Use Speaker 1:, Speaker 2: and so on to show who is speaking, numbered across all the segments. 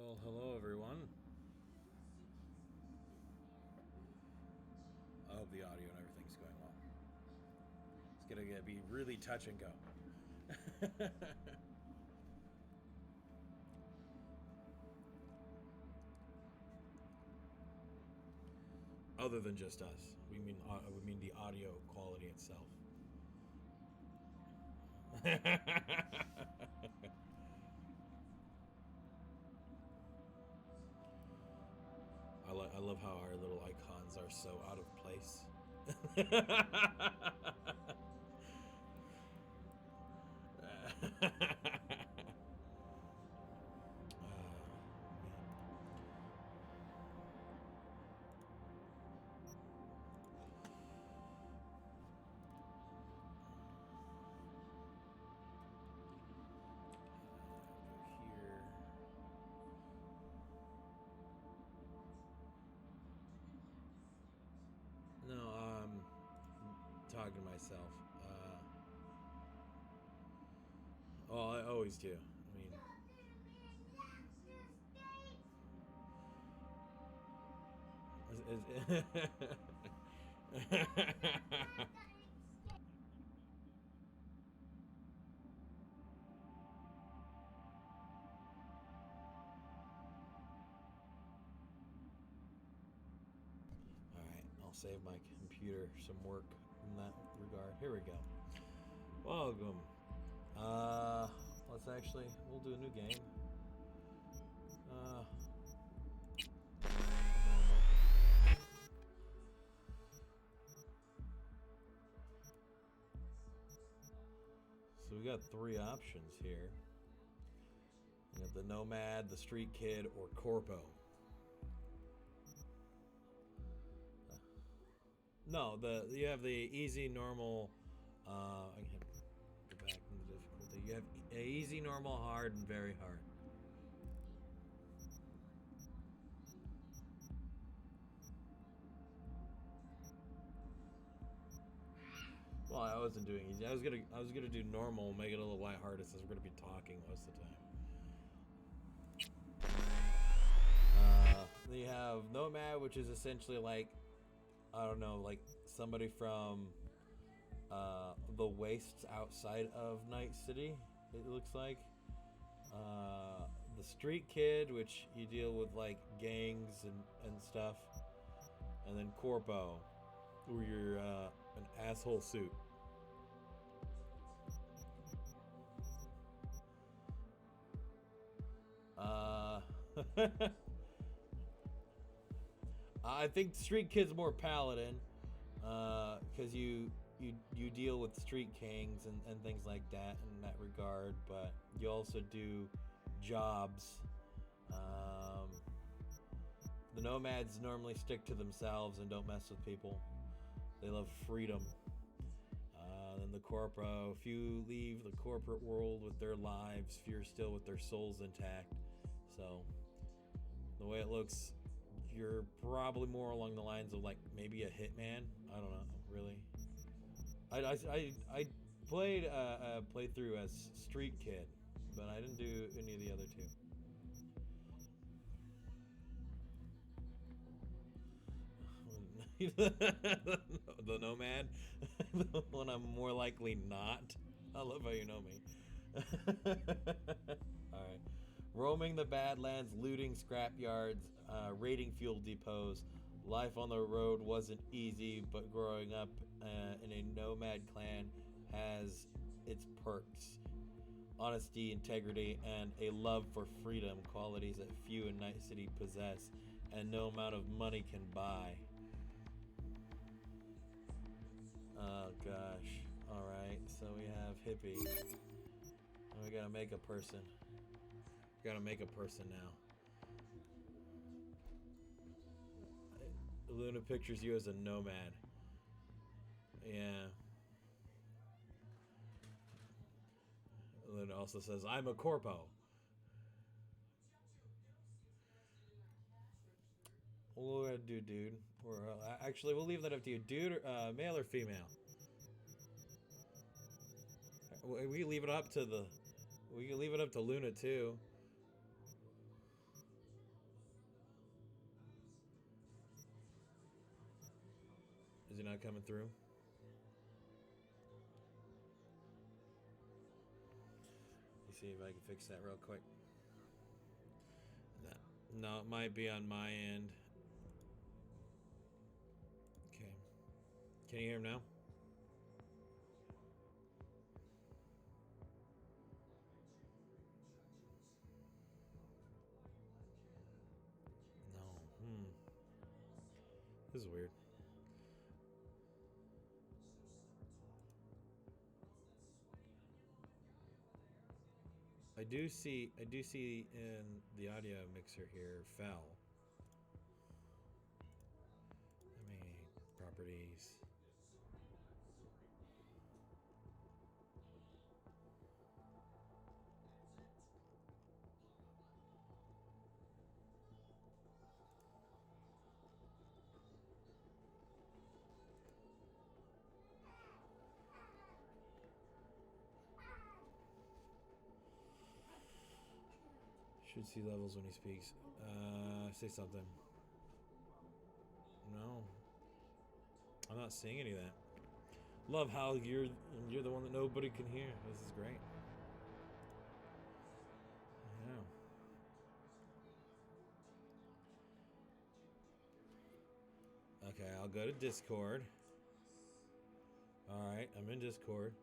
Speaker 1: Well, hello everyone. I hope the audio and everything's going well. It's gonna be really touch and go. Other than just us, we mean the audio quality itself. I love how our little icons are so out of place. Here. No, talking to myself. Well, I always do. I mean, all right, I'll save my computer some work in that regard. Here we go. Welcome. Let's we'll do a new game. Uh, so we got three options here. You have the Nomad, the Street Kid, or Corpo. No, you have the easy, normal. I can go back in the difficulty. You have easy, normal, hard, and very hard. Well, I wasn't doing easy. I was gonna do normal, make it a little lighthearted, since we're gonna be talking most of the time. Then you have Nomad, which is essentially like, I don't know, like somebody from the wastes outside of Night City. It looks like the Street Kid, which you deal with like gangs and stuff, and then Corpo, where you're an asshole suit. I think Street Kid's more paladin, because you deal with street kings and things like that in that regard, but you also do jobs. The nomads normally stick to themselves and don't mess with people. They love freedom. Then the corpo, few leave the corporate world with their lives, few still with their souls intact. So the way it looks, you're probably more along the lines of like maybe a hitman. I don't know, really. I played a playthrough as Street Kid, but I didn't do any of the other two. The Nomad, the one I'm more likely not. I love how you know me. All right. Roaming the Badlands, looting scrapyards, raiding fuel depots. Life on the road wasn't easy, but growing up in a nomad clan has its perks. Honesty, integrity, and a love for freedom, qualities that few in Night City possess and no amount of money can buy. Oh gosh. Alright, so we have hippie. And we gotta make a person. We gotta make a person now. Luna pictures you as a nomad. Yeah. Luna also says, I'm a corpo. What we're gonna do, dude? Or actually, we'll leave that up to you, dude. Or, male or female? We leave it up to the. We can leave it up to Luna too. he not coming through? Let me see if I can fix that real quick. No, it might be on my end. Okay. Can you hear him now? No. This is weird. I do see in the audio mixer here fell. Let me properties. Should see levels when he speaks. Say something. No, I'm not seeing any of that. Love how you're the one that nobody can hear. This is great. Yeah. Okay, I'll go to Discord. All right, I'm in Discord.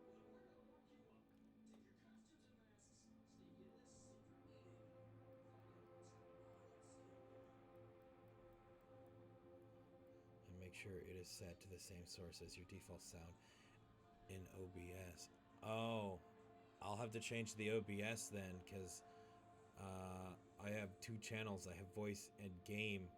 Speaker 1: Make sure it is set to the same source as your default sound in OBS. Oh, I'll have to change the OBS then, because I have two channels. I have voice and game.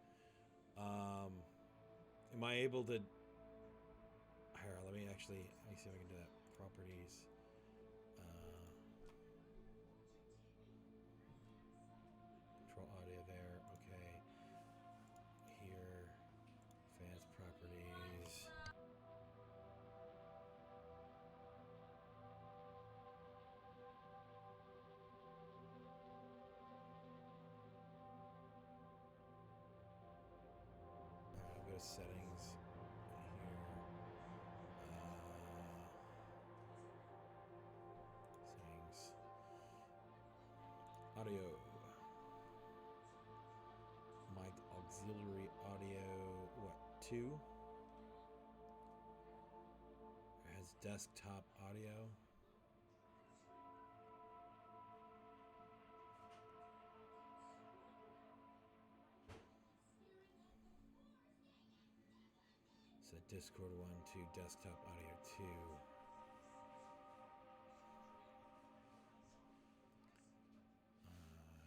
Speaker 1: Am I able to... Here, let me see if I can do that. Properties. Control audio there. Okay. Here. Advanced properties. I'll go to settings here. Settings. Audio. Mic auxiliary audio. What? 2? It has desktop audio. So Discord 1, 2, desktop audio 2.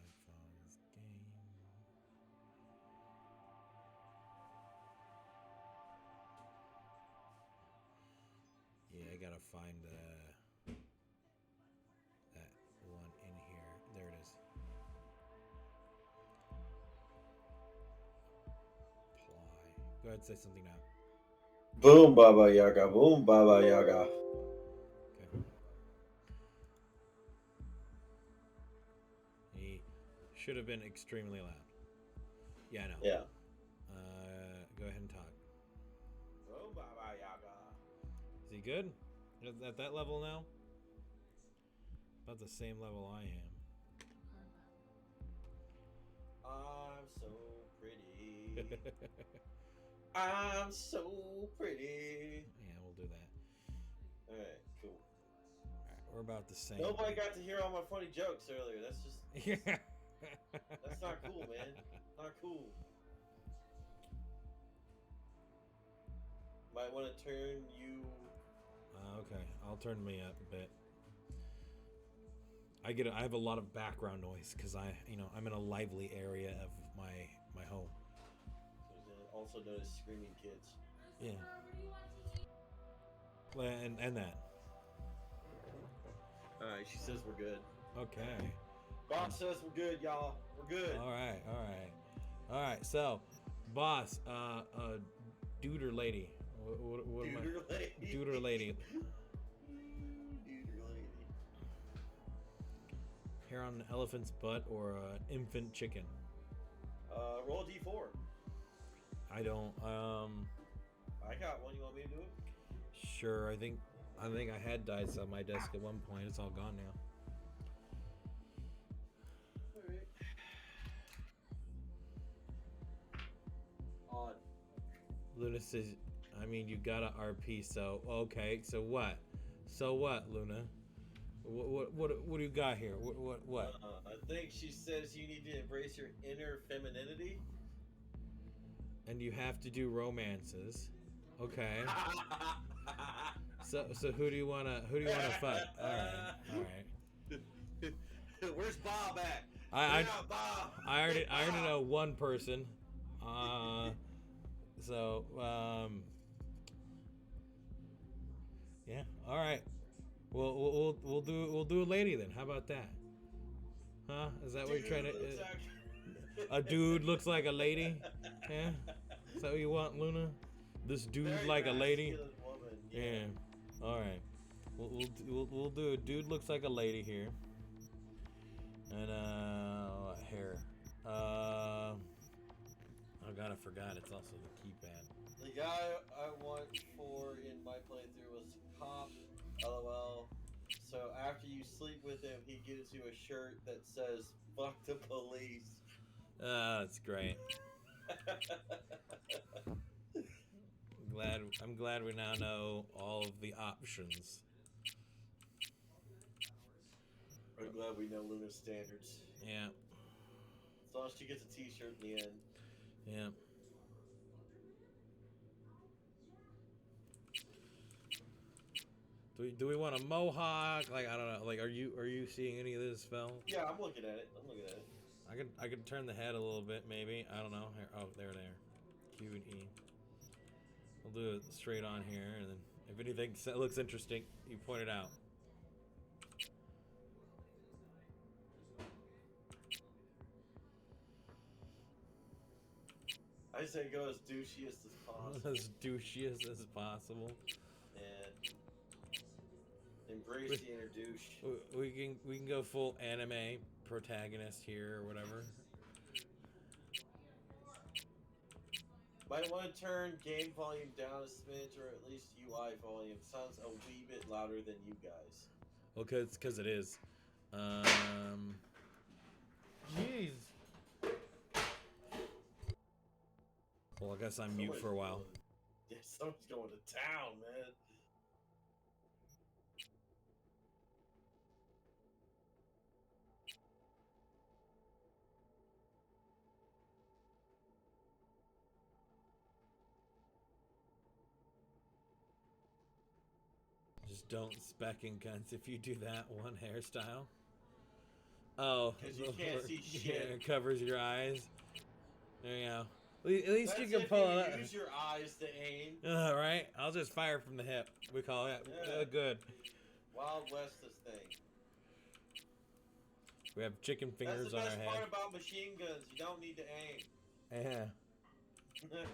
Speaker 1: Headphones, game. Yeah, I gotta find that one in here. There it is. Apply. Go ahead and say something now.
Speaker 2: Boom, Baba Yaga. Boom, Baba Yaga.
Speaker 1: Okay. He should have been extremely loud. Yeah, I know.
Speaker 2: Yeah.
Speaker 1: Go ahead and talk.
Speaker 2: Boom, Baba Yaga.
Speaker 1: Is he good? At that level now? About the same level I am.
Speaker 2: I'm so pretty. I'm so pretty.
Speaker 1: Yeah, we'll do that.
Speaker 2: Alright, cool.
Speaker 1: Alright, we're about the same.
Speaker 2: Nobody got to hear all my funny jokes earlier. That's just...
Speaker 1: Yeah.
Speaker 2: That's not cool, man. Not cool. Might want to turn you...
Speaker 1: Okay, I'll turn me up a bit. I have a lot of background noise because I'm in a lively area of my home.
Speaker 2: Also known as screaming kids.
Speaker 1: Yeah. And that.
Speaker 2: Alright, she says we're good.
Speaker 1: Okay.
Speaker 2: Boss says we're good, y'all. We're good.
Speaker 1: All right. So, boss, dude or lady? What am I? Dude or lady? Hair on an elephant's butt or an infant chicken?
Speaker 2: Roll a d4.
Speaker 1: I don't.
Speaker 2: I I got one. You want me to do it?
Speaker 1: Sure. I think I had dice on my desk at one point. It's all gone now.
Speaker 2: All right. On.
Speaker 1: Luna says, I mean, you got a RP, so okay. So what? So what, Luna? What do you got here? What?
Speaker 2: I think she says you need to embrace your inner femininity.
Speaker 1: And you have to do romances. Okay. So who do you wanna fuck? All right.
Speaker 2: Where's Bob at?
Speaker 1: I
Speaker 2: Bob.
Speaker 1: I already know one person. So yeah. All right. We'll do a lady then. How about that? Huh? Is that what you're trying to? A dude looks like a lady. Yeah. Is that what you want, Luna? This dude
Speaker 2: Very
Speaker 1: like a lady.
Speaker 2: woman,
Speaker 1: Yeah. All right. We'll do a dude looks like a lady here. And hair. Oh god, I forgot. It's also the keypad.
Speaker 2: The guy I want for in my playthrough was Cop. LOL. So after you sleep with him, he gives you a shirt that says "Fuck the police."
Speaker 1: That's great. I'm glad we now know all of the options.
Speaker 2: I'm glad we know Luna's standards.
Speaker 1: Yeah.
Speaker 2: As long as she gets a T-shirt in the end.
Speaker 1: Yeah. Do we want a mohawk? Like, I don't know. Like, are you seeing any of this, Phil?
Speaker 2: Yeah, I'm looking at it.
Speaker 1: I could turn the head a little bit, maybe. I don't know. Here, oh, there. Q and E. We'll do it straight on here, and then if anything looks interesting, you point it out.
Speaker 2: I say go as douchiest as possible.
Speaker 1: As douchiest as possible.
Speaker 2: And embrace the inner douche.
Speaker 1: We can go full anime protagonist here or whatever.
Speaker 2: Might want to turn game volume down a smidge, or at least UI volume. Sounds a wee bit louder than you guys.
Speaker 1: Well, cause it is. Jeez. Well, I guess I'm mute for a while.
Speaker 2: Yeah, someone's going to town, man.
Speaker 1: Just don't spec in guns if you do that one hairstyle. Oh,
Speaker 2: because you can't see shit.
Speaker 1: Yeah, it covers your eyes. There you go. At least
Speaker 2: That's
Speaker 1: you can pull it up.
Speaker 2: Use your eyes to aim.
Speaker 1: Right? I'll just fire from the hip. We call it.
Speaker 2: Yeah.
Speaker 1: Good.
Speaker 2: Wild West this thing.
Speaker 1: We have chicken fingers on our head.
Speaker 2: That's the best part about machine guns. You don't need to aim.
Speaker 1: Yeah.
Speaker 2: Just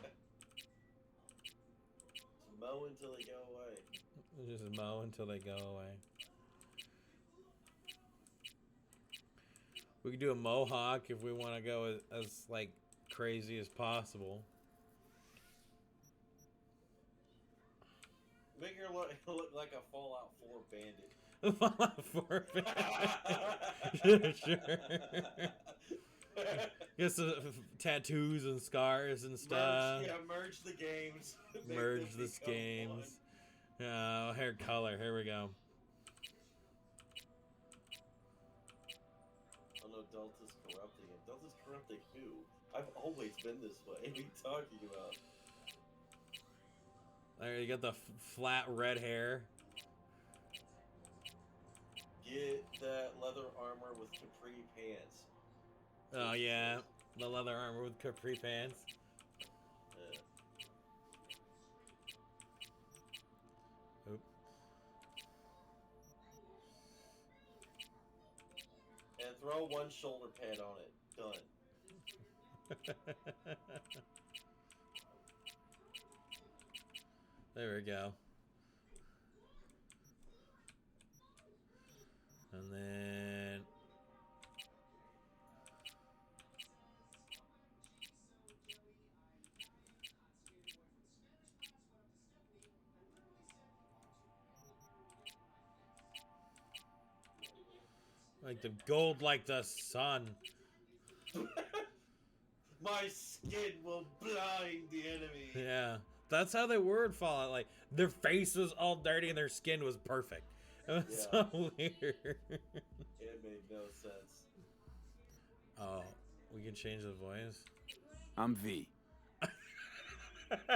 Speaker 2: mow until they go away.
Speaker 1: Just mow until they go away. We can do a mohawk if we want to go as like crazy as possible.
Speaker 2: Make her look like a Fallout 4 bandit.
Speaker 1: Fallout 4 bandit. Sure. Get some tattoos and scars and stuff.
Speaker 2: Merge the games.
Speaker 1: Merge the games. Hair color. Here we go.
Speaker 2: Oh no, Delta's corrupting him. Delta's corrupting who? I've always been this way. What are you talking about?
Speaker 1: There, you got the flat red hair.
Speaker 2: Get that leather armor with capri pants.
Speaker 1: Oh yeah, the leather armor with capri pants.
Speaker 2: Yeah.
Speaker 1: Oop.
Speaker 2: And throw one shoulder pad on it. Done.
Speaker 1: There we go. And then Like the gold like the sun.
Speaker 2: My skin will blind the enemy.
Speaker 1: Yeah. That's how they were in Fallout. Like, their face was all dirty and their skin was perfect. It was
Speaker 2: Yeah.
Speaker 1: so weird.
Speaker 2: It made no sense.
Speaker 1: Oh, we can change the voice?
Speaker 3: I'm V.
Speaker 2: Man,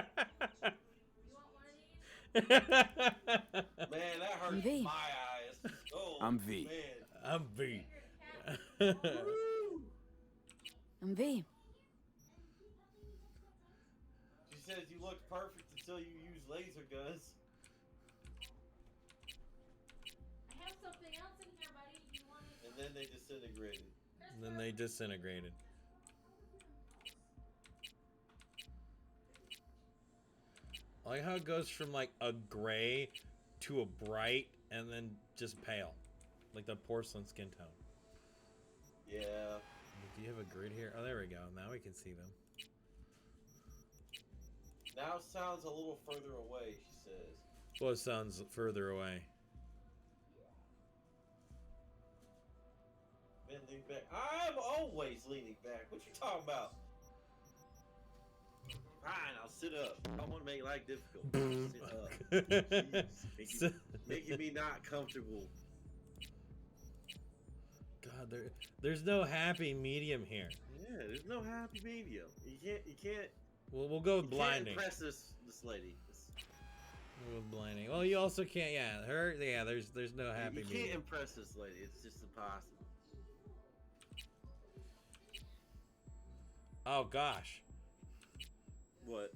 Speaker 2: that hurts
Speaker 4: V.
Speaker 2: my eyes. Oh,
Speaker 3: I'm V.
Speaker 2: Man.
Speaker 1: I'm V.
Speaker 2: Woo!
Speaker 4: I'm V.
Speaker 2: She says you look perfect until you use laser guns.
Speaker 5: I have something else in here, buddy. You want it?
Speaker 2: And then they disintegrated.
Speaker 1: And then they disintegrated. I like how it goes from like a gray to a bright and then just pale. Like the porcelain skin tone.
Speaker 2: Yeah.
Speaker 1: Do you have a grid here? Oh, there we go. Now we can see them.
Speaker 2: Now sounds a little further away, she says.
Speaker 1: Well, it sounds further away.
Speaker 2: Man, lean back. I'm always leaning back. What you talking about? Fine, I'll sit up. I want to make life difficult. Sit up. Jeez, making me not comfortable.
Speaker 1: God, there's no happy medium here.
Speaker 2: Yeah, there's no happy medium. You can't.
Speaker 1: We'll go with
Speaker 2: You can't
Speaker 1: blinding.
Speaker 2: impress this lady.
Speaker 1: We'll go with blinding. Well, you also can't. Yeah, her. Yeah, there's no happy
Speaker 2: You can't
Speaker 1: medium.
Speaker 2: impress this lady. It's just impossible.
Speaker 1: Oh gosh.
Speaker 2: What?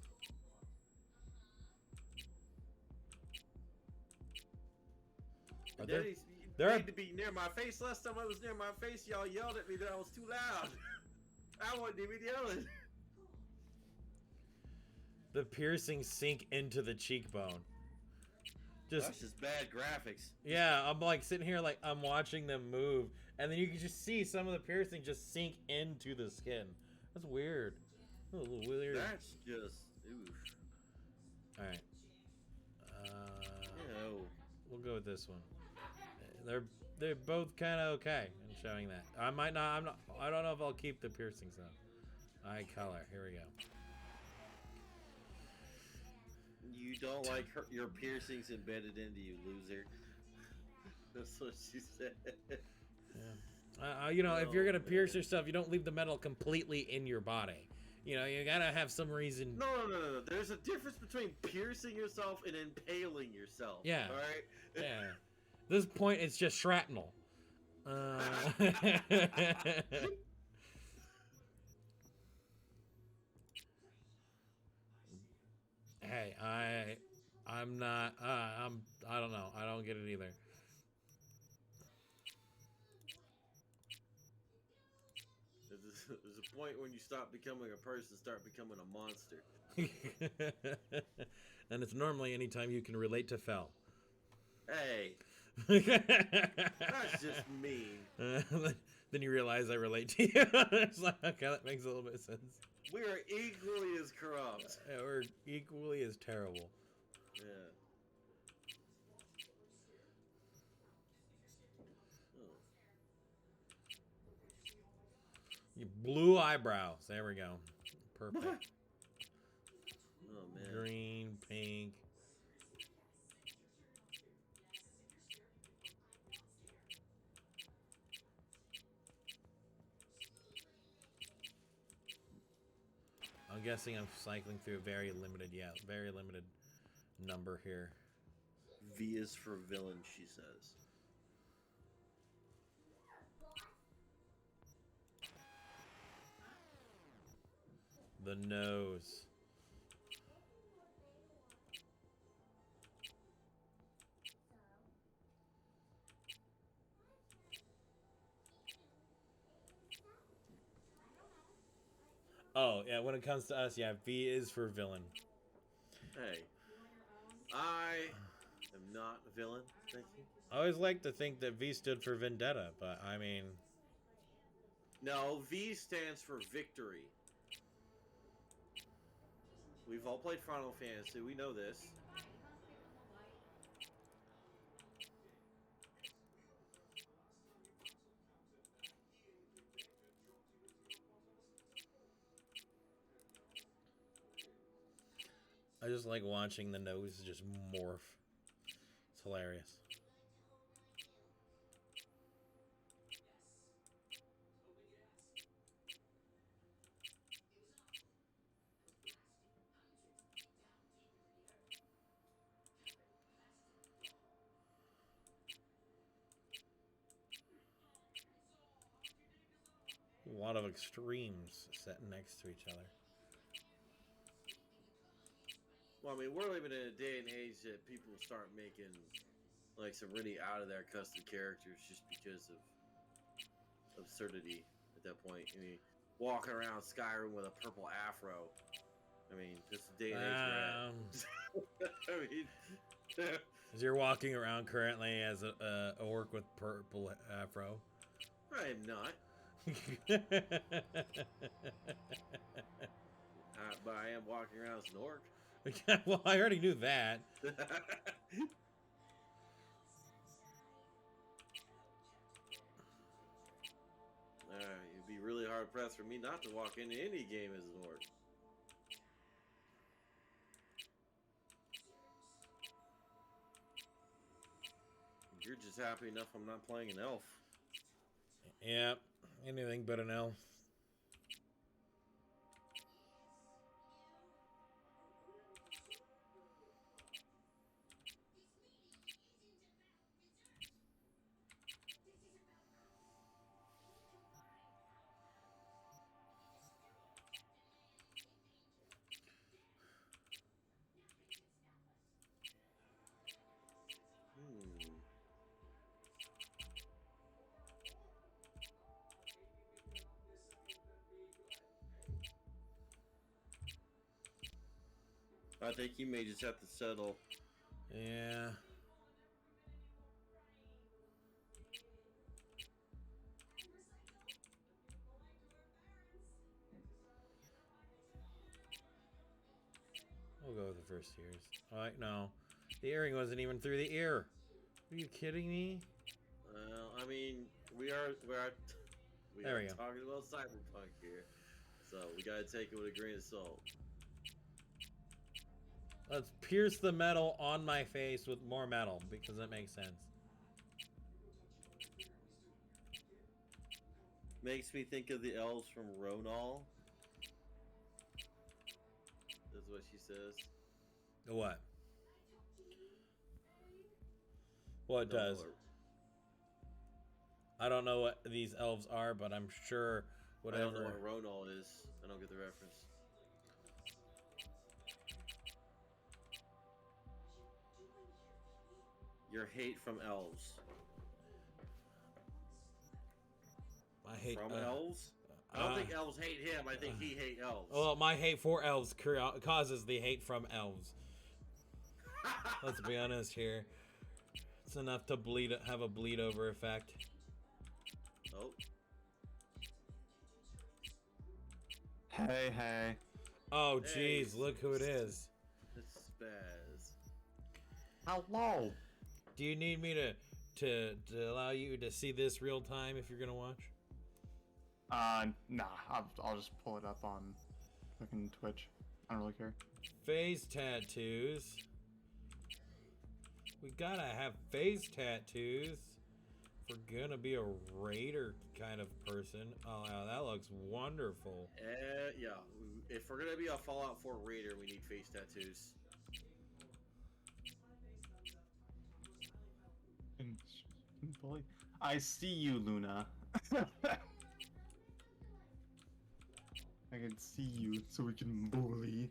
Speaker 1: Are
Speaker 2: And
Speaker 1: there-
Speaker 2: Daddy's, you
Speaker 1: there are-
Speaker 2: need to be near my face. Last time I was near my face, y'all yelled at me that I was too loud. I wasn't even yelling.
Speaker 1: The piercings sink into the cheekbone. Just
Speaker 2: That's just bad graphics.
Speaker 1: yeah, I'm like sitting here like I'm watching them move, and then you can just see some of the piercing just sink into the skin. That's weird. A little weird.
Speaker 2: That's just oof.
Speaker 1: All right.
Speaker 2: Ew.
Speaker 1: We'll go with this one. They're both kind of okay in showing that. I might not. I'm not. I don't know if I'll keep the piercings though. Eye color. Here we go.
Speaker 2: You don't like your piercings embedded into you, loser. That's what she said.
Speaker 1: Yeah. You know, if you're
Speaker 2: Oh,
Speaker 1: gonna pierce
Speaker 2: man.
Speaker 1: yourself, you don't leave the metal completely in your body. You know, you gotta have some reason.
Speaker 2: No. There's a difference between piercing yourself and impaling yourself.
Speaker 1: Yeah.
Speaker 2: All right.
Speaker 1: Yeah. This point, it's just shrapnel. Hey, I'm not. I don't know. I don't get it either.
Speaker 2: There's a point when you stop becoming a person, start becoming a monster.
Speaker 1: And it's normally anytime you can relate to Fel.
Speaker 2: Hey,
Speaker 1: That's
Speaker 2: that's just mean.
Speaker 1: Then you realize I relate to you. It's like, okay, that makes a little bit of sense.
Speaker 2: We are equally as corrupt.
Speaker 1: Yeah, we're equally as terrible.
Speaker 2: Yeah. Oh.
Speaker 1: You blue eyebrows. There we go. Perfect.
Speaker 2: Oh man.
Speaker 1: Green, pink. I'm guessing I'm cycling through a very limited number here.
Speaker 2: V is for villain, she says.
Speaker 1: The nose. Oh, yeah, when it comes to us, yeah, V is for villain.
Speaker 2: Hey, I am not a villain. Thank you.
Speaker 1: I always like to think that V stood for vendetta, but I mean...
Speaker 2: No, V stands for victory. We've all played Final Fantasy. We know this.
Speaker 1: I just like watching the nose just morph. It's hilarious. A lot of extremes sitting next to each other.
Speaker 2: Well, I mean, we're living in a day and age that people start making like some really out of their custom characters just because of absurdity at that point. I mean, walking around Skyrim with a purple afro. I mean, this is the day and age we're at. I mean,
Speaker 1: As you're walking around currently as a orc with purple afro.
Speaker 2: I am not. But I am walking around as an orc.
Speaker 1: Well, I already knew that.
Speaker 2: It'd be really hard pressed for me not to walk into any game as an orc. You're just happy enough I'm not playing an elf.
Speaker 1: Yeah, anything but an elf.
Speaker 2: I think you may just have to settle.
Speaker 1: Yeah. We'll go with the first ears. Alright, no. The earring wasn't even through the ear. Are you kidding me?
Speaker 2: Well, I mean, we are
Speaker 1: There we go.
Speaker 2: talking about cyberpunk here, so we gotta take it with a grain of salt.
Speaker 1: Let's pierce the metal on my face with more metal, because that makes sense.
Speaker 2: Makes me think of the elves from Ronal. That's what she says.
Speaker 1: What? What
Speaker 2: No,
Speaker 1: does? I don't know what these elves are, but I'm sure
Speaker 2: I don't know
Speaker 1: whatever.
Speaker 2: what Ronal is. I don't get the reference. Your hate from elves.
Speaker 1: I hate
Speaker 2: From elves? I don't think elves hate him. I think he hate elves.
Speaker 1: Well, my hate for elves causes the hate from elves. Let's be honest here. It's enough to have a bleed over effect.
Speaker 2: Oh.
Speaker 3: Hey.
Speaker 1: Oh,
Speaker 2: Hey.
Speaker 1: jeez, look who it is.
Speaker 2: It's Spaz.
Speaker 3: Hello.
Speaker 1: Do you need me to allow you to see this real time if you're gonna watch?
Speaker 3: Nah. I'll just pull it up on fucking Twitch. I don't really care.
Speaker 1: Face tattoos. We gotta have face tattoos. If we're gonna be a raider kind of person. Oh, wow, that looks wonderful.
Speaker 2: Yeah. If we're gonna be a Fallout 4 raider, we need face tattoos.
Speaker 3: Bully. I see you, Luna. I can see you, so we can bully.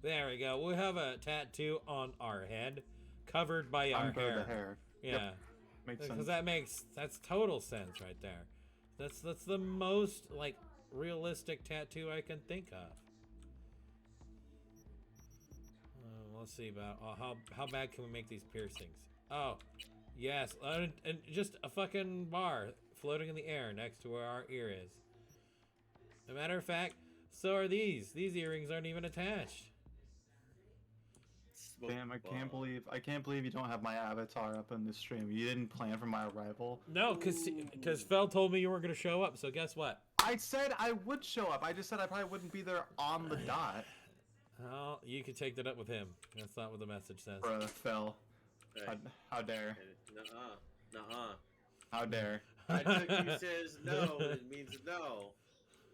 Speaker 1: There we go. We have a tattoo on our head, covered by our
Speaker 3: Under
Speaker 1: hair.
Speaker 3: the hair.
Speaker 1: Yeah,
Speaker 3: Yep. Makes
Speaker 1: because
Speaker 3: sense.
Speaker 1: that's total sense right there. That's the most like realistic tattoo I can think of. Let's see about how bad can we make these piercings? Oh, yes, and just a fucking bar floating in the air next to where our ear is. As a matter of fact, so are these. These earrings aren't even attached.
Speaker 3: Damn, I can't believe you don't have my avatar up in the stream. You didn't plan for my arrival.
Speaker 1: No, because Fel told me you weren't gonna show up. So guess what?
Speaker 3: I said I would show up. I just said I probably wouldn't be there on the dot.
Speaker 1: Oh, you can take that up with him. That's not what the message says.
Speaker 3: Bruh, fell.
Speaker 2: Hey,
Speaker 3: How dare?
Speaker 2: nuh-uh.
Speaker 3: How dare?
Speaker 2: I took you says no, and it means no.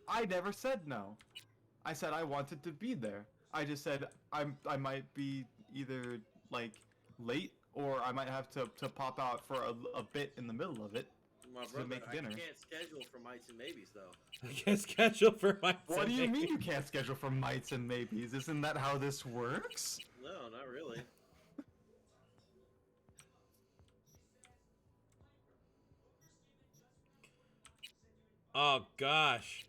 Speaker 3: I never said no. I said I wanted to be there. I just said I might be either like late or I might have to pop out for a bit in the middle of it.
Speaker 2: My
Speaker 3: To
Speaker 2: brother,
Speaker 3: make
Speaker 2: I
Speaker 3: dinner.
Speaker 2: can't schedule for mites and maybes though.
Speaker 1: I can't schedule for my.
Speaker 3: What do you mean you can't schedule for mites and maybes? Isn't that how this works?
Speaker 2: No, not really.
Speaker 1: Oh gosh.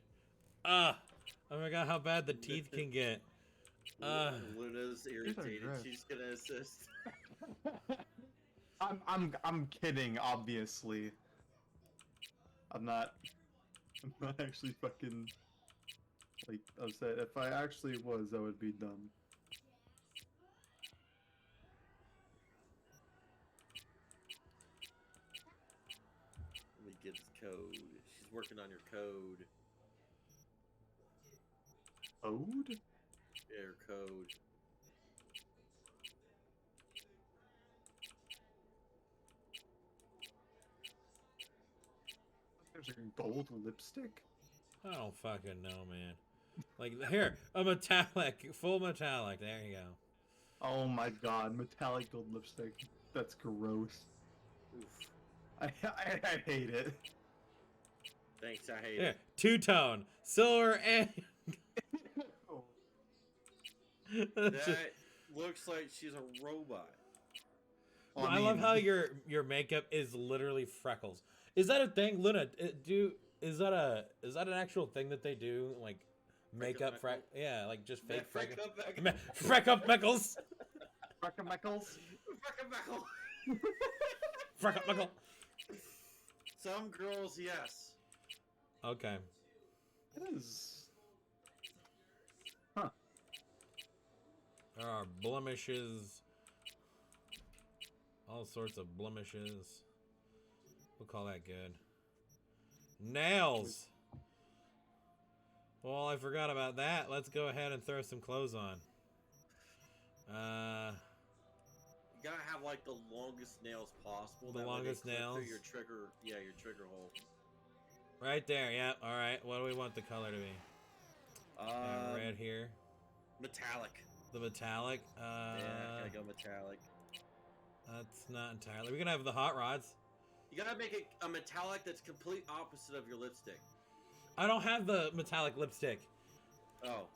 Speaker 1: Oh my god, how bad the teeth can get.
Speaker 2: Luna's irritated.
Speaker 3: gross.
Speaker 2: She's gonna assist.
Speaker 3: I'm kidding, obviously. I'm not actually fucking like upset. If I actually was, I would be dumb.
Speaker 2: Let me get his code. She's working on your code.
Speaker 3: Code?
Speaker 2: Yeah, her code.
Speaker 3: There's a gold lipstick?
Speaker 1: I don't fucking know, man. Like here, a metallic, full metallic. There you go.
Speaker 3: Oh my god, metallic gold lipstick. That's gross.
Speaker 2: Oof.
Speaker 3: I hate it.
Speaker 2: Thanks, I hate
Speaker 1: Yeah,
Speaker 2: it.
Speaker 1: two-tone, silver and. That's just-
Speaker 2: That looks like she's a robot.
Speaker 3: Well,
Speaker 1: I love
Speaker 3: mean,
Speaker 1: how your makeup is literally freckles. Is that a thing, Luna? Is that an actual thing that they do? Like makeup
Speaker 2: Freckle?
Speaker 1: yeah, like just fake
Speaker 2: Freck
Speaker 1: freckles.
Speaker 2: up,
Speaker 1: Freck up Meckles.
Speaker 3: Frecklemeckles?
Speaker 1: Freck up Meckle.
Speaker 2: Some girls, yes.
Speaker 1: Okay.
Speaker 3: It is. Huh.
Speaker 1: There are blemishes. All sorts of blemishes. We'll call that good. Nails! Well, I forgot about that. Let's go ahead and throw some clothes on.
Speaker 2: You gotta have like the longest nails possible.
Speaker 1: The
Speaker 2: that way they
Speaker 1: longest
Speaker 2: clip through
Speaker 1: nails?
Speaker 2: Your trigger, your trigger hole.
Speaker 1: Right there, yeah. Alright, what do we want the color to be? Red here.
Speaker 2: Metallic.
Speaker 1: The metallic.
Speaker 2: Yeah, gotta go metallic.
Speaker 1: That's not entirely. We're gonna have the hot rods.
Speaker 2: You gotta make it a metallic that's complete opposite of your lipstick.
Speaker 1: I don't have the metallic lipstick.
Speaker 2: Oh,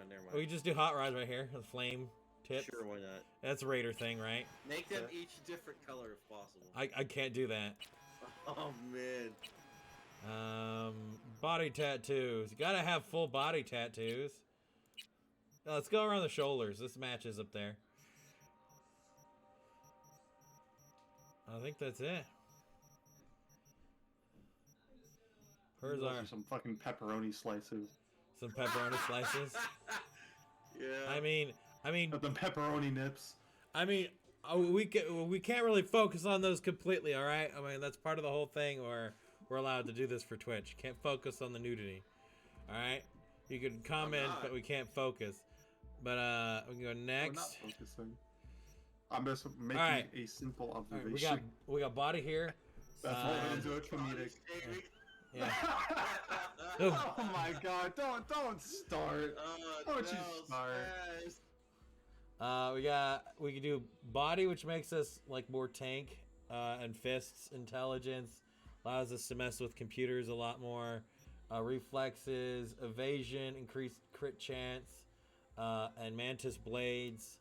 Speaker 2: never mind.
Speaker 1: We just do hot rods right here. The flame tips.
Speaker 2: Sure, why not?
Speaker 1: That's a Raider thing, right?
Speaker 2: Make them each different color if possible.
Speaker 1: I can't do that.
Speaker 2: Oh man.
Speaker 1: Body tattoos. You gotta have full body tattoos. Let's go around the shoulders. This matches up there. I think that's it. Hers
Speaker 3: Those
Speaker 1: are
Speaker 3: some fucking pepperoni slices.
Speaker 1: some pepperoni slices.
Speaker 2: Yeah.
Speaker 1: I mean,
Speaker 3: The pepperoni nips.
Speaker 1: we can't really focus on those completely. All right. I mean, that's part of the whole thing. Or we're allowed to do this for Twitch. Can't focus on the nudity. All right. You can comment,
Speaker 2: not.
Speaker 1: but we can't focus. But we can go
Speaker 3: We're not
Speaker 1: next.
Speaker 3: focusing. I'm just making
Speaker 1: Alright.
Speaker 3: a simple
Speaker 1: All right,
Speaker 3: observation.
Speaker 1: we got body here.
Speaker 3: That's what we're gonna do a comedic.
Speaker 1: Yeah.
Speaker 3: Oh my god! Don't start. Don't you start.
Speaker 1: We can do body, which makes us like more tank, and fists intelligence, allows us to mess with computers a lot more. Reflexes, evasion, increased crit chance, and mantis blades.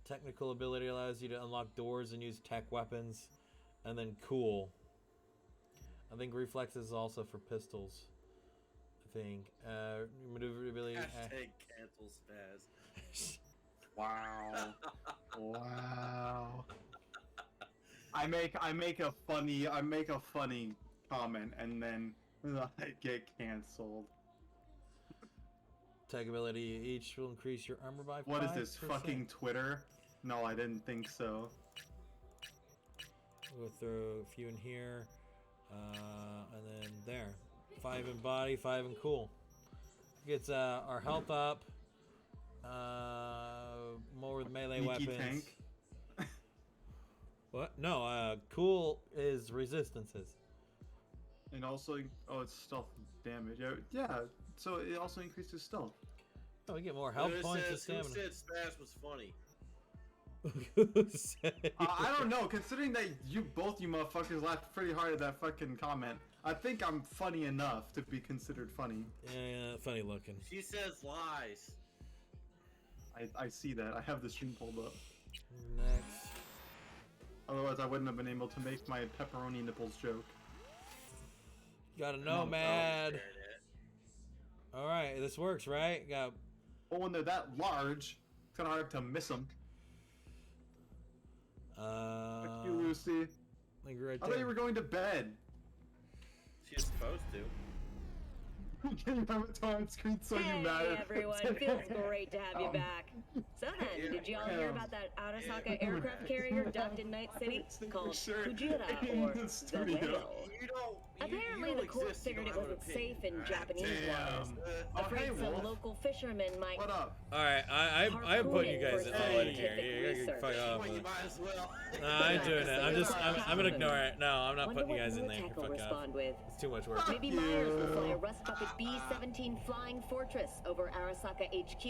Speaker 1: Technical ability allows you to unlock doors and use tech weapons, and then cool. I think reflexes is also for pistols. I think maneuverability.
Speaker 2: Hashtag cancel spaz.
Speaker 3: Wow. Wow. I make a funny comment and then I get canceled.
Speaker 1: Tech ability each will increase your armor by 5%.
Speaker 3: What is this, fucking Twitter? No, I didn't think so.
Speaker 1: We'll throw a few in here, and then there. 5 in body, 5 in cool. Gets our health up, More with melee
Speaker 3: Sneaky
Speaker 1: weapons.
Speaker 3: tank.
Speaker 1: What? No, cool is resistances.
Speaker 3: And also, oh, it's stealth damage. Yeah, so it also increases stealth.
Speaker 1: Oh, we get more health points and
Speaker 2: Who
Speaker 1: stamina.
Speaker 2: said Spaz was funny?
Speaker 1: Who said-
Speaker 3: I don't know, considering that you motherfuckers laughed pretty hard at that fucking comment. I think I'm funny enough to be considered funny.
Speaker 1: Yeah, funny looking.
Speaker 2: She says lies.
Speaker 3: I see that. I have the stream pulled up.
Speaker 1: Next.
Speaker 3: Otherwise, I wouldn't have been able to make my pepperoni nipples joke.
Speaker 1: Got a
Speaker 3: on,
Speaker 1: nomad. Alright, this works, right? Got.
Speaker 3: But when they're that large, it's kind of hard to miss them. Fuck you, Lucy.
Speaker 1: Like right
Speaker 3: I thought you
Speaker 1: there.
Speaker 3: were going to bed.
Speaker 2: She's supposed to.
Speaker 3: Can you have it on screen so you matter?
Speaker 4: Hey everyone, feels great to have you back. So then, did y'all hear about that Arasaka aircraft carrier docked in Night City called Kujira or
Speaker 3: In the
Speaker 4: the
Speaker 3: studio.
Speaker 4: Whale?
Speaker 2: You don't.
Speaker 4: Apparently
Speaker 2: you
Speaker 4: the
Speaker 2: don't
Speaker 4: court
Speaker 2: exist, you
Speaker 4: figured it
Speaker 2: don't have an
Speaker 4: wasn't safe in
Speaker 2: opinion.
Speaker 4: Japanese waters.
Speaker 3: Oh, hey,
Speaker 4: Afraid some
Speaker 3: Wolf.
Speaker 4: local fishermen might...
Speaker 3: What up?
Speaker 1: Alright, I'm putting you guys
Speaker 4: Harpooning
Speaker 1: all
Speaker 4: for
Speaker 1: in here.
Speaker 4: scientific
Speaker 1: You fuck
Speaker 4: research.
Speaker 1: off.
Speaker 2: Well, you might as well.
Speaker 1: No, I ain't doing it. I'm gonna ignore it. No, I'm not
Speaker 4: Wonder
Speaker 1: putting you
Speaker 4: what
Speaker 1: guys in there.
Speaker 4: Vortec will
Speaker 1: Fuck off.
Speaker 4: respond with.
Speaker 1: It's too much work.
Speaker 4: Maybe Myers will fly a Rust Bucket B-17 Flying Fortress over Arasaka HQ.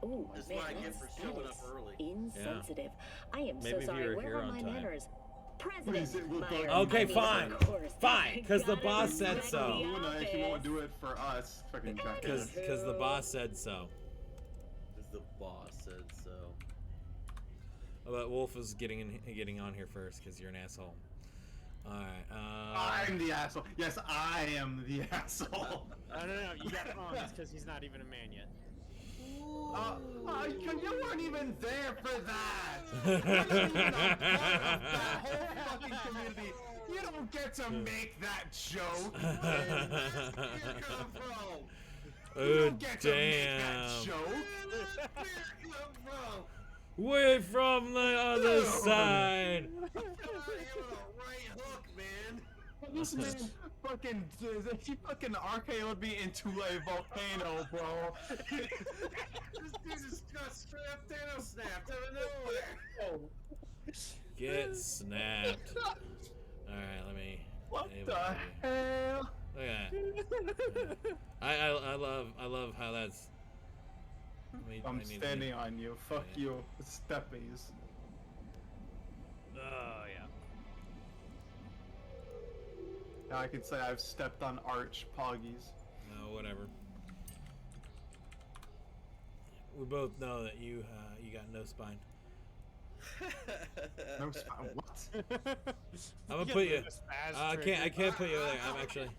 Speaker 4: Ooh,
Speaker 2: Just
Speaker 4: man,
Speaker 2: what I get for
Speaker 4: that
Speaker 2: showing
Speaker 4: is
Speaker 2: up early.
Speaker 4: insensitive. I am
Speaker 1: Maybe if
Speaker 4: so
Speaker 1: you
Speaker 4: sorry.
Speaker 1: were
Speaker 4: Where
Speaker 1: here
Speaker 4: are
Speaker 1: on
Speaker 4: my
Speaker 1: time.
Speaker 4: manners?
Speaker 3: Please,
Speaker 4: President
Speaker 3: it will
Speaker 4: Myers.
Speaker 1: Okay,
Speaker 4: I mean,
Speaker 1: fine.
Speaker 4: of course.
Speaker 1: Fine, 'cause the
Speaker 4: Gotta
Speaker 1: boss said
Speaker 4: respect
Speaker 1: so.
Speaker 4: the
Speaker 3: Luna, if you won't
Speaker 4: office.
Speaker 3: do it for us, fucking check
Speaker 1: Because the boss said so.
Speaker 2: Because the boss said so.
Speaker 1: But Wolf is getting on here first because you're an asshole. Alright,
Speaker 3: I'm the asshole. Yes, I am the asshole.
Speaker 6: No, you got it wrong. It's because he's not even a man yet.
Speaker 3: You weren't even there for that. You weren't even a part of that whole fucking community. You don't get to make that joke.
Speaker 2: Where you come from?
Speaker 3: You
Speaker 1: Oh,
Speaker 3: don't get to make that
Speaker 1: damn.
Speaker 3: joke.
Speaker 2: Where you come from?
Speaker 1: Way from the other side.
Speaker 2: You on a right hook, man.
Speaker 3: This man he fucking RKO'd me into a volcano, bro.
Speaker 2: This dude just got strapped down, snapped out of nowhere.
Speaker 1: Get snapped. Alright, let me.
Speaker 3: What
Speaker 1: enable
Speaker 3: the
Speaker 1: you.
Speaker 3: hell?
Speaker 1: Look at that. I love how that's. I
Speaker 3: I'm
Speaker 1: need to-
Speaker 3: standing on you. Fuck
Speaker 1: Yeah.
Speaker 3: you, steppies.
Speaker 6: Oh, yeah.
Speaker 3: Now I can say I've stepped on arch poggies.
Speaker 1: No, whatever. We both know that you got no spine.
Speaker 3: No spine. What?
Speaker 1: I'm gonna put you. I can't put you there. I'm actually.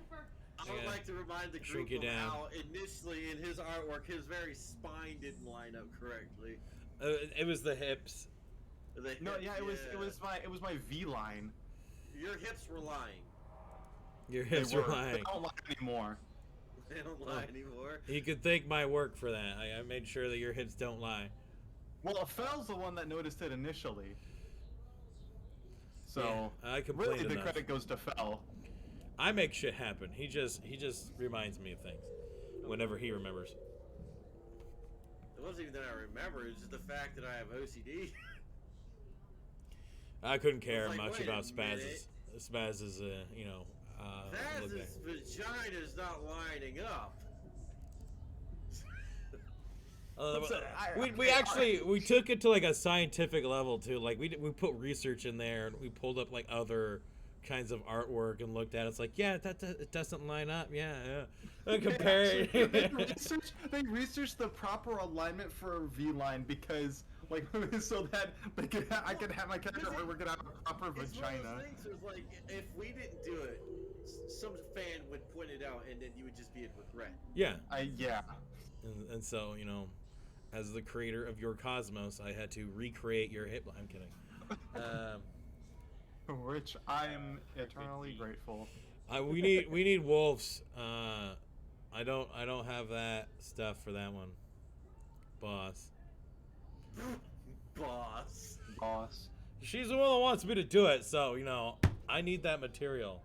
Speaker 2: I would
Speaker 1: Okay.
Speaker 2: like to remind the
Speaker 1: Shrink
Speaker 2: group
Speaker 1: you
Speaker 2: of
Speaker 1: down.
Speaker 2: how initially in his artwork, his very spine didn't line up correctly.
Speaker 1: It was the hips.
Speaker 2: The
Speaker 3: No,
Speaker 2: hip-
Speaker 3: yeah, it was my V line.
Speaker 2: Your hips were lying.
Speaker 1: Your
Speaker 3: They
Speaker 1: hips
Speaker 3: were.
Speaker 1: are lying.
Speaker 3: They don't lie anymore.
Speaker 2: They don't lie anymore.
Speaker 1: You could thank my work for that. I made sure that your hips don't lie.
Speaker 3: Well, Fell's the one that noticed it initially. So
Speaker 1: Yeah, I complained
Speaker 3: really, the
Speaker 1: enough.
Speaker 3: credit goes to Fell.
Speaker 1: I make shit happen. He just reminds me of things whenever he remembers.
Speaker 2: It wasn't even that I remember, it's just the fact that I have OCD.
Speaker 1: I couldn't care
Speaker 2: like,
Speaker 1: much
Speaker 2: wait a
Speaker 1: about Spaz's.
Speaker 2: minute.
Speaker 1: Spaz's, look
Speaker 2: That's vagina's not lining up.
Speaker 1: we took it to like a scientific level too. Like we put research in there and we pulled up like other kinds of artwork and looked at it. It's like, yeah, it doesn't line up. Yeah. Compare
Speaker 3: they
Speaker 1: it.
Speaker 3: researched the proper alignment for a V line because, like, so that I could have my character where we're gonna have a proper
Speaker 2: It's one of
Speaker 3: vagina.
Speaker 2: those things where it's like, if we didn't do it, some fan would point it out and then you would just be in regret.
Speaker 1: Yeah.
Speaker 3: Yeah.
Speaker 1: And so, as the creator of your cosmos, I had to recreate your hip. I'm kidding.
Speaker 3: Which I am eternally grateful.
Speaker 1: We need wolves. I don't have that stuff for that one, boss.
Speaker 3: Boss.
Speaker 1: She's the one that wants me to do it, so I need that material.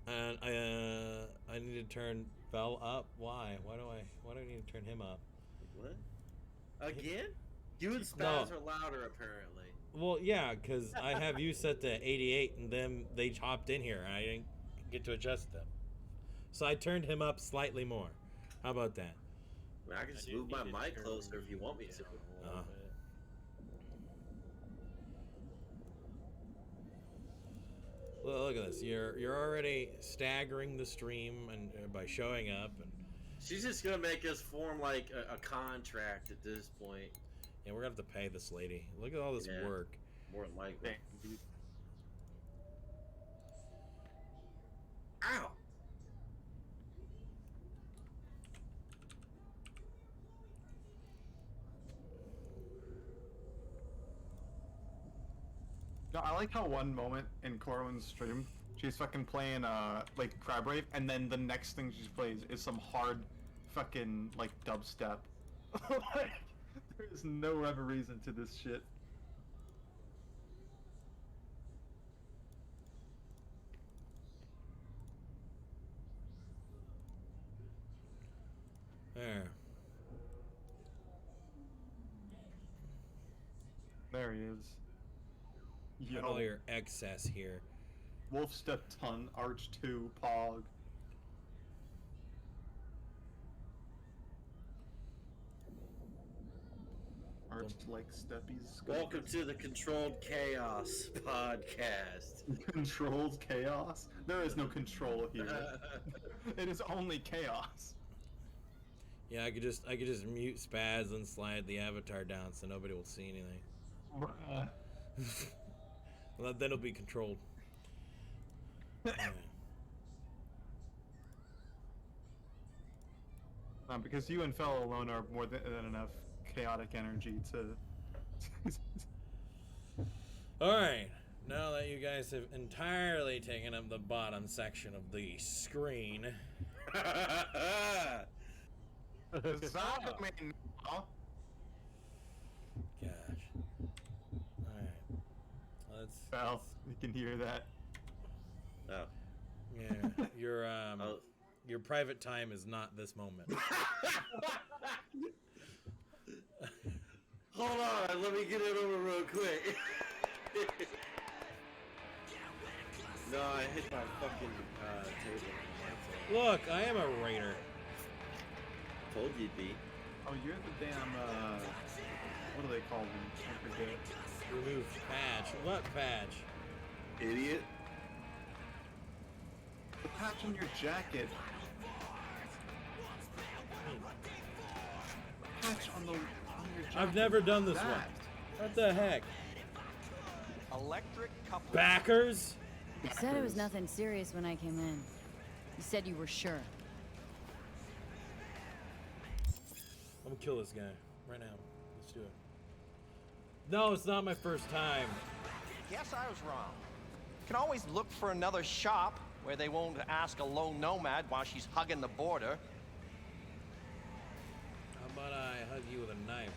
Speaker 1: And I need to turn Fell up? Why? Why do I need to turn him up?
Speaker 2: What? Again? You and Spaz are louder, apparently.
Speaker 1: Well, yeah, because I have you set to 88, and then they hopped in here, and I didn't get to adjust them. So I turned him up slightly more. How about that?
Speaker 2: I mean, I can just move my mic closer if you want me to.
Speaker 1: Well, look at this. You're already staggering the stream and by showing up, and
Speaker 2: she's just gonna make us form like a contract at this point.
Speaker 1: yeah, we're gonna have to pay this lady. Look at all this work.
Speaker 2: More than likely. Ow!
Speaker 3: No, I like how one moment in Corwin's stream, she's fucking playing like Crab Rave, and then the next thing she plays is some hard fucking like dubstep. Like, there's no rhyme or reason to this shit.
Speaker 1: There.
Speaker 3: There he is.
Speaker 1: Got all your excess here.
Speaker 3: Wolf Step Ton, Arch 2, Pog. Arch like Steppies.
Speaker 2: Welcome to the Controlled Chaos podcast.
Speaker 3: Controlled chaos? There is no control here. It is only chaos.
Speaker 1: Yeah, I could just mute Spaz and slide the avatar down so nobody will see anything. Well, then it'll be controlled.
Speaker 3: Because you and Fellow alone are more than enough chaotic energy to...
Speaker 1: Alright, now that you guys have entirely taken up the bottom section of the screen.
Speaker 3: Gosh.
Speaker 1: Alright.
Speaker 3: Well, you can hear that.
Speaker 2: Oh.
Speaker 1: Yeah. Your private time is not this moment.
Speaker 2: Hold on, let me get it over real quick. No, I hit my fucking table.
Speaker 1: Look, I am a raider.
Speaker 2: Told you'd be.
Speaker 3: Oh, you're the damn, what do they call them? I forget.
Speaker 1: Remove patch. What patch?
Speaker 2: Idiot.
Speaker 3: The patch on your jacket. Patch on your jacket.
Speaker 1: I've never done this one. What the heck?
Speaker 7: Electric couple.
Speaker 1: Backers?
Speaker 8: You said it was nothing serious when I came in. You said you were sure.
Speaker 1: I'm gonna kill this guy right now. Let's do it. No, it's not my first time.
Speaker 7: Guess I was wrong. Can always look for another shop where they won't ask a lone nomad while she's hugging the border.
Speaker 1: How about I hug you with a knife?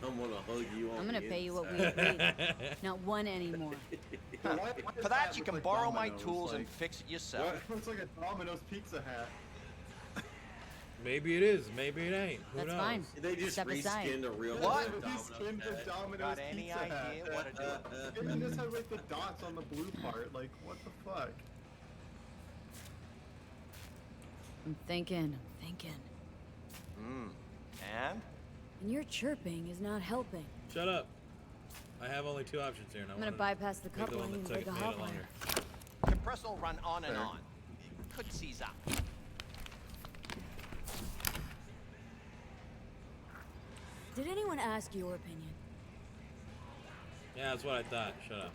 Speaker 2: I'm gonna hug you on
Speaker 8: I'm gonna
Speaker 2: the
Speaker 8: pay you what we
Speaker 2: inside.
Speaker 8: agreed. Not one anymore.
Speaker 7: For that, you can borrow my tools and fix it yourself.
Speaker 3: What? Looks like a Domino's pizza hat.
Speaker 1: Maybe it is. Maybe it ain't. Who
Speaker 8: That's
Speaker 1: knows?
Speaker 8: fine.
Speaker 2: They just
Speaker 8: Step aside.
Speaker 2: reskinned a real
Speaker 7: What?
Speaker 3: Skinned the Domino's
Speaker 7: Got any
Speaker 3: pizza hat.
Speaker 7: idea what to do?
Speaker 3: And you just have like the dots on the blue part. Like, what the fuck?
Speaker 8: I'm thinking.
Speaker 7: And?
Speaker 8: And your chirping is not helping.
Speaker 1: Shut up. I have only two options here. And I
Speaker 8: I'm gonna
Speaker 1: wanna
Speaker 8: bypass the
Speaker 1: pick the one
Speaker 8: coupling
Speaker 1: that
Speaker 8: and
Speaker 1: took
Speaker 8: break a
Speaker 1: made
Speaker 8: hot
Speaker 1: it
Speaker 8: wire.
Speaker 1: longer.
Speaker 7: Compressor will run on and
Speaker 3: Fair.
Speaker 7: on. Could seize up.
Speaker 8: Did anyone ask your opinion?
Speaker 1: Yeah, that's what I thought. Shut up.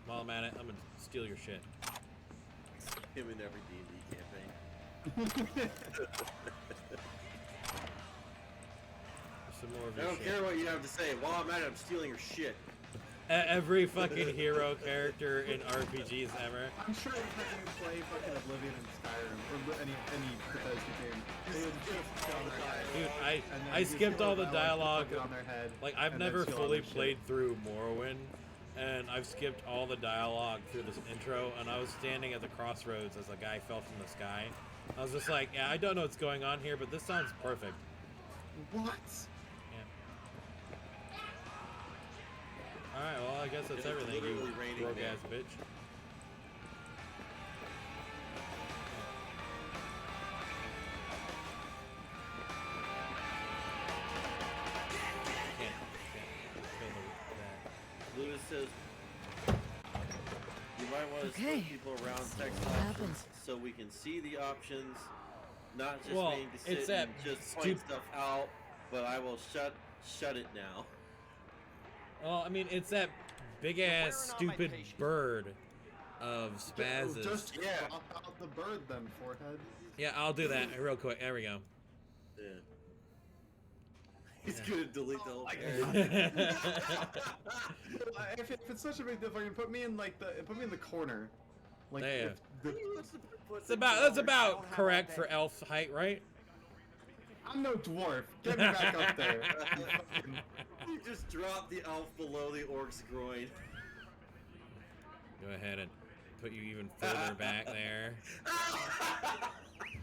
Speaker 1: While I'm at it, I'm gonna steal your shit.
Speaker 2: Him in every D&D campaign.
Speaker 1: Some more of
Speaker 2: I
Speaker 1: your
Speaker 2: don't
Speaker 1: shit.
Speaker 2: care what you have to say. While I'm at it, I'm stealing your shit.
Speaker 1: Every fucking hero character in RPGs ever.
Speaker 3: I'm sure every time you play fucking Oblivion and Skyrim, or any Bethesda game, they would just go on the side.
Speaker 1: Dude,
Speaker 3: And then
Speaker 1: I
Speaker 3: you
Speaker 1: skipped
Speaker 3: hear
Speaker 1: all the
Speaker 3: dialogue
Speaker 1: dialogue.
Speaker 3: fucking on their head,
Speaker 1: Like, I've
Speaker 3: and then
Speaker 1: never
Speaker 3: steal all
Speaker 1: fully
Speaker 3: their shit.
Speaker 1: played through Morrowind, and I've skipped all the dialogue through this intro, and I was standing at the crossroads as a guy fell from the sky. I was just like, yeah, I don't know what's going on here, but this sounds perfect.
Speaker 3: What?
Speaker 1: Yeah. Alright, well, I guess that's
Speaker 2: It's
Speaker 1: everything, you
Speaker 2: literally raining
Speaker 1: broke
Speaker 2: now.
Speaker 1: ass bitch. Can't kill that.
Speaker 2: Lewis says you might want to
Speaker 8: Okay.
Speaker 2: split people around text
Speaker 8: what
Speaker 2: options
Speaker 8: happens.
Speaker 2: so we can see the options, not just
Speaker 1: Well,
Speaker 2: being to
Speaker 1: it's
Speaker 2: sit
Speaker 1: that
Speaker 2: and just point
Speaker 1: stup-
Speaker 2: stuff out. But I will shut it now.
Speaker 1: Well, I mean, it's that big ass
Speaker 7: wearing on my
Speaker 1: stupid
Speaker 7: patience.
Speaker 1: bird of spazzes.
Speaker 3: Just
Speaker 2: Yeah.
Speaker 3: pop out the bird then, forehead.
Speaker 1: Yeah, I'll do that real quick. There we go.
Speaker 2: Yeah. He's gonna delete the whole
Speaker 3: Like-
Speaker 2: page.
Speaker 3: If it's such a big deal, fucking put me in the corner. Like
Speaker 1: There.
Speaker 3: if the,
Speaker 1: That's about correct for elf height, right?
Speaker 3: I'm no dwarf. Get me back up there. You fucking-
Speaker 2: You just drop the elf below the orc's groin.
Speaker 1: Go ahead and put you even further back there.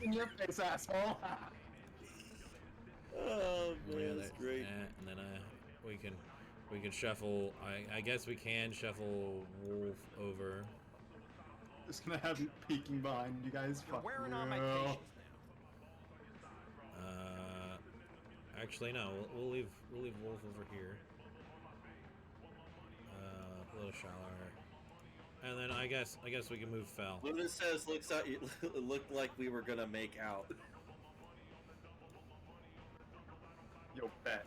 Speaker 3: in your face, asshole.
Speaker 2: Oh
Speaker 1: Yeah,
Speaker 2: man, that's great.
Speaker 1: that, and then we can shuffle. I guess we can shuffle Wolf over.
Speaker 3: Just gonna have you peeking behind you guys.
Speaker 7: You're
Speaker 3: Fuck
Speaker 7: wearing on my
Speaker 3: you.
Speaker 7: patience
Speaker 1: Actually, no. We'll leave Wolf over here. A little shallower. And then I guess we can move Fel.
Speaker 2: Luna says it looked like we were gonna make out.
Speaker 3: Yo, bet.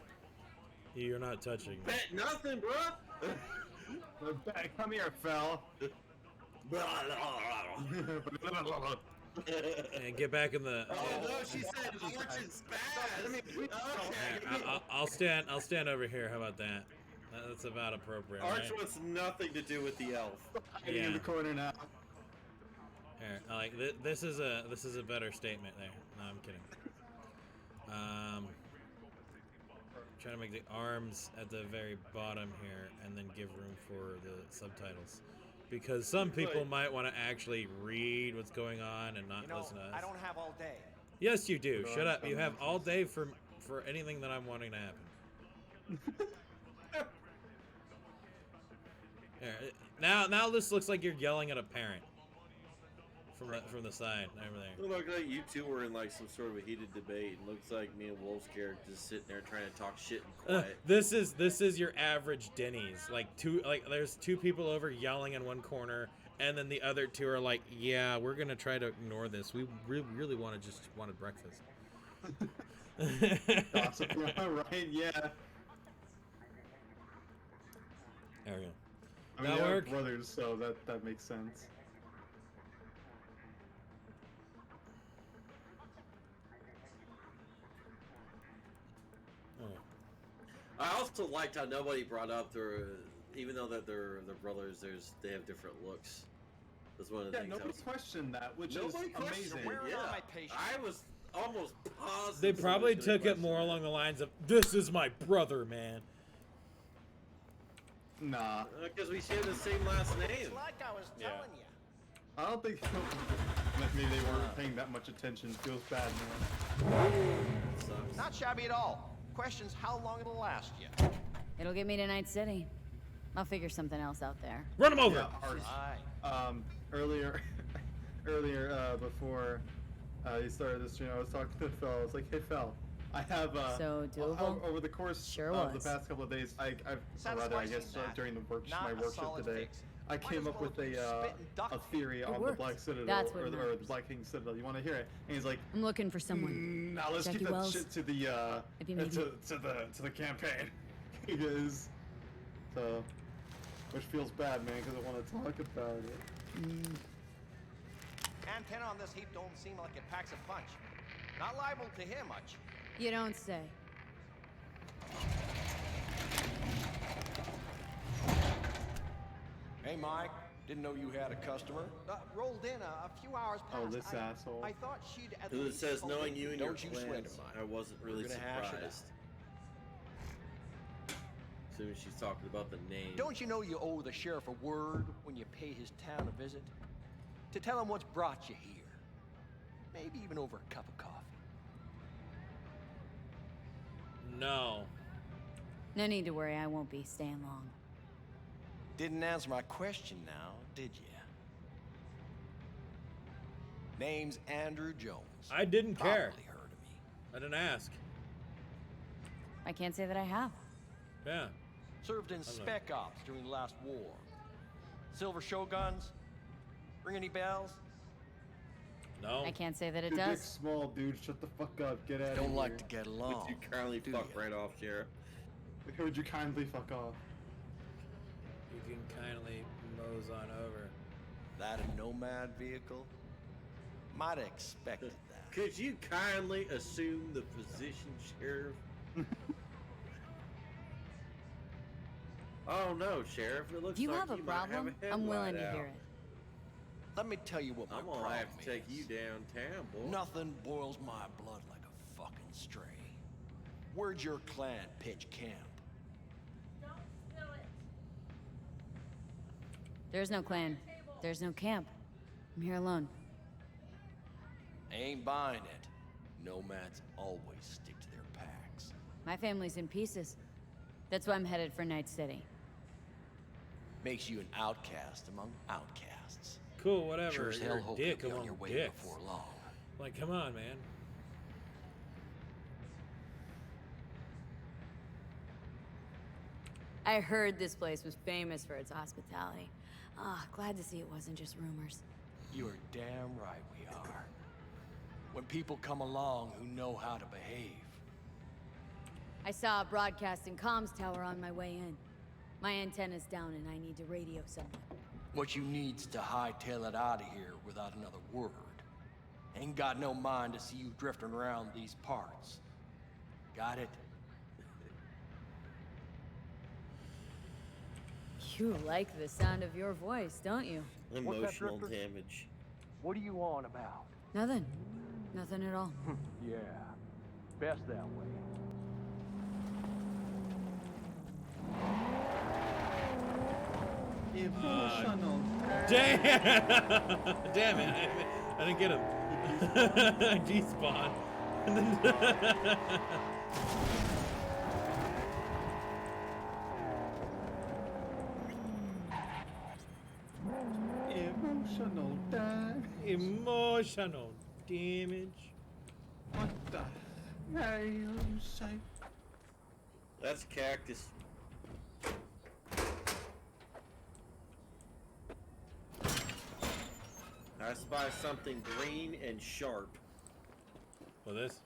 Speaker 1: You're not touching.
Speaker 2: Bet nothing, bro.
Speaker 3: Bet, come here, Fel.
Speaker 1: And get back in the.
Speaker 2: Oh no, she said Arch and Spaz. Okay.
Speaker 1: I'll stand over here. How about that? That's about appropriate.
Speaker 2: Arch
Speaker 1: Right?
Speaker 2: wants nothing to do with the elf.
Speaker 3: Hiding in
Speaker 1: Yeah.
Speaker 3: the corner now.
Speaker 1: Here, this is a better statement there. No, I'm kidding. Trying to make the arms at the very bottom here, and then give room for the subtitles, because some people might want to actually read what's going on and not
Speaker 7: You know,
Speaker 1: listen to us.
Speaker 7: I don't have all day.
Speaker 1: Yes, you do.
Speaker 3: Put
Speaker 1: Shut
Speaker 3: on
Speaker 1: up. You have
Speaker 3: some
Speaker 1: all day for anything that I'm wanting to happen. Here, now this looks like you're yelling at a parent from the side over there.
Speaker 2: It looked like you two were in like some sort of a heated debate. It looks like me and Wolf's character just sitting there trying to talk shit and quiet.
Speaker 1: This is your average Denny's. There's two people over yelling in one corner, and then the other two are like, yeah, we're gonna try to ignore this. We really wanted breakfast.
Speaker 3: Gossip, right? Yeah.
Speaker 1: There we go.
Speaker 3: I mean,
Speaker 1: That
Speaker 3: they are
Speaker 1: work?
Speaker 3: brothers, so that makes sense.
Speaker 1: Oh.
Speaker 2: I also liked how nobody brought up even though that they're brothers, they have different looks. That's one of the
Speaker 3: Yeah,
Speaker 2: things.
Speaker 3: nobody questioned that, which is
Speaker 2: Nobody questioned
Speaker 3: amazing.
Speaker 2: it.
Speaker 7: Wearing on
Speaker 2: Yeah,
Speaker 7: my patience.
Speaker 2: I was almost positive.
Speaker 1: They probably
Speaker 2: somebody was gonna
Speaker 1: took it
Speaker 2: question
Speaker 1: more along the lines of, "This is my brother, man."
Speaker 3: Nah,
Speaker 2: Because we share the same last name.
Speaker 7: It's like I was
Speaker 6: Yeah.
Speaker 7: telling you.
Speaker 3: I don't think maybe they weren't paying that much attention. Feels bad, man.
Speaker 2: Sucks.
Speaker 7: Not shabby at all. Question's how long it'll last you.
Speaker 8: It'll get me to Night City. I'll figure something else out there.
Speaker 1: Run him over.
Speaker 3: Yeah, Arch.
Speaker 7: Aye.
Speaker 3: Earlier, before you started this stream, I was talking to Fel. I was like, "Hey, Fel, I have
Speaker 8: So doable?
Speaker 3: over the course
Speaker 8: Sure
Speaker 3: of
Speaker 8: was.
Speaker 3: the past couple of days, or
Speaker 7: Sounds
Speaker 3: rather, I
Speaker 7: spicy,
Speaker 3: guess
Speaker 7: that.
Speaker 3: during
Speaker 7: Not
Speaker 3: my
Speaker 7: a
Speaker 3: workshop
Speaker 7: solid
Speaker 3: today,
Speaker 7: fix.
Speaker 3: I
Speaker 7: Might
Speaker 3: came
Speaker 7: as
Speaker 3: up
Speaker 7: well
Speaker 3: with
Speaker 7: keep spitting duck
Speaker 3: a theory on the
Speaker 8: worked.
Speaker 3: Black Citadel,
Speaker 8: That's what
Speaker 3: or the
Speaker 8: matters.
Speaker 3: Black King Citadel. You want to hear it? And he's like,
Speaker 8: I'm looking for someone.
Speaker 3: "Now let's
Speaker 8: Jackie
Speaker 3: get that
Speaker 8: Wells.
Speaker 3: shit to the
Speaker 8: Maybe, maybe.
Speaker 3: to the campaign." He goes, so, which feels bad, man, because I want to talk about it.
Speaker 7: Antenna on this heap don't seem like it packs a punch. Not liable to hear much.
Speaker 8: You don't say.
Speaker 9: Hey, Mike. Didn't know you had a customer.
Speaker 7: Rolled in a few hours past.
Speaker 3: Oh, this asshole.
Speaker 7: I thought she'd at
Speaker 2: Who
Speaker 7: least
Speaker 2: says
Speaker 7: called
Speaker 2: knowing
Speaker 7: in.
Speaker 2: you and your
Speaker 9: Don't you sweat
Speaker 2: plans,
Speaker 9: it, Mike.
Speaker 2: I wasn't really
Speaker 9: We're gonna hash it out.
Speaker 2: surprised. soon as she's talking about the name.
Speaker 7: Don't you know you owe the sheriff a word when you pay his town a visit? To tell him what's brought you here. Maybe even over a cup of coffee.
Speaker 1: No.
Speaker 8: No need to worry, I won't be staying long.
Speaker 7: Didn't answer my question now, did you? Name's Andrew Jones.
Speaker 1: I didn't care.
Speaker 7: Probably heard of me.
Speaker 1: I didn't ask.
Speaker 8: I can't say that I have.
Speaker 1: Yeah.
Speaker 7: Served in
Speaker 1: know.
Speaker 7: Spec Ops during the last war. Silver Shoguns? Ring any bells?
Speaker 1: No.
Speaker 8: I can't say that it
Speaker 3: Your dick's
Speaker 8: does.
Speaker 3: small, dude. Shut the fuck up. Get out of here.
Speaker 7: Don't like to get along.
Speaker 2: Would you kindly
Speaker 7: do
Speaker 2: fuck
Speaker 7: ya?
Speaker 2: right off, Sheriff?
Speaker 3: Would you kindly fuck off?
Speaker 1: You can kindly mose on over.
Speaker 7: That a nomad vehicle? Might have expected that.
Speaker 2: Could you kindly assume the position, Sheriff? Oh no, Sheriff! It looks
Speaker 8: If you
Speaker 2: like
Speaker 8: have a
Speaker 2: you might have
Speaker 8: problem,
Speaker 2: a
Speaker 8: I'm willing
Speaker 2: headlight
Speaker 8: to hear
Speaker 2: out.
Speaker 8: it.
Speaker 7: Let me tell you what my
Speaker 2: I'm gonna
Speaker 7: problem
Speaker 2: have to take
Speaker 7: is.
Speaker 2: you downtown, boy.
Speaker 7: Nothing boils my blood like a fucking stray. Where'd your clan pitch camp?
Speaker 5: Don't spill it.
Speaker 8: There's no clan. There's no camp. I'm here alone.
Speaker 7: Ain't buying it. Nomads always stick to their packs.
Speaker 8: My family's in pieces. That's why I'm headed for Night City.
Speaker 7: Makes you an outcast among outcasts.
Speaker 1: Cool, whatever.
Speaker 7: Sure as
Speaker 1: You're
Speaker 7: hell
Speaker 1: a
Speaker 7: hope
Speaker 1: dick
Speaker 7: you'll be on
Speaker 1: among
Speaker 7: your way
Speaker 1: dicks.
Speaker 7: before long.
Speaker 1: Like, come on, man.
Speaker 8: I heard this place was famous for its hospitality. Ah, glad to see it wasn't just rumors.
Speaker 7: You are damn right we are. When people come along who know how to behave.
Speaker 8: I saw a broadcasting comms tower on my way in. My antenna's down and I need to radio someone.
Speaker 7: What you need's to hightail it out of here without another word. Ain't got no mind to see you drifting around these parts. Got it?
Speaker 8: You like the sound of your voice, don't you?
Speaker 2: Emotional damage.
Speaker 7: What are you on about?
Speaker 8: Nothing. Nothing at all.
Speaker 7: Yeah, best that way.
Speaker 3: Emotional.
Speaker 1: Damn! Damn it. I didn't get him. I despawned. And then
Speaker 3: Emotional damage.
Speaker 1: emotional damage.
Speaker 3: What the hell you say?
Speaker 2: That's cactus. I spy something green and sharp.
Speaker 1: What this?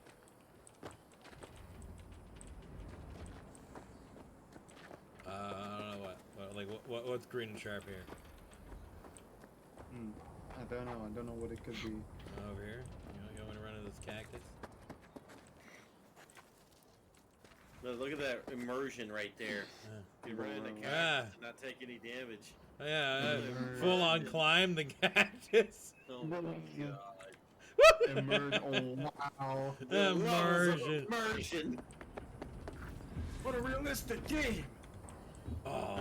Speaker 1: I don't know what's green and sharp here?
Speaker 3: I don't know. I don't know what it could be.
Speaker 1: Over here? You want to run into this cactus?
Speaker 2: No, look at that immersion right there. You run into cactus
Speaker 1: Ah.
Speaker 2: and not take any damage.
Speaker 1: Yeah, full on climb the cactus.
Speaker 2: Oh my god.
Speaker 3: Immersion. Oh wow.
Speaker 2: The levels of
Speaker 1: Immersion.
Speaker 2: immersion.
Speaker 3: What a realistic game.
Speaker 1: Oh.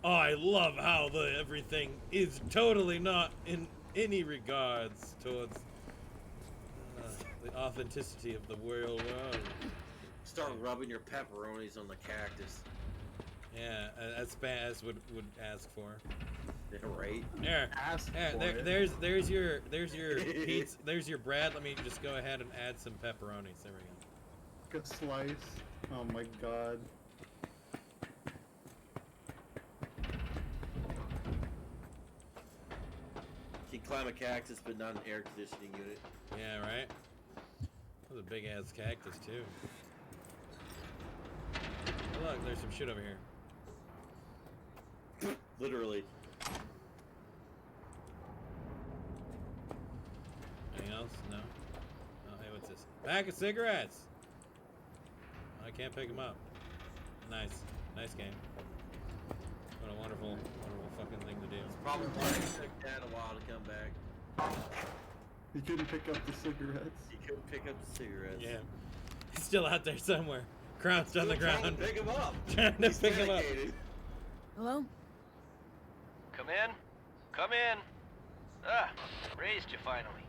Speaker 1: Oh, I love how everything is totally not in any regards towards the authenticity of the real world.
Speaker 2: Start rubbing your pepperonis on the cactus.
Speaker 1: Yeah, as Spaz would ask for.
Speaker 2: Yeah, right?
Speaker 1: There,
Speaker 3: Ask
Speaker 1: there,
Speaker 3: for
Speaker 1: there
Speaker 3: it.
Speaker 1: there's your pizza, there's your bread. Let me just go ahead and add some pepperonis. There we go.
Speaker 3: Good slice. Oh my god.
Speaker 2: You can climb a cactus, but not an air conditioning unit.
Speaker 1: Yeah, right. That's a big ass cactus too. Oh, look, there's some shit over here.
Speaker 2: Literally.
Speaker 1: Anything else? No. Oh, hey, what's this? Pack of cigarettes. I can't pick them up. Nice, nice game. What a wonderful, wonderful fucking thing to do.
Speaker 2: Probably why it took Dad a while to come back.
Speaker 3: He couldn't pick up the cigarettes.
Speaker 2: He couldn't pick up the cigarettes.
Speaker 1: Yeah, it's still out there somewhere. Crouched on the
Speaker 2: Still trying
Speaker 1: ground.
Speaker 2: to pick him up.
Speaker 1: Trying to
Speaker 2: He's
Speaker 1: pick him up.
Speaker 2: dedicated.
Speaker 8: Hello?
Speaker 7: Come in. Come in. Ah, raised you finally.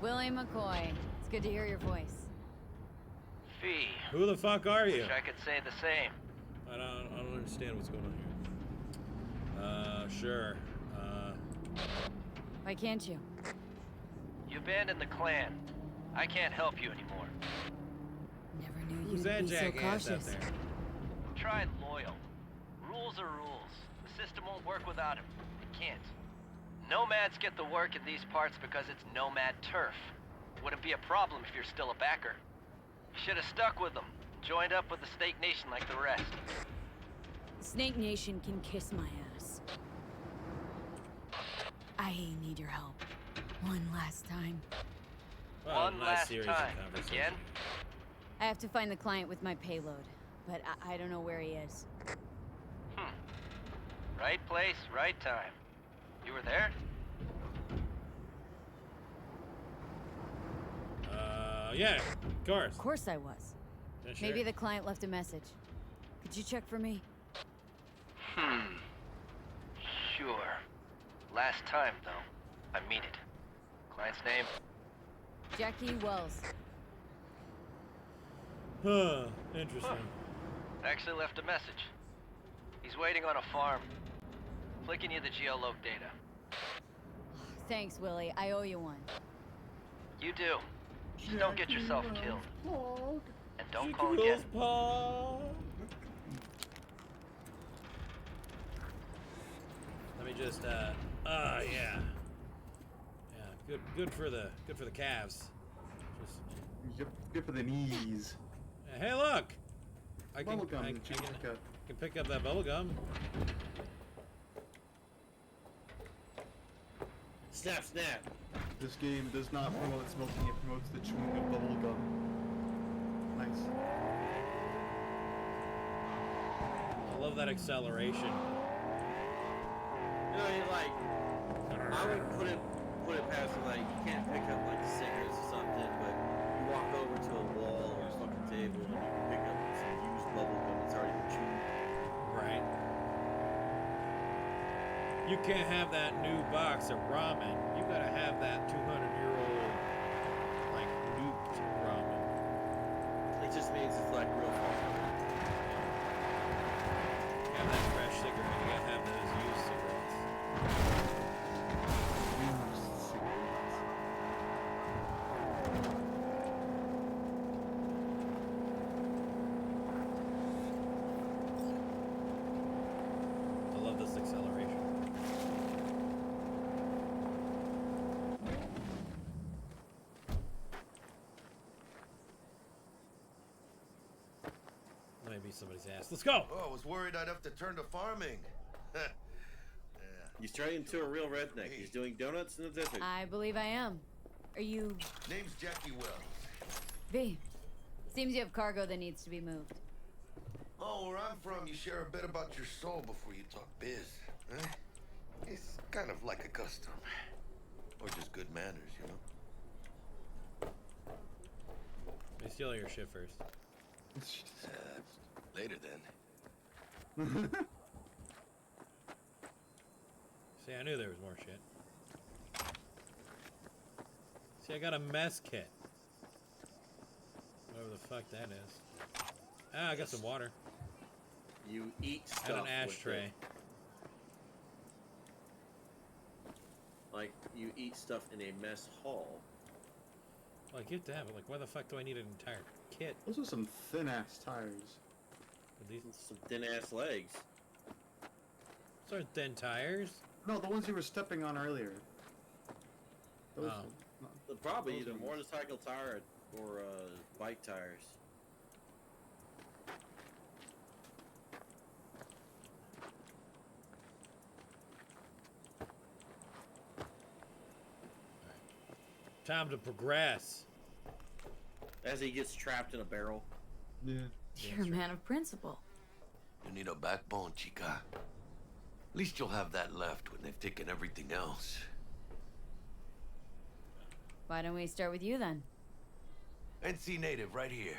Speaker 8: Willie McCoy. It's good to hear your voice.
Speaker 7: Fee.
Speaker 1: Who the fuck are you?
Speaker 7: Wish I could say the same.
Speaker 1: I don't understand what's going on here. Sure.
Speaker 8: Why can't you?
Speaker 7: You abandoned the clan. I can't help you anymore.
Speaker 8: Never knew
Speaker 1: Who's
Speaker 8: you'd
Speaker 1: that
Speaker 8: be so
Speaker 1: jackass out
Speaker 8: cautious.
Speaker 1: there?
Speaker 7: Try loyal. Rules are rules. The system won't work without him. It can't. Nomads get the work in these parts because it's nomad turf. Wouldn't be a problem if you're still a backer. Should have stuck with them. Joined up with the Snake Nation like the rest.
Speaker 8: Snake Nation can kiss my ass. I need your help. One last time.
Speaker 1: Well,
Speaker 7: One
Speaker 1: nice
Speaker 7: last
Speaker 1: series
Speaker 7: time.
Speaker 1: of conversations.
Speaker 7: Again?
Speaker 8: I have to find the client with my payload, but I don't know where he is.
Speaker 7: Right place, right time. You were there?
Speaker 1: Yeah, of course.
Speaker 8: Of course I was.
Speaker 1: Yeah, sure.
Speaker 8: Maybe the client left a message. Could you check for me?
Speaker 7: Sure. Last time, though. I mean it. Client's name?
Speaker 8: Jackie Wells.
Speaker 1: Huh, interesting.
Speaker 7: Actually left a message. He's waiting on a farm. Flicking you the geoloc data.
Speaker 8: Thanks, Willie. I owe you one.
Speaker 7: You do. Just don't get yourself killed. And don't call again.
Speaker 1: Let me just yeah. Yeah, good for the calves. Just
Speaker 3: Good for the knees.
Speaker 1: hey, look. I can
Speaker 3: Bubblegum that you can pick up.
Speaker 1: pick up that bubble gum.
Speaker 2: Snap, snap.
Speaker 3: This game does not promote smoking, it promotes the chewing of bubble gum. Nice.
Speaker 1: I love that acceleration.
Speaker 2: You know, you like, I would put it past it, like, you can't pick up like cigarettes or something, but you walk over to a wall or a fucking table and you can pick up some used bubble gum that's already been chewed.
Speaker 1: Right. You can't have that new box of ramen. You gotta have that 200-year-old, like, nuked ramen.
Speaker 2: It just means it's like real far.
Speaker 1: You gotta have that fresh cigarette. You gotta have those used cigarettes.
Speaker 3: Used cigarettes.
Speaker 1: I love this acceleration. Maybe somebody's ass. Let's go!
Speaker 10: Oh, I was worried I'd have to turn to farming. Yeah.
Speaker 2: He's turning into a real redneck. He's doing donuts in the desert.
Speaker 8: I believe I am. Are you...
Speaker 10: Name's Jackie Wells.
Speaker 8: V? Seems you have cargo that needs to be moved.
Speaker 10: Oh, where I'm from, you share a bit about your soul before you talk biz. Huh? It's kind of like a custom. Or just good manners, you know?
Speaker 1: Let me steal your shit first.
Speaker 10: Later then.
Speaker 1: See, I knew there was more shit. See, I got a mess kit. Whatever the fuck that is. Ah, I got some water.
Speaker 2: You eat stuff.
Speaker 1: And an
Speaker 2: with
Speaker 1: ashtray.
Speaker 2: it. Like, you eat stuff in a mess hall.
Speaker 1: Well, I get that, but like, why the fuck do I need an entire kit?
Speaker 3: Those are some thin-ass tires.
Speaker 1: With these?
Speaker 2: Some thin-ass legs.
Speaker 1: Those aren't thin tires.
Speaker 3: No, the ones you were stepping on earlier. Those
Speaker 1: Oh.
Speaker 2: Probably
Speaker 3: Those
Speaker 2: either
Speaker 3: ones.
Speaker 2: motorcycle tire or bike tires.
Speaker 1: Time to progress.
Speaker 2: As he gets trapped in a barrel.
Speaker 3: Yeah.
Speaker 8: You're a man of principle.
Speaker 10: You need a backbone, chica. At least you'll have that left when they've taken everything else.
Speaker 8: Why don't we start with you then?
Speaker 10: NC native right here.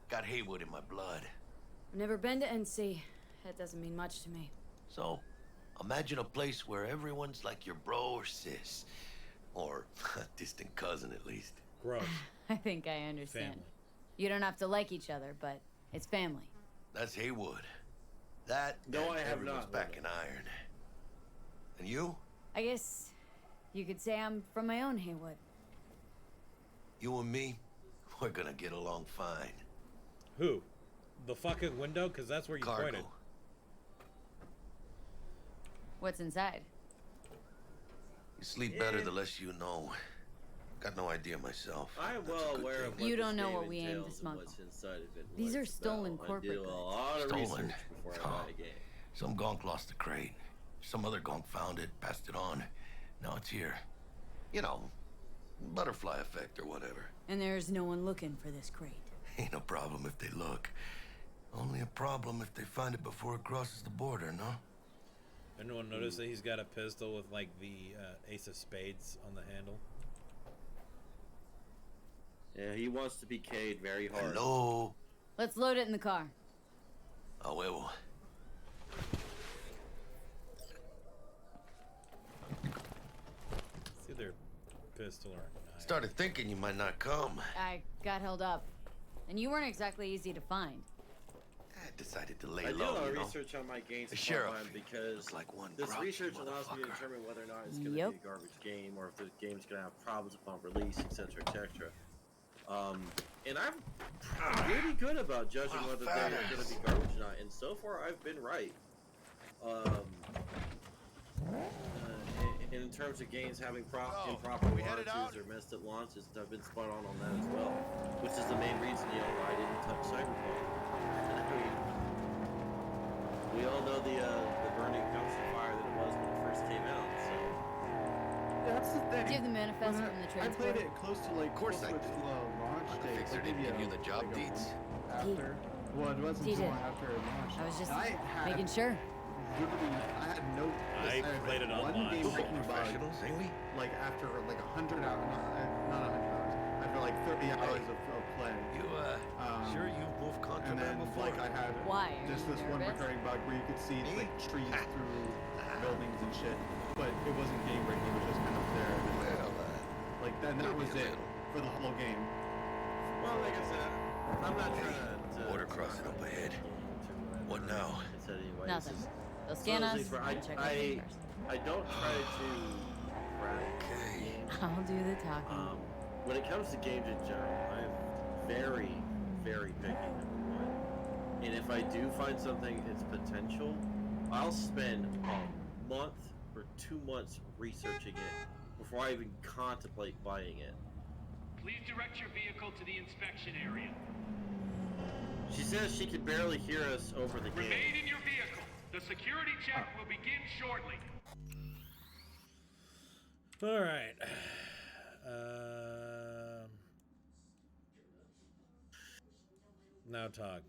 Speaker 10: Got Haywood in my blood.
Speaker 8: I've never been to NC. That doesn't mean much to me.
Speaker 10: So, imagine a place where everyone's like your bro or sis. Or a distant cousin, at least.
Speaker 1: Gross.
Speaker 8: I think I understand.
Speaker 1: Family.
Speaker 8: You don't have to like each other, but it's family.
Speaker 10: That's Haywood. That
Speaker 2: No,
Speaker 10: and
Speaker 2: I have
Speaker 10: everyone's
Speaker 2: not,
Speaker 10: back
Speaker 2: Logan.
Speaker 10: in iron. And you?
Speaker 8: I guess you could say I'm from my own Haywood.
Speaker 10: You and me, we're gonna get along fine.
Speaker 1: Who? The fucking window? Because that's where you
Speaker 10: Cargo.
Speaker 1: pointed.
Speaker 8: What's inside?
Speaker 10: You sleep better the less you know. Got no idea myself.
Speaker 2: I am
Speaker 10: That's a
Speaker 2: well
Speaker 10: good
Speaker 2: aware
Speaker 10: thing.
Speaker 2: of what
Speaker 8: You
Speaker 2: this
Speaker 8: don't know
Speaker 2: game
Speaker 8: what we aim to
Speaker 2: entails and
Speaker 8: smuggle.
Speaker 2: what's inside of it and
Speaker 8: These
Speaker 2: what
Speaker 8: are
Speaker 2: it's
Speaker 8: stolen
Speaker 2: about.
Speaker 8: corporate
Speaker 2: I did a
Speaker 8: goods.
Speaker 2: lot of
Speaker 10: Stolen?
Speaker 2: research before I
Speaker 10: Oh.
Speaker 2: buy a game.
Speaker 10: Some gonk lost the crate. Some other gonk found it, passed it on. Now it's here. You know, butterfly effect or whatever.
Speaker 8: And there's no one looking for this crate.
Speaker 10: Ain't no problem if they look. Only a problem if they find it before it crosses the border, no?
Speaker 1: Anyone notice that he's got a pistol with like the ace of spades on the handle?
Speaker 2: Yeah, he wants to be Cade very hard.
Speaker 10: Hello?
Speaker 8: Let's load it in the car.
Speaker 10: A huevo.
Speaker 1: It's either pistol or a knife.
Speaker 10: Started thinking you might not come.
Speaker 8: I got held up. And you weren't exactly easy to find.
Speaker 10: I decided to lay
Speaker 2: I do a
Speaker 10: low,
Speaker 2: lot
Speaker 10: you
Speaker 2: of
Speaker 10: know.
Speaker 2: research on my games
Speaker 10: The
Speaker 2: beforehand
Speaker 10: sheriff
Speaker 2: because
Speaker 10: looks like one
Speaker 2: this
Speaker 10: grouchy
Speaker 2: research allows me to
Speaker 10: motherfucker.
Speaker 2: determine whether or not it's going to
Speaker 8: Yep.
Speaker 2: be a garbage game or if the game's going to have problems upon release, etc., etc. And I'm pretty good about judging
Speaker 10: What a
Speaker 2: whether they're
Speaker 10: fat
Speaker 2: going to
Speaker 10: ass.
Speaker 2: be garbage or not, and so far I've been right. In terms of games having improper
Speaker 10: we headed
Speaker 2: launches or messed up launches, I've been spot on that as well, which is the main reason why I didn't touch Cyberpunk. I mean, we all know the burning dumpster fire that it was when it first came out. So
Speaker 3: That's the thing.
Speaker 8: Do you have the manifest
Speaker 3: When
Speaker 8: from the
Speaker 3: I
Speaker 8: transport?
Speaker 3: played it close to like
Speaker 10: course I
Speaker 3: close to
Speaker 10: did.
Speaker 3: its launch
Speaker 10: Like a
Speaker 3: date.
Speaker 10: fixer
Speaker 3: Like
Speaker 10: didn't
Speaker 3: maybe
Speaker 10: give you the job
Speaker 3: like a
Speaker 10: deeds?
Speaker 3: month after. Well, it wasn't
Speaker 8: He
Speaker 3: until
Speaker 8: did.
Speaker 3: after it launched.
Speaker 8: I was just
Speaker 3: And I had
Speaker 8: making sure.
Speaker 3: literally, I had no.
Speaker 1: I
Speaker 3: had
Speaker 1: played it
Speaker 3: one
Speaker 1: online.
Speaker 3: game
Speaker 10: We're
Speaker 3: breaking bug.
Speaker 10: professionals, ain't we?
Speaker 3: Like after like 100 hours, not 100 hours. After like 30 hours of play.
Speaker 10: You, sure you've moved
Speaker 3: And then
Speaker 10: contraband before?
Speaker 3: like I had
Speaker 8: Why? Are
Speaker 3: just
Speaker 8: you
Speaker 3: this one
Speaker 8: nervous?
Speaker 3: recurring bug where you could see
Speaker 10: Me?
Speaker 3: like trees through buildings and shit, but it wasn't game breaking. It was just kind of there.
Speaker 10: Well,
Speaker 3: Like then that
Speaker 10: maybe
Speaker 3: was
Speaker 10: a
Speaker 3: it
Speaker 10: little.
Speaker 3: for the whole game.
Speaker 2: well, like I said, I'm not trying to
Speaker 10: Border crossing up ahead. What now?
Speaker 8: Nothing. They'll scan us.
Speaker 2: I,
Speaker 8: and check our fingers.
Speaker 2: I don't try to brag.
Speaker 10: Okay.
Speaker 8: I'll do the talking.
Speaker 2: When it comes to games in general, I'm very, very picky, number one. And if I do find something its potential, I'll spend a month or 2 months researching it before I even contemplate buying it.
Speaker 11: Please direct your vehicle to the inspection area.
Speaker 2: She says she can barely hear us over the game.
Speaker 11: Remain in your vehicle. The security check will begin shortly.
Speaker 1: All right. Now talk.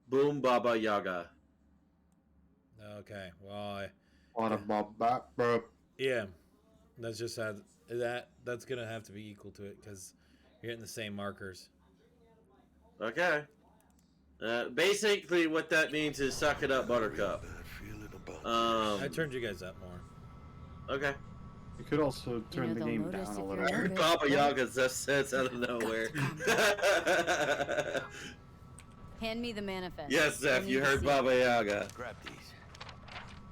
Speaker 2: Boom Baba Yaga.
Speaker 1: Okay. Well, yeah. That's just how that's gonna have to be equal to it because you're getting the same markers.
Speaker 2: Okay. Basically, what that means is suck it up, Buttercup.
Speaker 10: Bad feeling about
Speaker 1: I turned you guys up more.
Speaker 2: Okay.
Speaker 3: You could also turn
Speaker 8: know,
Speaker 3: the
Speaker 8: they'll
Speaker 3: game
Speaker 8: notice
Speaker 3: down
Speaker 8: if
Speaker 3: a
Speaker 8: you're
Speaker 3: little.
Speaker 8: nervous.
Speaker 2: Baba Yaga's just says out of nowhere.
Speaker 8: Hand me the manifest.
Speaker 2: Yes,
Speaker 8: I
Speaker 2: Zeph,
Speaker 8: need
Speaker 2: you
Speaker 8: to
Speaker 2: heard
Speaker 8: see
Speaker 2: Baba
Speaker 8: it.
Speaker 2: Yaga.
Speaker 10: Grab these.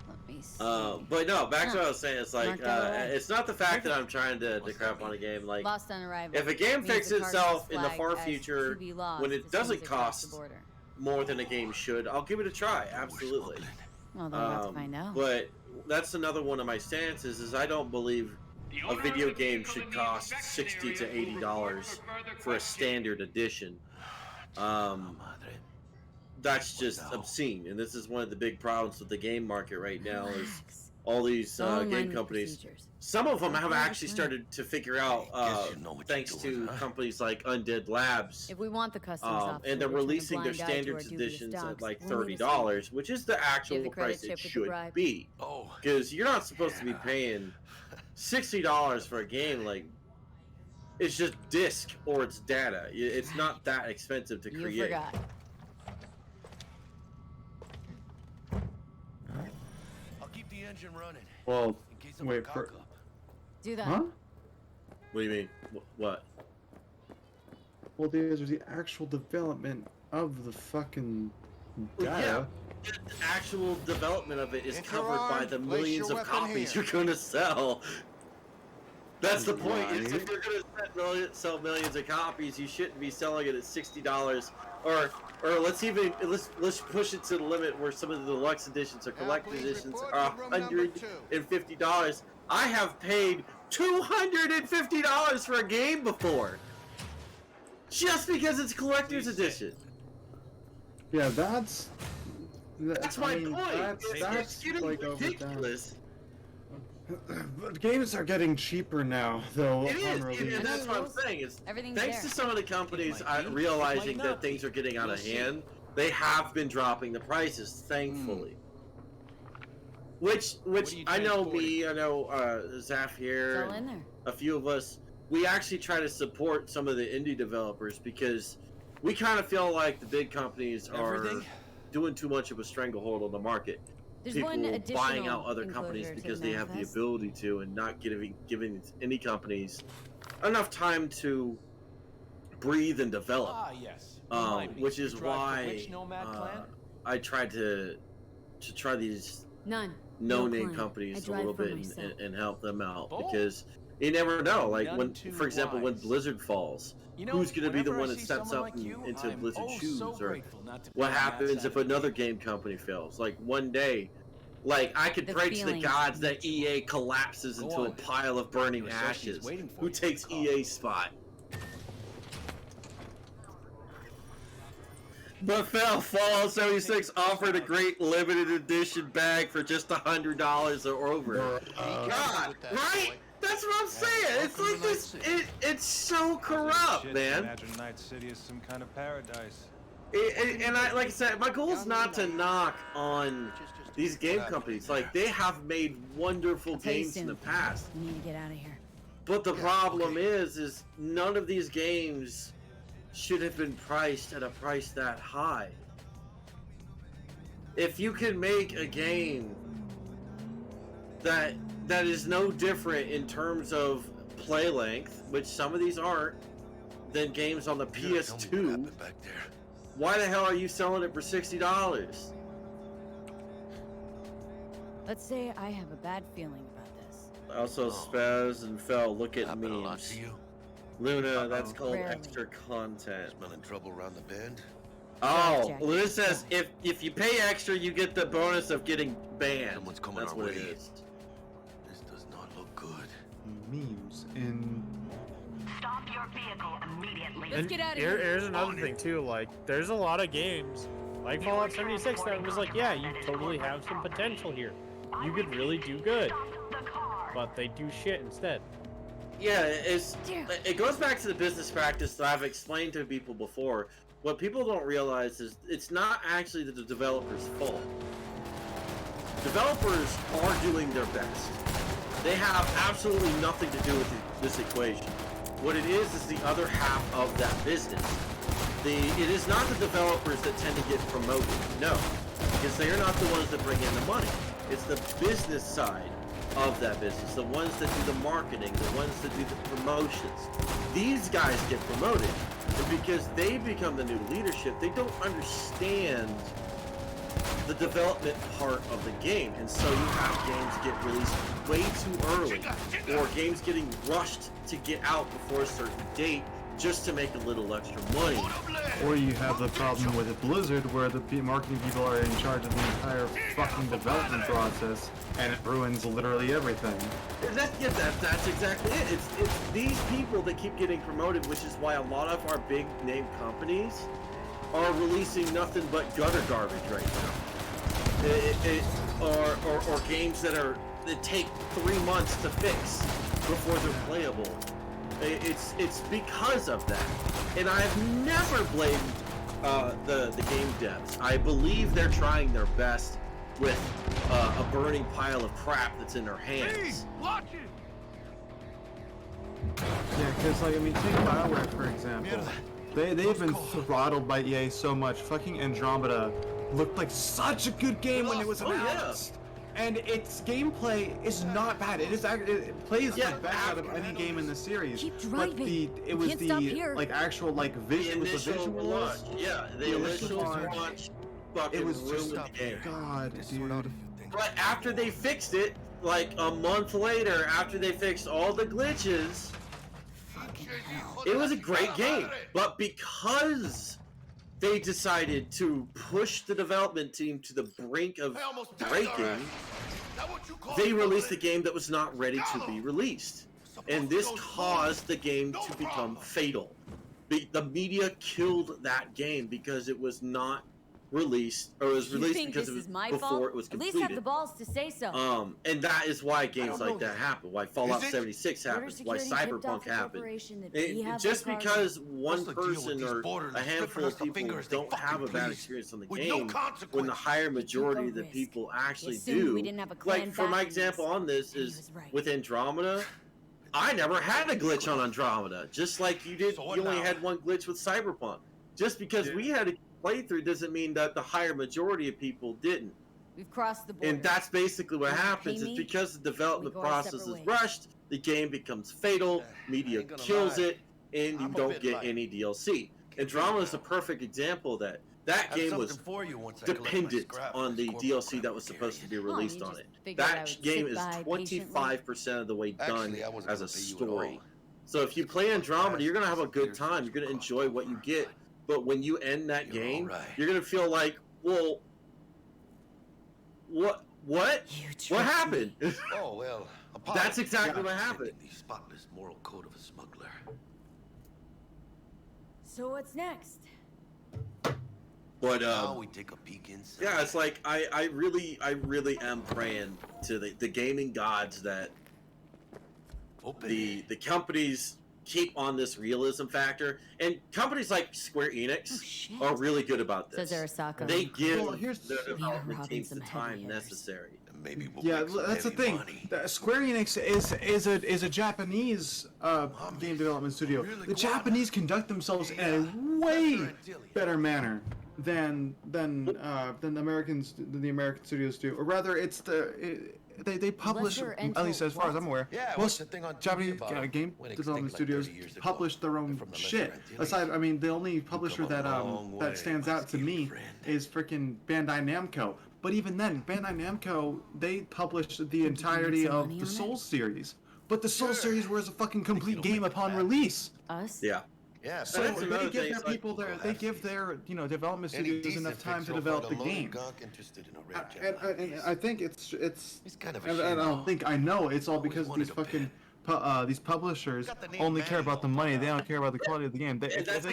Speaker 8: Let me see.
Speaker 2: But no, back to what I was saying. It's like
Speaker 8: Marked out away.
Speaker 2: it's not the fact that I'm trying to crap on a game. Like
Speaker 8: Lost on arrival.
Speaker 2: if a game
Speaker 8: Means
Speaker 2: fixes
Speaker 8: the car
Speaker 2: itself
Speaker 8: is
Speaker 2: in the far
Speaker 8: flagged as
Speaker 2: future
Speaker 8: to be lost
Speaker 2: when
Speaker 8: as
Speaker 2: it
Speaker 8: soon
Speaker 2: doesn't
Speaker 8: as cross the
Speaker 2: cost
Speaker 8: border.
Speaker 2: more than a game should, I'll give it a try. Absolutely.
Speaker 8: Well, then we'll have to find out.
Speaker 2: But that's another one of my stances is I don't believe
Speaker 11: The
Speaker 2: a
Speaker 11: owner
Speaker 2: video
Speaker 11: of the
Speaker 2: game
Speaker 11: vehicle
Speaker 2: should
Speaker 11: in the
Speaker 2: cost
Speaker 11: inspection
Speaker 2: $60 to
Speaker 11: area will report
Speaker 2: $80
Speaker 11: for further
Speaker 2: for a
Speaker 11: questioning.
Speaker 2: standard edition. That's just obscene, and this is one of the big problems with the game market right now is
Speaker 8: Relax.
Speaker 2: all these
Speaker 8: Don't mind
Speaker 2: game
Speaker 8: the
Speaker 2: companies.
Speaker 8: procedures.
Speaker 2: Some of them have
Speaker 8: Okay,
Speaker 2: actually
Speaker 8: fine.
Speaker 2: started to figure out,
Speaker 10: Guess you know what
Speaker 2: thanks
Speaker 10: you're doing,
Speaker 2: to
Speaker 10: huh?
Speaker 2: companies like Undead Labs,
Speaker 8: If we want the customs officer
Speaker 2: and they're
Speaker 8: to turn a
Speaker 2: releasing their
Speaker 8: blind eye to our
Speaker 2: standards
Speaker 8: dubious
Speaker 2: editions at
Speaker 8: dogs,
Speaker 2: like
Speaker 8: we'll need a
Speaker 2: $30, which is the
Speaker 8: Give
Speaker 2: actual
Speaker 8: the
Speaker 2: price
Speaker 8: credit
Speaker 2: it
Speaker 8: chip with the
Speaker 2: should
Speaker 8: bribe.
Speaker 2: be.
Speaker 10: Oh,
Speaker 2: Because you're not supposed to be paying $60 for a game. Like, It's just disk or it's data. It's not that expensive to create.
Speaker 8: You forgot.
Speaker 10: I'll keep the engine running.
Speaker 3: Well,
Speaker 10: In case of a
Speaker 3: wait
Speaker 10: cock
Speaker 3: for.
Speaker 10: up.
Speaker 8: Do that.
Speaker 3: Huh?
Speaker 2: What do you mean? What?
Speaker 3: Well, there's the actual development of the fucking data.
Speaker 2: Yeah, the actual development of it is
Speaker 10: If you're
Speaker 2: covered by
Speaker 10: armed,
Speaker 2: the
Speaker 10: place
Speaker 2: millions
Speaker 10: your
Speaker 2: of
Speaker 10: weapon
Speaker 2: copies
Speaker 10: here.
Speaker 2: you're going to sell. That's the point. Is
Speaker 3: Right.
Speaker 2: if you're going to sell millions of copies, you shouldn't be selling it at $60, or let's push it to the limit where some of the deluxe editions or collector's
Speaker 10: please
Speaker 2: editions
Speaker 10: report
Speaker 2: are
Speaker 10: to room number
Speaker 2: 150. I have paid $250 for a game before, just because it's collector's edition.
Speaker 3: Yeah, that's
Speaker 2: My point.
Speaker 3: That's
Speaker 2: It's getting
Speaker 3: like overdone.
Speaker 2: ridiculous.
Speaker 3: But games are getting cheaper now, though.
Speaker 2: It
Speaker 3: upon
Speaker 2: is,
Speaker 3: release.
Speaker 2: and that's what I'm saying. It's
Speaker 8: Everything's
Speaker 2: thanks
Speaker 8: there.
Speaker 2: to some of the companies
Speaker 9: It might be,
Speaker 2: realizing
Speaker 9: it might
Speaker 2: that
Speaker 9: not
Speaker 2: things
Speaker 9: be.
Speaker 2: are getting out
Speaker 9: We'll
Speaker 2: of
Speaker 9: see.
Speaker 2: hand, they have been dropping the prices, thankfully. Which
Speaker 9: are you
Speaker 2: I know
Speaker 9: transporting?
Speaker 2: I know Zaf
Speaker 8: It's
Speaker 2: here,
Speaker 8: all in
Speaker 2: and
Speaker 8: there.
Speaker 2: a few of us. We actually try to support some of the indie developers because we kind of feel like the big companies are
Speaker 9: Everything?
Speaker 2: doing too much of a stranglehold on the market.
Speaker 8: There's
Speaker 2: People
Speaker 8: one additional
Speaker 2: buying out other companies
Speaker 8: enclosure to
Speaker 2: because
Speaker 8: the
Speaker 2: they have the
Speaker 8: manifest.
Speaker 2: ability to, and not giving any companies enough time to breathe and develop.
Speaker 9: Ah, yes. Remind me,
Speaker 2: Which
Speaker 9: you
Speaker 2: is
Speaker 9: drive for
Speaker 2: why
Speaker 9: which Nomad clan?
Speaker 2: I tried to try these
Speaker 8: None.
Speaker 2: no-name
Speaker 8: clan. I
Speaker 2: companies a
Speaker 8: drive
Speaker 2: little
Speaker 8: for
Speaker 2: bit
Speaker 8: myself.
Speaker 2: and help them out,
Speaker 9: Bold.
Speaker 2: because you never know. Like
Speaker 9: None
Speaker 2: when,
Speaker 9: too
Speaker 2: for example, when
Speaker 9: wise.
Speaker 2: Blizzard falls,
Speaker 9: You know,
Speaker 2: who's going to be the
Speaker 9: whenever I
Speaker 2: one that
Speaker 9: see
Speaker 2: steps
Speaker 9: someone
Speaker 2: up
Speaker 9: like you,
Speaker 2: into
Speaker 9: I'm
Speaker 2: Blizzard
Speaker 9: oh
Speaker 2: shoes,
Speaker 9: so
Speaker 2: or
Speaker 9: grateful not to be
Speaker 2: what
Speaker 9: on that
Speaker 2: happens
Speaker 9: side
Speaker 2: if
Speaker 9: of
Speaker 2: another
Speaker 9: it.
Speaker 2: game company fails? Like one day, like I could
Speaker 8: The
Speaker 2: pray to the
Speaker 8: feeling's
Speaker 2: gods that EA collapses
Speaker 9: Go
Speaker 2: into a
Speaker 9: on.
Speaker 2: pile of burning
Speaker 9: Your associate's
Speaker 2: ashes.
Speaker 9: waiting for
Speaker 2: Who
Speaker 9: you.
Speaker 2: takes
Speaker 9: Call.
Speaker 2: EA's spot? But Fallout 76 offered a great limited edition bag for just $100 or over. God, right? That's what I'm saying. It's like this. It's so corrupt,
Speaker 12: Shit,
Speaker 2: man.
Speaker 12: Imagine Night City is some kind of paradise.
Speaker 2: And I, like I said, my goal is not to knock on these game companies. Like, they have made wonderful
Speaker 8: I'll tell you
Speaker 2: games in
Speaker 8: soon.
Speaker 2: the past.
Speaker 8: We need to get out of here.
Speaker 2: But the problem is none of these games should have been priced at a price that high. If you can make a game that is no different in terms of play length, which some of these aren't, than games on the PS2, why the hell are you selling it for $60?
Speaker 8: Let's say I have a bad feeling about this.
Speaker 2: Also, Spaz and Fel, look at memes. Luna, that's called
Speaker 8: Rarely.
Speaker 2: extra content.
Speaker 10: Smelling trouble around the bend?
Speaker 2: Oh,
Speaker 8: Jack.
Speaker 2: Luna says if you pay extra, you get the bonus of getting banned.
Speaker 10: Someone's coming
Speaker 2: That's
Speaker 10: our
Speaker 2: what
Speaker 10: way.
Speaker 2: it is.
Speaker 10: This does not look good.
Speaker 3: Memes in.
Speaker 13: Stop your vehicle immediately.
Speaker 8: Let's get out of here.
Speaker 6: Here's another thing too. Like, there's a lot of games like Fallout 76 that was like, yeah, you totally have some potential here. You could really do good, but they do shit instead.
Speaker 2: Yeah, it goes back to the business practice that I've explained to people before. What people don't realize is it's not actually the developer's fault. Developers are doing their best. They have absolutely nothing to do with this equation. What it is the other half of that business. It is not the developers that tend to get promoted, no, because they are not the ones that bring in the money. It's the business side of that business, the ones that do the marketing, the ones that do the promotions. These guys get promoted, and because they become the new leadership, they don't understand the development part of the game, and so you have games get released way too early, or games getting rushed to get out before a certain date just to make a little extra money.
Speaker 3: Or you have the problem with a Blizzard where the marketing people are in charge of the entire fucking development process, and it ruins literally everything.
Speaker 2: That's exactly it. It's these people that keep getting promoted, which is why a lot of our big name companies are releasing nothing but gutter garbage right now. Or games that take 3 months to fix before they're playable. It's because of that, and I've never blamed the game devs. I believe they're trying their best with a burning pile of crap that's in their hands.
Speaker 3: Yeah, Because, like, I mean, take BioWare, for example. They've been throttled by EA so much. Fucking Andromeda looked like such a good game when it was announced. And its gameplay is not bad. It is it plays the best out of any game in the series. But it was the like actual like vision, the visual
Speaker 2: launch. Yeah, the initial launch.
Speaker 3: It was just
Speaker 2: the game.
Speaker 3: God, dude.
Speaker 2: But after they fixed it, like a month later, after they fixed all the glitches, it was a great game. But because they decided to push the development team to the brink of breaking, they released a game that was not ready to be released. And this caused the game to become fatal. The media killed that game because it was not released, or it was released because it was before it was completed.
Speaker 8: At least have the balls to say so.
Speaker 2: And that is why games like that happen. Why Fallout 76 happens. Why Cyberpunk happened. Just because one person or a handful of people don't have a bad experience on the game, when the higher majority of the people actually do. Like, for my example on this is with Andromeda. I never had a glitch on Andromeda, just like you did. You only had one glitch with Cyberpunk. Just because we had a playthrough doesn't mean that the higher majority of people didn't.
Speaker 8: We've crossed the border.
Speaker 2: And that's basically what happens. Is because the development process is rushed, the game becomes fatal, media kills it, and you don't get any DLC. Andromeda is a perfect example of that. That game was dependent on the DLC that was supposed to be released on it. That game is 25% of the way done as a story. So if you play Andromeda, you're going to have a good time. You're going to enjoy what you get. But when you end that game, you're going to feel like, well, what happened?
Speaker 10: Oh, well,
Speaker 2: that's exactly what happened.
Speaker 10: The spotless moral code of a smuggler.
Speaker 8: So what's next?
Speaker 2: But
Speaker 10: now we take a peek inside.
Speaker 2: Yeah, it's like I really am praying to the gaming gods that the companies keep on this realism factor, and companies like Square Enix are really good about this.
Speaker 8: Says Arasaka.
Speaker 2: They give their development teams the time necessary.
Speaker 10: Maybe
Speaker 3: that's the thing. Square Enix is a Japanese game development studio. The Japanese conduct themselves in a way better manner than the American studios do, or rather, it's they publish, at least as far as I'm aware, most Japanese game development studios publish their own shit. Aside, I mean, the only publisher that stands out to me is freaking Bandai Namco. But even then, Bandai Namco, they published the entirety of the Souls series. But the Souls series was a fucking complete game upon release.
Speaker 8: Us?
Speaker 2: Yeah.
Speaker 10: Yeah,
Speaker 3: so they give their people they give their development studios enough time to develop the game. And I think it's
Speaker 10: kind of
Speaker 3: and I don't think I know it's all because these fucking these publishers only care about the money. They don't care about the quality of the game. If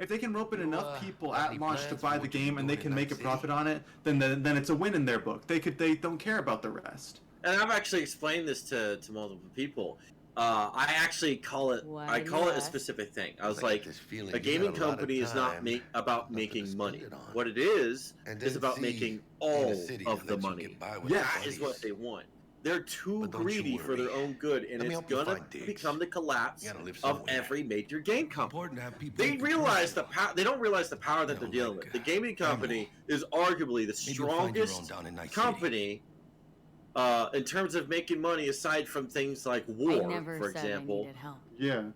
Speaker 3: they can rope in enough people at launch to buy the game and they can make a profit on it, then it's a win in their book. They don't care about the rest.
Speaker 2: And I've actually explained this to multiple people. I actually call it a specific thing. I was like a gaming company is not about making money. What it is about making all of the money. That is what they want. They're too greedy for their own good, and it's gonna become the collapse of every major game company. They realize the power. They don't realize the power that they're dealing with. The gaming company is arguably the strongest company in terms of making money, aside from things like war, for example.
Speaker 3: Yeah.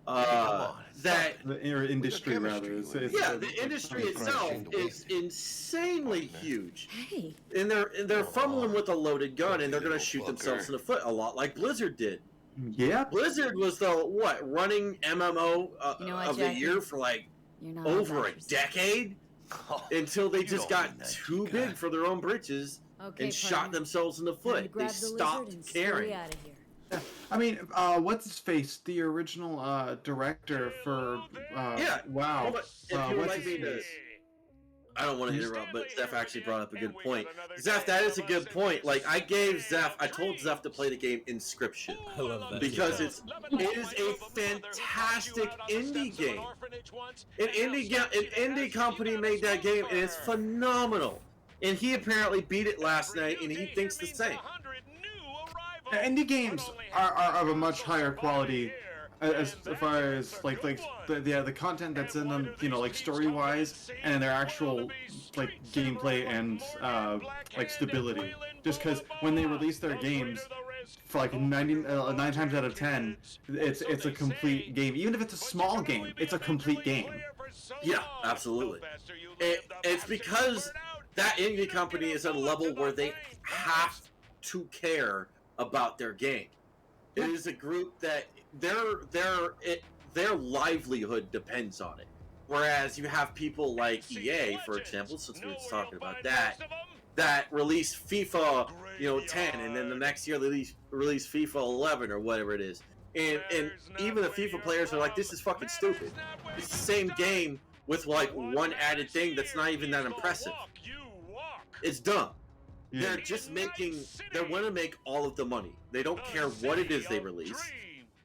Speaker 2: That
Speaker 3: the industry rather.
Speaker 2: The industry itself is insanely huge.
Speaker 8: Hey.
Speaker 2: And they're fumbling with a loaded gun, and they're going to shoot themselves in the foot a lot, like Blizzard did.
Speaker 3: Yeah.
Speaker 2: Blizzard was the running MMO of the year for like over a decade, until they just got too big for their own britches. And shot themselves in the foot. They stopped caring.
Speaker 3: I mean, what's his face? The original director for WoW.
Speaker 2: I don't want to interrupt, but Zeph actually brought up a good point. Zeph, that is a good point. Like, I told Zeph to play the game Inscription.
Speaker 1: I love that.
Speaker 2: Because it is a fantastic indie game. An indie company made that game, and it's phenomenal. And he apparently beat it last night, and he thinks the same.
Speaker 3: Indie games are of a much higher quality as far as like the content that's in them, you know, like story wise and their actual like gameplay and like stability. Just because when they release their games, for like 9 times out of 10, it's a complete game. Even if it's a small game, it's a complete game.
Speaker 2: Yeah, absolutely. It's because that indie company is at a level where they have to care about their game. It is a group that their livelihood depends on it. Whereas you have people like EA, for example, since we were talking about that release FIFA, 10, and then the next year they release FIFA 11 or whatever it is. And even the FIFA players are like, this is fucking stupid. It's the same game with like one added thing that's not even that impressive. It's dumb.
Speaker 3: Yeah.
Speaker 2: They want to make all of the money. They don't care what it is they release.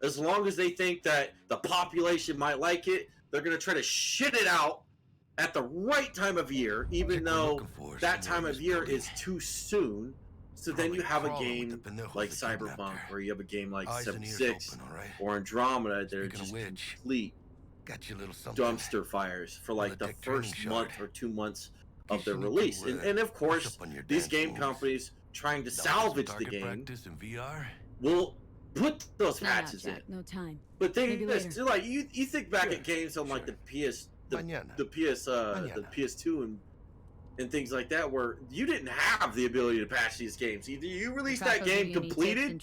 Speaker 2: As long as they think that the population might like it, they're going to try to shit it out at the right time of year, even though that time of year is too soon. So then you have a game like Cyberpunk, or you have a game like 76 or Andromeda that are just complete dumpster fires for like the first month or 2 months of their release. And of course, these game companies trying to salvage the game will put those patches in.
Speaker 8: No time.
Speaker 2: But think this, like you think back at games on like the PS2 and things like that, where you didn't have the ability to patch these games. Either you release that game completed,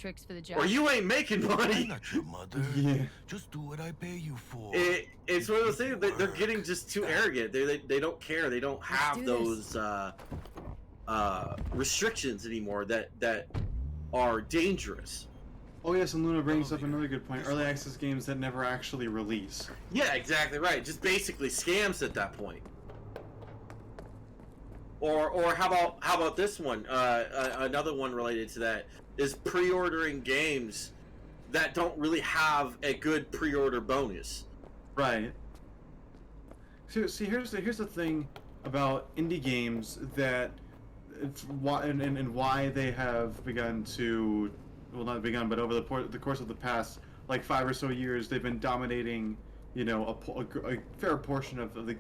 Speaker 2: or you ain't making money.
Speaker 10: I'm not your mother.
Speaker 3: Yeah.
Speaker 10: Just do what I pay you for.
Speaker 2: It's one of those things that they're getting just too arrogant. They don't care. They don't have those restrictions anymore that are dangerous.
Speaker 3: Oh yes, and Luna brings up another good point. Early access games that never actually release.
Speaker 2: Yeah, exactly right. Just basically scams at that point. Or how about this one? Another one related to that is pre-ordering games that don't really have a good pre-order bonus.
Speaker 3: Right. So see, here's the thing about indie games that why they have begun to, well, not begun, but over the course of the past like 5 or so years, they've been dominating, a fair portion of the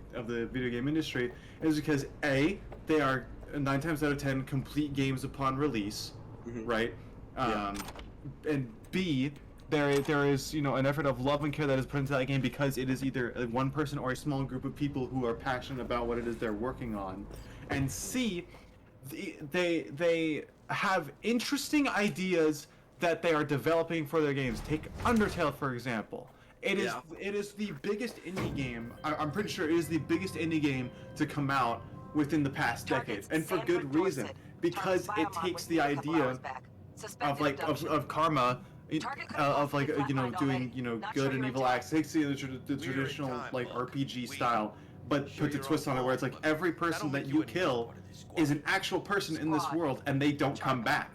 Speaker 3: video game industry, is because they are 9 times out of 10 complete games upon release, right? And B, there is an effort of love and care that is put into that game because it is either one person or a small group of people who are passionate about what it is they're working on, and C, they have interesting ideas that they are developing for their games. Take Undertale, for example. It is the biggest indie game. I'm pretty sure it is the biggest indie game to come out within the past decade, and for good reason, because it takes the idea of karma, doing good and evil acts. It takes the traditional like RPG style, but puts a twist on it where it's like every person that you kill is an actual person in this world, and they don't come back.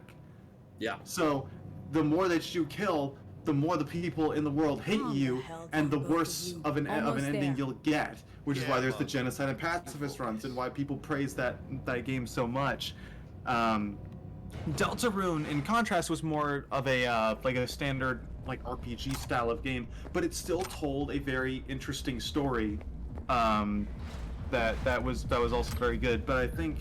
Speaker 2: Yeah.
Speaker 3: So the more that you kill, the more the people in the world hate you, and the worse of an ending you'll get. Which is why there's the genocide and pacifist runs, and why people praise that game so much. Deltarune, in contrast, was more of a like a standard like RPG style of game, but it still told a very interesting story. That was also very good. But I think,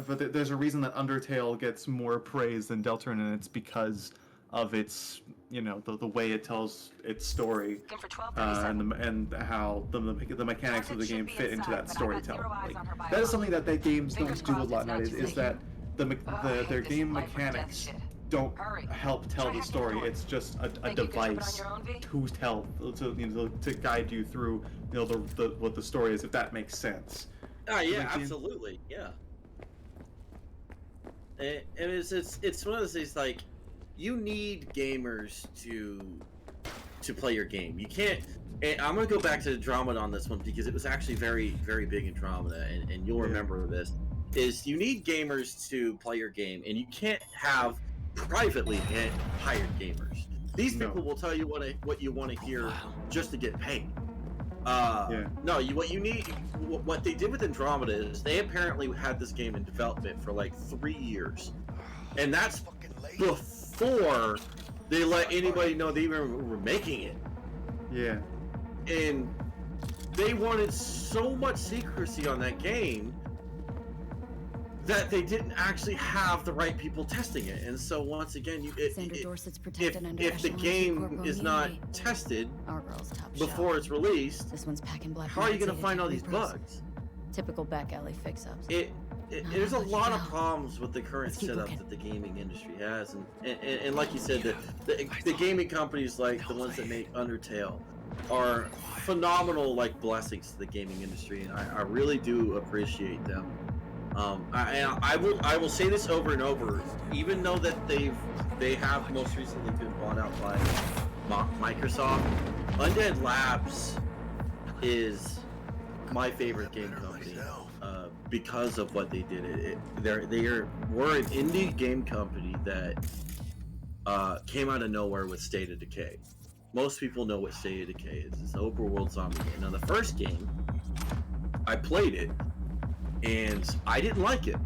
Speaker 3: but there's a reason that Undertale gets more praise than Deltarune, and it's because of its the way it tells its story, and how the mechanics of the game fit into that storytelling. Like, that is something that games don't do a lot nowadays. Is that their game mechanics don't help tell the story. It's just a device to guide you through what the story is, if that makes sense.
Speaker 2: Yeah, absolutely, yeah. And it's one of those things, like, you need gamers to play your game. You can't. And I'm gonna go back to Andromeda on this one because it was actually very, very big in Andromeda, and you'll remember this. Is you need gamers to play your game, and you can't have privately hired gamers. These people will tell you what you want to hear just to get paid. No, what they did with Andromeda is they apparently had this game in development for like 3 years, and that's before they let anybody know they even were making it.
Speaker 3: Yeah.
Speaker 2: And they wanted so much secrecy on that game that they didn't actually have the right people testing it. And so once again, if the game is not tested before it's released,
Speaker 8: this one's packing black.
Speaker 2: how are you going to find all these bugs?
Speaker 8: Typical back alley fix-ups.
Speaker 2: There's a lot of problems with the current setup that the gaming industry has, and like you said, the gaming companies like the ones that make Undertale are phenomenal like blessings to the gaming industry, and I really do appreciate them. I will say this over and over, even though that they have most recently been bought out by Microsoft, Undead Labs is my favorite game company because of what they did. We're an indie game company that came out of nowhere with State of Decay. Most people know what State of Decay is. It's an open world zombie game. Now the first game, I played it, and I didn't like it.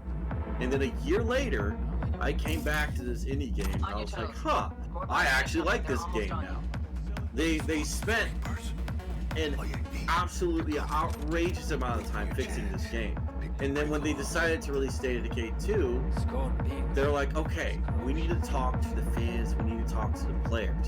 Speaker 2: And then a year later, I came back to this indie game, and I was like, huh, I actually like this game now. They spent an absolutely outrageous amount of time fixing this game. And then when they decided to release State of Decay 2, they're like, okay, we need to talk to the fans, we need to talk to the players.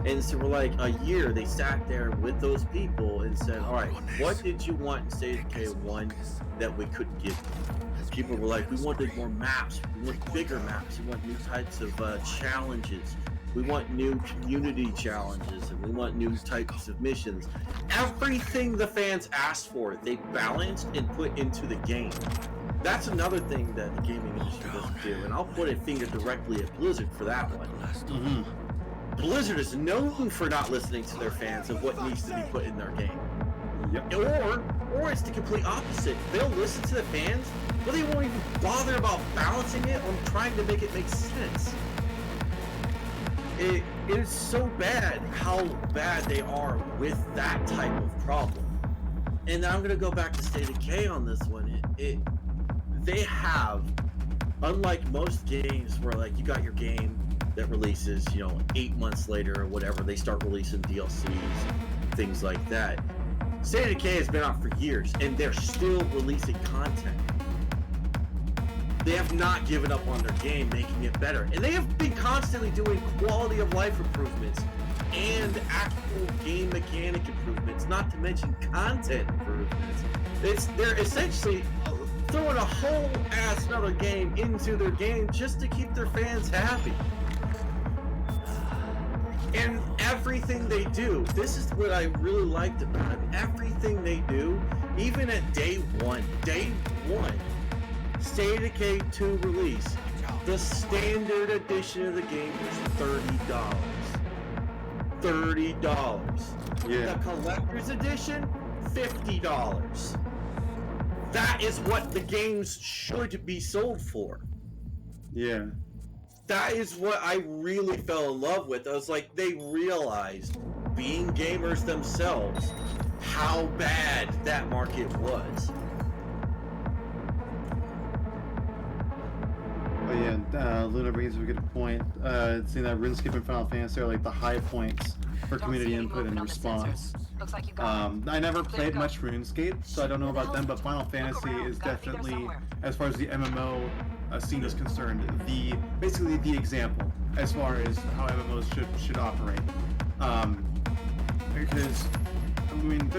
Speaker 2: And so for like a year, they sat there with those people and said, all right, what did you want in State of Decay 1 that we couldn't give you? People were like, we wanted more maps, we want bigger maps, we want new types of challenges, we want new community challenges, and we want new types of missions. Everything the fans asked for, they balanced and put into the game. That's another thing that the gaming industry doesn't do, and I'll put a finger directly at Blizzard for that one.
Speaker 3: Mm-hmm.
Speaker 2: Blizzard is known for not listening to their fans of what needs to be put in their game.
Speaker 3: Yep.
Speaker 2: Or it's the complete opposite. They'll listen to the fans, but they won't even bother about balancing it or trying to make it make sense. It is so bad how bad they are with that type of problem. And I'm gonna go back to State of Decay on this one. They have, unlike most games where like you got your game that releases, 8 months later or whatever, they start releasing DLCs, things like that. State of Decay has been out for years, and they're still releasing content. They have not given up on their game, making it better. And they have been constantly doing quality of life improvements and actual game mechanic improvements, not to mention content improvements. They're essentially throwing a whole ass another game into their game just to keep their fans happy. And everything they do, this is what I really liked about it. Everything they do, even at day one, State of Decay 2 release, the standard edition of the game was $30. $30.
Speaker 3: Yeah.
Speaker 2: The collector's edition, $50. That is what the games should be sold for.
Speaker 3: Yeah.
Speaker 2: That is what I really fell in love with. I was like, they realized, being gamers themselves, how bad that market was.
Speaker 3: Oh yeah, Luna brings up a good point. Seeing that RuneScape and Final Fantasy are like the high points for community input and response. I never played much RuneScape, so I don't know about them, but Final Fantasy is definitely, as far as the MMO scene is concerned, basically the example as far as how MMOs should operate. Because I mean,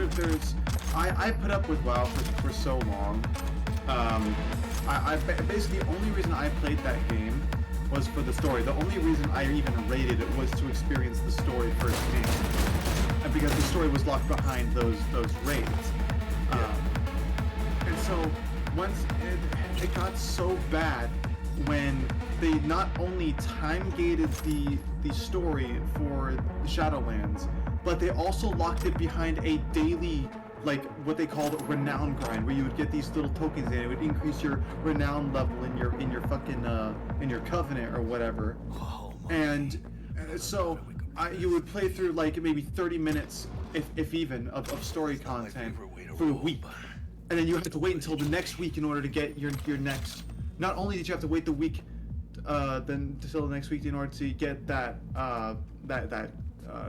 Speaker 3: I put up with WoW for so long. I basically the only reason I played that game was for the story. The only reason I even rated it was to experience the story firsthand, and because the story was locked behind those raids. And so once it got so bad when they not only time-gated the story for the Shadowlands, but they also locked it behind a daily, like what they called renown grind, where you would get these little tokens and it would increase your renown level in your fucking in your covenant or whatever. And so you would play through like maybe 30 minutes, if even, of story content for a week, and then you have to wait until the next week in order to get your next. Not only did you have to wait the week until the next week in order to get that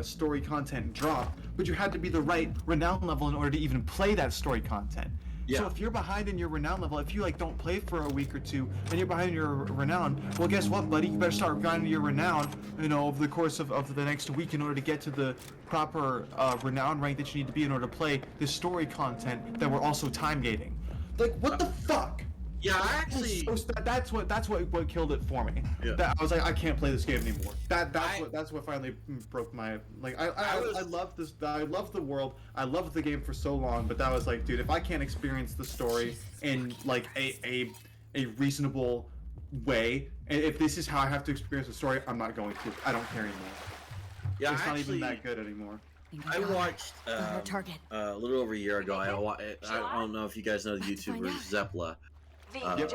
Speaker 3: story content drop. But you had to be the right renown level in order to even play that story content.
Speaker 2: Yeah.
Speaker 3: So if you're behind in your renown level, if you like don't play for a week or two and you're behind in your renown, well, guess what, buddy? You better start grinding your renown, over the course of the next week in order to get to the proper renown rank that you need to be in order to play this story content that we're also time gating. Like, what the fuck?
Speaker 2: Yeah, I actually.
Speaker 3: That's what killed it for me.
Speaker 2: Yeah.
Speaker 3: That I was like, I can't play this game anymore. That's what finally broke my I love this. I love the world. I loved the game for so long, but that was like, dude, if I can't experience the story in like a reasonable way, and if this is how I have to experience the story, I'm not going to. I don't care anymore.
Speaker 2: Yeah,
Speaker 3: it's not even that good anymore.
Speaker 2: I watched a little over a year ago. I don't know if you guys know the YouTuber Zeppla. But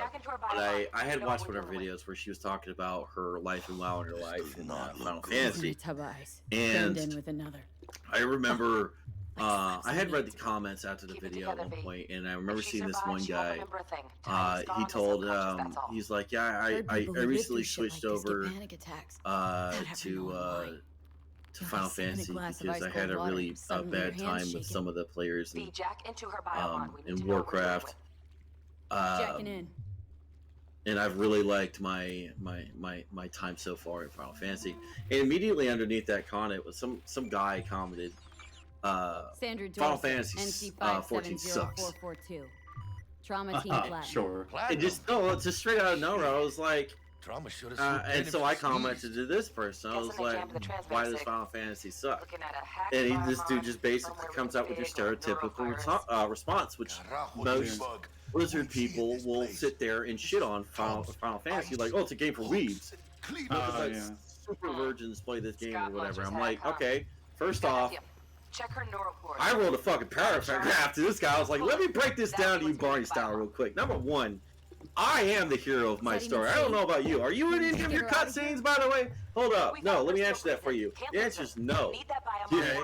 Speaker 2: I had watched one of her videos where she was talking about her life and WoW and her life in Final Fantasy. And I remember I had read the comments after the video at one point, and I remember seeing this one guy. He told he's like, yeah, I recently switched over to Final Fantasy because I had a really bad time with some of the players in Warcraft. And I've really liked my time so far in Final Fantasy. And immediately underneath that comment was some guy commented, Final Fantasy 14 sucks.
Speaker 8: Trauma Team Platinum.
Speaker 3: Sure.
Speaker 2: And just straight out of nowhere, I was like, and so I commented to this person. I was like, why does Final Fantasy suck? And this dude just basically comes out with your stereotypical response, which most Blizzard people will sit there and shit on Final Fantasy, like, oh, it's a game for weebs. Super virgins play this game or whatever. I'm like, okay, first off, I wrote a fucking paragraph to this guy. I was like, let me break this down to you Barney style real quick. Number one, I am the hero of my story. I don't know about you. Are you in any of your cutscenes, by the way? Hold up. No, let me answer that for you. The answer is no. Okay.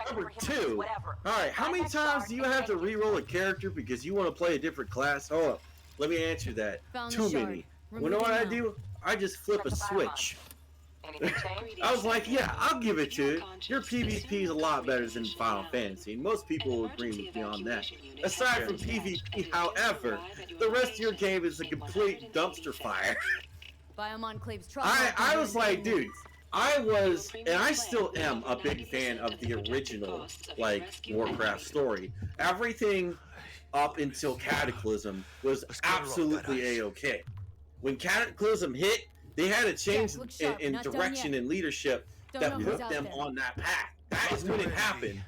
Speaker 2: Number two, alright, how many times do you have to re-roll a character because you want to play a different class? Hold up. Let me answer that. Too many. You know what I do? I just flip a switch. I was like, yeah, I'll give it to you. Your PvP is a lot better than Final Fantasy. Most people will agree with me on that. Aside from PvP, however, the rest of your game is a complete dumpster fire. I was like, dude, I was, and I still am a big fan of the original, like, Warcraft story. Everything up until Cataclysm was absolutely A-okay. When Cataclysm hit, they had a change in direction and leadership that put them on that path. That is when it happened,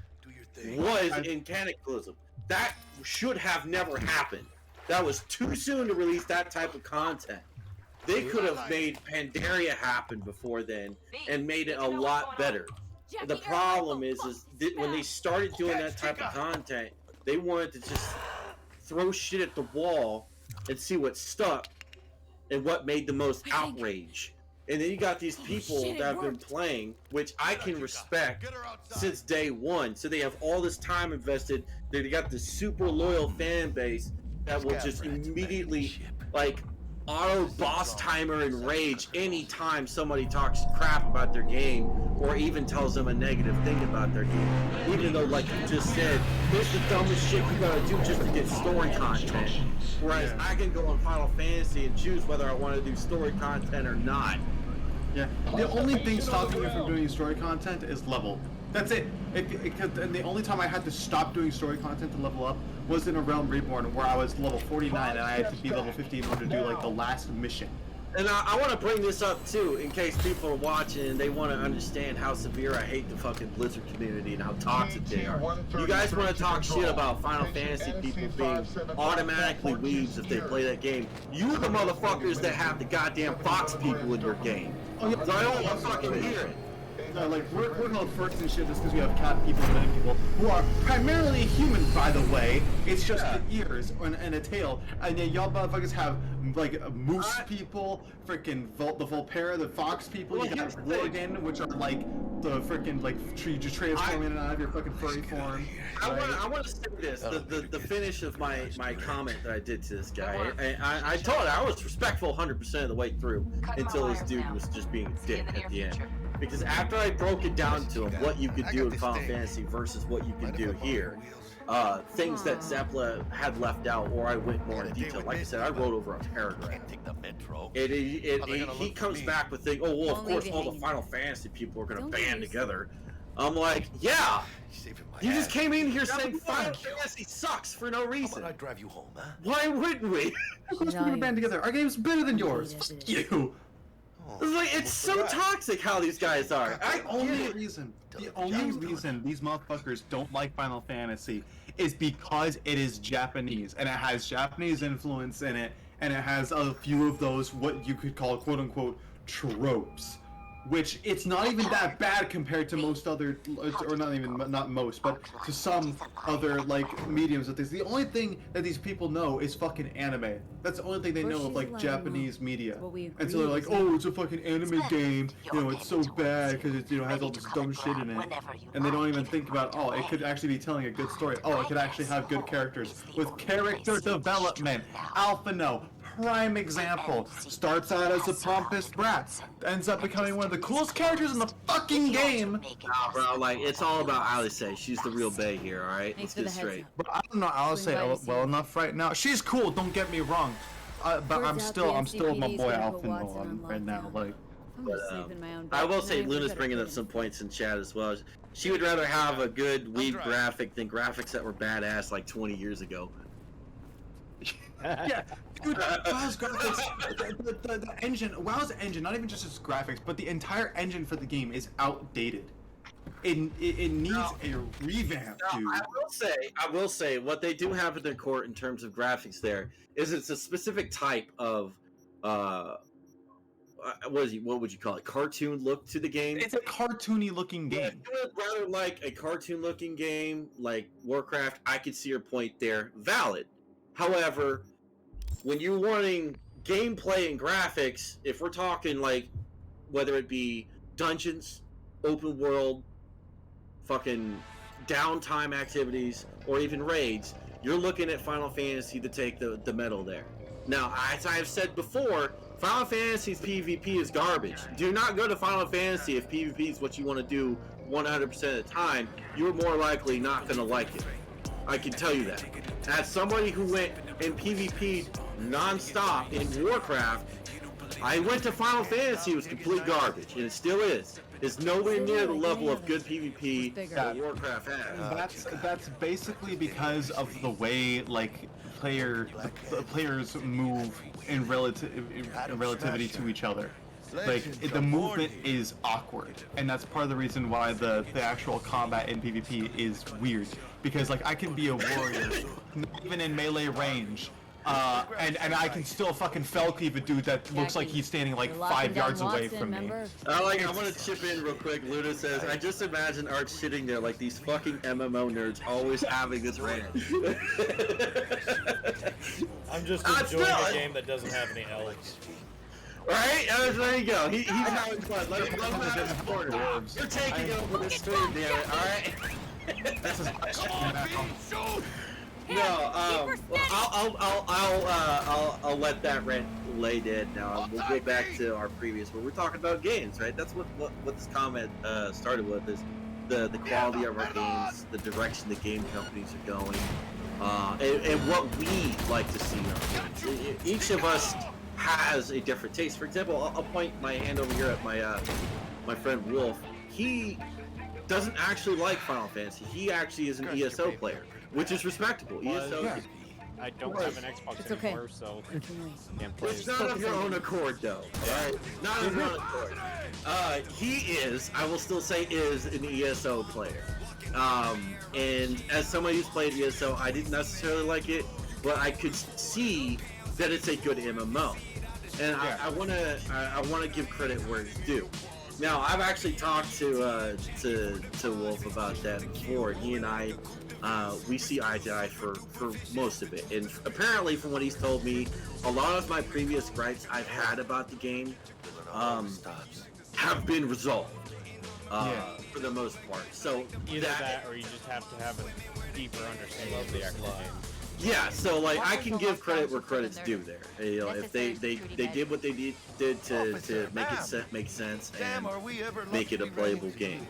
Speaker 2: was in Cataclysm. That should have never happened. That was too soon to release that type of content. They could have made Pandaria happen before then and made it a lot better. The problem is that when they started doing that type of content, they wanted to just throw shit at the wall and see what stuck and what made the most outrage. And then you got these people that have been playing, which I can respect since day one. So they have all this time invested. They got this super loyal fan base that will just immediately, like, auto boss timer and rage anytime somebody talks crap about their game or even tells them a negative thing about their game. Even though, like you just said, it's the dumbest shit you gotta do just to get story content. Whereas I can go on Final Fantasy and choose whether I want to do story content or not.
Speaker 3: Yeah, the only thing stopping me from doing story content is level. That's it. And the only time I had to stop doing story content to level up was in A Realm Reborn, where I was level 49 and I had to be level 50 in order to do like the last mission.
Speaker 2: And I want to bring this up too, in case people are watching and they want to understand how severe I hate the fucking Blizzard community and how toxic they are. You guys want to talk shit about Final Fantasy people being automatically weebs if they play that game. You the motherfuckers that have the goddamn Fox people in your game. So I don't want to fucking hear it.
Speaker 3: Like, we're called first and shit just because we have cat people and many people who are primarily human, by the way. It's just the ears and a tail. And then y'all motherfuckers have, like, moose people, freaking the Volpera, the fox people. You got Worgen, which are, like, freaking like just transforming in and out of your fucking furry form.
Speaker 2: I want to say this: the finish of my comment that I did to this guy. I told I was respectful 100% of the way through until this dude was just being a dick at the end. Because after I broke it down to him, what you could do in Final Fantasy versus what you can do here, things that Zeppla had left out, or I went more in detail. Like I said, I wrote over a paragraph. He comes back with things. Oh well, of course, all the Final Fantasy people are gonna band together. I'm like, yeah. You just came in here saying Final Fantasy sucks for no reason.
Speaker 10: I drive you home, huh?
Speaker 2: Why wouldn't we?
Speaker 3: Of course we're gonna band together. Our game's better than yours. Fuck you.
Speaker 2: It's so toxic how these guys are.
Speaker 3: The only reason these motherfuckers don't like Final Fantasy is because it is Japanese and it has Japanese influence in it, and it has a few of those what you could call quote unquote tropes. Which it's not even that bad compared to most other, or not most, but to some other like mediums of this. The only thing that these people know is fucking anime. That's the only thing they know of like Japanese media. And so they're like, oh, it's a fucking anime game. You know, it's so bad because it has all this dumb shit in it. And they don't even think about, oh, it could actually be telling a good story. Oh, it could actually have good characters with character development. Alphino. Prime example. Starts out as a pompous brat, ends up becoming one of the coolest characters in the fucking game.
Speaker 2: Nah, bro, like it's all about Alice. She's the real bae here, all right? Let's get straight.
Speaker 3: But I don't know Alice well enough right now. She's cool. Don't get me wrong. But I'm still with my boy Alphino on right now. Like,
Speaker 2: I will say Luna's bringing up some points in chat as well. She would rather have a good weeb graphic than graphics that were badass like 20 years ago.
Speaker 3: Yeah, dude, WoW's graphics, the engine, WoW's engine, not even just its graphics, but the entire engine for the game is outdated. It needs a revamp, dude.
Speaker 2: I will say, what they do have in their court in terms of graphics there is it's a specific type of, what would you call it, cartoon look to the game.
Speaker 3: It's a cartoony looking game.
Speaker 2: I would rather like a cartoon looking game like Warcraft. I could see your point there. Valid. However, when you're wanting gameplay and graphics, if we're talking like whether it be dungeons, open world, fucking downtime activities, or even raids, you're looking at Final Fantasy to take the medal there. Now, as I have said before, Final Fantasy's PvP is garbage. Do not go to Final Fantasy if PvP is what you want to do 100% of the time. You're more likely not going to like it. I can tell you that. As somebody who went and PvP'd non-stop in Warcraft, I went to Final Fantasy, it was complete garbage, and it still is. It's nowhere near the level of good PvP that Warcraft has.
Speaker 3: That's basically because of the way like players move in relativity to each other. Like the movement is awkward, and that's part of the reason why the actual combat in PvP is weird. Because like I can be a warrior, not even in melee range, and I can still fucking fell cleave a dude that looks like he's standing like 5 yards away from me.
Speaker 2: I want to chip in real quick. Luna says, I just imagine Art sitting there like these fucking MMO nerds always having this rant.
Speaker 1: I'm just enjoying a game that doesn't have any elves.
Speaker 2: Right? There you go. He's having fun. Let him out of his corner. You're taking over the stream, damn it. Alright? No, I'll let that rant lay dead now. We'll go back to our previous, where we're talking about games, right? That's what this comment started with, is the quality of our games, the direction the game companies are going, and what we like to see in our games. Each of us has a different taste. For example, I'll point my hand over here at my friend Wolf. He doesn't actually like Final Fantasy. He actually is an ESO player, which is respectable. ESO. Yeah.
Speaker 6: I don't have an Xbox anymore, so can't play.
Speaker 2: It's not of your own accord, though. Right? Not of your own accord. He is, I will still say, is an ESO player. And as somebody who's played ESO, I didn't necessarily like it, but I could see that it's a good MMO, and I wanna give credit where it's due. Now, I've actually talked to Wolf about that before. He and I, we see eye to eye for most of it. And apparently, from what he's told me, a lot of my previous gripes I've had about the game have been resolved. for the most part. So
Speaker 6: Either that or you just have to have a deeper understanding of the actual game.
Speaker 2: Yeah, so like I can give credit where credit's due there. You know, if they did what they did to make it make sense and make it a playable game.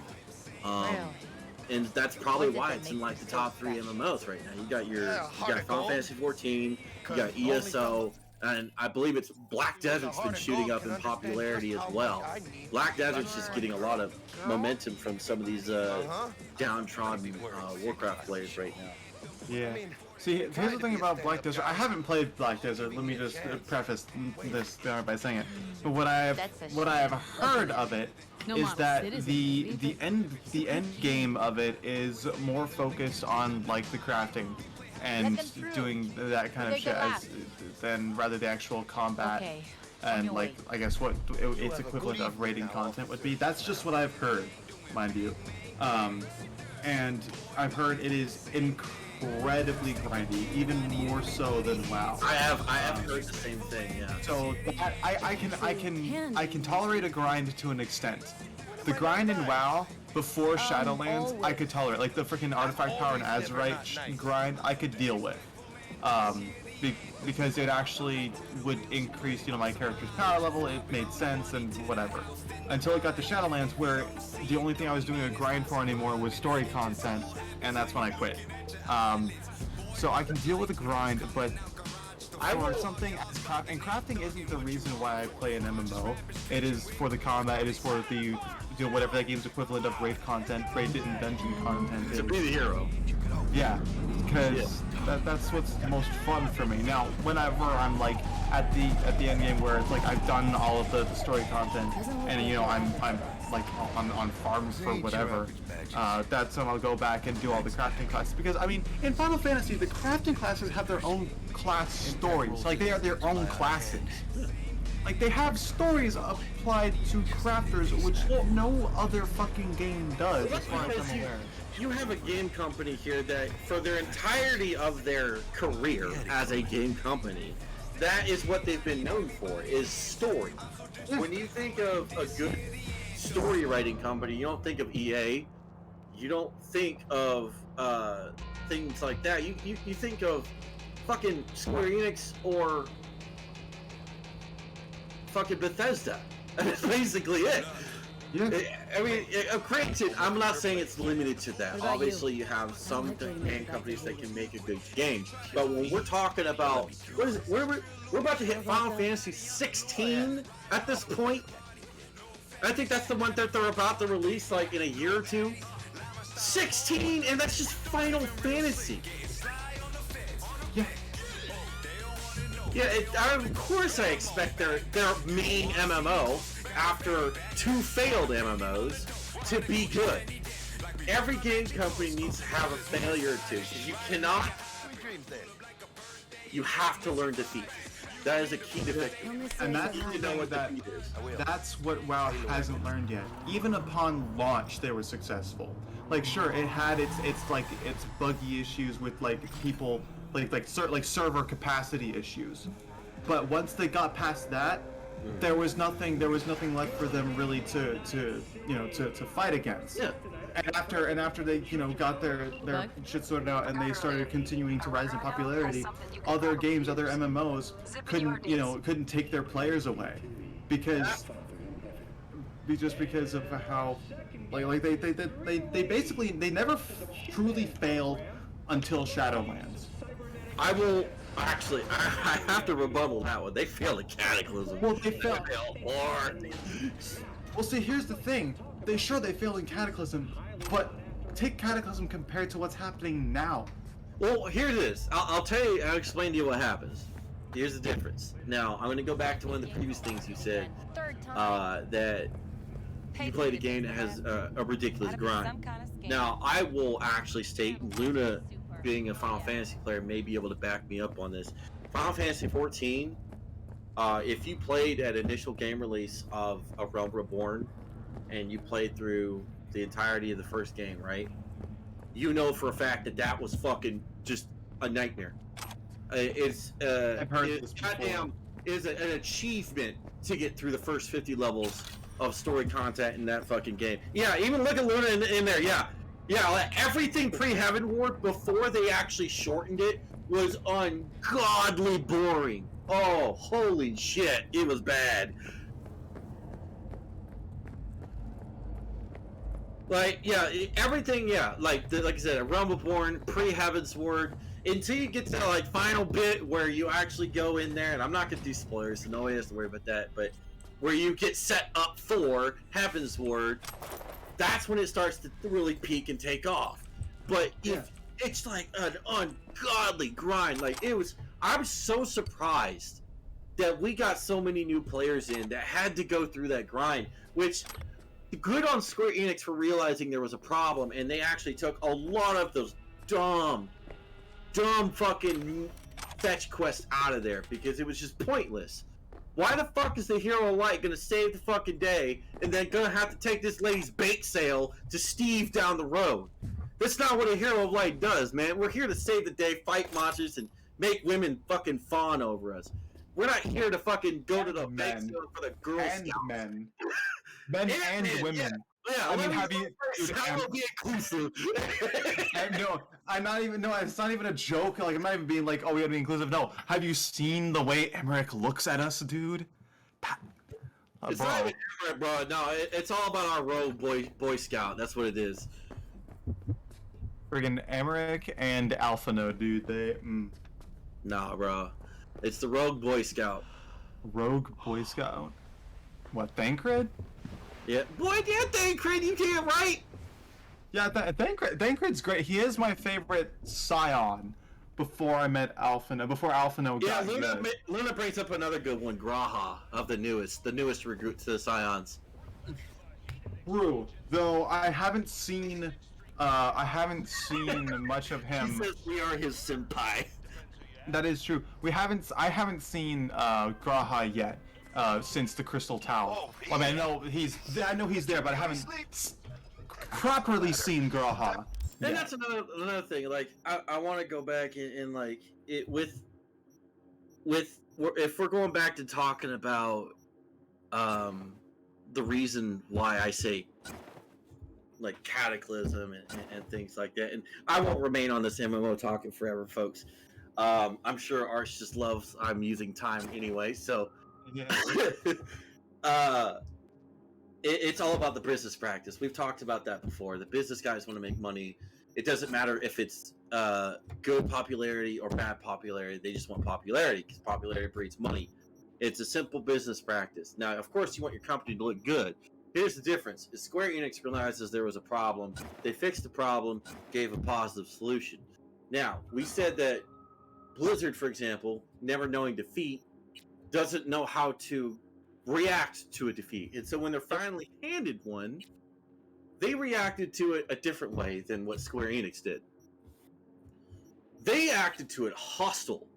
Speaker 2: And that's probably why it's in like the top 3 MMOs right now. You got Final Fantasy 14, you got ESO, and I believe it's Black Desert's been shooting up in popularity as well. Black Desert's just getting a lot of momentum from some of these downtrodden Warcraft players right now.
Speaker 3: Yeah. See, here's the thing about Black Desert. I haven't played Black Desert. Let me just preface this by saying it. But what I have heard of it is that the end game of it is more focused on like the crafting and doing that kind of shit than rather the actual combat and like I guess what its equivalent of raiding content would be. That's just what I've heard, mind you. And I've heard it is incredibly grindy, even more so than WoW.
Speaker 2: I have heard the same thing. Yeah.
Speaker 3: So I can tolerate a grind to an extent. The grind in WoW before Shadowlands, I could tolerate. Like the freaking Artifact Power and Azerite grind, I could deal with. Because it actually would increase, my character's power level. It made sense and whatever. Until it got to Shadowlands, where the only thing I was doing a grind for anymore was story content, and that's when I quit. So I can deal with the grind, but for something as crafting isn't the reason why I play an MMO. It is for the combat. It is for the whatever that game's equivalent of raid content, raid and dungeon content is.
Speaker 2: To be the hero.
Speaker 3: Yeah, because that's what's most fun for me. Now, whenever I'm like at the end game where it's like I've done all of the story content, and I'm like on farms for whatever, that's when I'll go back and do all the crafting classes. Because I mean, in Final Fantasy, the crafting classes have their own class stories. Like they are their own classes. Like they have stories applied to crafters, which no other fucking game does, as far as I'm aware.
Speaker 2: You have a game company here that, for their entirety of their career as a game company, that is what they've been known for, is story. When you think of a good story writing company, you don't think of EA, you don't think of things like that. You think of fucking Square Enix or fucking Bethesda. That's basically it.
Speaker 3: Yeah.
Speaker 2: I mean, granted, I'm not saying it's limited to that. Obviously, you have some game companies that can make a good game. But when we're talking about, what is it? We're about to hit Final Fantasy 16 at this point. I think that's the one that they're about to release, like in a year or two. 16, and that's just Final Fantasy.
Speaker 3: Yeah.
Speaker 2: Yeah, of course I expect their main MMO, after 2 failed MMOs, to be good. Every game company needs to have a failure or two, because you have to learn defeat. That is a key to victory.
Speaker 3: And that's that's what WoW hasn't learned yet. Even upon launch, they were successful. Like, sure, it had its buggy issues with like people. Like server capacity issues, but once they got past that, there was nothing left for them really to fight against.
Speaker 2: Yeah.
Speaker 3: And after they got their shit sorted out and they started continuing to rise in popularity, other games, other MMOs couldn't take their players away because of how like they basically never truly failed until Shadowlands.
Speaker 2: I will actually. I have to rebuttal that one. They failed at Cataclysm.
Speaker 3: Well, they failed
Speaker 2: hard.
Speaker 3: Well, see, here's the thing. They failed in Cataclysm, but take Cataclysm compared to what's happening now.
Speaker 2: Well, here it is. I'll tell you. I'll explain to you what happens. Here's the difference. Now, I'm going to go back to one of the previous things you said. That you played a game that has a ridiculous grind. Now, I will actually state, Luna, being a Final Fantasy player, may be able to back me up on this. Final Fantasy 14, if you played at initial game release of Realm Reborn, and you played through the entirety of the first game, right? You know for a fact that was fucking just a nightmare. It's goddamn is an achievement to get through the first 50 levels of story content in that fucking game. Yeah, even look at Luna in there. Yeah, like everything pre-Heaven Ward before they actually shortened it was ungodly boring. Oh, holy shit, it was bad. Like, yeah, everything, yeah, like I said, a Realm Reborn, pre-Heaven's Ward, until you get to the, like, final bit where you actually go in there, and I'm not gonna do spoilers, so nobody has to worry about that, but where you get set up for Heaven's Ward, that's when it starts to really peak and take off. But if it's like an ungodly grind, like it was, I'm so surprised that we got so many new players in that had to go through that grind, which good on Square Enix for realizing there was a problem, and they actually took a lot of those dumb fucking fetch quests out of there because it was just pointless. Why the fuck is the Hero of Light gonna save the fucking day and then gonna have to take this lady's bait sail to Steve down the road? That's not what a Hero of Light does, man. We're here to save the day, fight monsters, and make women fucking fawn over us. We're not here to fucking go to the bait sail for the Girl Scouts.
Speaker 3: Men and women.
Speaker 2: Yeah,
Speaker 3: I mean, have you?
Speaker 2: That will be inclusive.
Speaker 3: No, I'm not even. No, it's not even a joke. Like, I'm not even being like, oh, we gotta be inclusive. No, have you seen the way Emmerich looks at us, dude?
Speaker 2: It's
Speaker 3: bro.
Speaker 2: not even Emmerich, bro. No, it's all about our rogue boy scout. That's what it is.
Speaker 3: Friggin' Emmerich and Alphino, dude. They.
Speaker 2: Nah, bro. It's the rogue Boy Scout.
Speaker 3: Rogue Boy Scout. What? Thancred?
Speaker 2: Yeah. Boy, yeah, Thancred. You can't write.
Speaker 3: Yeah, Thancred's great. He is my favorite Scion. Before I met Alphino. Before Alphino got good.
Speaker 2: Luna brings up another good one. Graha of the newest recruit to the Scions.
Speaker 3: True. Though I haven't seen much of him.
Speaker 2: He says we are his senpai.
Speaker 3: That is true. I haven't seen Graha yet since the Crystal Tower. I mean, I know he's there, but I haven't properly seen Graha.
Speaker 2: And that's another thing. Like, I want to go back and like it with if we're going back to talking about the reason why I say like Cataclysm and things like that. And I won't remain on this MMO talking forever, folks. I'm sure Arch just loves I'm using time anyway, so it's all about the business practice. We've talked about that before. The business guys want to make money. It doesn't matter if it's good popularity or bad popularity. They just want popularity because popularity breeds money. It's a simple business practice. Now, of course, you want your company to look good. Here's the difference. If Square Enix realizes there was a problem, they fixed the problem, gave a positive solution. Now, we said that Blizzard, for example, never knowing defeat, doesn't know how to react to a defeat. And so when they're finally handed one, they reacted to it a different way than what Square Enix did. They acted to it hostile.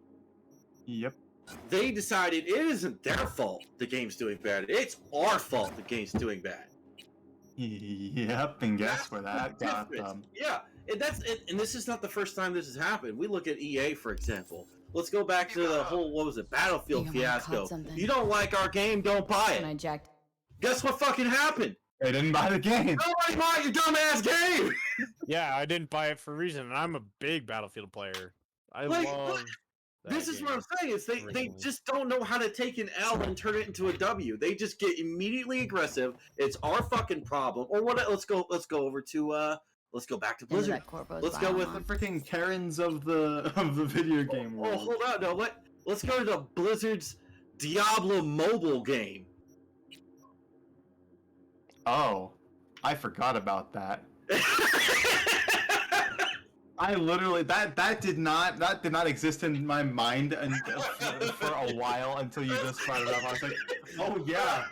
Speaker 3: Yep.
Speaker 2: They decided it isn't their fault the game's doing bad. It's our fault the game's doing bad.
Speaker 3: Yep, and guess where that got them.
Speaker 2: Yeah, and this is not the first time this has happened. We look at EA, for example. Let's go back to the whole, Battlefield fiasco. You don't like our game, don't buy it. Guess what fucking happened?
Speaker 3: They didn't buy the game.
Speaker 2: Nobody bought your dumbass game!
Speaker 6: Yeah, I didn't buy it for a reason, and I'm a big Battlefield player. I love
Speaker 2: this is what I'm saying, is they just don't know how to take an L and turn it into a W. They just get immediately aggressive. It's our fucking problem. Or what? Let's go over to let's go back to Blizzard. Let's go with
Speaker 3: the freaking Karens of the video game world.
Speaker 2: Oh, hold on, no, let's go to Blizzard's Diablo mobile game.
Speaker 3: Oh, I forgot about that. I literally that did not exist in my mind for a while until you just brought it up. I was like, oh yeah,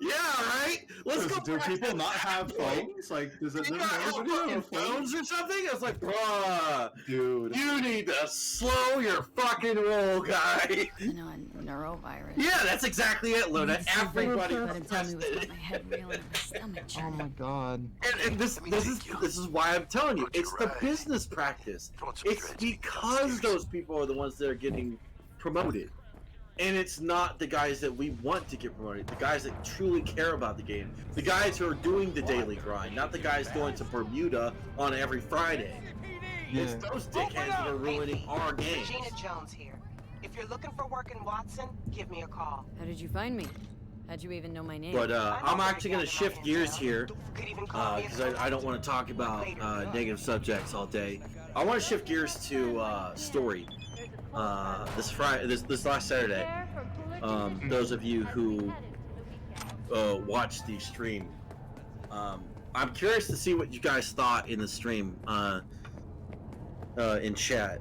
Speaker 2: right. Let's go.
Speaker 3: Do people not have phones? Like, does it?
Speaker 2: Everybody have phones or something? I was like, bruh,
Speaker 3: dude,
Speaker 2: you need to slow your fucking roll, guy.
Speaker 8: No, neurovirus.
Speaker 2: Yeah, that's exactly it, Luna. Everybody.
Speaker 3: Oh my god.
Speaker 2: And this is why I'm telling you, it's the business practice. It's because those people are the ones that are getting promoted. And it's not the guys that we want to get promoted, the guys that truly care about the game, the guys who are doing the daily grind, not the guys going to Bermuda on every Friday.
Speaker 3: Yeah.
Speaker 2: It's those dickheads that are ruining our game.
Speaker 13: Regina Jones here. If you're looking for work in Watson, give me a call.
Speaker 8: How did you find me? How'd you even know my name?
Speaker 2: But I'm actually going to shift gears here, because I don't want to talk about negative subjects all day. I want to shift gears to story. This last Saturday, those of you who watched the stream, I'm curious to see what you guys thought in the stream in chat.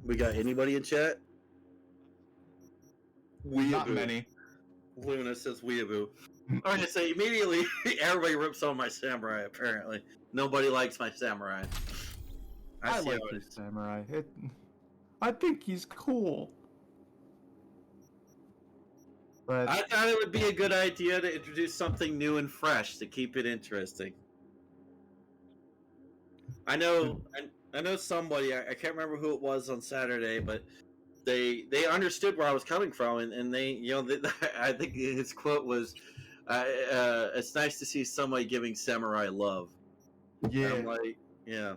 Speaker 2: We got anybody in chat?
Speaker 3: Not many.
Speaker 2: Luna says weeaboo. I'm gonna say immediately everybody rips on my samurai. Apparently, nobody likes my samurai.
Speaker 3: I
Speaker 2: see
Speaker 3: like
Speaker 2: how it
Speaker 3: this
Speaker 2: is.
Speaker 3: samurai. I think he's cool. But
Speaker 2: I thought it would be a good idea to introduce something new and fresh to keep it interesting. I know somebody. I can't remember who it was on Saturday, but they understood where I was coming from, and they, I think his quote was, "It's nice to see somebody giving samurai love."
Speaker 3: yeah,
Speaker 2: And I'm like, yeah.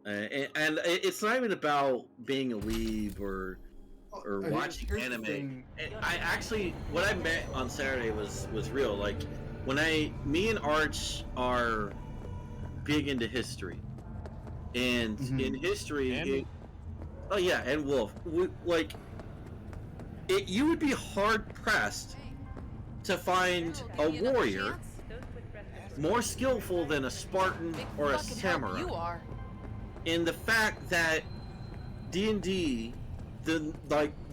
Speaker 2: And it's not even about being a weeb or watching
Speaker 3: here's the
Speaker 2: anime.
Speaker 3: thing.
Speaker 2: I actually, what I met on Saturday was real. Like, when me and Arch are big into history, and in history, and Wolf, you would be hard pressed to find a warrior more skillful than a Spartan or a samurai.
Speaker 8: You are.
Speaker 2: In the fact that D&D, the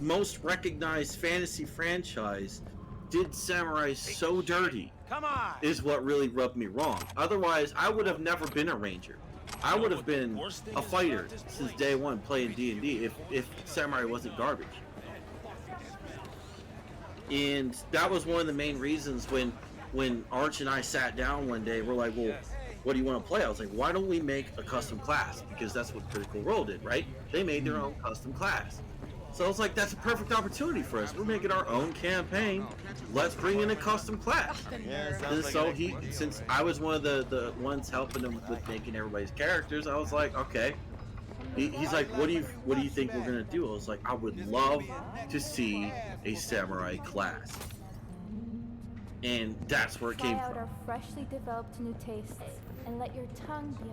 Speaker 2: most recognized fantasy franchise, did samurai so dirty.
Speaker 11: Come on!
Speaker 2: Is what really rubbed me wrong. Otherwise, I would have never been a ranger. I would have been a fighter since day one playing D&D if samurai wasn't garbage. And that was one of the main reasons when Arch and I sat down one day, we're like, well, what do you want to play? I was like, why don't we make a custom class? Because that's what Critical Role did, right? They made their own custom class. So I was like, that's a perfect opportunity for us. We're making our own campaign. Let's bring in a custom class. And so since I was one of the ones helping him with making everybody's characters, I was like, okay. He's like, what do you think we're gonna do? I was like, I would love to see a samurai class. And that's where it came
Speaker 14: Try out
Speaker 2: from.
Speaker 14: our freshly developed new tastes and let your tongue be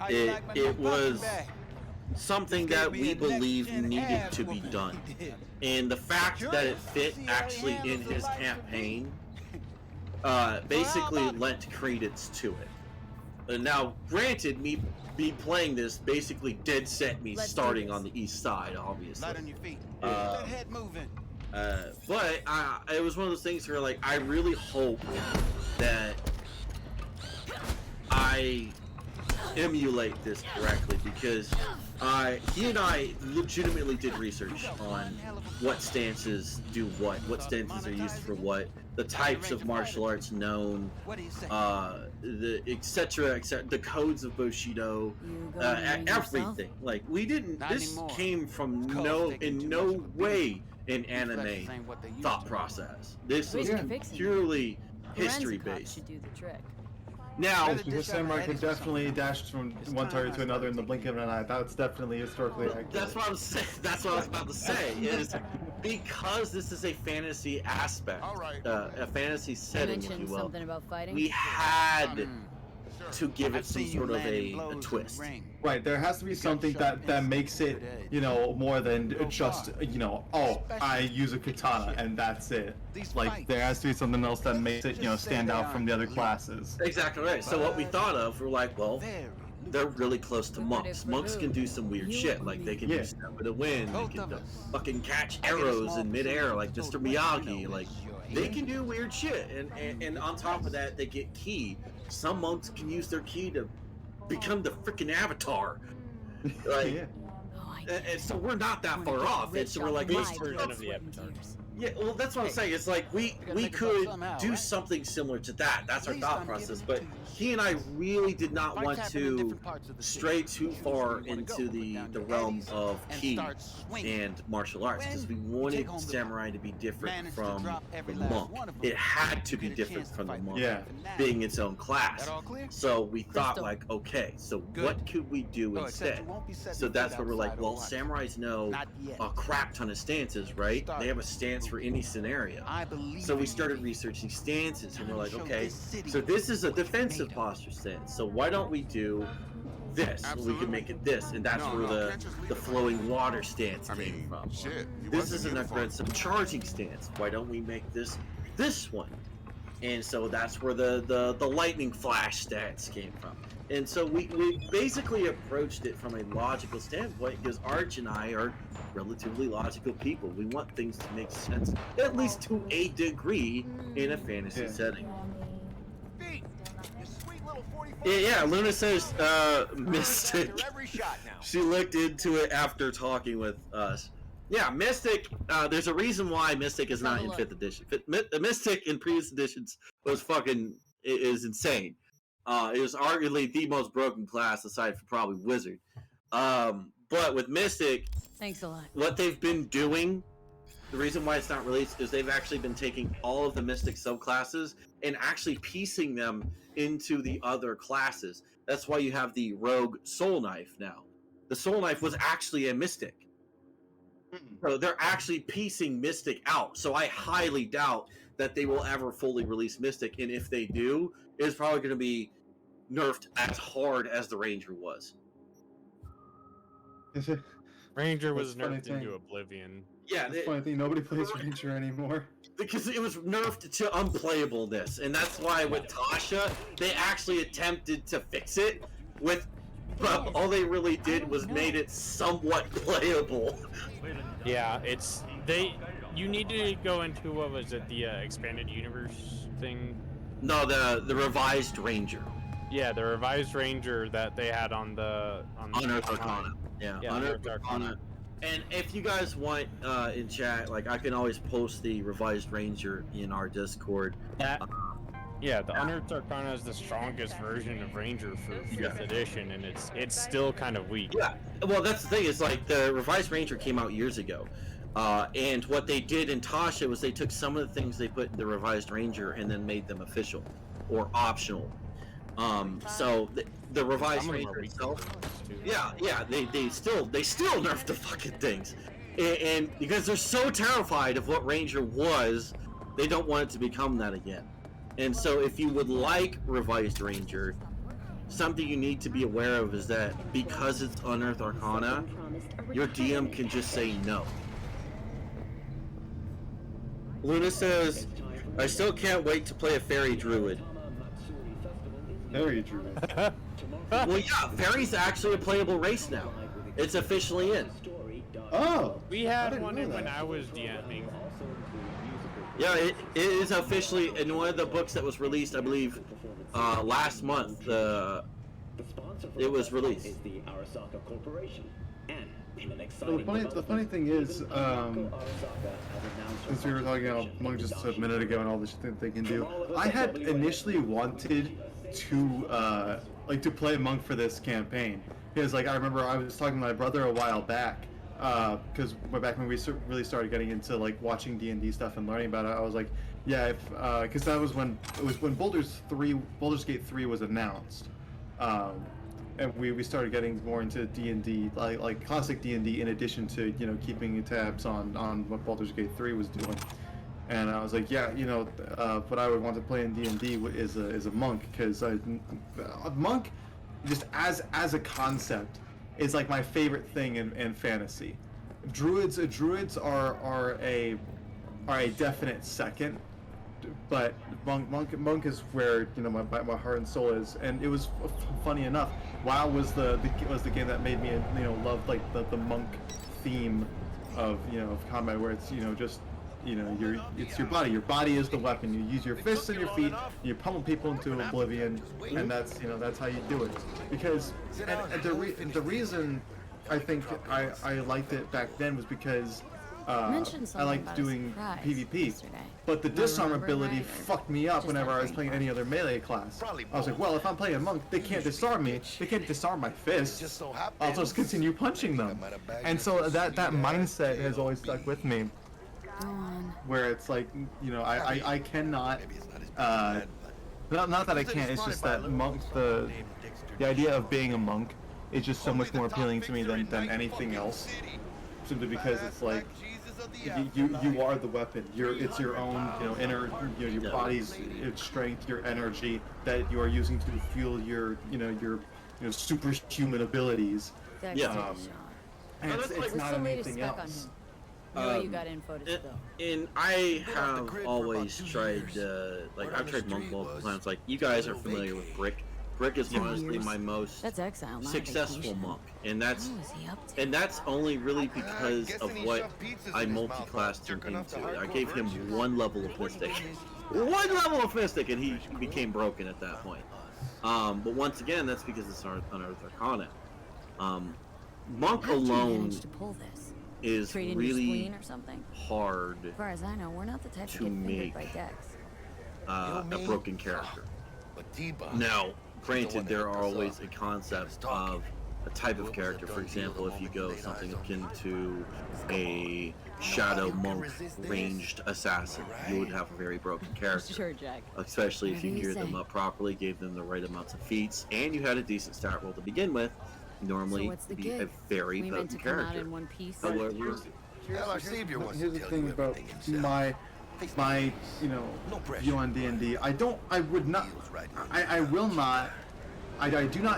Speaker 14: amazed.
Speaker 2: It was something that we believed needed to be done. And the fact that it fit actually in his campaign basically lent credence to it. And now, granted, me playing this basically did set me starting on the east side, obviously.
Speaker 15: Light on your feet. That head moving.
Speaker 2: But it was one of those things where, like, I really hope that I emulate this correctly, because he and I legitimately did research on what stances do what stances are used for what, the types of martial arts known, the etc., the codes of Bushido, everything. Like, we didn't. This came from in no way an anime thought process. This is purely history based.
Speaker 8: Should do the trick.
Speaker 2: Now,
Speaker 3: the samurai could definitely dash from one target to another in the blink of an eye. That's definitely historically accurate.
Speaker 2: That's what I'm saying. That's what I was about to say. Is because this is a fantasy aspect, a fantasy setting, if you will.
Speaker 8: Something about fighting.
Speaker 2: We had to give it some sort of a twist.
Speaker 3: Right, there has to be something that makes it, more than just, oh, I use a katana and that's it. Like, there has to be something else that makes it, stand out from the other classes.
Speaker 2: Exactly right. So what we thought of, we're like, well, they're really close to monks. Monks can do some weird shit, like they can do Step of the Wind, they can fucking catch arrows in midair, like Mr. Miyagi, like, they can do weird shit. And on top of that, they get ki. Some monks can use their ki to become the freaking avatar. Like, and so we're not that far off. And so we're like,
Speaker 6: This version of the Avatar.
Speaker 2: Yeah, well, that's what I'm saying. It's like we
Speaker 15: make a
Speaker 2: could
Speaker 15: buck somehow,
Speaker 2: do
Speaker 15: right?
Speaker 2: something similar to that. That's our
Speaker 15: Least
Speaker 2: thought
Speaker 15: I'm
Speaker 2: process.
Speaker 15: giving
Speaker 2: But
Speaker 15: it to you.
Speaker 2: he and I really did not
Speaker 15: Fights
Speaker 2: want
Speaker 15: happen in
Speaker 2: to
Speaker 15: different parts of the city.
Speaker 2: stray too
Speaker 15: Choose
Speaker 2: far
Speaker 15: where you wanna
Speaker 2: into
Speaker 15: go, but
Speaker 2: the
Speaker 15: down your
Speaker 2: realm
Speaker 15: eddies
Speaker 2: of
Speaker 15: and
Speaker 2: ki
Speaker 15: start swinging.
Speaker 2: and martial arts because we
Speaker 15: When you
Speaker 2: wanted
Speaker 15: take home the
Speaker 2: samurai to be different
Speaker 15: managed to
Speaker 2: from
Speaker 15: drop every
Speaker 2: the
Speaker 15: last
Speaker 2: monk.
Speaker 15: one of 'em,
Speaker 2: It had to
Speaker 15: you
Speaker 2: be
Speaker 15: get a
Speaker 2: different
Speaker 15: chance to
Speaker 2: from the
Speaker 15: fight
Speaker 2: monk,
Speaker 3: Yeah.
Speaker 2: being its own class.
Speaker 15: That all clear?
Speaker 2: So we thought
Speaker 8: Crystal.
Speaker 2: like, okay, so
Speaker 15: Good.
Speaker 2: what could we do
Speaker 15: Oh, except
Speaker 2: instead?
Speaker 15: you won't be setting
Speaker 2: So
Speaker 15: your
Speaker 2: that's
Speaker 15: foot
Speaker 2: where we're like,
Speaker 15: outside or
Speaker 2: well,
Speaker 15: what?
Speaker 2: samurais know
Speaker 15: Not yet.
Speaker 2: a crap ton of stances, right? They have a stance for any scenario.
Speaker 15: I believe
Speaker 2: So we
Speaker 15: in
Speaker 2: started
Speaker 15: you.
Speaker 2: researching stances, and we're like,
Speaker 15: Show
Speaker 2: okay,
Speaker 15: this city
Speaker 2: so this is a defensive
Speaker 15: made of.
Speaker 2: posture stance. So why don't we do this? We can make it this, and that's where the flowing water stance came from. This is an aggressive charging stance. Why don't we make this one? And so that's where the lightning flash stance came from. And so we basically approached it from a logical standpoint because Arch and I are relatively logical people. We want things to make sense, at least to a degree, in a fantasy setting. Yeah, Luna says Mystic. She looked into it after talking with us. Yeah, Mystic, there's a reason why Mystic is not in 5th edition. Mystic in previous editions is insane. It was arguably the most broken class aside from probably Wizard. But with Mystic,
Speaker 8: Thanks a lot.
Speaker 2: what they've been doing, the reason why it's not released is they've actually been taking all of the Mystic subclasses and actually piecing them into the other classes. That's why you have the Rogue Soul Knife now. The Soul Knife was actually a Mystic. So they're actually piecing Mystic out. So I highly doubt that they will ever fully release Mystic, and if they do, it's probably going to be nerfed as hard as the Ranger was.
Speaker 6: Ranger was
Speaker 3: That's a funny
Speaker 6: nerfed into
Speaker 3: thing.
Speaker 6: oblivion.
Speaker 2: Yeah,
Speaker 3: That's the funny thing. Nobody plays Ranger anymore.
Speaker 2: because it was nerfed to unplayableness, and that's why with Tasha, they actually attempted to fix it with, but all they really did was made it somewhat playable.
Speaker 6: Yeah, you need to go into, what was it, the expanded universe thing?
Speaker 2: No, the revised Ranger.
Speaker 6: Yeah, the revised Ranger that they had on
Speaker 2: Unearthed Arcana. Yeah, Unearthed Arcana. And if you guys want in chat, like I can always post the revised Ranger in our Discord.
Speaker 6: Yeah, the Unearthed Arcana is the strongest version of Ranger for 5th edition, and it's still kind of weak.
Speaker 2: Yeah, well, that's the thing. Is like the revised Ranger came out years ago, and what they did in Tasha was they took some of the things they put in the revised Ranger and then made them official or optional. So the revised
Speaker 6: Some of them are
Speaker 2: Ranger
Speaker 6: weak
Speaker 2: itself,
Speaker 6: too.
Speaker 2: yeah, they still nerfed the fucking things, and because they're so terrified of what Ranger was, they don't want it to become that again. And so if you would like revised Ranger, something you need to be aware of is that because it's Unearthed Arcana, your DM can just say no. Luna says, I still can't wait to play a fairy druid.
Speaker 3: Fairy druid.
Speaker 2: Well, yeah, fairy's actually a playable race now. It's officially in.
Speaker 3: Oh!
Speaker 6: We had one in when I was DMing.
Speaker 2: Yeah, it is officially in one of the books that was released, I believe, last month. It was released.
Speaker 3: The funny thing is, since we were talking about Monk just a minute ago and all the shit that they can do, I had initially wanted to to play Monk for this campaign because I remember I was talking to my brother a while back because back when we really started getting into watching D&D stuff and learning about it, I was like, yeah, because that was when Baldur's Gate 3 was announced. And we started getting more into D&D, like classic D&D, in addition to keeping tabs on what Baldur's Gate 3 was doing. And I was like, yeah, what I would want to play in D&D is a monk, because a monk, just as a concept, is like my favorite thing in fantasy. Druids are a definite second. But monk is where my heart and soul is, and it was funny enough. WoW was the game that made me love the monk theme of of combat, where it's just it's your body. Your body is the weapon. You use your fists and your feet. You pummel people into oblivion, and that's how you do it. Because and the reason I think I liked it back then was because
Speaker 8: mentioned
Speaker 3: I
Speaker 8: something
Speaker 3: liked
Speaker 8: about a
Speaker 3: doing
Speaker 8: surprise
Speaker 3: PvP.
Speaker 8: yesterday.
Speaker 3: But the
Speaker 8: Am I
Speaker 3: disarm
Speaker 8: remembering
Speaker 3: ability
Speaker 8: right, or
Speaker 3: fucked me up
Speaker 8: just
Speaker 3: whenever
Speaker 8: that
Speaker 3: I was
Speaker 8: brain
Speaker 3: playing
Speaker 8: fart?
Speaker 3: any other melee class. I was like, well, if I'm playing a monk, they can't disarm me. They can't disarm my fists. I'll just continue punching them. And so that mindset has always stuck with me.
Speaker 8: Go on.
Speaker 3: Where it's like, you know, I cannot. Not that I can't. It's just that monk. The idea of being a monk is just so much more appealing to me than anything else. Simply because it's like you are the weapon. It's your own, you know, inner, you know, your body's strength, your energy that you are using to fuel your superhuman abilities.
Speaker 8: Yeah.
Speaker 3: And it's not anything else.
Speaker 8: I know you got info to spill.
Speaker 2: And I have always tried, like, I've tried monk multiple times. Like, you guys are familiar with Brick. Brick is honestly my most successful monk, and that's only really because of what I multi-classed him into. I gave him one level of Mystic, and he became broken at that point. But once again, that's because it's Unearthed Arcana. Monk alone is really hard
Speaker 8: As far as I know, we're not the type
Speaker 2: to
Speaker 8: to get fingered
Speaker 2: make
Speaker 8: by Dex.
Speaker 2: a broken character. Now, granted, there are always a concept of a type of character. For example, if you go something akin to a shadow monk ranged assassin, you would have a very broken character.
Speaker 8: Sure, Jack.
Speaker 2: Especially if you
Speaker 8: Whatever you
Speaker 2: geared them
Speaker 8: say.
Speaker 2: up properly, gave them the right amounts of feats, and you had a decent stat roll to begin with. Normally,
Speaker 8: So what's the
Speaker 2: be a
Speaker 8: gig?
Speaker 2: very
Speaker 8: We meant to
Speaker 2: potent
Speaker 8: come out
Speaker 2: character.
Speaker 8: in one piece.
Speaker 2: However,
Speaker 3: Here's the thing about my view on D&D. I do not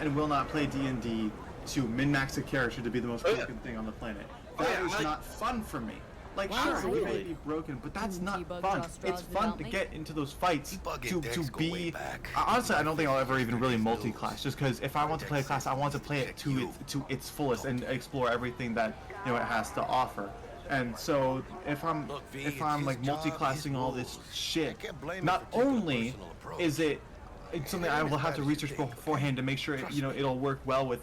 Speaker 3: and will not play D&D to min-max a character to be the most broken thing on the planet. That is not fun for me. Like,
Speaker 8: Wow,
Speaker 3: sure, you may
Speaker 8: really?
Speaker 3: be broken, but that's not
Speaker 8: T-Bug
Speaker 3: fun.
Speaker 8: draw straws
Speaker 3: It's fun
Speaker 8: without
Speaker 3: to
Speaker 8: me?
Speaker 3: get into those fights to be. Honestly, I don't think I'll ever even really multi-class. Just because if I want to play a class, I want to play it to its fullest and explore everything that it has to offer. And so if I'm like multi-classing all this shit, not only is it's something I will have to research beforehand to make sure it'll work well with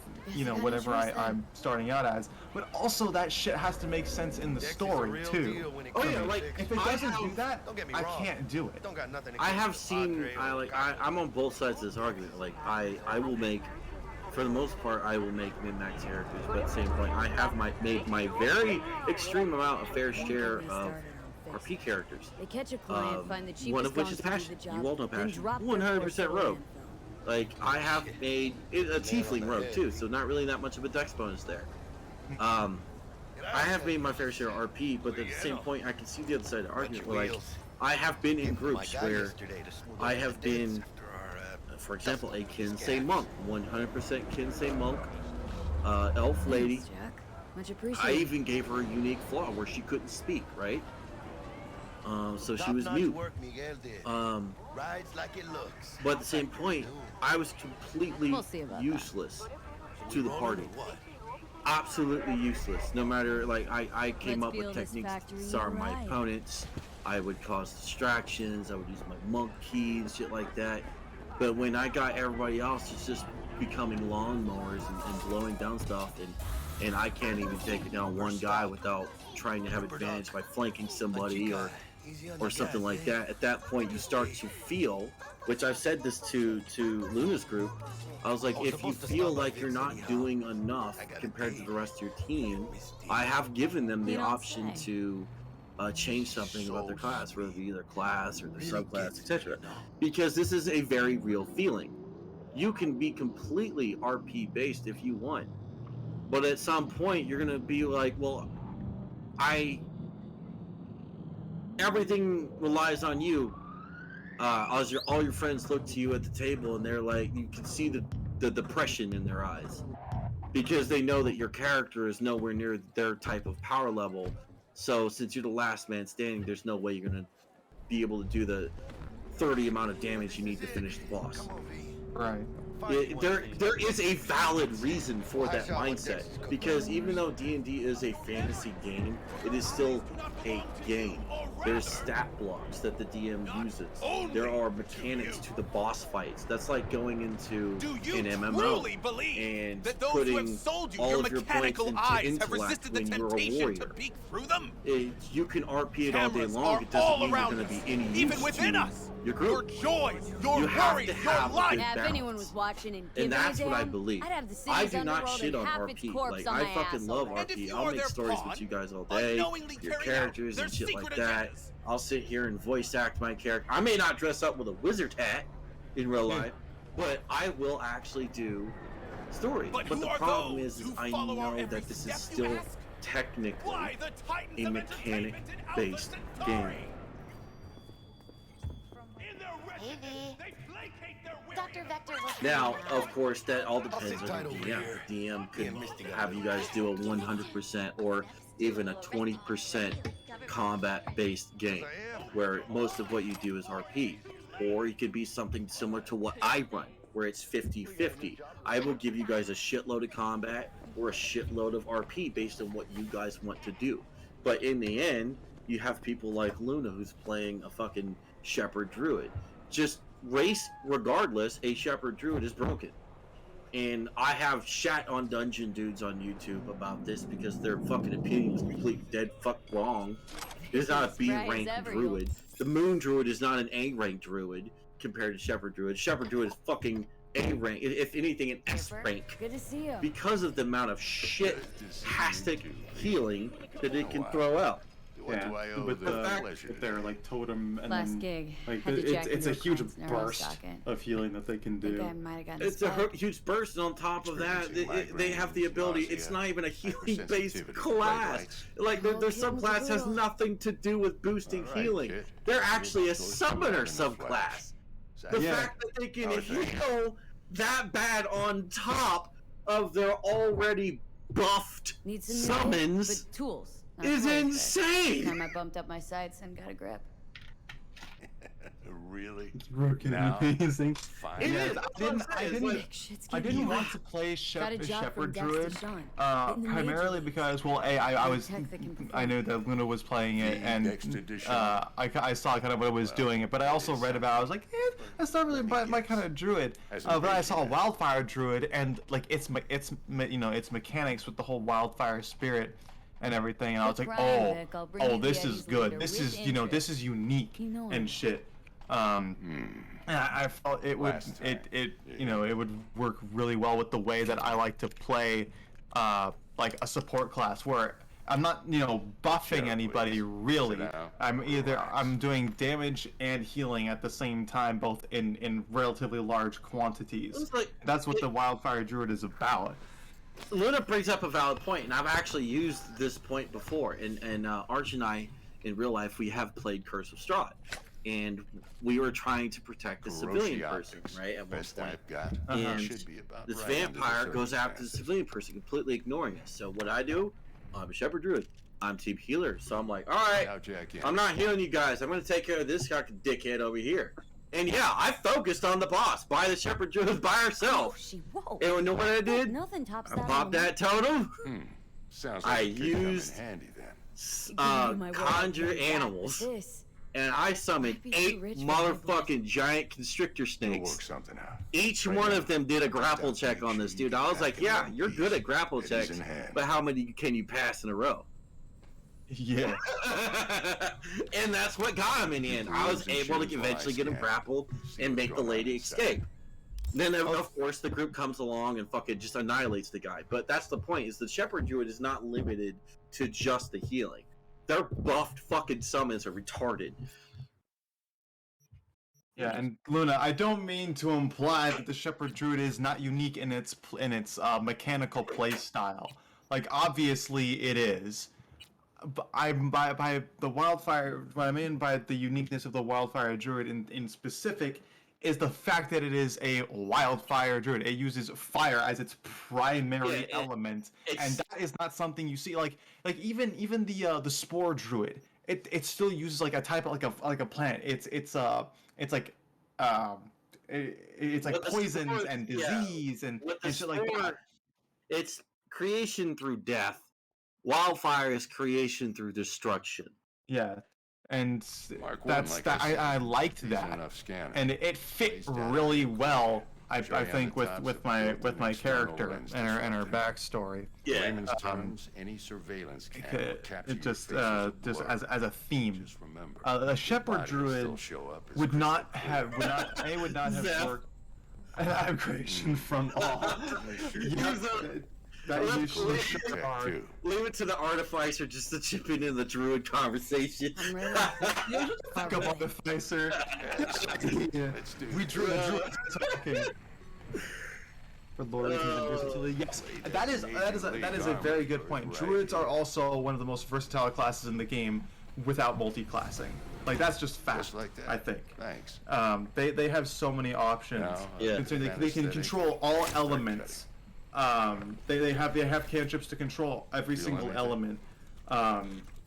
Speaker 3: whatever I'm starting out as, but also that shit has to make sense in the story too.
Speaker 2: Oh yeah, like
Speaker 3: if it doesn't do that, I can't do it.
Speaker 2: I have seen, I'm on both sides of this argument. Like, I will make, for the most part, I will make min-max characters, but at the same point, I have made my very extreme amount of fair share of RP characters.
Speaker 8: They catch a client, find the cheapest
Speaker 2: One of which
Speaker 8: gong
Speaker 2: is
Speaker 8: to do
Speaker 2: Passion.
Speaker 8: the job,
Speaker 2: You all know
Speaker 8: then
Speaker 2: Passion.
Speaker 8: drop their
Speaker 2: 100%
Speaker 8: corpse
Speaker 2: rogue.
Speaker 8: in
Speaker 2: Like, I have made a tiefling rogue too, so not really that much of a dex bonus there. I have made my fair share of RP, but at the same point, I can see the other side of the argument. Where, like, I have been in groups where I have been, for example, a Kinsei monk, 100% Kinsei monk, elf lady.
Speaker 8: Thanks, Jack. Much
Speaker 2: I
Speaker 8: appreciated.
Speaker 2: even gave her a unique flaw where she couldn't speak, right? So she was mute. But at the same point, I was completely
Speaker 8: We'll see about
Speaker 2: useless to the party. Absolutely useless. No matter, like, I came
Speaker 8: Let's
Speaker 2: up with
Speaker 8: build this
Speaker 2: techniques
Speaker 8: factory
Speaker 2: to disarm my
Speaker 8: right.
Speaker 2: opponents. I would cause distractions. I would use my monk key and shit like that. But when I got everybody else, it's just becoming lawnmowers and blowing down stuff, and I can't even take it down one guy without trying to have advantage by flanking somebody or something like that. At that point, you start to feel, which I've said this to Luna's group, I was like, if you feel like you're not doing enough compared to the rest of your team, I have given them the option to change something about their class, whether it be their class or their subclass, etc. Because this is a very real feeling. You can be completely RP based if you want, but at some point you're gonna be like, well, everything relies on you. As all your friends look to you at the table, and they're like, you can see the depression in their eyes, because they know that your character is nowhere near their type of power level. So since you're the last man standing, there's no way you're gonna be able to do the 30 amount of damage you need to finish the boss.
Speaker 3: Right.
Speaker 16: there is a valid reason for that mindset, because even though D&D is a fantasy game, it is still a game. There's stat blocks that the DM uses. There are mechanics to the boss fights. That's like going into an MMO and putting all of your points into intellect when you're a warrior. You can RP it all day long. It doesn't mean you're going to be any use to your group. You have to have a good
Speaker 8: If anyone
Speaker 16: balance.
Speaker 8: was watching and
Speaker 16: And
Speaker 8: giving
Speaker 16: that's
Speaker 8: a
Speaker 16: what I
Speaker 8: damn,
Speaker 16: believe.
Speaker 8: I'd have the
Speaker 16: I
Speaker 8: city's
Speaker 16: do not
Speaker 8: underworld
Speaker 16: shit
Speaker 8: and
Speaker 16: on
Speaker 8: half its
Speaker 16: RP.
Speaker 8: corpse
Speaker 16: Like,
Speaker 8: on
Speaker 16: I
Speaker 8: my
Speaker 16: fucking
Speaker 8: asshole.
Speaker 16: love RP. I'll make stories with you guys all day. Your characters and shit like that. I'll sit here and voice act my character. I may not dress up with a wizard hat in real life, but I will actually do stories. But the problem is I know that this is still technically a mechanic-based game.
Speaker 17: Hey, V. Dr. Vector was
Speaker 16: Now, of course, that all depends on the DM. DM could have you guys do a 100% or even a 20% combat-based game, where most of what you do is RP. Or it could be something similar to what I run, where it's 50-50. I will give you guys a shitload of combat or a shitload of RP based on what you guys want to do. But in the end, you have people like Luna who's playing a fucking Shepherd Druid. Just race regardless, a Shepherd Druid is broken. And I have shat on Dungeon Dudes on YouTube about this because their fucking opinion was completely dead fuck wrong. It's not a B rank druid. The Moon Druid is not an A rank druid compared to Shepherd Druid. Shepherd Druid is fucking A rank, if anything, an S rank.
Speaker 8: Good to see you.
Speaker 16: Because of the amount of shit-tastic healing that it can throw out.
Speaker 3: Yeah, with their like totem and
Speaker 8: Last
Speaker 3: then,
Speaker 8: gig.
Speaker 3: like
Speaker 8: Had to jack
Speaker 3: it's a
Speaker 8: into a
Speaker 3: huge
Speaker 8: client's narrow
Speaker 3: burst
Speaker 8: socket.
Speaker 3: of healing that they can
Speaker 8: Think
Speaker 3: do.
Speaker 8: I might have gotten
Speaker 16: It's a
Speaker 8: spiked.
Speaker 16: huge burst, and on top of that, they have the ability. It's not even a healing-based class. Like their subclass has nothing to do with boosting healing. They're actually a summoner subclass. The fact that they can heal that bad on top of their already buffed
Speaker 8: Need some new
Speaker 16: summons
Speaker 8: but tools.
Speaker 16: is insane.
Speaker 8: Time I bumped up my sights and got a grip.
Speaker 10: Really?
Speaker 3: It's working amazing.
Speaker 16: It is.
Speaker 3: I didn't want to play
Speaker 8: Got a job
Speaker 3: Shepherd
Speaker 8: from
Speaker 3: Druid,
Speaker 8: Dexter Shawn. In the
Speaker 3: primarily
Speaker 8: major
Speaker 3: because, well, I knew that Luna was playing it, and I saw kind of what it was doing it, but I also read about it. I was like, that's not really my kind of druid. But I saw Wildfire Druid, and like its mechanics with the whole Wildfire spirit and everything, and I was like, oh, this is good. This is this is unique and shit. And I felt it would it would work really well with the way that I like to play like a support class where I'm not buffing anybody really. I'm doing damage and healing at the same time, both in relatively large quantities. That's what the Wildfire Druid is about.
Speaker 16: Luna brings up a valid point, and I've actually used this point before. And Arch and I, in real life, we have played Curse of Strahd, and we were trying to protect the civilian person, right? At one point, and this vampire goes after the civilian person, completely ignoring us. So what I do, I'm a Shepherd Druid. I'm team healer, so I'm like, all right, I'm not healing you guys. I'm gonna take care of this fucking dickhead over here. And yeah, I focused on the boss by the Shepherd Druid by herself. And you know what I did?
Speaker 8: Nothing tops
Speaker 16: I
Speaker 8: that
Speaker 16: popped
Speaker 8: on
Speaker 16: that totem.
Speaker 10: Sounds
Speaker 16: I
Speaker 10: like it could come in
Speaker 16: used
Speaker 10: handy then.
Speaker 16: conjure animals, and I summoned 8 motherfucking giant constrictor snakes.
Speaker 10: Work something out.
Speaker 16: Each one of them did a grapple check on this dude. I was like, yeah, you're good at grapple checks, but how many can you pass in a row?
Speaker 3: Yeah.
Speaker 16: And that's what got him in the end. I was able to eventually get him grappled and make the lady escape. Then, of course, the group comes along and fucking just annihilates the guy. But that's the point, is the Shepherd Druid is not limited to just the healing. Their buffed fucking summons are retarded.
Speaker 3: Yeah, and Luna, I don't mean to imply that the Shepherd Druid is not unique in its mechanical play style. Like, obviously it is. But I'm by the Wildfire. What I mean by the uniqueness of the Wildfire Druid in specific is the fact that it is a Wildfire Druid. It uses fire as its primary element, and that is not something you see. Like even the Spore Druid, it still uses like a type of like a plant. It's like it's like
Speaker 16: What the
Speaker 3: poisons
Speaker 16: spore-
Speaker 3: and
Speaker 16: yeah.
Speaker 3: disease and
Speaker 16: What the
Speaker 3: shit like
Speaker 16: spore-
Speaker 3: that.
Speaker 16: It's creation through death. Wildfire is creation through destruction.
Speaker 3: Yeah, and
Speaker 18: Mark
Speaker 3: that's
Speaker 18: like
Speaker 3: that.
Speaker 18: I said,
Speaker 3: I liked
Speaker 18: decent
Speaker 3: that,
Speaker 18: enough scanner.
Speaker 3: and it fit
Speaker 18: Face down.
Speaker 3: really well. I
Speaker 18: Sure,
Speaker 3: think
Speaker 18: the tops
Speaker 3: with
Speaker 18: of
Speaker 3: my
Speaker 18: built-in
Speaker 3: with my
Speaker 18: external
Speaker 3: character
Speaker 18: lens
Speaker 3: and her
Speaker 18: disruptor.
Speaker 3: backstory.
Speaker 16: Yeah.
Speaker 18: Layman's terms, any surveillance cam will capture
Speaker 3: It just
Speaker 18: your faces
Speaker 3: just
Speaker 18: blurred.
Speaker 3: as a theme.
Speaker 18: Just remember,
Speaker 3: A
Speaker 18: your
Speaker 3: shepherd
Speaker 18: body will
Speaker 3: druid
Speaker 18: still show up as
Speaker 3: would
Speaker 18: crystal
Speaker 3: not
Speaker 18: clear.
Speaker 3: have would not have
Speaker 16: Zeph.
Speaker 3: worked. An creation from all. That
Speaker 16: Left
Speaker 3: usually
Speaker 16: click.
Speaker 3: shows
Speaker 18: Check
Speaker 3: are.
Speaker 18: two.
Speaker 16: Leave it to the artificer just to chip in the druid conversation.
Speaker 8: I'm really.
Speaker 3: Fuck up artificer. Yeah.
Speaker 18: Let's do
Speaker 3: We
Speaker 18: it.
Speaker 3: drew a druid talking. For Lord yes, that is a very good point. Druids are also one of the most versatile classes in the game without multi-classing. Like that's just fact.
Speaker 18: Just like that.
Speaker 3: I think.
Speaker 18: Thanks.
Speaker 3: They have so many options.
Speaker 18: Now,
Speaker 16: Yeah.
Speaker 3: Considering they can control all elements. They have cantrips to control every
Speaker 18: Feel
Speaker 3: single
Speaker 18: anything?
Speaker 3: element.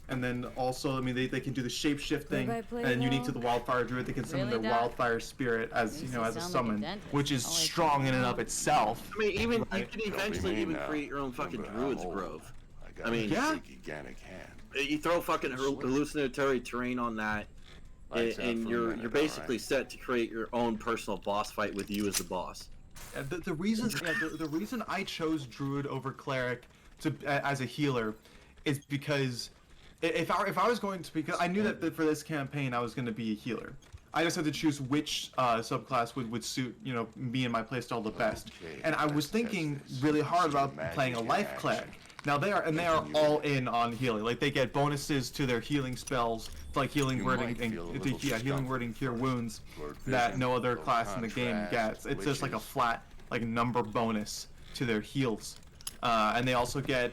Speaker 3: And then also, I mean, they can do the shape shifting,
Speaker 8: Play-by-play
Speaker 3: and unique to
Speaker 8: though?
Speaker 3: the wildfire druid, they can summon
Speaker 8: Really,
Speaker 3: their
Speaker 8: Dad?
Speaker 3: wildfire spirit as
Speaker 8: Makes
Speaker 3: you know
Speaker 8: you
Speaker 3: as a
Speaker 8: sound like a
Speaker 3: summon,
Speaker 8: dentist.
Speaker 3: which is
Speaker 8: I like
Speaker 3: strong in and of itself.
Speaker 16: I mean, even you
Speaker 3: Right.
Speaker 16: can
Speaker 18: Don't be
Speaker 16: eventually
Speaker 18: mean
Speaker 16: even
Speaker 18: now.
Speaker 16: create your own fucking
Speaker 18: Remember, I'm
Speaker 16: druid's
Speaker 18: old.
Speaker 16: grove.
Speaker 18: I got
Speaker 16: I mean,
Speaker 18: a
Speaker 3: Yeah.
Speaker 18: gigantic hand.
Speaker 16: You throw fucking hallucinatory terrain on that,
Speaker 18: Lights out
Speaker 16: and
Speaker 18: for a
Speaker 16: you're
Speaker 18: minute,
Speaker 16: basically
Speaker 18: alright?
Speaker 16: set to create your own personal boss fight with you as the boss.
Speaker 3: The reason the reason I chose druid over cleric to as a healer is because if I was going to, because I knew that for this campaign I was going to be a healer. I just had to choose which subclass would suit me and my playstyle the best.
Speaker 18: Okay,
Speaker 3: And I was
Speaker 18: let's
Speaker 3: thinking
Speaker 18: test this.
Speaker 3: really hard
Speaker 18: This is
Speaker 3: about
Speaker 18: magic
Speaker 3: playing a
Speaker 18: in
Speaker 3: life
Speaker 18: action.
Speaker 3: cleric. Now they are all in on healing. Like they get bonuses to their healing spells, like healing
Speaker 18: You
Speaker 3: word
Speaker 18: might
Speaker 3: and
Speaker 18: feel a little
Speaker 3: healing word and cure wounds
Speaker 18: Blurred
Speaker 3: that
Speaker 18: vision,
Speaker 3: no other
Speaker 18: low
Speaker 3: class in the game
Speaker 18: contrast,
Speaker 3: gets. It's just like a
Speaker 18: glitches.
Speaker 3: flat number bonus to their heals, and they also get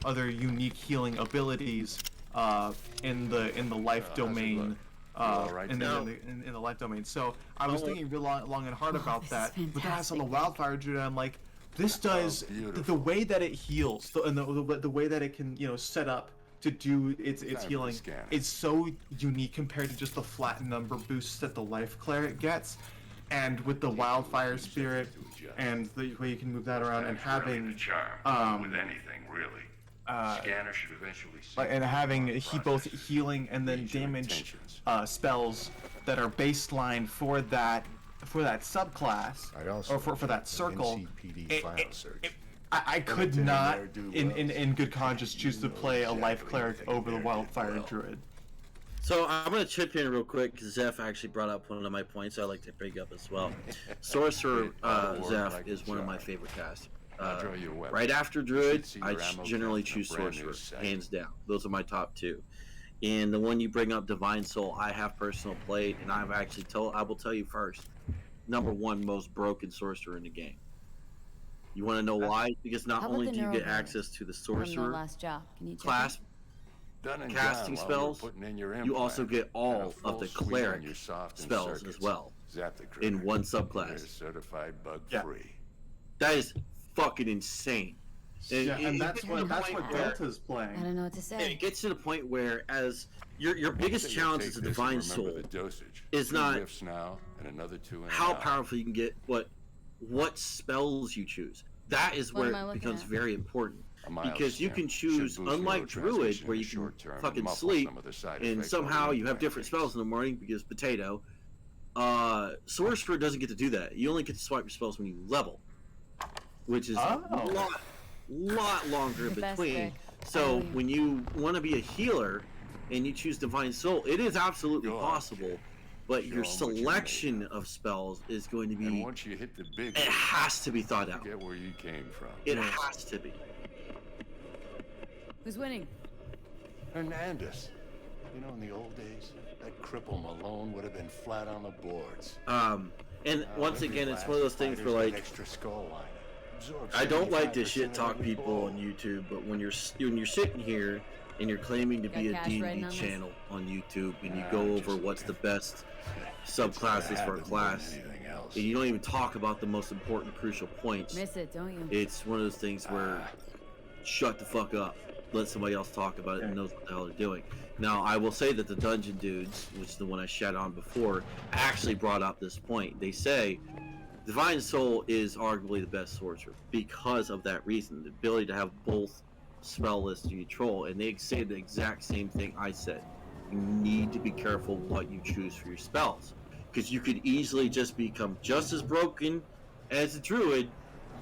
Speaker 3: other unique healing abilities in the life
Speaker 18: how's it
Speaker 3: domain.
Speaker 18: look? You all right
Speaker 3: In
Speaker 18: now?
Speaker 3: the life domain. So I was thinking real long and hard about
Speaker 8: this
Speaker 3: that.
Speaker 8: is
Speaker 3: But then I saw the
Speaker 8: fantastic.
Speaker 3: wildfire druid, and I'm like, this does
Speaker 18: beautiful.
Speaker 3: the way that it heals, and the way that it can set up to do its
Speaker 18: Time for the
Speaker 3: healing
Speaker 18: scanner.
Speaker 3: is so unique compared to just the flat number boosts that the life cleric gets. And with the wildfire spirit and the way you can move that around and having
Speaker 18: with anything really. Scanner should eventually see
Speaker 3: and having
Speaker 18: the
Speaker 3: both
Speaker 18: process.
Speaker 3: healing and then
Speaker 18: Read your
Speaker 3: damage
Speaker 18: intentions.
Speaker 3: spells that are baseline for that subclass
Speaker 19: I'd also
Speaker 3: or for that circle.
Speaker 19: NCPD file search.
Speaker 3: I could
Speaker 19: Everything in
Speaker 3: not
Speaker 19: there do
Speaker 3: in good conscience choose to play a life cleric over the wildfire druid.
Speaker 16: So I'm gonna chip in real quick because Zeph actually brought up one of my points I'd like to bring up as well. Sorcerer Zeph is one of my favorite casts.
Speaker 18: Draw your weapon.
Speaker 16: Right after
Speaker 18: You
Speaker 16: Druid,
Speaker 18: should see
Speaker 16: I
Speaker 18: your ammo
Speaker 16: generally
Speaker 18: count in a
Speaker 16: choose
Speaker 18: brand new
Speaker 16: Sorcerer,
Speaker 18: set.
Speaker 16: hands down. Those are my top two. And the one you bring up, Divine Soul, I have personal played, and I've actually I will tell you first, number one most broken sorcerer in the game. You want to know why? Because not
Speaker 8: How about
Speaker 16: only
Speaker 8: the
Speaker 16: do you get
Speaker 8: neurovirus
Speaker 16: access to the
Speaker 8: From the
Speaker 16: sorcerer
Speaker 8: last job. Can you check
Speaker 16: class
Speaker 18: Done and
Speaker 16: casting
Speaker 18: done while we were
Speaker 16: spells,
Speaker 18: putting in your
Speaker 16: you also
Speaker 18: implant.
Speaker 16: get all
Speaker 18: And a
Speaker 16: of the
Speaker 18: full suite on
Speaker 16: cleric
Speaker 18: your soft and
Speaker 16: spells as
Speaker 18: circuits.
Speaker 16: well
Speaker 18: Zap the
Speaker 16: in
Speaker 18: critter.
Speaker 16: one
Speaker 18: You're
Speaker 16: subclass.
Speaker 18: certified bug
Speaker 3: Yeah.
Speaker 18: free.
Speaker 16: That is fucking insane.
Speaker 3: And that's
Speaker 16: it
Speaker 3: what
Speaker 16: gets to the point where-
Speaker 3: Delta's
Speaker 8: I
Speaker 3: playing.
Speaker 8: don't know what to say.
Speaker 16: It gets to the point where, as your biggest
Speaker 18: Say you
Speaker 16: challenge
Speaker 18: take
Speaker 16: as a
Speaker 18: this and
Speaker 16: divine
Speaker 18: remember
Speaker 16: soul
Speaker 18: the dosage.
Speaker 16: is
Speaker 18: 2
Speaker 16: not
Speaker 18: whiffs now and another 2 in and
Speaker 16: how
Speaker 18: out.
Speaker 16: powerful you can get, but what spells you choose. That is
Speaker 8: What
Speaker 16: where
Speaker 8: am I
Speaker 16: it
Speaker 8: looking
Speaker 16: becomes
Speaker 8: at?
Speaker 16: very important.
Speaker 18: A mild
Speaker 16: Because you
Speaker 18: stim
Speaker 16: can
Speaker 18: should
Speaker 16: choose,
Speaker 18: boost
Speaker 16: unlike Druid,
Speaker 18: neurotransmission
Speaker 16: where
Speaker 18: in
Speaker 16: you
Speaker 18: the
Speaker 16: can
Speaker 18: short term and
Speaker 16: fucking
Speaker 18: muffle
Speaker 16: sleep,
Speaker 18: some of the side
Speaker 16: and
Speaker 18: effects of
Speaker 16: somehow
Speaker 18: the
Speaker 16: you have different
Speaker 18: implant
Speaker 16: spells in the morning because potato. Sorcerer doesn't get to do that. You only get to swipe your spells when you level, which is
Speaker 3: Oh.
Speaker 16: lot longer in
Speaker 8: The best
Speaker 16: between.
Speaker 8: pick.
Speaker 16: So
Speaker 8: Oh.
Speaker 16: when you want to be a healer and you choose Divine Soul, it is absolutely
Speaker 18: Go on,
Speaker 16: possible.
Speaker 18: kid.
Speaker 16: But
Speaker 18: Show
Speaker 16: your
Speaker 18: 'em what you're made
Speaker 16: selection of spells is going to
Speaker 18: And
Speaker 16: be.
Speaker 18: once you hit the big
Speaker 16: It has to be thought out.
Speaker 18: forget where you came from.
Speaker 16: It has to be.
Speaker 8: Who's winning?
Speaker 18: Hernandez. You know, in the old days, that cripple Malone would have been flat on the boards.
Speaker 16: And once again, it's one of those things where like
Speaker 18: extra skull lining. Absorbs
Speaker 16: I don't like to
Speaker 18: 75%
Speaker 16: shit
Speaker 18: of
Speaker 16: talk
Speaker 18: every
Speaker 16: people
Speaker 18: ball.
Speaker 16: on YouTube, but when you're sitting here and you're claiming to
Speaker 8: Got
Speaker 16: be a
Speaker 8: cash
Speaker 16: D&D
Speaker 8: writing on this?
Speaker 16: channel on YouTube and you
Speaker 18: Nah,
Speaker 16: go
Speaker 18: just
Speaker 16: over what's the
Speaker 18: looking.
Speaker 16: best subclasses for a class and you don't even talk about the most important crucial points,
Speaker 8: Miss it, don't you?
Speaker 16: it's one of those things where shut the fuck up. Let somebody else talk about it and knows what the hell they're doing. Now, I will say that the Dungeon Dudes, which is the one I shat on before, actually brought up this point. They say Divine Soul is arguably the best sorcerer because of that reason, the ability to have both spell lists to control, and they say the exact same thing I said. You need to be careful what you choose for your spells, because you could easily just become just as broken as a druid,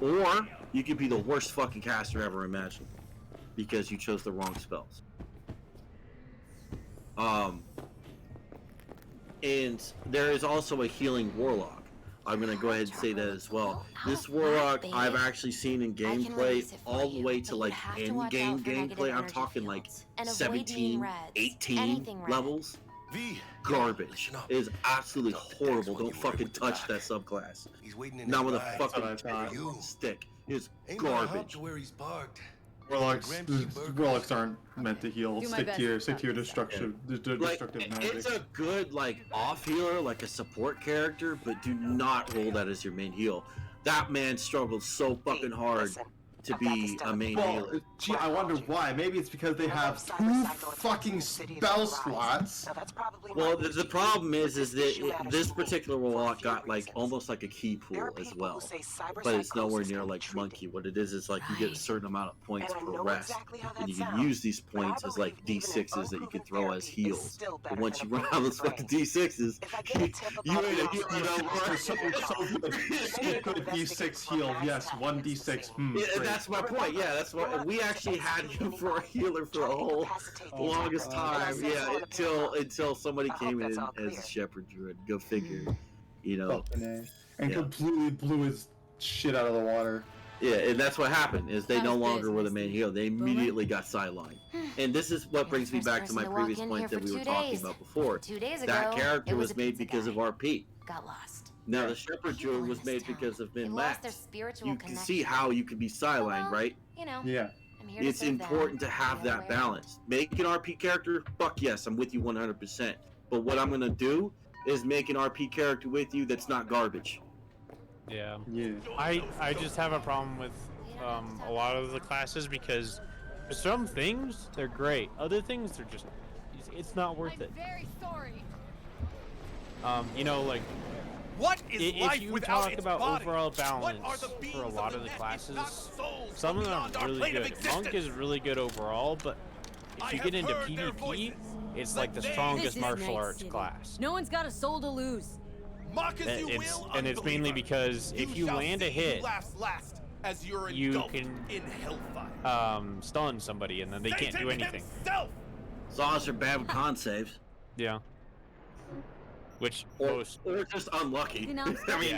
Speaker 16: or you could be the worst fucking caster ever imagined because you chose the wrong spells. And there is also a healing warlock. I'm gonna go ahead and say that as well. This warlock I've actually seen in gameplay all the way to like end game gameplay. I'm talking like 17, 18 levels. Garbage. It is absolutely horrible. Don't fucking touch that subclass. Not with a fucking stick. It's garbage.
Speaker 3: Warlocks aren't meant to heal. Stick to your destructive
Speaker 16: Like,
Speaker 3: magic.
Speaker 16: it's a good like off healer, like a support character, but do not roll that as your main heal. That man struggled so fucking hard to be a main healer.
Speaker 3: Gee, I wonder why. Maybe it's because they have 2 fucking spell slots.
Speaker 16: Well, the problem is that this particular warlock got like almost like a key pool as well, but it's nowhere near like Monkey. What it is like you get a certain amount of points per rest, and you can use these points as like D6s that you can throw as heals. But once you run out of those fucking D6s, you know
Speaker 3: good D6 heal. Yes, 1 D6.
Speaker 16: Yeah, that's my point. Yeah, that's what we actually had him for a healer for a whole longest time. Yeah, until somebody came in as a shepherd druid. Go figure. You know.
Speaker 3: And completely blew his shit out of the water.
Speaker 16: Yeah, and that's what happened. Is they no longer were the main healer. They immediately got sidelined. And this is what brings me back to my previous point that we were talking about before.
Speaker 17: 2 days ago,
Speaker 16: that character was made because of RP.
Speaker 17: Got lost.
Speaker 16: Now the shepherd druid was made because of min-max. You can see how you can be sidelined, right?
Speaker 17: You know.
Speaker 3: Yeah.
Speaker 16: It's important to have that balance. Make an RP character, fuck yes, I'm with you 100%. But what I'm gonna do is make an RP character with you that's not garbage.
Speaker 6: Yeah. I just have a problem with a lot of the classes because some things they're great, other things they're just it's not worth it.
Speaker 17: Very sorry.
Speaker 6: You know, like
Speaker 11: what is
Speaker 6: if
Speaker 11: life
Speaker 6: you
Speaker 11: without
Speaker 6: talk
Speaker 11: its
Speaker 6: about
Speaker 11: body?
Speaker 6: overall balance for a lot of the classes, some of them are really good. Monk is really good overall, but if you get into PvP, it's like the strongest martial arts class.
Speaker 8: No one's got a soul to lose.
Speaker 6: And it's mainly because if you land a hit, you can stun somebody and then they can't do anything.
Speaker 16: Saws are bad with con saves.
Speaker 6: Yeah. Which
Speaker 16: or just unlucky.
Speaker 8: You know,
Speaker 16: I mean,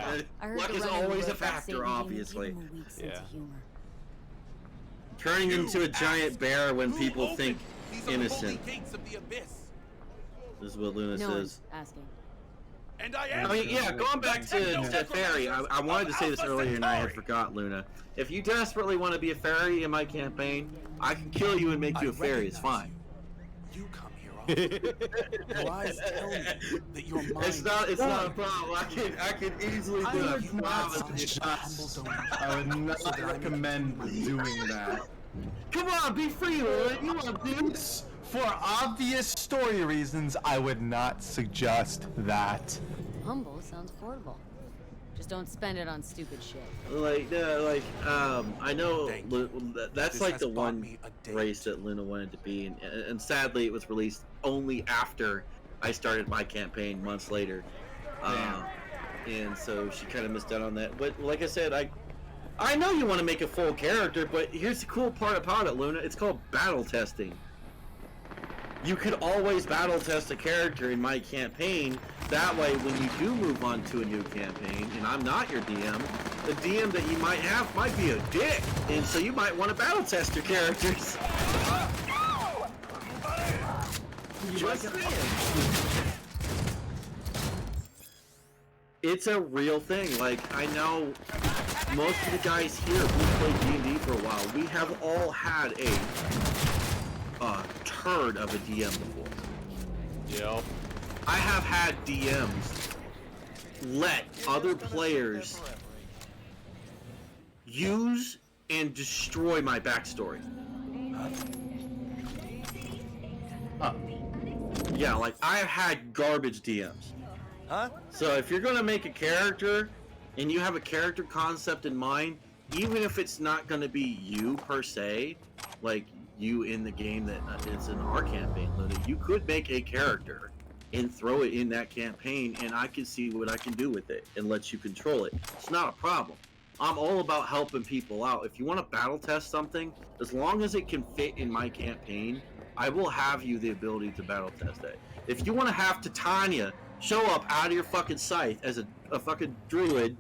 Speaker 16: luck is always a factor, obviously.
Speaker 6: Yeah.
Speaker 16: Turning into a giant bear when people think innocent. This is what Luna says.
Speaker 8: Asking.
Speaker 16: I mean, yeah, going back to fairy, I wanted to say this earlier and I had forgot, Luna. If you desperately want to be a fairy in my campaign, I can kill you and make you a fairy, it's fine.
Speaker 15: You come here often. Lies tell me that you're mine.
Speaker 16: It's not a problem. I can easily do it.
Speaker 3: I would not recommend doing that.
Speaker 16: Come on, be free, Luna. You want to do
Speaker 3: this? For obvious story reasons, I would not suggest that.
Speaker 8: Humble sounds affordable. Just don't spend it on stupid shit.
Speaker 16: I know that's like the one race that Luna wanted to be, and sadly it was released only after I started my campaign months later. And so she kind of missed out on that. But like I said, I know you want to make a full character, but here's the cool part about it, Luna. It's called battle testing. You could always battle test a character in my campaign. That way, when you do move on to a new campaign, and I'm not your DM, the DM that you might have might be a dick, and so you might want to battle test your characters. Just saying. It's a real thing. Like, I know most of the guys here who played D&D for a while, we have all had a turd of a DM before.
Speaker 6: Yep.
Speaker 16: I have had DMs let other players use and destroy my backstory.
Speaker 3: Huh?
Speaker 16: Yeah, like I've had garbage DMs.
Speaker 15: Huh?
Speaker 16: So if you're gonna make a character and you have a character concept in mind, even if it's not gonna be you per se, like you in the game that it's in our campaign, Luna, you could make a character and throw it in that campaign, and I can see what I can do with it and let you control it. It's not a problem. I'm all about helping people out. If you want to battle test something, as long as it can fit in my campaign, I will have you the ability to battle test it. If you want to have Titania show up out of your fucking scythe as a fucking druid,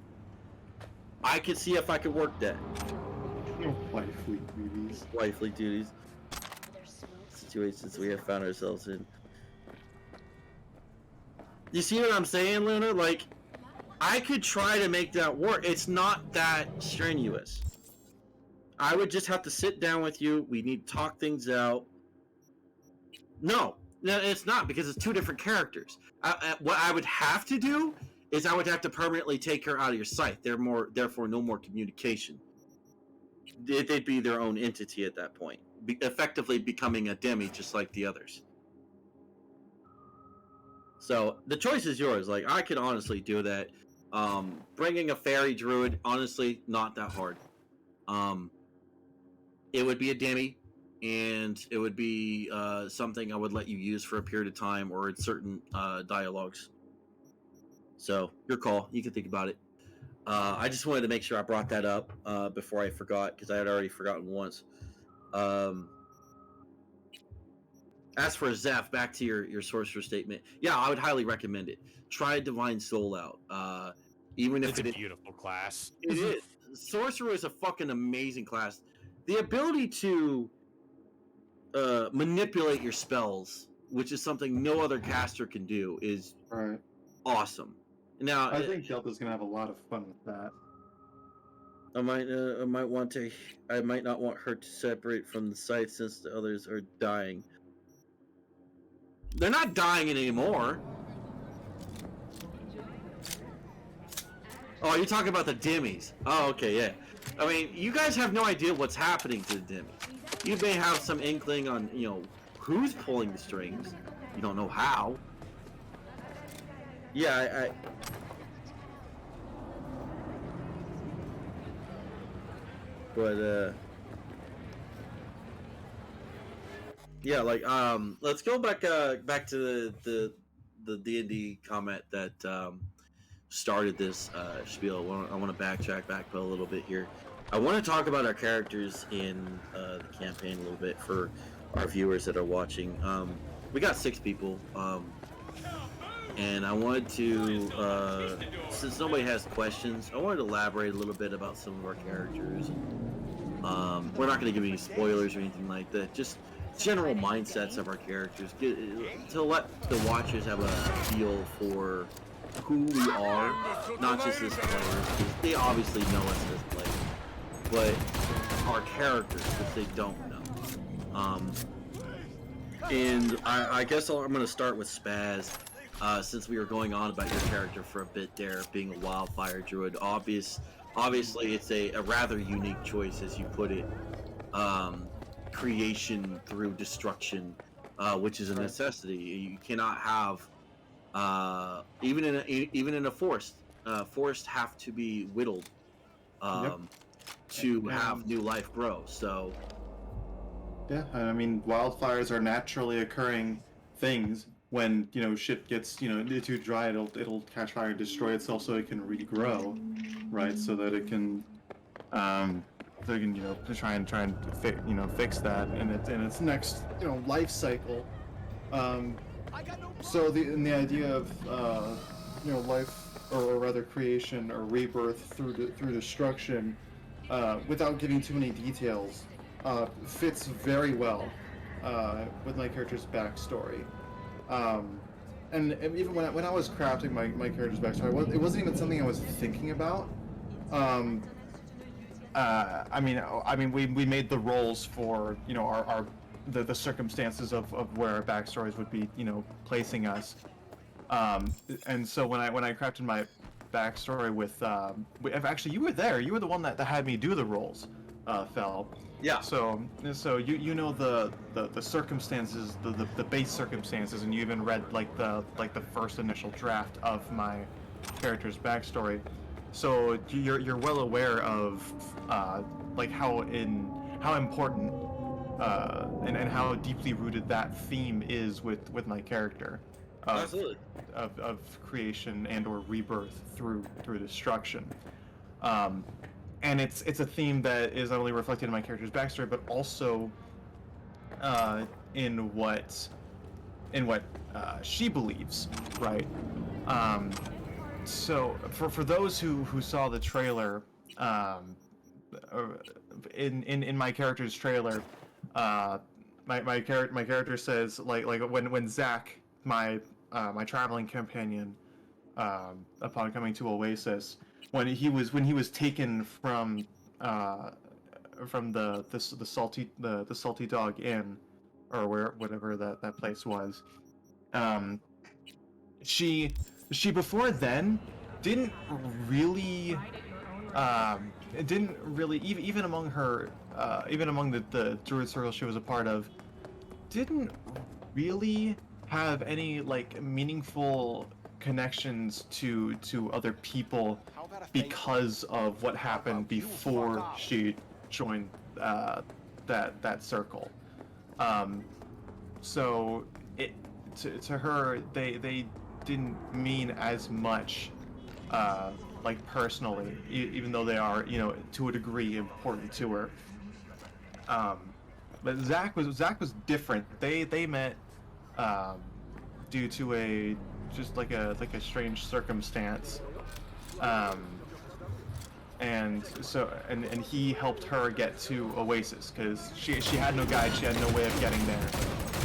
Speaker 16: I can see if I can work that.
Speaker 3: Wifely duties.
Speaker 16: Wifely duties. Situations we have found ourselves in. You see what I'm saying, Luna? Like, I could try to make that work. It's not that strenuous. I would just have to sit down with you. We need to talk things out. No, it's not, because it's two different characters. What I would have to do is I would have to permanently take her out of your sight. Therefore, no more communication. They'd be their own entity at that point, effectively becoming a demi just like the others. So the choice is yours. Like, I could honestly do that. Bringing a fairy druid, honestly, not that hard. It would be a demi, and it would be something I would let you use for a period of time or in certain dialogues. So your call. You can think about it. I just wanted to make sure I brought that up before I forgot, because I had already forgotten once. As for Zeph, back to your sorcerer statement. Yeah, I would highly recommend it. Try Divine Soul out. Even if
Speaker 6: it's a beautiful class.
Speaker 16: It is. Sorcerer is a fucking amazing class. The ability to manipulate your spells, which is something no other caster can do, is awesome. Now,
Speaker 3: I think Kelp is gonna have a lot of fun with that.
Speaker 16: I might not want her to separate from the site since the others are dying. They're not dying anymore. Oh, you're talking about the demis. Oh, okay, yeah. I mean, you guys have no idea what's happening to the demis. You may have some inkling on, who's pulling the strings. You don't know how. Yeah, But, yeah, like, let's go back to the D&D comment that, started this, spiel. I want to backtrack back a little bit here. I want to talk about our characters in, the campaign a little bit for our viewers that are watching. We got 6 people, and I wanted to, since nobody has questions, I wanted to elaborate a little bit about some of our characters. We're not going to give any spoilers or anything like that, just general mindsets of our characters, to let the watchers have a feel for who we are, not just as players, because they obviously know us as players, but our characters, which they don't know. And I guess I'm going to start with Spaz, since we were going on about your character for a bit there, being a wildfire druid. Obviously, it's a rather unique choice, as you put it. Creation through destruction, which is a necessity. You cannot have, even in a forest. Forests have to be whittled to have new life grow. So.
Speaker 3: Yeah, I mean, wildfires are naturally occurring things. When shit gets too dry, it'll catch fire and destroy itself so it can regrow, right? So that it can, try and fix that in its next life cycle. So the idea of life, or rather creation or rebirth through destruction, without giving too many details, fits very well with my character's backstory. And even when I was crafting my character's backstory, it wasn't even something I was thinking about. I mean, we made the roles for the circumstances of where our backstories would be placing us. And so when I crafted my backstory with actually, you were there. You were the one that had me do the roles. fell.
Speaker 2: Yeah.
Speaker 3: So you know the circumstances, the base circumstances, and you even read like the first initial draft of my character's backstory. So you're well aware of like how important and how deeply rooted that theme is with my character.
Speaker 2: Absolutely.
Speaker 3: Of creation and or rebirth through destruction. And it's a theme that is not only reflected in my character's backstory, but also in what she believes, right? So for those who saw the trailer, in my character's trailer, my character says like when Zach, my traveling companion, upon coming to Oasis, when he was taken from the Salty Dog Inn, or whatever that place was, she before then didn't really even among the Druid circle she was a part of, didn't really have any like meaningful connections to other people because of what happened before she joined that circle. So it to her they didn't mean as much like personally, even though they are, you know, to a degree important to her. But Zach was different. They met due to a strange circumstance, and he helped her get to Oasis because she had no guide, she had no way of getting there,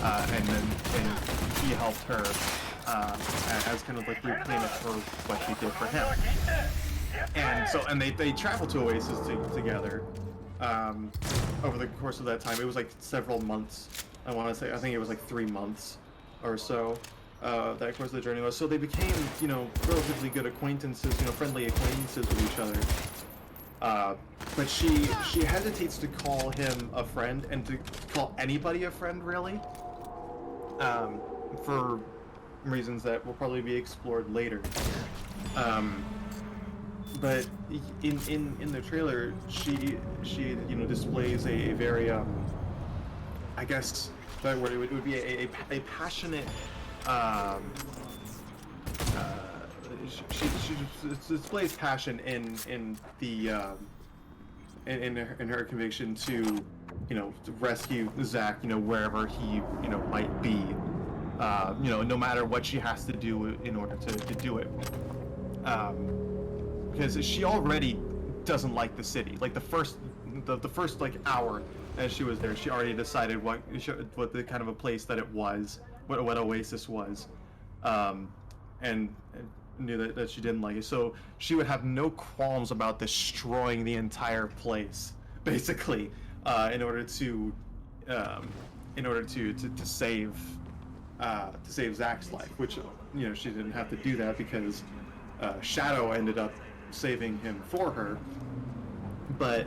Speaker 3: and he helped her as kind of like repayment for what she did for him. And they traveled to Oasis together over the course of that time. It was like several months. I think it was like 3 months or so. That course of the journey was. So they became, you know, relatively good acquaintances, you know, friendly acquaintances with each other. But she hesitates to call him a friend and to call anybody a friend, really. For reasons that will probably be explored later. But in the trailer, she you know, displays a very I guess that word, it would be a passionate she displays passion in her conviction to, you know, to rescue Zach, you know, wherever he, you know, might be, you know, no matter what she has to do in order to do it, because she already doesn't like the city. Like the first like hour as she was there, she already decided what the kind of a place that it was, what Oasis was, and knew that she didn't like it. So she would have no qualms about destroying the entire place, basically, in order to save Zach's life. Which, you know, she didn't have to do that because Shadow ended up saving him for her. But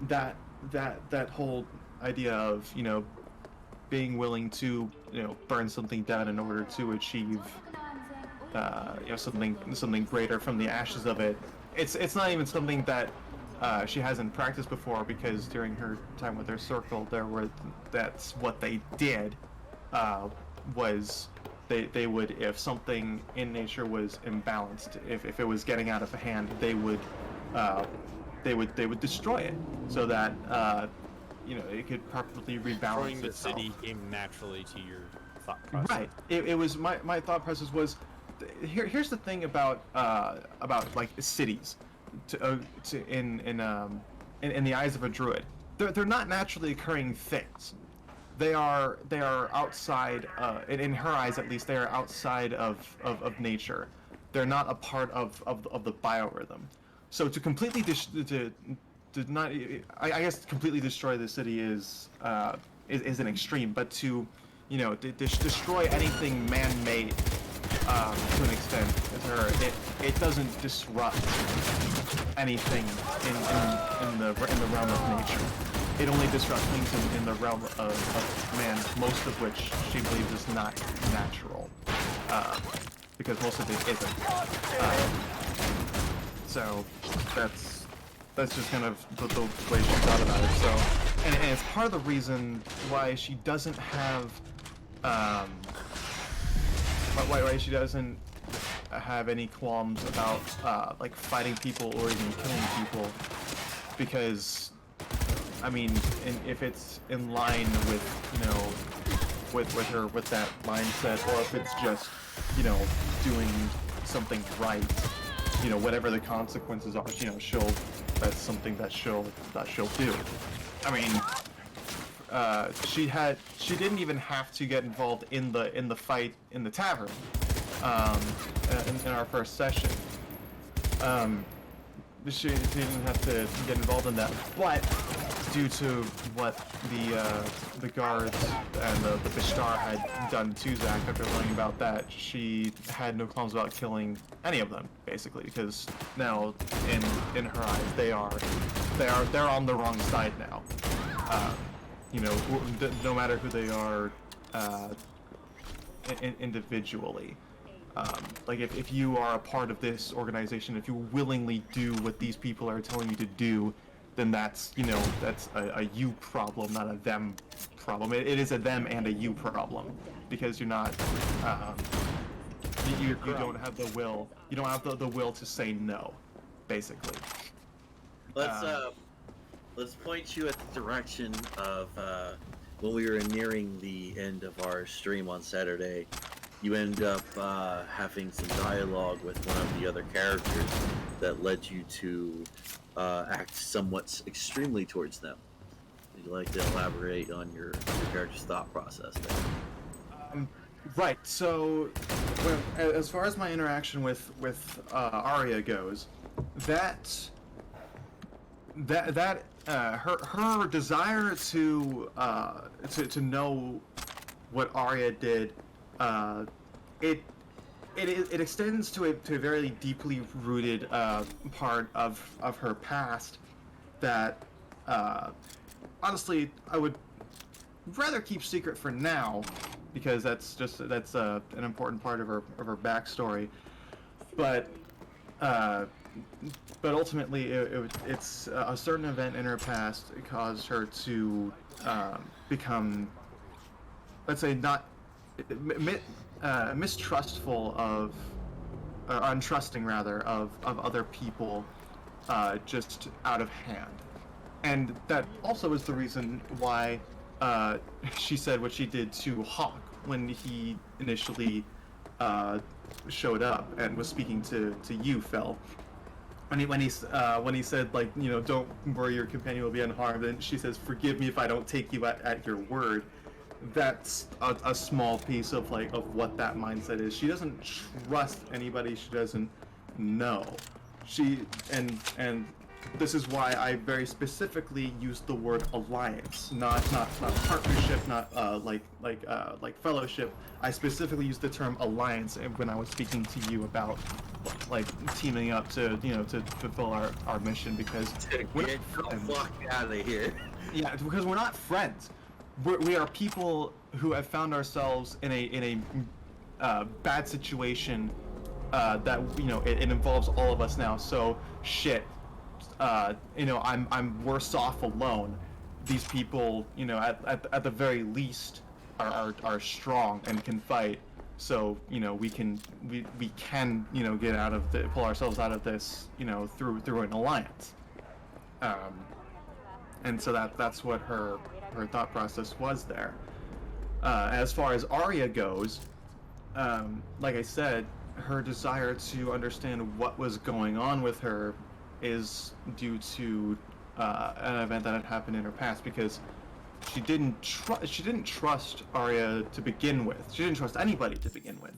Speaker 3: that whole idea of, you know, being willing to, you know, burn something down in order to achieve, you know, something greater from the ashes of it. It's not even something that she hasn't practiced before, because during her time with her circle, that's what they did. Was they would, if something in nature was imbalanced, if it was getting out of hand, they would destroy it so that you know, it could properly rebalance
Speaker 6: the
Speaker 3: itself.
Speaker 6: city came naturally to your thought process.
Speaker 3: Right. It was my thought process was, here's the thing about like cities, in the eyes of a druid, they're not naturally occurring things. They are outside, in her eyes at least, they are outside of nature. They're not a part of the biorhythm. So to completely I guess completely destroy the city is an extreme, but to, you know, destroy anything man-made to an extent with her. It doesn't disrupt anything in the realm of nature. It only disrupts things in the realm of man, most of which she believes is not natural, because most of it isn't. So that's just kind of the way she thought about it. So, and it's part of the reason why she doesn't have, why she doesn't have any qualms about like fighting people or even killing people, because, I mean, if it's in line with, you know, with her, with that mindset, or if it's just, you know, doing something right, you know, whatever the consequences are, you know, that's something that she'll do. I mean, she didn't even have to get involved in the fight in the tavern, in our first session. She didn't have to get involved in that, but due to what the guards and the Bishtar had done to Zach after learning about that, she had no qualms about killing any of them, basically, because now in her eyes they're on the wrong side now. You know, no matter who they are individually. Like if you are a part of this organization, if you willingly do what these people are telling you to do, then that's, you know, that's a you problem, not a them problem. It is a them and a you problem, because you're not, you don't have the will. You don't have the will to say no, basically.
Speaker 16: Let's point you at the direction of when we were nearing the end of our stream on Saturday. You end up having some dialogue with one of the other characters that led you to act somewhat extremely towards them. Would you like to elaborate on your character's thought process there?
Speaker 3: Right. So, as far as my interaction with Arya goes, her desire to know what Arya did, it extends to a very deeply rooted part of her past that honestly I would rather keep secret for now, because that's an important part of her backstory. But ultimately it's a certain event in her past that caused her to become, let's say, not mistrustful of, untrusting rather, of other people, just out of hand. And that also is the reason why she said what she did to Hawk when he initially showed up and was speaking to you, Phil. When he said, like, you know, don't worry, your companion will be unharmed, and she says, forgive me if I don't take you at your word. That's a small piece of what that mindset is. She doesn't trust anybody she doesn't know. And this is why I very specifically used the word alliance, not partnership, not like fellowship. I specifically used the term alliance when I was speaking to you about like teaming up to fulfill our mission, because we're
Speaker 16: Get the fuck out of here.
Speaker 3: Yeah, because we're not friends. We are people who have found ourselves in a bad situation that, you know, it involves all of us now. So shit, you know, I'm worse off alone. These people, you know, at the very least are strong and can fight. So, you know, we can you know, get out of pull ourselves out of this, you know, through an alliance. And so that's what her thought process was there. As far as Arya goes, like I said, her desire to understand what was going on with her is due to an event that had happened in her past, because she didn't trust Arya to begin with. She didn't trust anybody to begin with.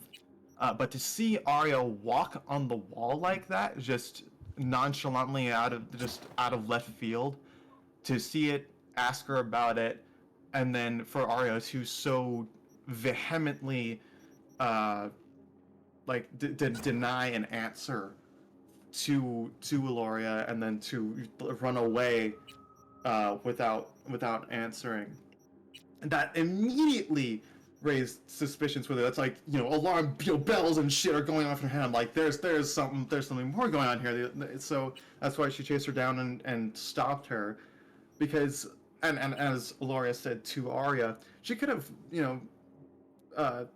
Speaker 3: But to see Arya walk on the wall like that, just nonchalantly out of left field, to see it, ask her about it, and then for Arya to so vehemently deny an answer to Eloria and then to run away without answering. And that immediately raised suspicions with her. That's like, alarm bells and shit are going off in her head. I'm like, there's something more going on here. So that's why she chased her down and stopped her, because and as Eloria said to Arya, she could have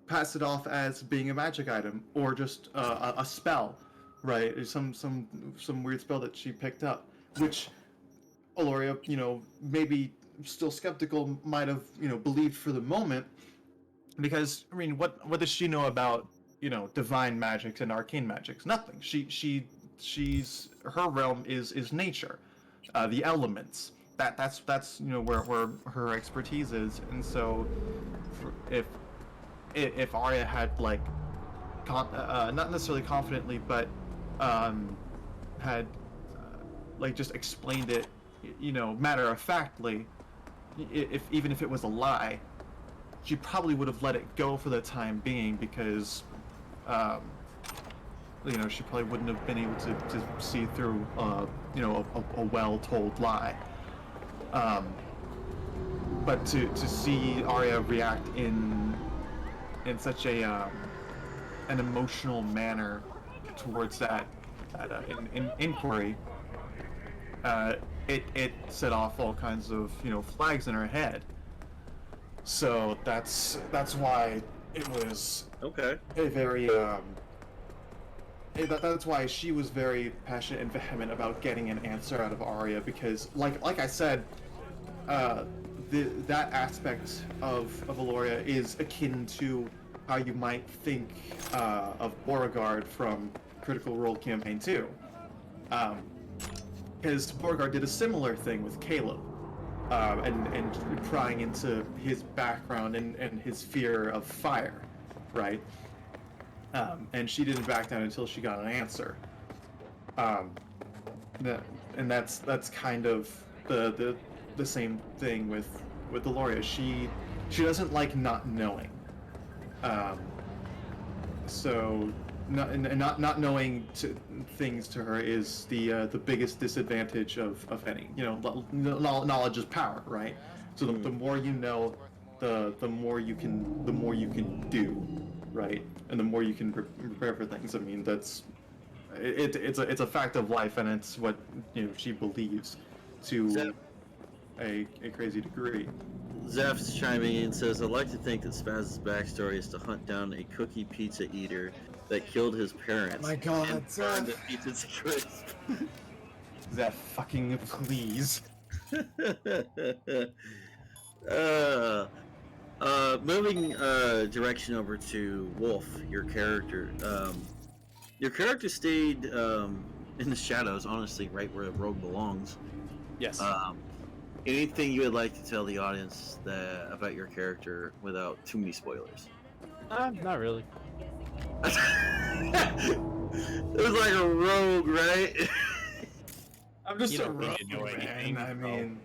Speaker 3: passed it off as being a magic item or just a spell, right? Some weird spell that she picked up, which Eloria, maybe still skeptical, might have believed for the moment. Because I mean, what does she know about divine magics and arcane magics? Nothing. She's her realm is nature, the elements. That's where her expertise is. And so, if Arya had not necessarily confidently, but had just explained it, matter of factly, even if it was a lie, she probably would have let it go for the time being, because she probably wouldn't have been able to see through a well-told lie. But to see Arya react in such an emotional manner towards that inquiry, it set off all kinds of flags in her head. So that's why it was
Speaker 16: okay.
Speaker 3: A very that's why she was very passionate and vehement about getting an answer out of Arya, because like I said, that aspect of Eloria is akin to how you might think of Beauregard from Critical Role Campaign 2, because Beauregard did a similar thing with Caleb. And prying into his background and his fear of fire, right? And she didn't back down until she got an answer. And that's kind of the same thing with Eloria. She doesn't like not knowing. So not knowing things to her is the biggest disadvantage of any. Knowledge is power, right? So the more you know, the more you can do, right? And the more you can prepare for things. I mean, it's a fact of life, and it's what she believes to a crazy degree.
Speaker 16: Zeph's chiming in and says, I'd like to think that Spaz's backstory is to hunt down a cookie pizza eater that killed his parents.
Speaker 3: My God,
Speaker 16: and burned the pizza to crisp.
Speaker 3: Zeph, fucking please.
Speaker 16: Moving direction over to Wolf, your character. Your character stayed in the shadows, honestly, right where the rogue belongs.
Speaker 6: Yes.
Speaker 16: Anything you would like to tell the audience about your character without too many spoilers?
Speaker 6: Not really.
Speaker 16: It was like a rogue, right?
Speaker 3: I'm just a rogue, man. I mean...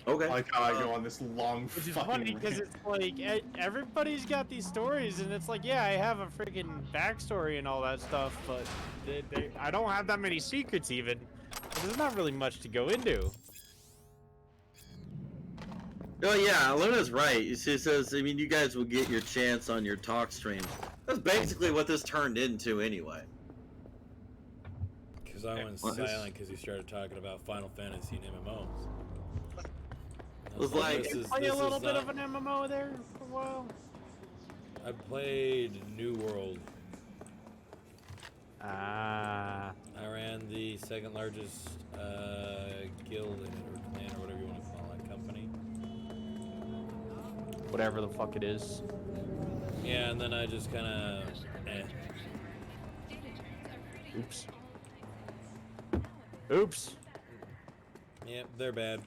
Speaker 16: Okay.
Speaker 3: Like how I go on this long
Speaker 6: Which is funny, because it's like, everybody's got these stories, and it's like, yeah, I have a freaking backstory and all that stuff, but I don't have that many secrets even. There's not really much to go into.
Speaker 16: Oh yeah, Luna's right. She says, I mean, you guys will get your chance on your talk stream. That's basically what this turned into anyway.
Speaker 1: Because I went silent because he started talking about Final Fantasy and MMOs.
Speaker 16: It was like,
Speaker 6: play a little bit of an MMO there for a while.
Speaker 1: I played New World.
Speaker 6: Ah.
Speaker 1: I ran the second largest guild in it, or clan, or whatever you want to call it, company.
Speaker 6: Whatever the fuck it is.
Speaker 1: Yeah, and then I just kind of.
Speaker 6: Oops. Oops.
Speaker 1: Yep, they're bad.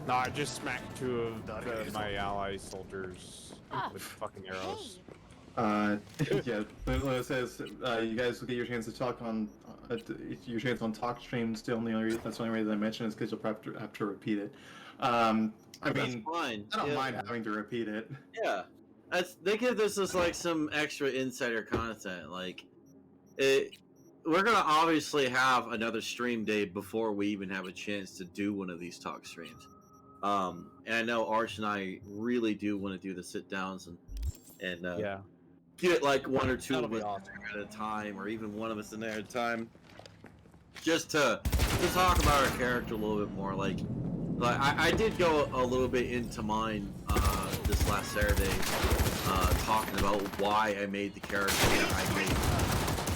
Speaker 6: No, I just smacked two of my ally soldiers with fucking arrows.
Speaker 3: Yeah, Luna says you guys will get your chance to talk on your chance on talk streams. That's the only reason I mention it is because you'll have to repeat it. I mean,
Speaker 16: fine.
Speaker 3: I don't mind having to repeat it.
Speaker 16: Yeah, they give this as like some extra insider content. Like, we're gonna obviously have another stream day before we even have a chance to do one of these talk streams. And I know Arch and I really do want to do the sit downs and get like one or two of us at a time, or even one of us in there at a time, just to talk about our character a little bit more. Like I did go a little bit into mine this last Saturday, talking about why I made the character that I made.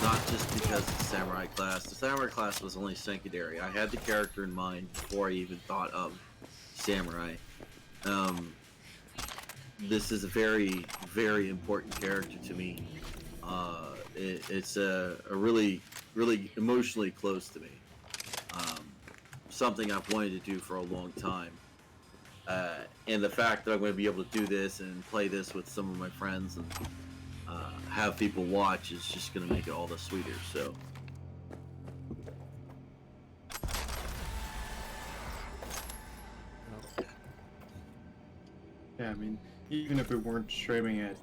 Speaker 16: Not just because of the samurai class. The samurai class was only secondary. I had the character in mind before I even thought of samurai. This is a very, very important character to me. It's a really, really emotionally close to me. Something I've wanted to do for a long time. And the fact that I'm going to be able to do this and play this with some of my friends and have people watch is just going to make it all the sweeter. So.
Speaker 3: Yeah, I mean, even if we weren't streaming it,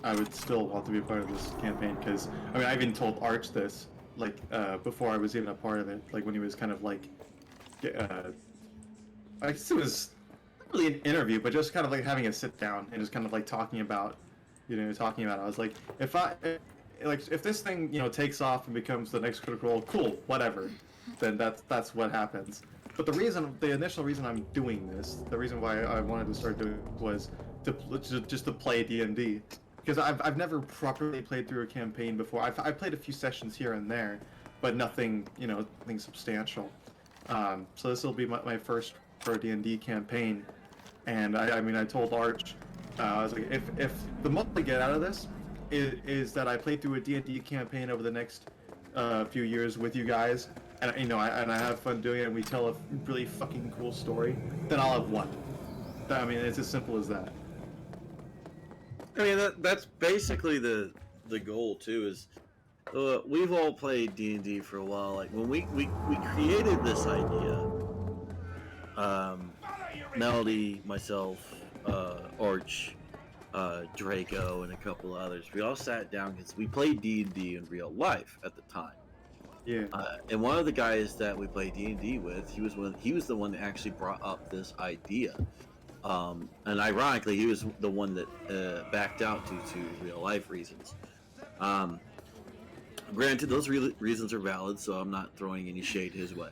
Speaker 3: I would still want to be a part of this campaign, because, I mean, I even told Arch this, like, before I was even a part of it, like, when he was kind of, like, I guess it was not really an interview, but just kind of, like, having a sit down and just kind of, like, talking about it. I was like, if this thing, takes off and becomes the next Critical Role, cool, whatever, then that's what happens. But the initial reason I'm doing this, the reason why I wanted to start doing it was to play D&D, because I've never properly played through a campaign before. I've played a few sessions here and there, but nothing substantial. So this will be my first for D&D campaign, and I told Arch, I was like, if the most I get out of this is that I play through a D&D campaign over the next few years with you guys, and I have fun doing it, and we tell a really fucking cool story, then I'll have won. I mean, it's as simple as that.
Speaker 16: I mean, that's basically the goal too. Is we've all played D&D for a while. Like when we created this idea, Melody, myself, Arch, Draco, and a couple of others, we all sat down because we played D&D in real life at the time.
Speaker 3: Yeah.
Speaker 16: And one of the guys that we played D&D with, he was the one that actually brought up this idea. And ironically, he was the one that backed out due to real life reasons. Granted, those reasons are valid, so I'm not throwing any shade his way.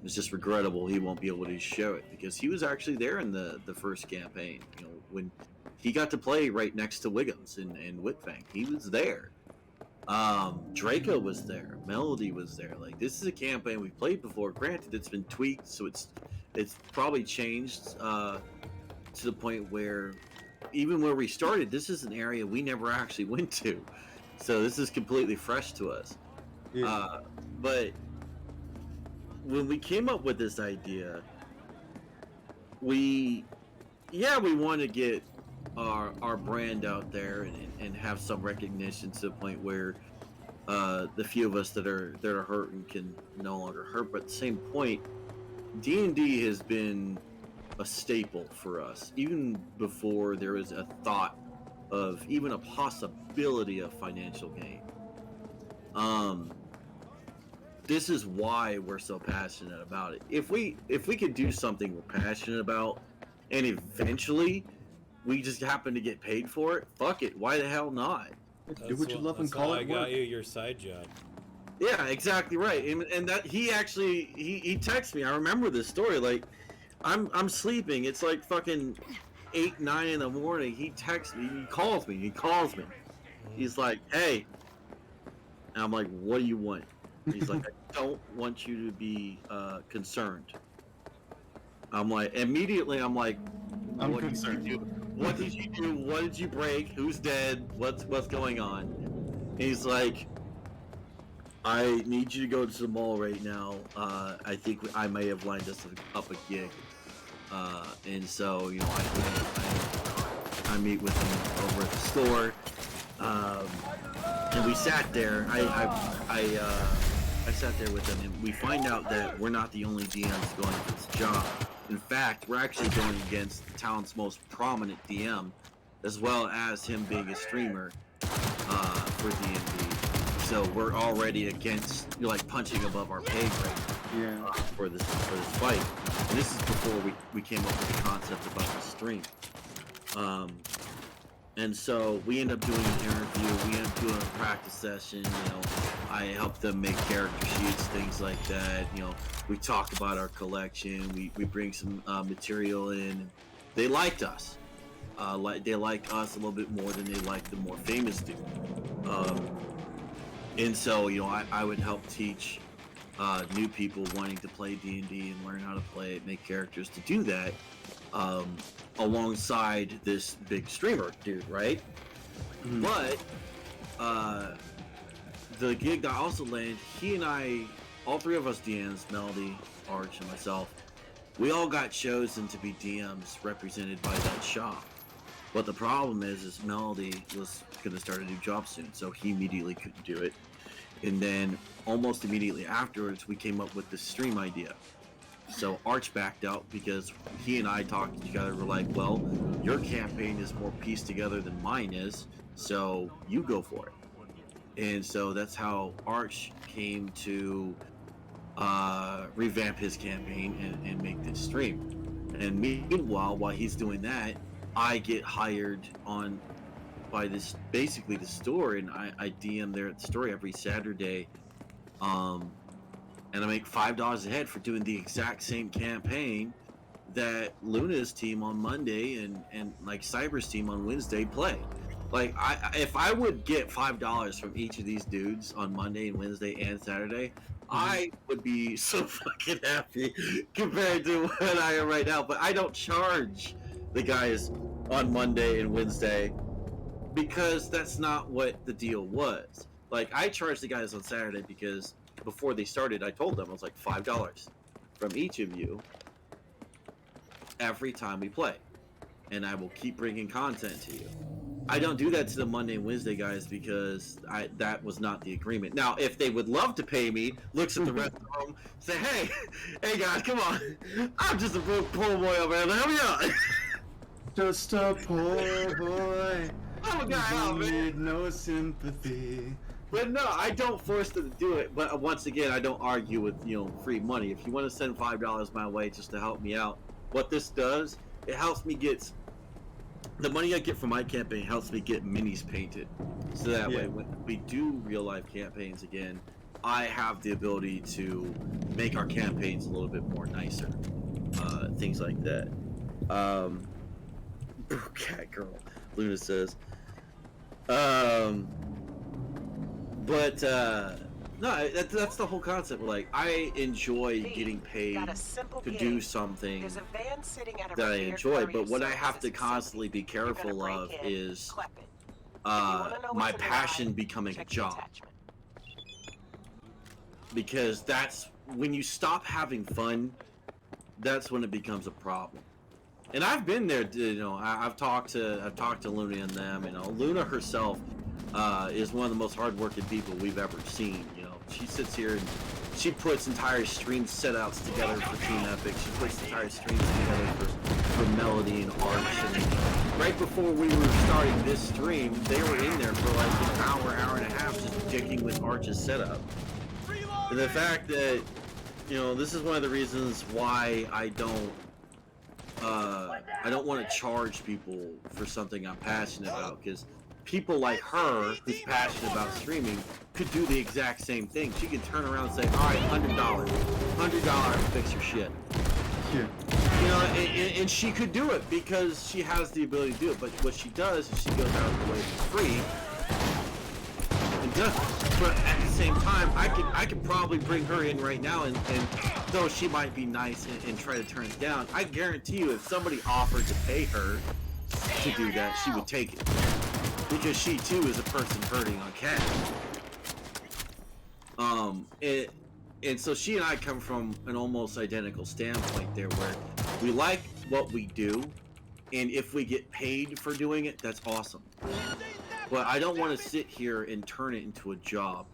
Speaker 16: It's just regrettable he won't be able to show it, because he was actually there in the first campaign. When he got to play right next to Wiggums in Whitfang, he was there. Draco was there. Melody was there. Like, this is a campaign we've played before. Granted, it's been tweaked, so it's probably changed to the point where even where we started, this is an area we never actually went to. So this is completely fresh to us. Yeah. But when we came up with this idea, we want to get our brand out there and have some recognition to the point where the few of us that are hurting can no longer hurt. But at the same point, D&D has been a staple for us, even before there was a thought of even a possibility of financial gain. This is why we're so passionate about it. If we could do something we're passionate about, and eventually we just happen to get paid for it, fuck it, why the hell not?
Speaker 3: Do what you love and call it work.
Speaker 1: I got you your side job.
Speaker 16: Yeah, exactly right. And that he actually he texted me. I remember this story. Like, I'm sleeping. It's like fucking 8, 9 in the morning. He texts me. He calls me. He's like, hey. And I'm like, what do you want? He's like, I don't want you to be concerned. I'm like, immediately I'm like,
Speaker 3: I'm concerned.
Speaker 16: What did you do? What did you break? Who's dead? What's going on? And he's like, I need you to go to the mall right now. I think I may have lined us up a gig. And so, I meet with him over at the store. And we sat there. I I sat there with them, and we find out that we're not the only DMs going for this job. In fact, we're actually going against the town's most prominent DM, as well as him being a streamer for D&D. So we're already against, like, punching above our pay grade for this fight. And this is before we came up with the concept about the stream. And so we end up doing an interview, we end up doing a practice session, you know, I help them make character sheets, things like that, you know, we talk about our collection, we bring some material in. They liked us. They like us a little bit more than they like the more famous dude. And so, you know, I would help teach new people wanting to play D&D and learn how to play it, make characters to do that. Alongside this big streamer dude, right? But the gig that also landed, he and I, all three of us DMs, Melody, Arch, and myself, we all got chosen to be DMs represented by that shop. But the problem is Melody was gonna start a new job soon, so he immediately couldn't do it. And then almost immediately afterwards, we came up with the stream idea. So Arch backed out because he and I talked together. We're like, well, your campaign is more pieced together than mine is, so you go for it. And so that's how Arch came to revamp his campaign and make this stream. And meanwhile, while he's doing that, I get hired on by this, basically the store, and I DM there at the store every Saturday. And I make $5 a head for doing the exact same campaign that Luna's team on Monday and like Cyber's team on Wednesday play. Like, if I would get $5 from each of these dudes on Monday and Wednesday and Saturday, I would be so fucking happy compared to what I am right now. But I don't charge the guys on Monday and Wednesday because that's not what the deal was. Like, I charged the guys on Saturday because before they started, I told them, I was like, $5 from each of you every time we play, and I will keep bringing content to you. I don't do that to the Monday and Wednesday guys because that was not the agreement. Now, if they would love to pay me, looks at the rest of them, say, hey guys, come on, I'm just a broke poor boy over here, help me out.
Speaker 3: Just a poor boy.
Speaker 16: I'm a guy out, man.
Speaker 3: Need no sympathy.
Speaker 16: But no, I don't force them to do it. But once again, I don't argue with, you know, free money. If you want to send $5 my way just to help me out, what this does, it helps me get the money I get from my campaign helps me get minis painted. So that way, when we do real life campaigns again, I have the ability to make our campaigns a little bit more nicer. Things like that. Cat girl, Luna says. But no, that's the whole concept. Like, I enjoy getting paid to do something that I enjoy, but what I have to constantly be careful of is my passion becoming a job. Because that's when you stop having fun, that's when it becomes a problem. And I've been there, you know. I've talked to Luna and them. You know, Luna herself is one of the most hardworking people we've ever seen. You know, she sits here and she puts entire stream setouts together for Team Epic. She puts entire streams together for Melody and Arch. And right before we were starting this stream, they were in there for like an hour and a half just dicking with Arch's setup. And the fact that, you know, this is one of the reasons why I don't want to charge people for something I'm passionate about, because people like her, who's passionate about streaming, could do the exact same thing. She can turn around and say, all right, $100 to fix your shit.
Speaker 3: Yeah.
Speaker 16: You know, and she could do it because she has the ability to do it. But what she does is she goes out of the way for free and does it. But at the same time, I could probably bring her in right now, and though she might be nice and try to turn it down, I guarantee you, if somebody offered to pay her to do that, she would take it. Because she too is a person hurting on cash. And so she and I come from an almost identical standpoint there, where we like what we do, and if we get paid for doing it, that's awesome. But I don't want to sit here and turn it into a job.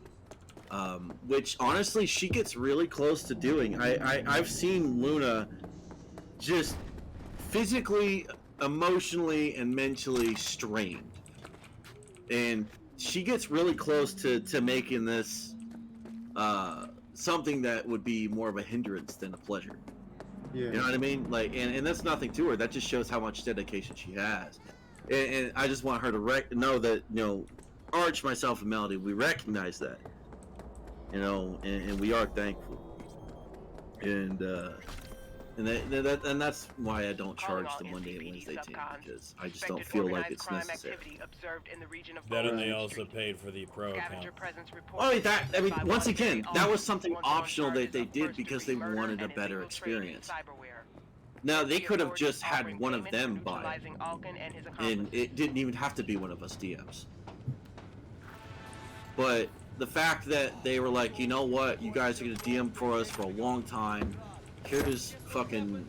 Speaker 16: which honestly she gets really close to doing. I've seen Luna just physically, emotionally, and mentally strained, and she gets really close to making this something that would be more of a hindrance than a pleasure.
Speaker 3: Yeah.
Speaker 16: You know what I mean? Like, and that's nothing to her. That just shows how much dedication she has. And I just want her to know that, you know, Arch, myself, and Melody, we recognize that. You know, and we are thankful. And that's why I don't charge the Monday and Wednesday team, because I just don't feel like it's necessary.
Speaker 1: That, and they also paid for the pro account.
Speaker 16: Once again, that was something optional that they did because they wanted a better experience. Now, they could have just had one of them buy it, and it didn't even have to be one of us DMs. But the fact that they were like, you know what, you guys are going to DM for us for a long time, here's fucking,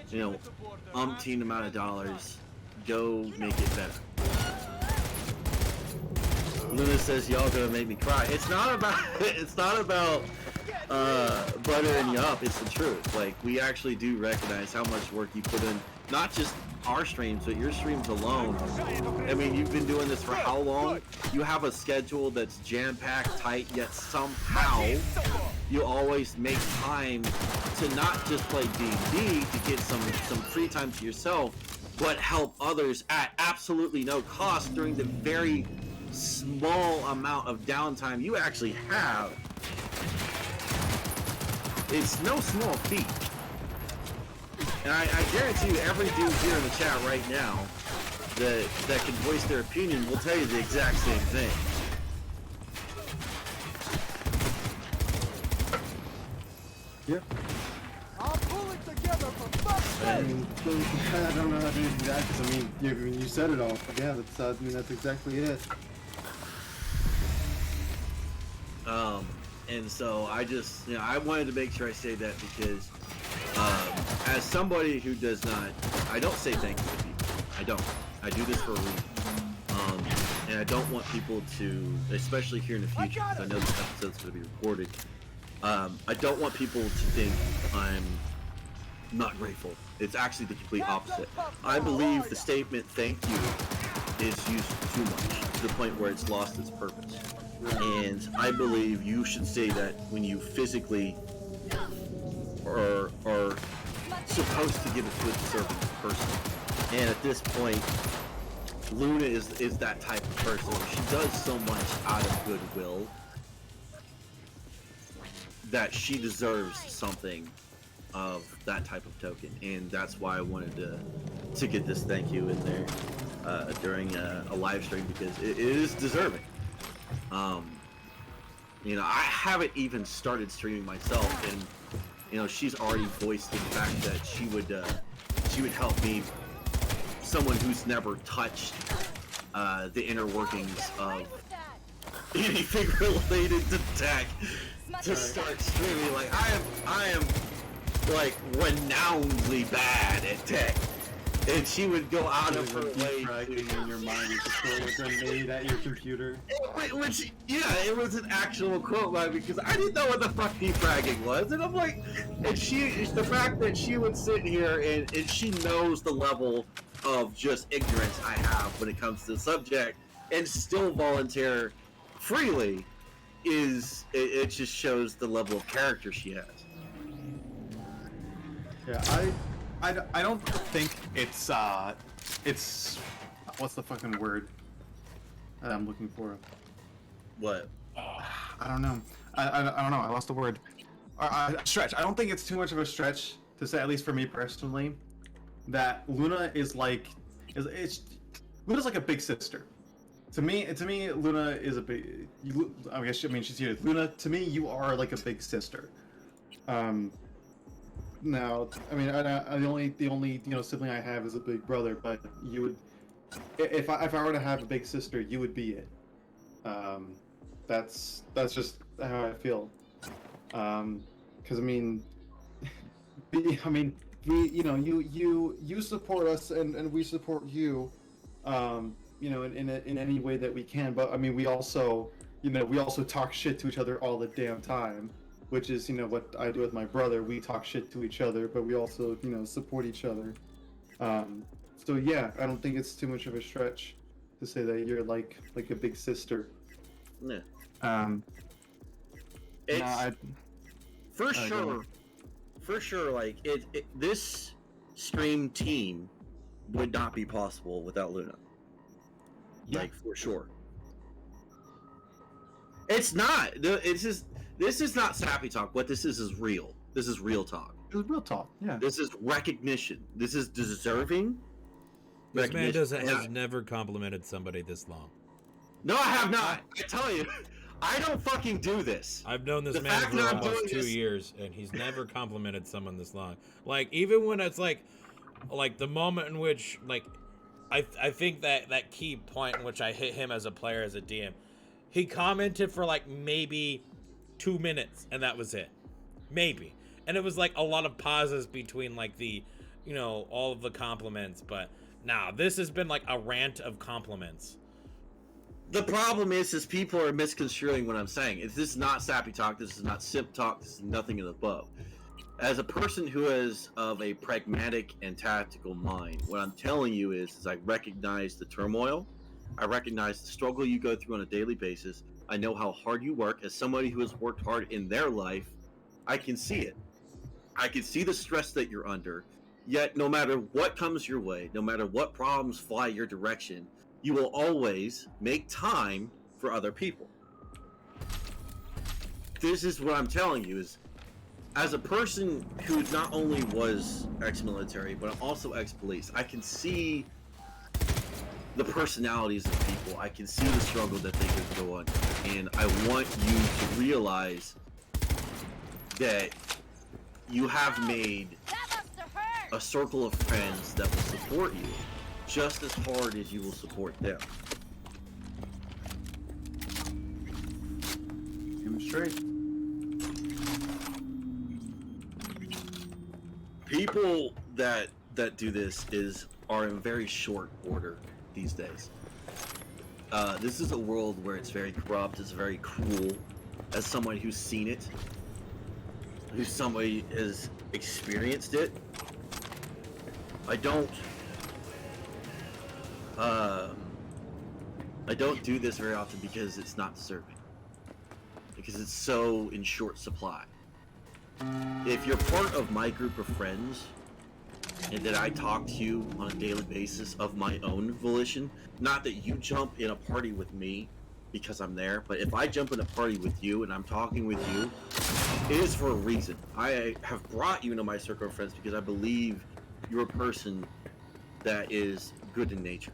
Speaker 16: you know, umpteen amount of dollars, go make it better. Luna says, y'all gonna make me cry. It's not about buttering you up, it's the truth. Like, we actually do recognize how much work you put in, not just our streams, but your streams alone. I mean, you've been doing this for how long? You have a schedule that's jam-packed, tight, yet somehow you always make time to not just play D&D to get some free time to yourself, but help others at absolutely no cost during the very small amount of downtime you actually have. It's no small feat. And I guarantee you, every dude here in the chat right now that can voice their opinion will tell you the exact same thing.
Speaker 3: Yeah.
Speaker 15: I'll pull it together for fuck's
Speaker 3: I mean, I don't know how to do that, because I mean, you said it all. Yeah, that's exactly it.
Speaker 16: And so I just, you know, I wanted to make sure I say that because as somebody who does not, I don't say thank you to people. I don't. I do this for a reason. And I don't want people to, especially here in the future, because I know this episode's going to be recorded, I don't want people to think I'm not grateful. It's actually the complete opposite. I believe the statement "thank you" is used too much, to the point where it's lost its purpose. And I believe you should say that when you physically are supposed to give it to a deserving person. And at this point, Luna is that type of person. She does so much out of goodwill that she deserves something of that type of token, and that's why I wanted to get this thank you in there during a live stream, because it is deserving. You know, I haven't even started streaming myself, and you know, she's already voiced the fact that she would help me, someone who's never touched the inner workings of anything related to tech, to start streaming. Like, I am like renownedly bad at tech, and she would go out of her way to,
Speaker 3: in your mind, you just throw a grenade at your computer.
Speaker 16: Which, yeah, it was an actual quote line, because I didn't know what the fuck defragging was, and I'm like, and the fact that she would sit here and she knows the level of just ignorance I have when it comes to the subject, and still volunteer freely, it just shows the level of character she has.
Speaker 3: Yeah, I don't think it's what's the fucking word that I'm looking for?
Speaker 16: What?
Speaker 3: I don't know. I don't know. I lost the word. Stretch. I don't think it's too much of a stretch to say, at least for me personally, that Luna is like, Luna's like a big sister. To me, Luna is a big. She's here. Luna, to me, you are like a big sister. Now, I mean, the only sibling I have is a big brother, but you would, if I were to have a big sister, you would be it. That's just how I feel. Because we you support us and we support you, in any way that we can. But I mean, we also we also talk shit to each other all the damn time, which is, what I do with my brother. We talk shit to each other, but we also, support each other. So yeah, I don't think it's too much of a stretch to say that you're like a big sister.
Speaker 16: Yeah.
Speaker 3: It's
Speaker 16: for sure. Like this stream team would not be possible without Luna.
Speaker 3: Yeah.
Speaker 16: Like for sure. It's not. This is not sappy talk. What this is real. This is real talk.
Speaker 3: It's real talk. Yeah.
Speaker 16: This is recognition. This is deserving.
Speaker 1: This man has never complimented somebody this long.
Speaker 16: No, I have not. I tell you, I don't fucking do this.
Speaker 1: I've known this man for almost 2 years, and he's never complimented someone this long. Like, even when it's like the moment in which, like, I think that key point in which I hit him as a player, as a DM, he commented for like maybe 2 minutes, and that was it. Maybe. And it was like a lot of pauses between like the, all of the compliments, but nah, this has been like a rant of compliments.
Speaker 16: The problem is people are misconstruing what I'm saying. This is not sappy talk. This is not simp talk. This is nothing of the above. As a person who is of a pragmatic and tactical mind, what I'm telling you is I recognize the turmoil. I recognize the struggle you go through on a daily basis. I know how hard you work. As somebody who has worked hard in their life, I can see it. I can see the stress that you're under. Yet, no matter what comes your way, no matter what problems fly your direction, you will always make time for other people. This is what I'm telling you is, as a person who not only was ex-military, but also ex-police, I can see the personalities of people. I can see the struggle that they could go on. And I want you to realize that you have made a circle of friends that will support you just as hard as you will support them.
Speaker 3: Give him straight.
Speaker 16: People that do this are in very short order these days. This is a world where it's very corrupt, it's very cruel. As somebody who's seen it, who's somebody has experienced it, I don't do this very often because it's not deserving. Because it's so in short supply. If you're part of my group of friends, and that I talk to you on a daily basis of my own volition, not that you jump in a party with me because I'm there, but if I jump in a party with you and I'm talking with you, it is for a reason. I have brought you into my circle of friends because I believe you're a person that is good in nature.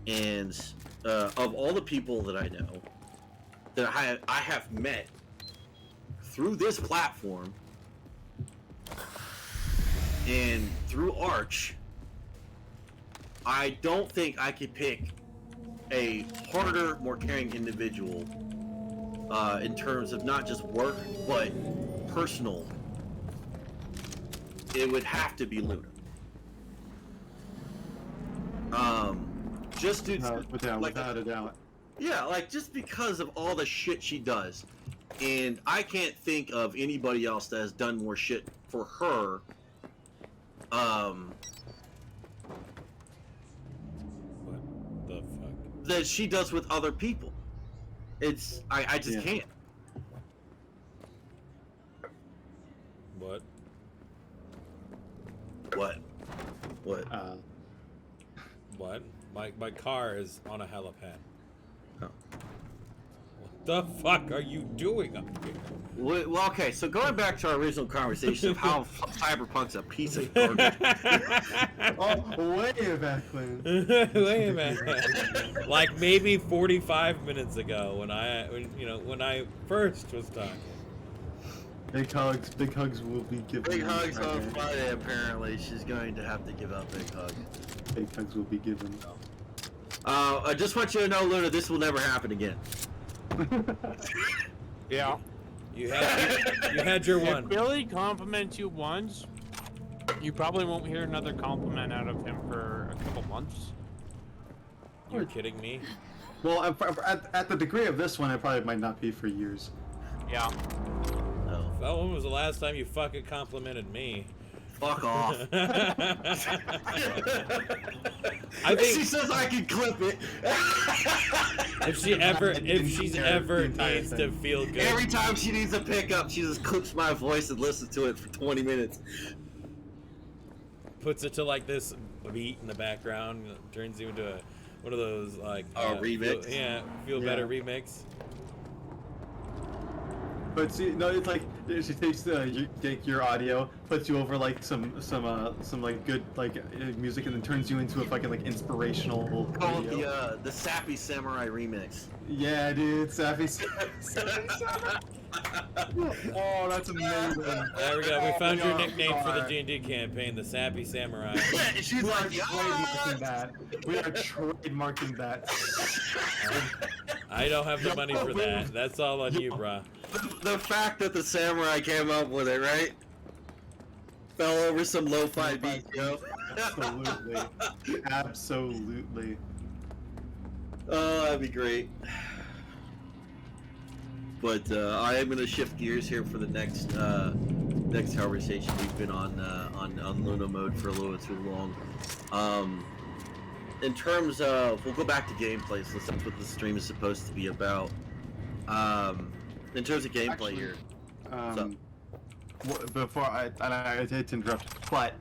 Speaker 16: And of all the people that I know, that I have met through this platform and through Arch, I don't think I could pick a harder, more caring individual in terms of not just work, but personal. It would have to be Luna. Just to
Speaker 3: without a doubt.
Speaker 16: Yeah, like just because of all the shit she does, and I can't think of anybody else that has done more shit for her.
Speaker 1: What the fuck?
Speaker 16: That she does with other people. It's I just can't.
Speaker 1: What?
Speaker 16: What?
Speaker 1: What? My car is on a helipad.
Speaker 16: Oh.
Speaker 1: What the fuck are you doing up here?
Speaker 16: Well, okay, so going back to our original conversation of how Cyberpunk's a piece of garbage.
Speaker 3: Way back when.
Speaker 1: Way back. Like maybe 45 minutes ago when I first was talking.
Speaker 3: Big hugs will be given.
Speaker 16: Big hugs on Friday, apparently. She's going to have to give out big hugs.
Speaker 3: Big hugs will be given.
Speaker 16: I just want you to know, Luna, this will never happen again.
Speaker 6: Yeah.
Speaker 1: You had your one.
Speaker 6: If Billy compliments you once, you probably won't hear another compliment out of him for a couple months.
Speaker 1: You're kidding me?
Speaker 3: Well, at the degree of this one, it probably might not be for years.
Speaker 6: Yeah.
Speaker 1: Well, when was the last time you fucking complimented me?
Speaker 16: Fuck off.
Speaker 1: I think
Speaker 16: she says I can clip it.
Speaker 1: if she's ever needs to feel good.
Speaker 16: Every time she needs a pickup, she just clips my voice and listens to it for 20 minutes.
Speaker 1: Puts it to like this beat in the background, turns you into one of those like
Speaker 16: remix.
Speaker 1: Feel better remix.
Speaker 3: But see, no, it's like she takes your audio, puts you over like some like good like music, and then turns you into a fucking like inspirational.
Speaker 16: Call it the Sappy Samurai remix.
Speaker 3: Yeah, dude, Sappy Samurai. Oh, that's amazing.
Speaker 1: There we go. We found your nickname for the D&D campaign, the Sappy Samurai.
Speaker 16: She's like,
Speaker 3: trademarking that. We are trademarking that.
Speaker 1: I don't have the money for that. That's all on you, brah.
Speaker 16: The fact that the samurai came up with it, right? Fell over some lo-fi beat, yo.
Speaker 3: Absolutely. Absolutely.
Speaker 16: Oh, that'd be great. But I am gonna shift gears here for the next conversation. We've been on Luna mode for a little too long. In terms of, we'll go back to gameplay, so that's what the stream is supposed to be about. In terms of gameplay here.
Speaker 3: Before I hate to interrupt, but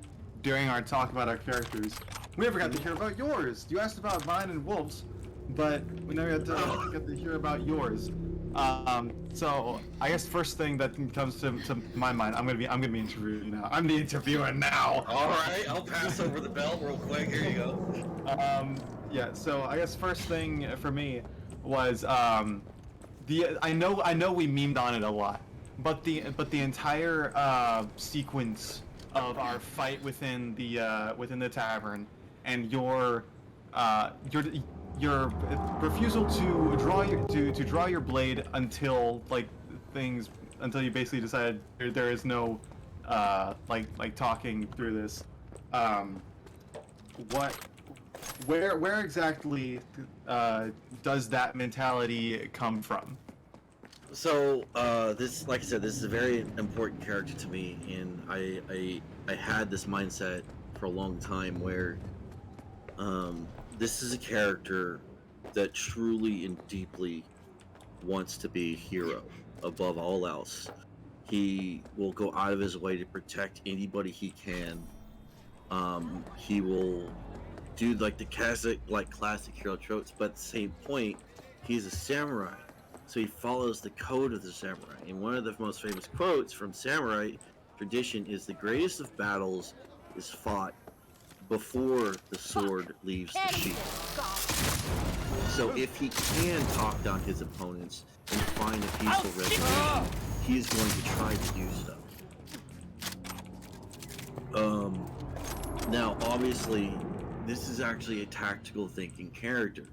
Speaker 3: during our talk about our characters, we never got to hear about yours. You asked about mine and Wolf's, but we never got to hear about yours. So I guess first thing that comes to my mind, I'm gonna be interviewing now. I'm the interviewer now.
Speaker 16: All right, I'll pass over the bell real quick. Here you go.
Speaker 3: Yeah. So I guess first thing for me was I know we memed on it a lot, but the entire sequence of our fight within the tavern and your refusal to draw your blade until you basically decided there is no like talking through this. Where exactly does that mentality come from?
Speaker 16: So this, like I said, this is a very important character to me, and I had this mindset for a long time where this is a character that truly and deeply wants to be a hero above all else. He will go out of his way to protect anybody he can. He will do like the classic hero tropes, but at the same point, he's a samurai, so he follows the code of the samurai. And one of the most famous quotes from samurai tradition is, "The greatest of battles is fought before the sword leaves the sheath." So if he can talk down his opponents and find a peaceful resolution, he is going to try to do so. Now, obviously, this is actually a tactical thinking character.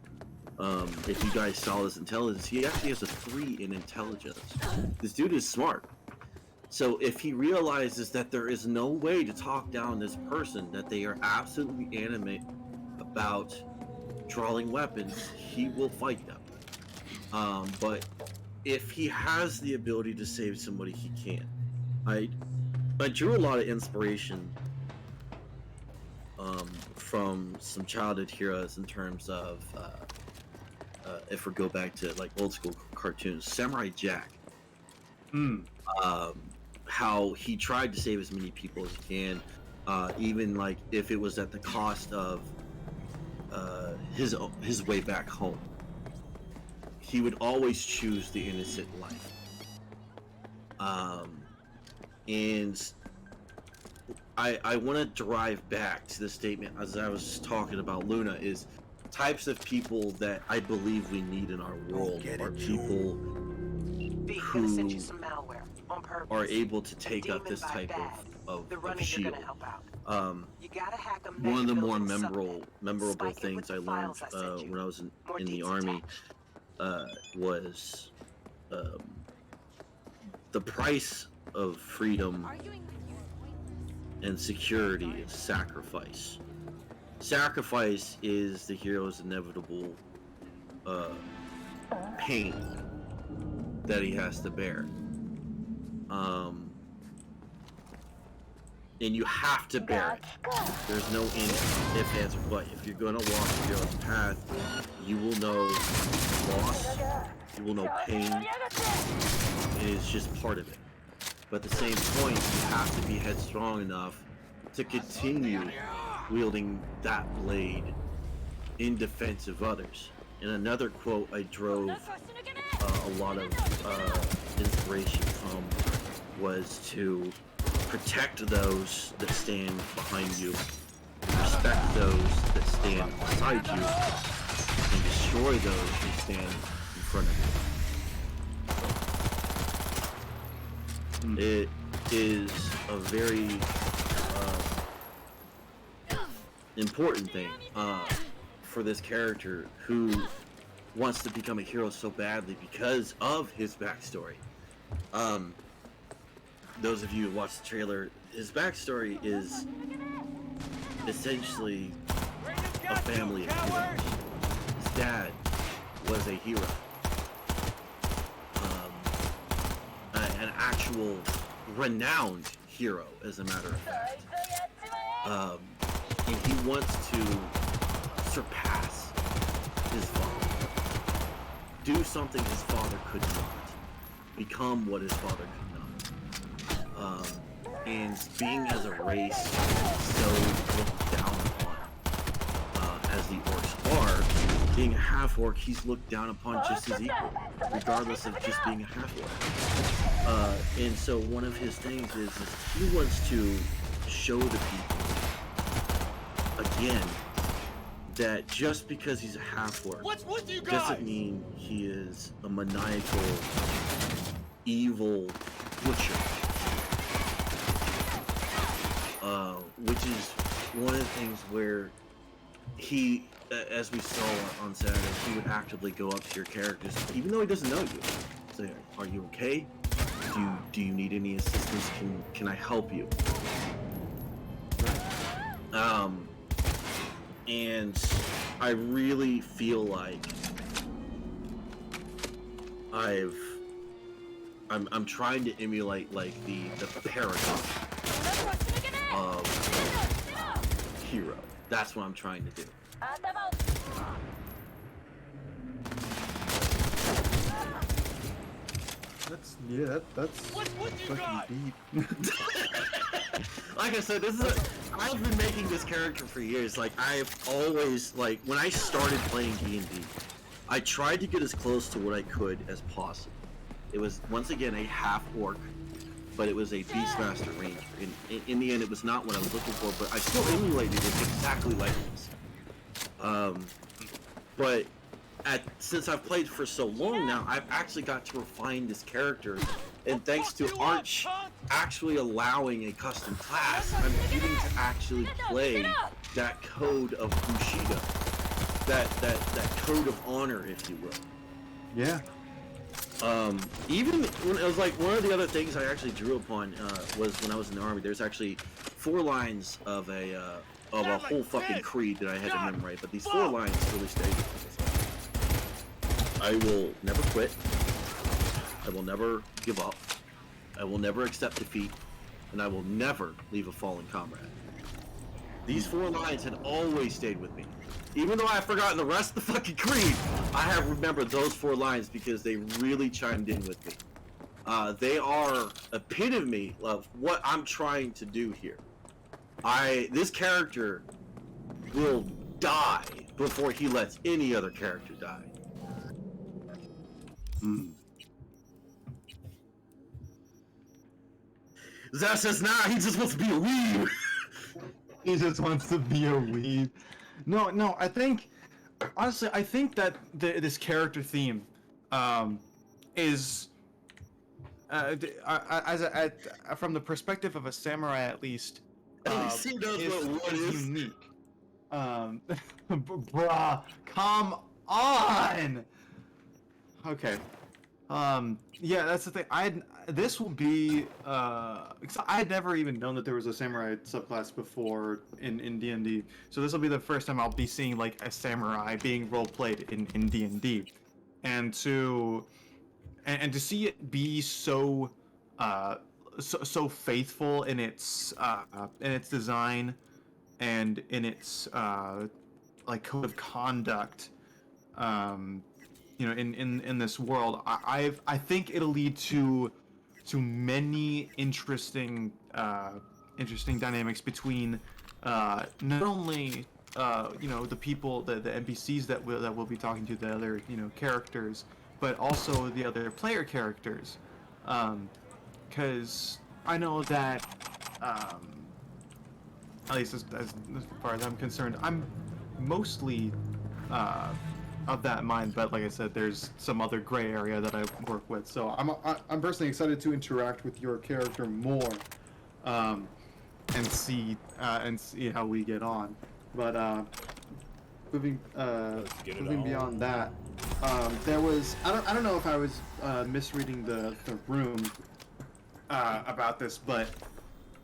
Speaker 16: If you guys saw his intelligence, he actually has a 3 in intelligence. This dude is smart. So if he realizes that there is no way to talk down this person, that they are absolutely animate about drawing weapons, he will fight them. But if he has the ability to save somebody, he can. I drew a lot of inspiration from some childhood heroes in terms of if we go back to like old school cartoons, Samurai Jack. How he tried to save as many people as he can, even like if it was at the cost of his way back home. He would always choose the innocent life. And I want to drive back to the statement as I was talking about Luna, is types of people that I believe we need in our world are people who are able to take up this type of shield. One of the more memorable things I learned when I was in the army was the price of freedom and security is sacrifice. Sacrifice is the hero's inevitable pain that he has to bear. And you have to bear it. There's no if, ands, or what. If you're gonna walk the hero's path, you will know loss, you will know pain. It is just part of it. But at the same point, you have to be headstrong enough to continue wielding that blade in defense of others. And another quote I drove a lot of inspiration from was to protect those that stand behind you, respect those that stand beside you, and destroy those who stand in front of you. It is a very important thing for this character who wants to become a hero so badly because of his backstory. Those of you who watched the trailer, his backstory is essentially a family of heroes. His dad was a hero. An actual renowned hero, as a matter of fact. And he wants to surpass his father. Do something his father could not. Become what his father could not. And being as a race so looked down upon as the orcs are, being a half-orc, he's looked down upon just as equal, regardless of just being a half-orc. And so one of his things is he wants to show the people, again, that just because he's a half-orc doesn't mean he is a maniacal, evil butcher. Which is one of the things where he, as we saw on Saturday, he would actively go up to your characters, even though he doesn't know you. Say, are you okay? Do you need any assistance? Can I help you? And I really feel like I'm trying to emulate like the paragon of hero. That's what I'm trying to do.
Speaker 3: That's fucking deep.
Speaker 16: Like I said, I've been making this character for years. Like I've always, like when I started playing D&D, I tried to get as close to what I could as possible. It was once again a half-orc, but it was a Beastmaster Ranger. In the end, it was not what I was looking for, but I still emulated it exactly like this. But since I've played for so long now, I've actually got to refine this character, and thanks to Arch actually allowing a custom class, I'm getting to actually play that code of Bushido, that code of honor, if you will.
Speaker 3: Yeah.
Speaker 16: Even when it was like one of the other things I actually drew upon was when I was in the army. There's actually 4 lines of a whole fucking creed that I had to memorize, but these 4 lines really stayed with me. I will never quit. I will never give up. I will never accept defeat, and I will never leave a fallen comrade. These 4 lines had always stayed with me. Even though I've forgotten the rest of the fucking creed, I have remembered those 4 lines because they really chimed in with me. They are epitome of what I'm trying to do here. This character will die before he lets any other character die. Zach says, nah, he just wants to be a weeb.
Speaker 3: He just wants to be a weeb. No, I think, honestly, I think that this character theme is, from the perspective of a samurai at least, is unique. Bruh, come on! Okay. Yeah, that's the thing. This will be, 'cause I had never even known that there was a samurai subclass before in D&D. So this will be the first time I'll be seeing like a samurai being role played in D&D, and to see it be so faithful in its design and in its like code of conduct. In this world, I think it'll lead to many interesting dynamics between not only the people, the NPCs that we'll be talking to, the other characters, but also the other player characters, because I know that at least as far as I'm concerned, I'm mostly of that mind, but like I said, there's some other gray area that I work with. So I'm personally excited to interact with your character more, and see how we get on. But moving beyond that, there was I don't know if I was misreading the room about this, but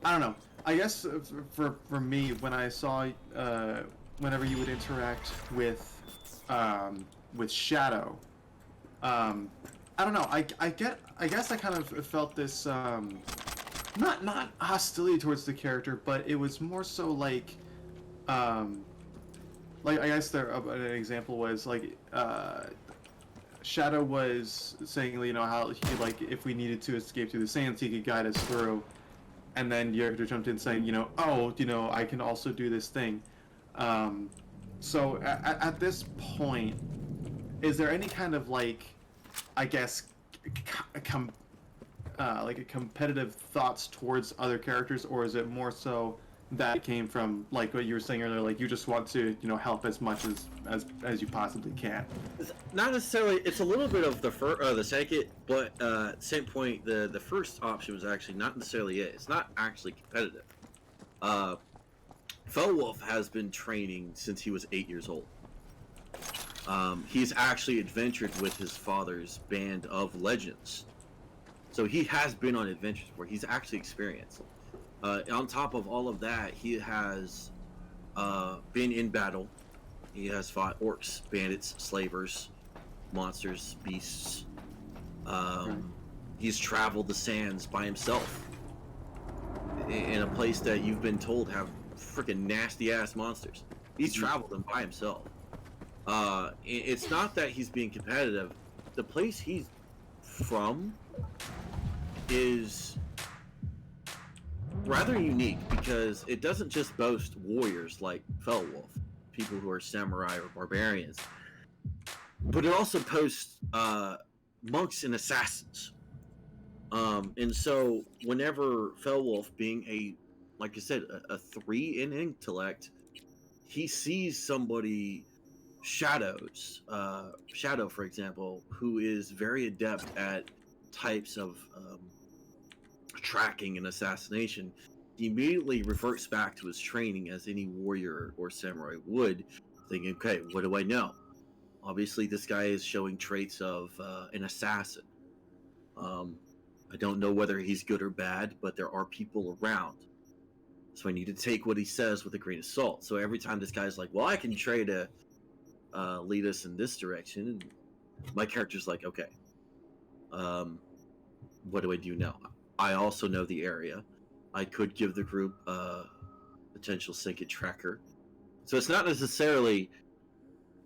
Speaker 3: I don't know. I guess for me, when I saw whenever you would interact with Shadow, I don't know. I guess I kind of felt this not hostility towards the character, but it was more so like I guess an example was like Shadow was saying, how he could, like, if we needed to escape through the sands, he could guide us through, and then Yerkter jumped in saying, I can also do this thing. So at this point, is there any kind of like, I guess, like a competitive thoughts towards other characters, or is it more so that it came from like what you were saying earlier, like you just want to help as much as you possibly can?
Speaker 16: Not necessarily. It's a little bit of the second, but same point. The first option was actually not necessarily it. It's not actually competitive. Felwolf has been training since he was 8 years old. He's actually adventured with his father's band of legends. So he has been on adventures where he's actually experienced. On top of all of that, he has been in battle. He has fought orcs, bandits, slavers, monsters, beasts. He's traveled the sands by himself in a place that you've been told have freaking nasty ass monsters. He's traveled them by himself. It's not that he's being competitive. The place he's from is rather unique because it doesn't just boast warriors like Felwolf, people who are samurai or barbarians, but it also boasts monks and assassins. And so whenever Felwolf, being like I said, a 3 in intellect, he sees somebody, Shadow, for example, who is very adept at types of tracking and assassination, he immediately reverts back to his training as any warrior or samurai would, thinking, okay, what do I know? Obviously, this guy is showing traits of an assassin. I don't know whether he's good or bad, but there are people around. So I need to take what he says with a grain of salt. So every time this guy's like, well, I can try to lead us in this direction, and my character's like, okay, what do I do now? I also know the area. I could give the group a potential synced tracker. So it's not necessarily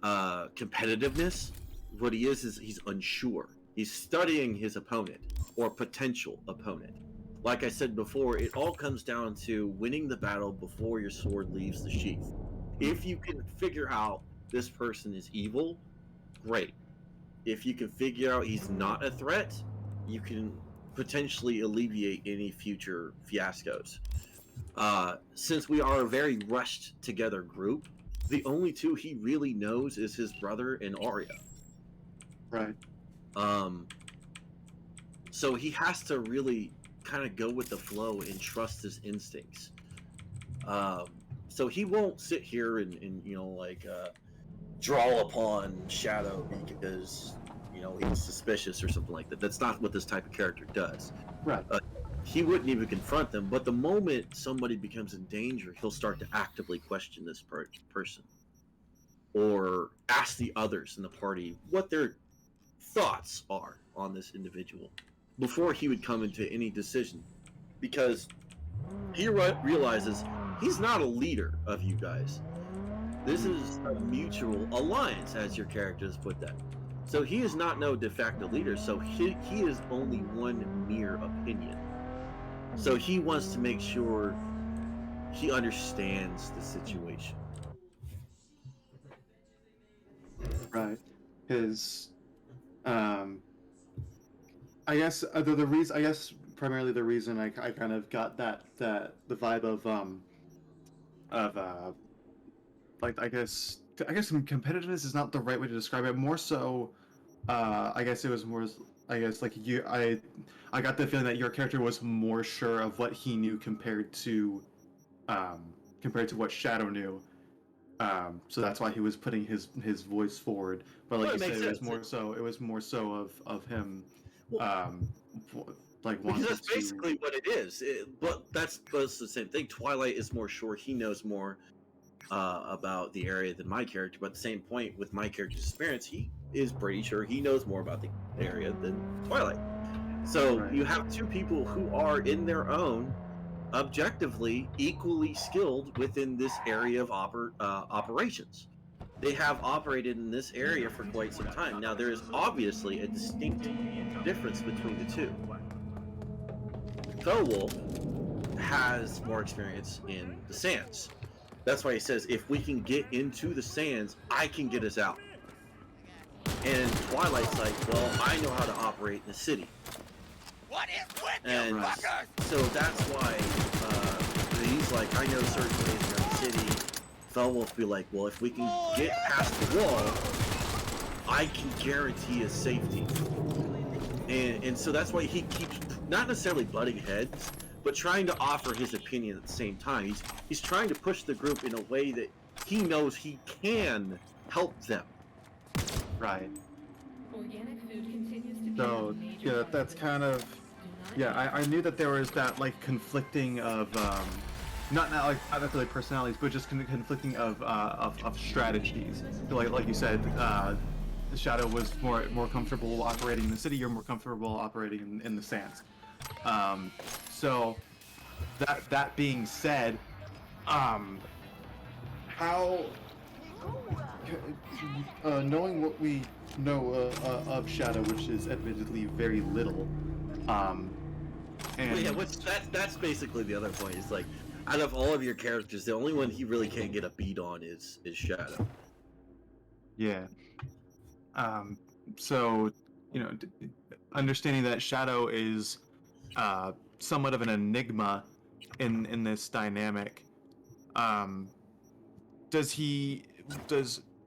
Speaker 16: competitiveness. What he is he's unsure. He's studying his opponent or potential opponent. Like I said before, it all comes down to winning the battle before your sword leaves the sheath. If you can figure out this person is evil, great. If you can figure out he's not a threat, you can potentially alleviate any future fiascos. Since we are a very rushed together group, the only two he really knows is his brother and Arya.
Speaker 3: Right.
Speaker 16: So he has to really kind of go with the flow and trust his instincts. So he won't sit here and draw upon Shadow because You know, he's suspicious or something like that. That's not what this type of character does.
Speaker 3: Right.
Speaker 16: He wouldn't even confront them, but the moment somebody becomes in danger, he'll start to actively question this person, or ask the others in the party what their thoughts are on this individual before he would come into any decision, because he realizes he's not a leader of you guys. This is a mutual alliance, as your characters put that. So he is not no de facto leader, so he is only one mere opinion. So he wants to make sure he understands the situation.
Speaker 3: Right. His, I guess the reason, primarily the reason I kind of got that the vibe of like I guess some competitiveness is not the right way to describe it. More so, I guess it was more. I guess like I got the feeling that your character was more sure of what he knew compared to what Shadow knew. So that's why he was putting his voice forward. But like you said, it was more so of him, like wanting
Speaker 16: because that's basically what it is. But that's the same thing. Twilight is more sure he knows more about the area than my character. But at the same point, with my character's experience, he is pretty sure he knows more about the area than Twilight. So you have two people who are in their own objectively equally skilled within this area of operations. They have operated in this area for quite some time. Now there is obviously a distinct difference between the two. Felwolf has more experience in the sands. That's why he says, if we can get into the sands, I can get us out. And Twilight's like, well, I know how to operate in the city.
Speaker 17: What is with
Speaker 16: And
Speaker 17: you fuckers?
Speaker 16: so that's why he's like, I know certain ways around the city. Felwolf be like, well, if we can get past the wall, I can guarantee his safety. And so that's why he keeps not necessarily butting heads, but trying to offer his opinion at the same time. He's trying to push the group in a way that he knows he can help them.
Speaker 3: Right.
Speaker 19: Organic food continues to be
Speaker 3: So yeah, that's kind of I knew that there was that like conflicting of not necessarily personalities, but just conflicting of strategies. Like you said, the Shadow was more comfortable operating in the city. You're more comfortable operating in the sands. So that being said, how knowing what we know of Shadow, which is admittedly very little, and
Speaker 16: yeah, that's basically the other point. Is like, out of all of your characters, the only one he really can't get a beat on is Shadow.
Speaker 3: Yeah. So, you know, understanding that Shadow is somewhat of an enigma in this dynamic, does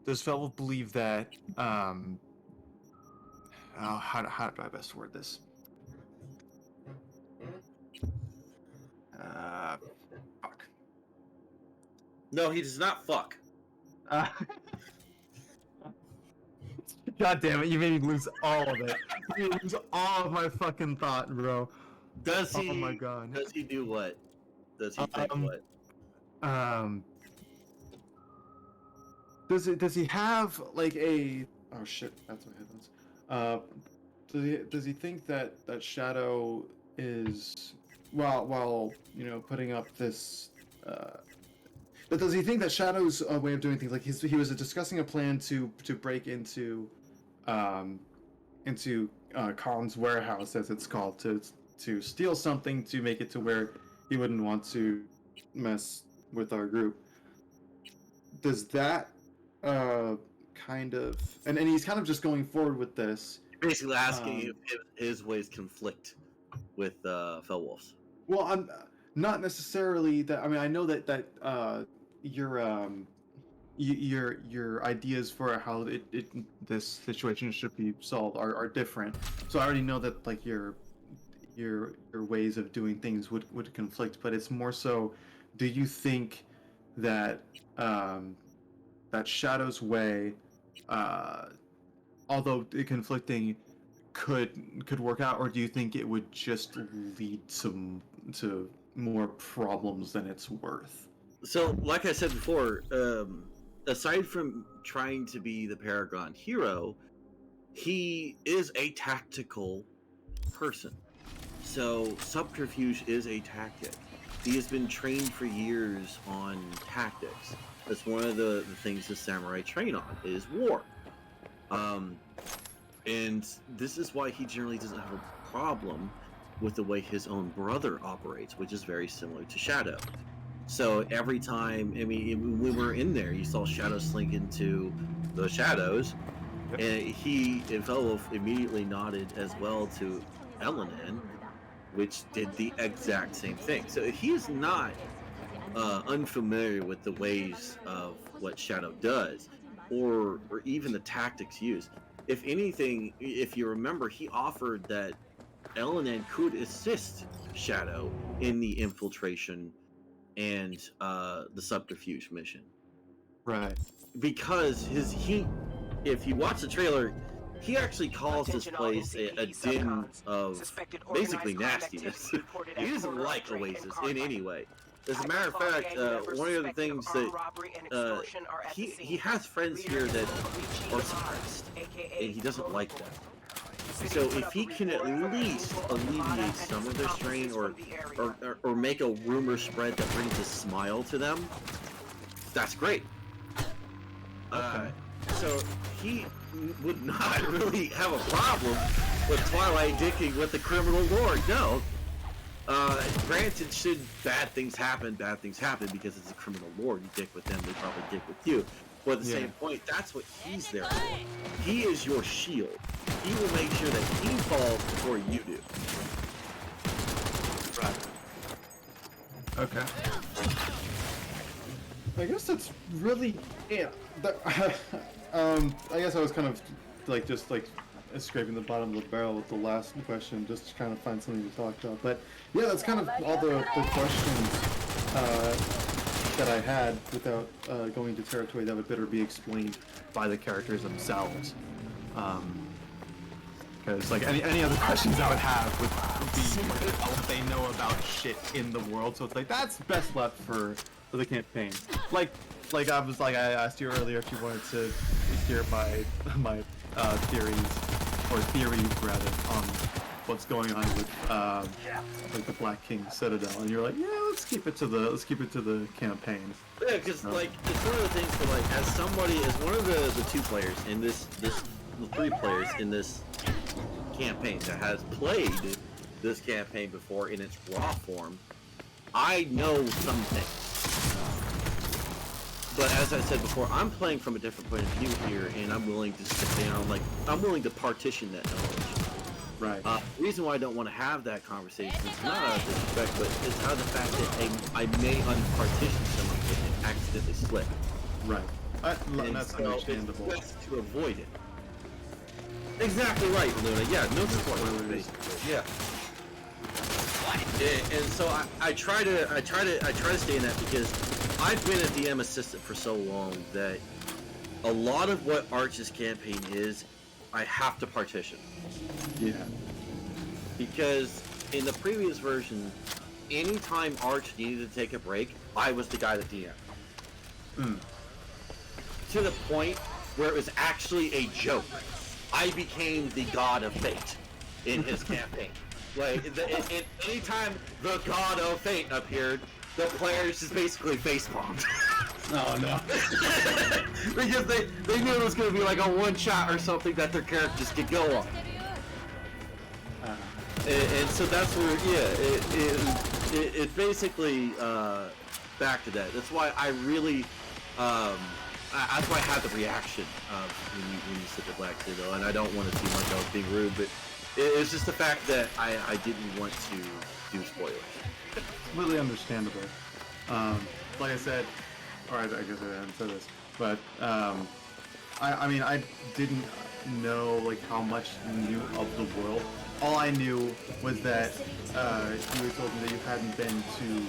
Speaker 3: Felwolf believe that how do I best word this? Fuck.
Speaker 16: No, he does not fuck.
Speaker 3: God damn it, you made me lose all of it. You made me lose all of my fucking thought, bro.
Speaker 16: Does he?
Speaker 3: Oh my god.
Speaker 16: Does he do what? Does he think what?
Speaker 3: Does he have like a? Oh shit, that's my headphones. Does he think that Shadow is while you know putting up this? But does he think that Shadow's way of doing things, like he was discussing a plan to break into Khan's warehouse, as it's called, to steal something to make it to where he wouldn't want to mess with our group. Does that kind of and he's kind of just going forward with this,
Speaker 16: basically asking if his ways conflict with Felwolf's?
Speaker 3: Well, I'm not necessarily that. I mean, I know that your ideas for how this situation should be solved are different. So I already know that like your ways of doing things would conflict, but it's more so, do you think that that Shadow's way although conflicting, could work out, or do you think it would just lead to more problems than it's worth?
Speaker 16: So, like I said before, aside from trying to be the Paragon hero, he is a tactical person. So, subterfuge is a tactic. He has been trained for years on tactics. That's one of the things the samurai train on, is war. And this is why he generally doesn't have a problem with the way his own brother operates, which is very similar to Shadow. So every time, I mean, when we were in there, you saw Shadow slink into the shadows, and Velov immediately nodded as well to Elanan, which did the exact same thing. So he is not unfamiliar with the ways of what Shadow does, or even the tactics used. If anything, if you remember, he offered that Elanan could assist Shadow in the infiltration and the subterfuge mission.
Speaker 3: Right.
Speaker 16: Because if you watch the trailer, he actually calls this place a den of basically nastiness. He doesn't like Oasis in any way. As a matter of fact, one of the things that he has friends here that are suppressed, and he doesn't like that. So if he can at least alleviate some of their strain, or make a rumor spread that brings a smile to them, that's great. So he would not really have a problem with Twilight dicking with the criminal lord. No. Granted, should bad things happen because it's a criminal lord. You dick with them, they probably dick with you. But at the same point, that's what he's there for. He is your shield. He will make sure that he falls before you do.
Speaker 3: Right. Okay. I guess that's really I guess I was kind of just scraping the bottom of the barrel with the last question, just to kind of find something to talk about. But yeah, that's kind of all the questions that I had, without going into territory that would better be explained by the characters themselves. Because any other questions I would have would be what they know about shit in the world. So it's that's best left for the campaign. I asked you earlier if you wanted to hear my theories rather on what's going on with the Black King Citadel, and you're like, yeah, let's keep it to the campaign.
Speaker 16: Yeah, because it's one of the things that as one of the two players in the three players in this campaign that has played this campaign before in its raw form, I know some things. But as I said before, I'm playing from a different point of view here, and I'm willing to sit down, I'm willing to partition that knowledge.
Speaker 3: Right.
Speaker 16: The reason why I don't want to have that conversation is not out of disrespect, but it's out of the fact that I may unpartition someone and accidentally slip.
Speaker 3: Right. That's understandable.
Speaker 16: It's best to avoid it. Exactly right, Luna. Yeah, no spoilers, basically. Yeah. And so I try to stay in that, because I've been a DM assistant for so long that a lot of what Arch's campaign is, I have to partition.
Speaker 3: Yeah.
Speaker 16: Because in the previous version, anytime Arch needed to take a break, I was the guy that DM. To the point where it was actually a joke. I became the god of fate in his campaign. Anytime the god of fate appeared, the players just basically facepalmed.
Speaker 3: Oh no.
Speaker 16: Because they knew it was going to be like a one-shot or something that their characters could go on. And so that's where, it's basically back to that. That's why I really, that's why I had the reaction of when you said the Black Citadel, and I don't want to seem like I was being rude, but it's just the fact that I didn't want to do spoilers.
Speaker 3: Completely understandable. Like I said, or I guess I didn't say this, but I didn't know how much you knew of the world. All I knew was that you had told me that you hadn't been to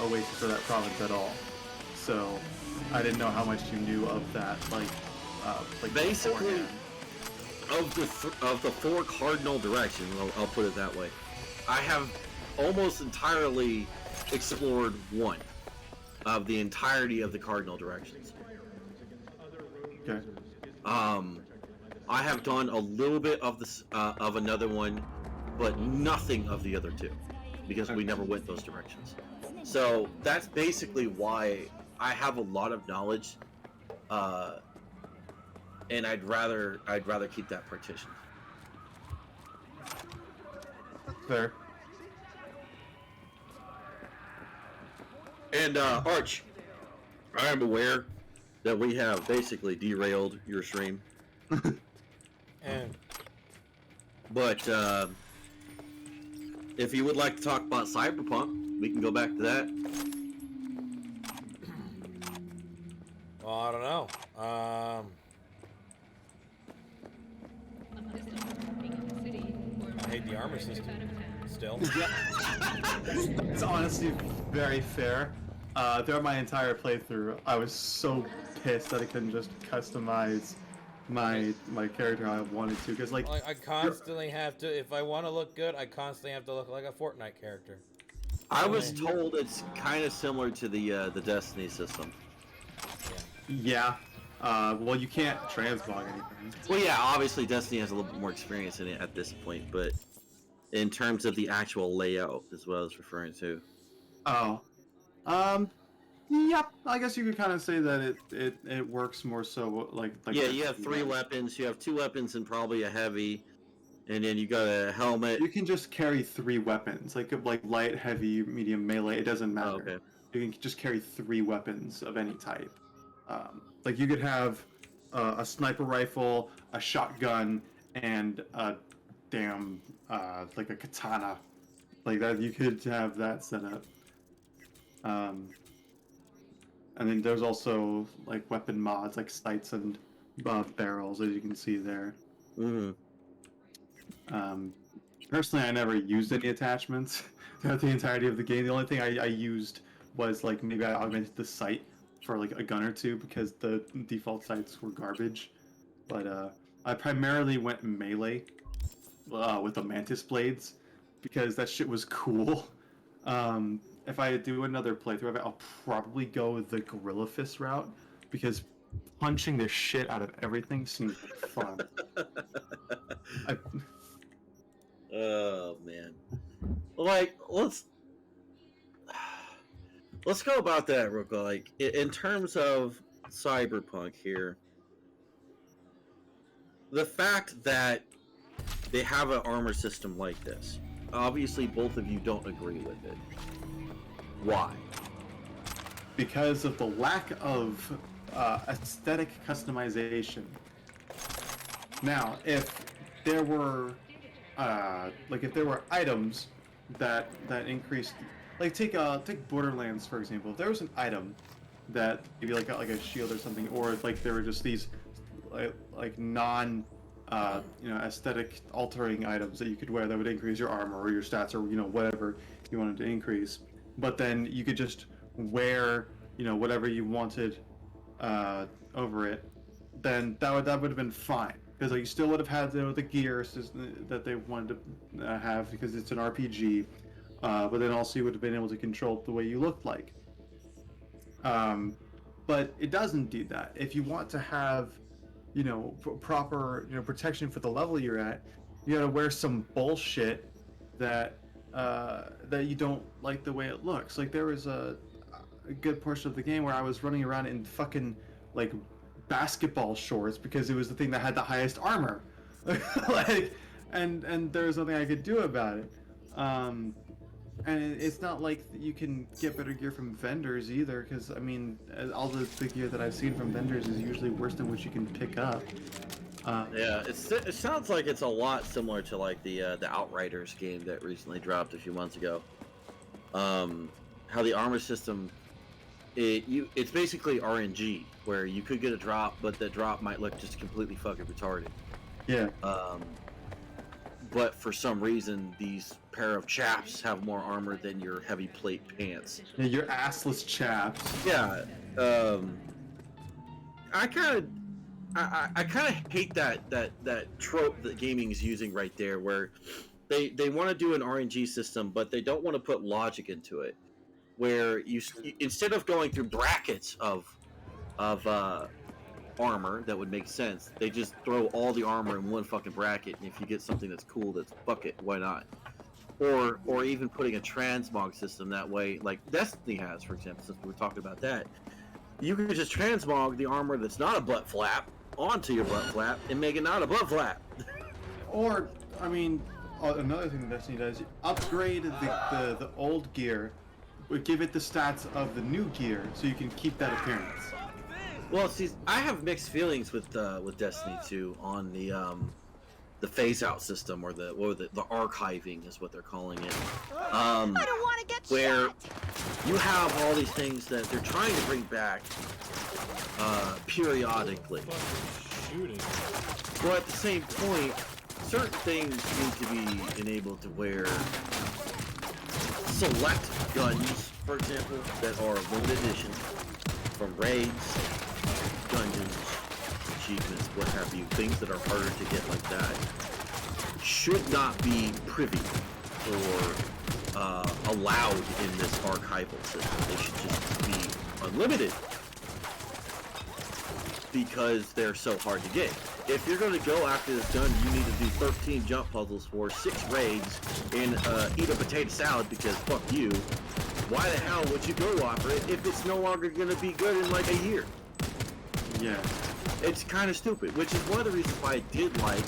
Speaker 3: Oasis or that province at all. So I didn't know how much you knew of that, basically.
Speaker 16: of the 4 cardinal directions, I'll put it that way, I have almost entirely explored 1 of the entirety of the cardinal directions.
Speaker 3: Okay.
Speaker 16: I have done a little bit of this of another one, but nothing of the other 2, because we never went those directions. So that's basically why I have a lot of knowledge, and I'd rather keep that partitioned.
Speaker 3: Fair.
Speaker 16: And Arch, I am aware that we have basically derailed your stream.
Speaker 6: And
Speaker 16: but if you would like to talk about Cyberpunk, we can go back to that.
Speaker 1: Well, I don't know. I hate the armor system still.
Speaker 3: It's honestly very fair. Throughout my entire playthrough, I was so pissed that I couldn't just customize my character how I wanted to, because like
Speaker 1: I constantly have to, if I want to look good, I constantly have to look like a Fortnite character.
Speaker 16: I was told it's kind of similar to the Destiny system.
Speaker 3: Yeah. Well, you can't transmog anything.
Speaker 16: Well, yeah, obviously Destiny has a little bit more experience in it at this point, but in terms of the actual layout is what I was referring to.
Speaker 3: Oh. Yeah, I guess you could kind of say that it works more so like
Speaker 16: yeah, you have 3 weapons. You have 2 weapons and probably a heavy, and then you got a helmet.
Speaker 3: You can just carry 3 weapons, like light, heavy, medium, melee. It doesn't matter.
Speaker 16: Oh, okay.
Speaker 3: You can just carry 3 weapons of any type. Like you could have a sniper rifle, a shotgun, and a damn like a katana, like that. You could have that set up. And then there's also like weapon mods, like sights and barrels, as you can see there. Personally, I never used any attachments throughout the entirety of the game. The only thing I used was like maybe I augmented the sight for like a gun or 2 because the default sights were garbage. But I primarily went melee with the mantis blades because that shit was cool. If I do another playthrough of it, I'll probably go the Gorilla Fist route because punching the shit out of everything seems fun.
Speaker 16: Oh man, like let's go about that real quick. Like in terms of Cyberpunk here, the fact that they have an armor system like this, obviously both of you don't agree with it. Why?
Speaker 3: Because of the lack of aesthetic customization. Now, if there were items that increased, like take Borderlands for example. If there was an item that maybe like a shield or something, or like there were just these like non aesthetic altering items that you could wear that would increase your armor or your stats or whatever you wanted to increase. But then you could just wear, whatever you wanted over it. Then that would have been fine because you still would have had the gear that they wanted to have because it's an RPG. But then also you would have been able to control the way you looked like. But it doesn't do that. If you want to have, proper protection for the level you're at, you gotta wear some bullshit that you don't like the way it looks. Like there was a good portion of the game where I was running around in fucking like basketball shorts because it was the thing that had the highest armor. and there was nothing I could do about it. And it's not like you can get better gear from vendors either, because I mean all the gear that I've seen from vendors is usually worse than what you can pick up.
Speaker 16: Yeah, it sounds like it's a lot similar to like the Outriders game that recently dropped a few months ago. How the armor system, it's basically RNG, where you could get a drop, but the drop might look just completely fucking retarded.
Speaker 3: Yeah.
Speaker 16: But for some reason, these pair of chaps have more armor than your heavy plate pants.
Speaker 3: Yeah, your assless chaps.
Speaker 16: Yeah. I kind of I kind of hate that trope that gaming is using right there, where they want to do an RNG system, but they don't want to put logic into it. Where you instead of going through brackets of armor that would make sense, they just throw all the armor in one fucking bracket, and if you get something that's cool, that's fuck it, why not? Or even putting a transmog system that way, like Destiny has, for example, since we were talking about that. You can just transmog the armor that's not a butt flap onto your butt flap and make it not a butt flap.
Speaker 3: Or, I mean, another thing that Destiny does, upgrade the old gear, would give it the stats of the new gear, so you can keep that appearance.
Speaker 16: Well, see, I have mixed feelings with Destiny 2 on the phase out system, or the archiving is what they're calling it.
Speaker 17: I don't want to get
Speaker 16: where
Speaker 17: shot.
Speaker 16: You have all these things that they're trying to bring back periodically. But at the same point, certain things need to be enabled to where select guns, for example, that are limited edition, from raids, dungeons, achievements, what have you, things that are harder to get like that, should not be privy or allowed in this archival system. They should just be unlimited, because they're so hard to get. If you're going to go after this gun, you need to do 13 jump puzzles for 6 raids and eat a potato salad, because fuck you. Why the hell would you go after it if it's no longer going to be good in like a year?
Speaker 3: Yeah.
Speaker 16: It's kind of stupid, which is one of the reasons why I did like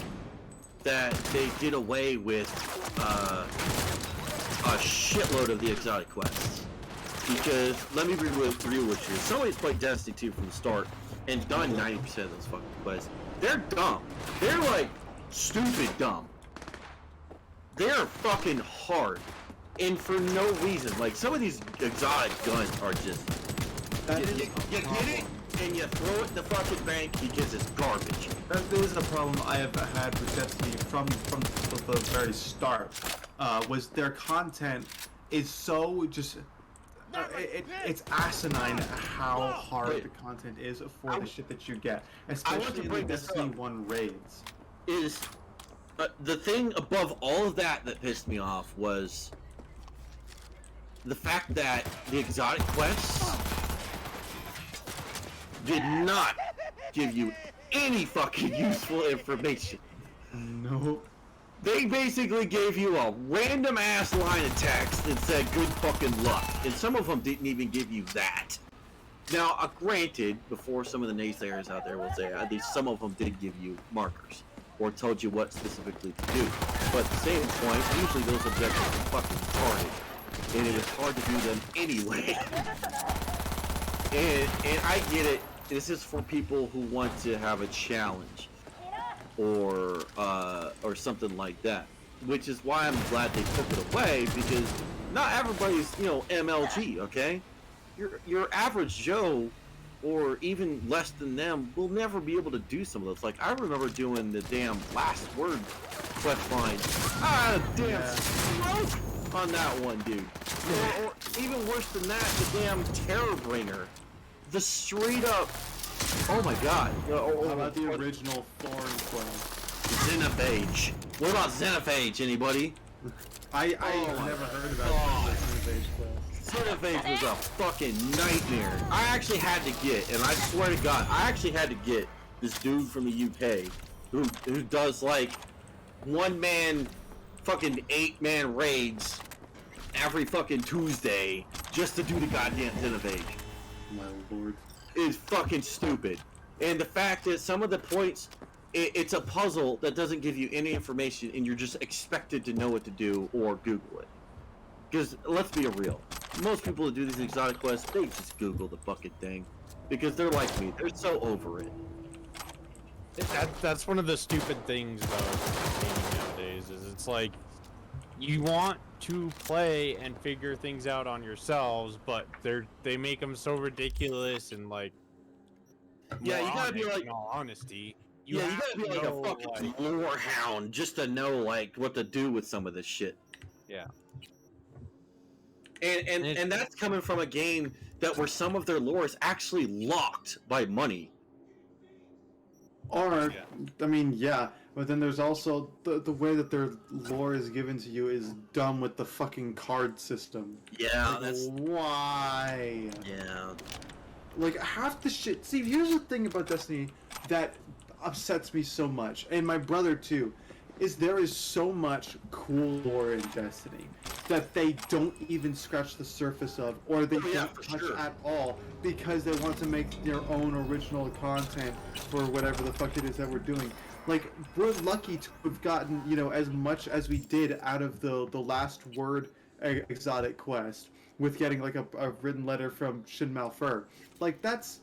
Speaker 16: that they did away with a shitload of the exotic quests. Because, let me be real with you, somebody's played Destiny 2 from the start and done 90% of those fucking quests. They're dumb. They're like stupid dumb. They're fucking hard. And for no reason. Like, some of these exotic guns are just... You get it, and you throw it in the fucking bank because it's garbage.
Speaker 3: That is a problem I have had with Destiny from the very start. Was their content is so just... it's asinine how hard the content is for the shit that you get, especially in the Destiny 1 raids.
Speaker 16: Is the thing above all of that pissed me off was the fact that the exotic quests did not give you any fucking useful information.
Speaker 3: No.
Speaker 16: They basically gave you a random ass line of text and said good fucking luck. And some of them didn't even give you that. Now, granted, before some of the naysayers out there will say, at least some of them did give you markers or told you what specifically to do. But at the same point, usually those objectives are fucking retarded. And it was hard to do them anyway. and I get it. This is for people who want to have a challenge. Or something like that, which is why I'm glad they took it away, because not everybody's, MLG, okay? Your average Joe, or even less than them, will never be able to do some of those. Like, I remember doing the damn last word quest line. Smoke on that one, dude. Or even worse than that, the damn Terror Bringer. The straight up... Oh my god.
Speaker 3: How about the original Thorn quest?
Speaker 16: Xenophage. What about Xenophage, anybody?
Speaker 3: I've never heard about the Xenophage quest.
Speaker 16: Xenophage was a fucking nightmare. I actually had to get, and I swear to god, I actually had to get this dude from the UK who does like 1-man fucking 8-man raids every fucking Tuesday just to do the goddamn Xenophage.
Speaker 3: My lord.
Speaker 16: Is fucking stupid. And the fact that some of the points, it's a puzzle that doesn't give you any information and you're just expected to know what to do or Google it. Because, let's be real, most people that do these exotic quests, they just Google the fucking thing. Because they're like me, they're so over it.
Speaker 6: That's one of the stupid things about gaming nowadays, is it's like, you want to play and figure things out on yourselves, but they make them so ridiculous and like...
Speaker 16: Yeah, you gotta be like...
Speaker 6: In all honesty,
Speaker 16: you gotta be like a fucking lore hound just to know like what to do with some of this shit.
Speaker 6: Yeah.
Speaker 16: And that's coming from a game that where some of their lore is actually locked by money.
Speaker 3: Or, I mean, yeah, but then there's also the way that their lore is given to you is dumb with the fucking card system.
Speaker 16: Yeah,
Speaker 3: like,
Speaker 16: that's
Speaker 3: why.
Speaker 16: Yeah.
Speaker 3: Like half the shit. See, here's the thing about Destiny that upsets me so much, and my brother too, is there is so much cool lore in Destiny that they don't even scratch the surface of, or they don't touch at all, because they want to make their own original content for whatever the fuck it is that we're doing. Like, we're lucky to have gotten, you know, as much as we did out of the last word exotic quest, with getting like a written letter from Shin Malphur. Like, that's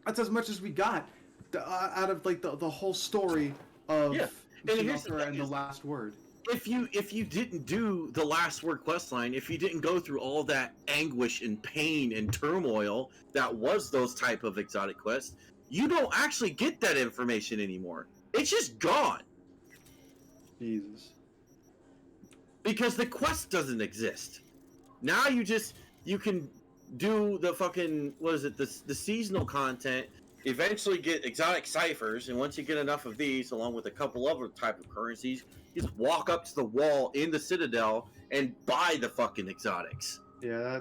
Speaker 3: as much as we got out of like the whole story of Shin Malphur and the last word.
Speaker 16: If you didn't do the last word questline, if you didn't go through all that anguish and pain and turmoil that was those type of exotic quests, you don't actually get that information anymore. It's just gone.
Speaker 3: Jesus.
Speaker 16: Because the quest doesn't exist. Now you can do the fucking, what is it, the seasonal content, eventually get exotic ciphers, and once you get enough of these, along with a couple other type of currencies, you just walk up to the wall in the Citadel and buy the fucking exotics.
Speaker 3: Yeah,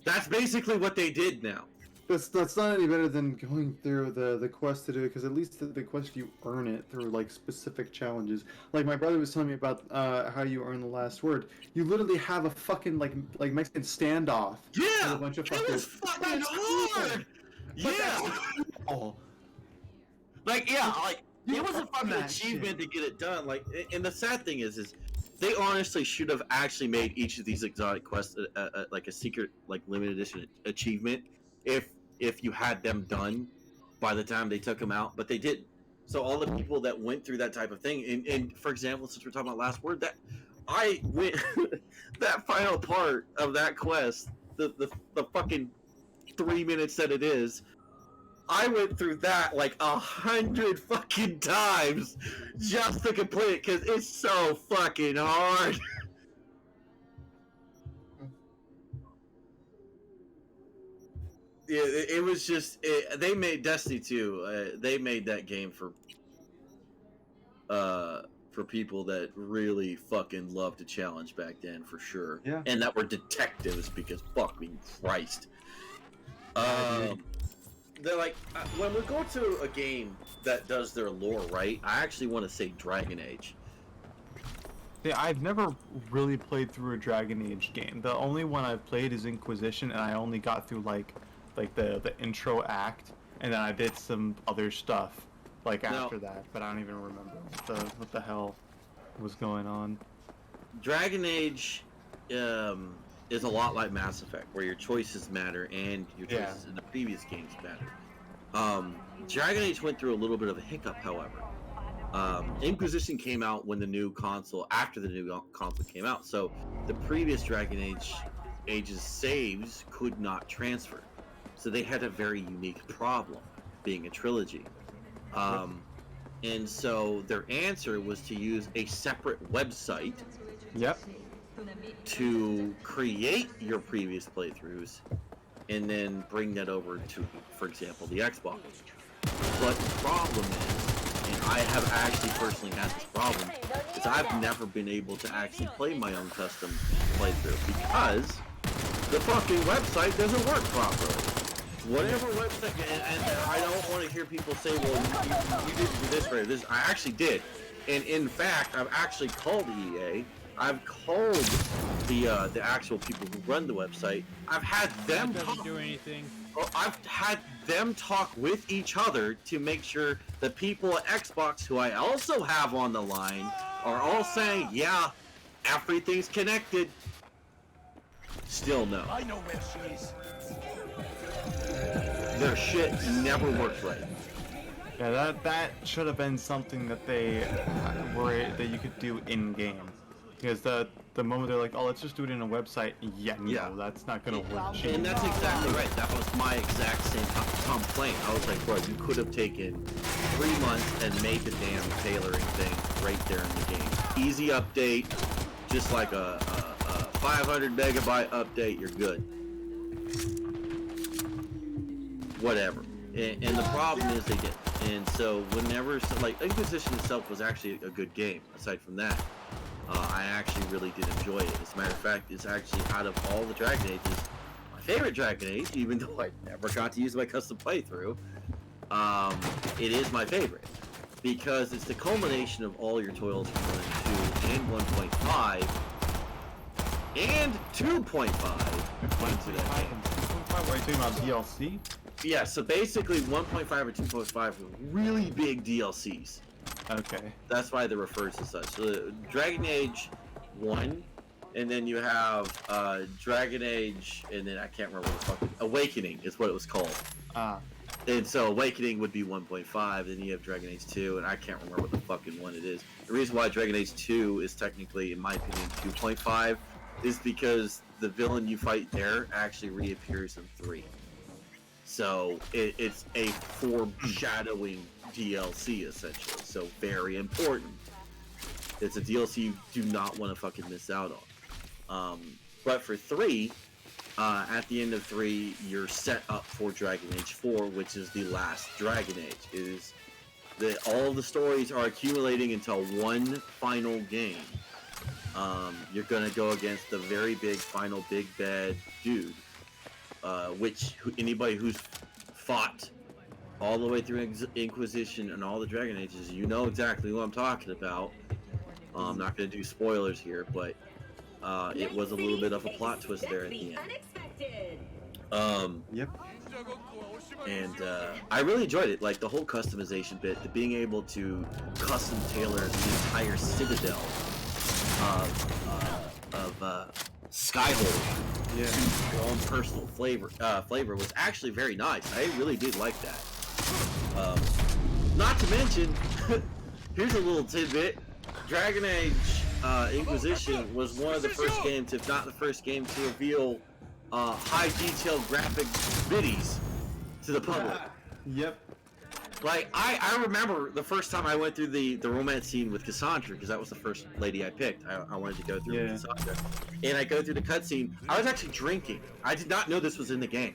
Speaker 16: that's basically what they did now.
Speaker 3: That's not any better than going through the quest to do it, because at least the quest you earn it through like specific challenges. Like my brother was telling me about how you earn the last word. You literally have a fucking like Mexican standoff.
Speaker 16: Yeah,
Speaker 3: with a bunch of
Speaker 16: it was fucking hard. Yeah. Like it was a fucking achievement to get it done. Like, and the sad thing is they honestly should have actually made each of these exotic quests like a secret, like limited edition achievement if you had them done by the time they took them out, but they didn't. So all the people that went through that type of thing, and for example, since we're talking about last word, that I went that final part of that quest, the fucking 3 minutes that it is, I went through that like 100 fucking times just to complete it, because it's so fucking hard. Yeah, it was just they made Destiny 2. They made that game for people that really fucking loved to challenge back then, for sure.
Speaker 3: Yeah.
Speaker 16: And that were detectives, because fucking Christ. They're like, when we go to a game that does their lore right, I actually want to say Dragon Age.
Speaker 3: Yeah, I've never really played through a Dragon Age game. The only one I've played is Inquisition, and I only got through like the intro act, and then I did some other stuff like after that, but I don't even remember what the hell was going on.
Speaker 16: Dragon Age is a lot like Mass Effect, where your choices matter and your choices in the previous games matter. Dragon Age went through a little bit of a hiccup, however. Inquisition came out when the new console, after the new console came out, so the previous Dragon Age's saves could not transfer. So they had a very unique problem, being a trilogy. And so their answer was to use a separate website to create your previous playthroughs and then bring that over to, for example, the Xbox. But the problem is, and I have actually personally had this problem, is I've never been able to actually play my own custom playthrough because the fucking website doesn't work properly. Whatever website, and I don't want to hear people say, well, you didn't do this right. This, I actually did. And in fact, I've actually called EA. I've called the actual people who run the website. I've had them
Speaker 6: doesn't do anything.
Speaker 16: I've had them talk with each other to make sure the people at Xbox, who I also have on the line, are all saying, yeah, everything's connected. Still no.
Speaker 18: I know where she is.
Speaker 16: Their shit never worked right.
Speaker 3: Yeah, that should have been something that that you could do in game, because the moment they're like, oh, let's just do it in a website, no, that's not gonna work.
Speaker 16: And that's exactly right. That was my exact same complaint. I was like, bro, you could have taken 3 months and made the damn tailoring thing right there in the game. Easy update, just like a 500 megabyte update, you're good. Whatever. And the problem is they did. And so whenever, like, Inquisition itself was actually a good game. Aside from that, I actually really did enjoy it. As a matter of fact, it's actually out of all the Dragon Ages, my favorite Dragon Age, even though I never got to use my custom playthrough. It is my favorite because it's the culmination of all your toils from 1 and 2 and 1.5 and 2.5.
Speaker 3: What are you talking about, DLC?
Speaker 16: Yeah, so basically 1.5 or 2.5 were really big DLCs.
Speaker 3: Okay.
Speaker 16: That's why they're referred to such. So, Dragon Age 1, and then you have Dragon Age, and then I can't remember what the fuck Awakening is what it was called. And so Awakening would be 1.5, then you have Dragon Age 2, and I can't remember what the fucking one it is. The reason why Dragon Age 2 is technically, in my opinion, 2.5 is because the villain you fight there actually reappears in 3. So it's a foreshadowing DLC essentially, so very important. It's a DLC you do not want to fucking miss out on. But for 3, at the end of 3, you're set up for Dragon Age 4, which is the last Dragon Age. It is all the stories are accumulating into one final game. You're gonna go against the very big final big bad dude. Anybody who's fought all the way through Inquisition and all the Dragon Ages, you know exactly what I'm talking about. I'm not going to do spoilers here, but it was a little bit of a plot twist there at the end.
Speaker 3: Yep.
Speaker 16: And I really enjoyed it, like the whole customization bit, the being able to custom tailor the entire citadel of Skyhold to your own personal flavor was actually very nice. I really did like that. Not to mention, here's a little tidbit: Dragon Age Inquisition was one of the first games, if not the first game, to reveal high detail graphic biddies to the public.
Speaker 3: Yep.
Speaker 16: Like, I remember the first time I went through the romance scene with Cassandra, because that was the first lady I picked. I wanted to go through with Cassandra. And I go through the cutscene. I was actually drinking. I did not know this was in the game.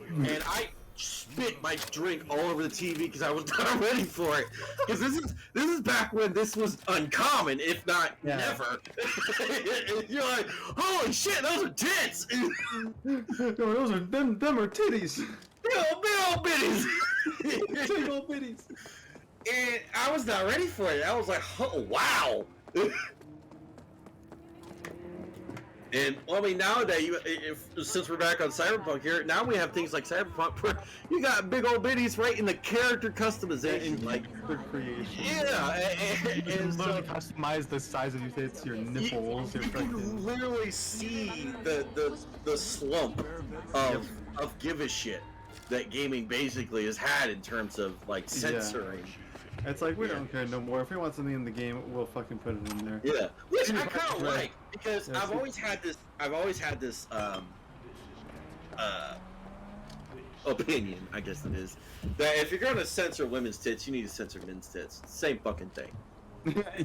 Speaker 16: And I spit my drink all over the TV because I was not ready for it. Because this is back when this was uncommon, if not never. You're like, holy shit, those are tits!
Speaker 3: Those are them are titties.
Speaker 16: Big old bitties.
Speaker 3: Big old bitties.
Speaker 16: And I was not ready for it. I was like, oh, wow. And I mean, nowadays, since we're back on Cyberpunk here, now we have things like Cyberpunk where you got big old bitties right in the character customization, like
Speaker 3: creation.
Speaker 16: Yeah, and
Speaker 3: so customize the size of your tits, your nipples,
Speaker 16: you can literally see the slump of give a shit that gaming basically has had in terms of like censoring.
Speaker 3: Yeah. It's like we don't care no more. If we want something in the game, we'll fucking put it in there.
Speaker 16: Yeah, which I kind of like because I've always had this opinion, I guess it is, that if you're going to censor women's tits, you need to censor men's tits. Same fucking thing.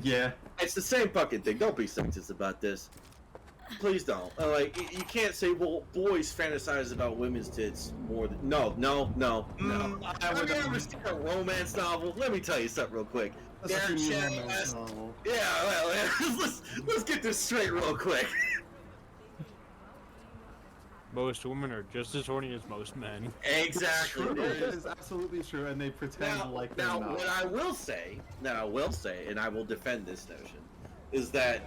Speaker 3: Yeah.
Speaker 16: It's the same fucking thing. Don't be sexist about this. Please don't. Like, you can't say, well, boys fantasize about women's tits more than... No. Have you ever seen a romance novel? Let me tell you something real quick. Yeah, well, let's get this straight real quick.
Speaker 6: Most women are just as horny as most men.
Speaker 16: Exactly.
Speaker 3: It is absolutely true, and they pretend like they're not.
Speaker 16: Now, what I will say, and I will defend this notion, is that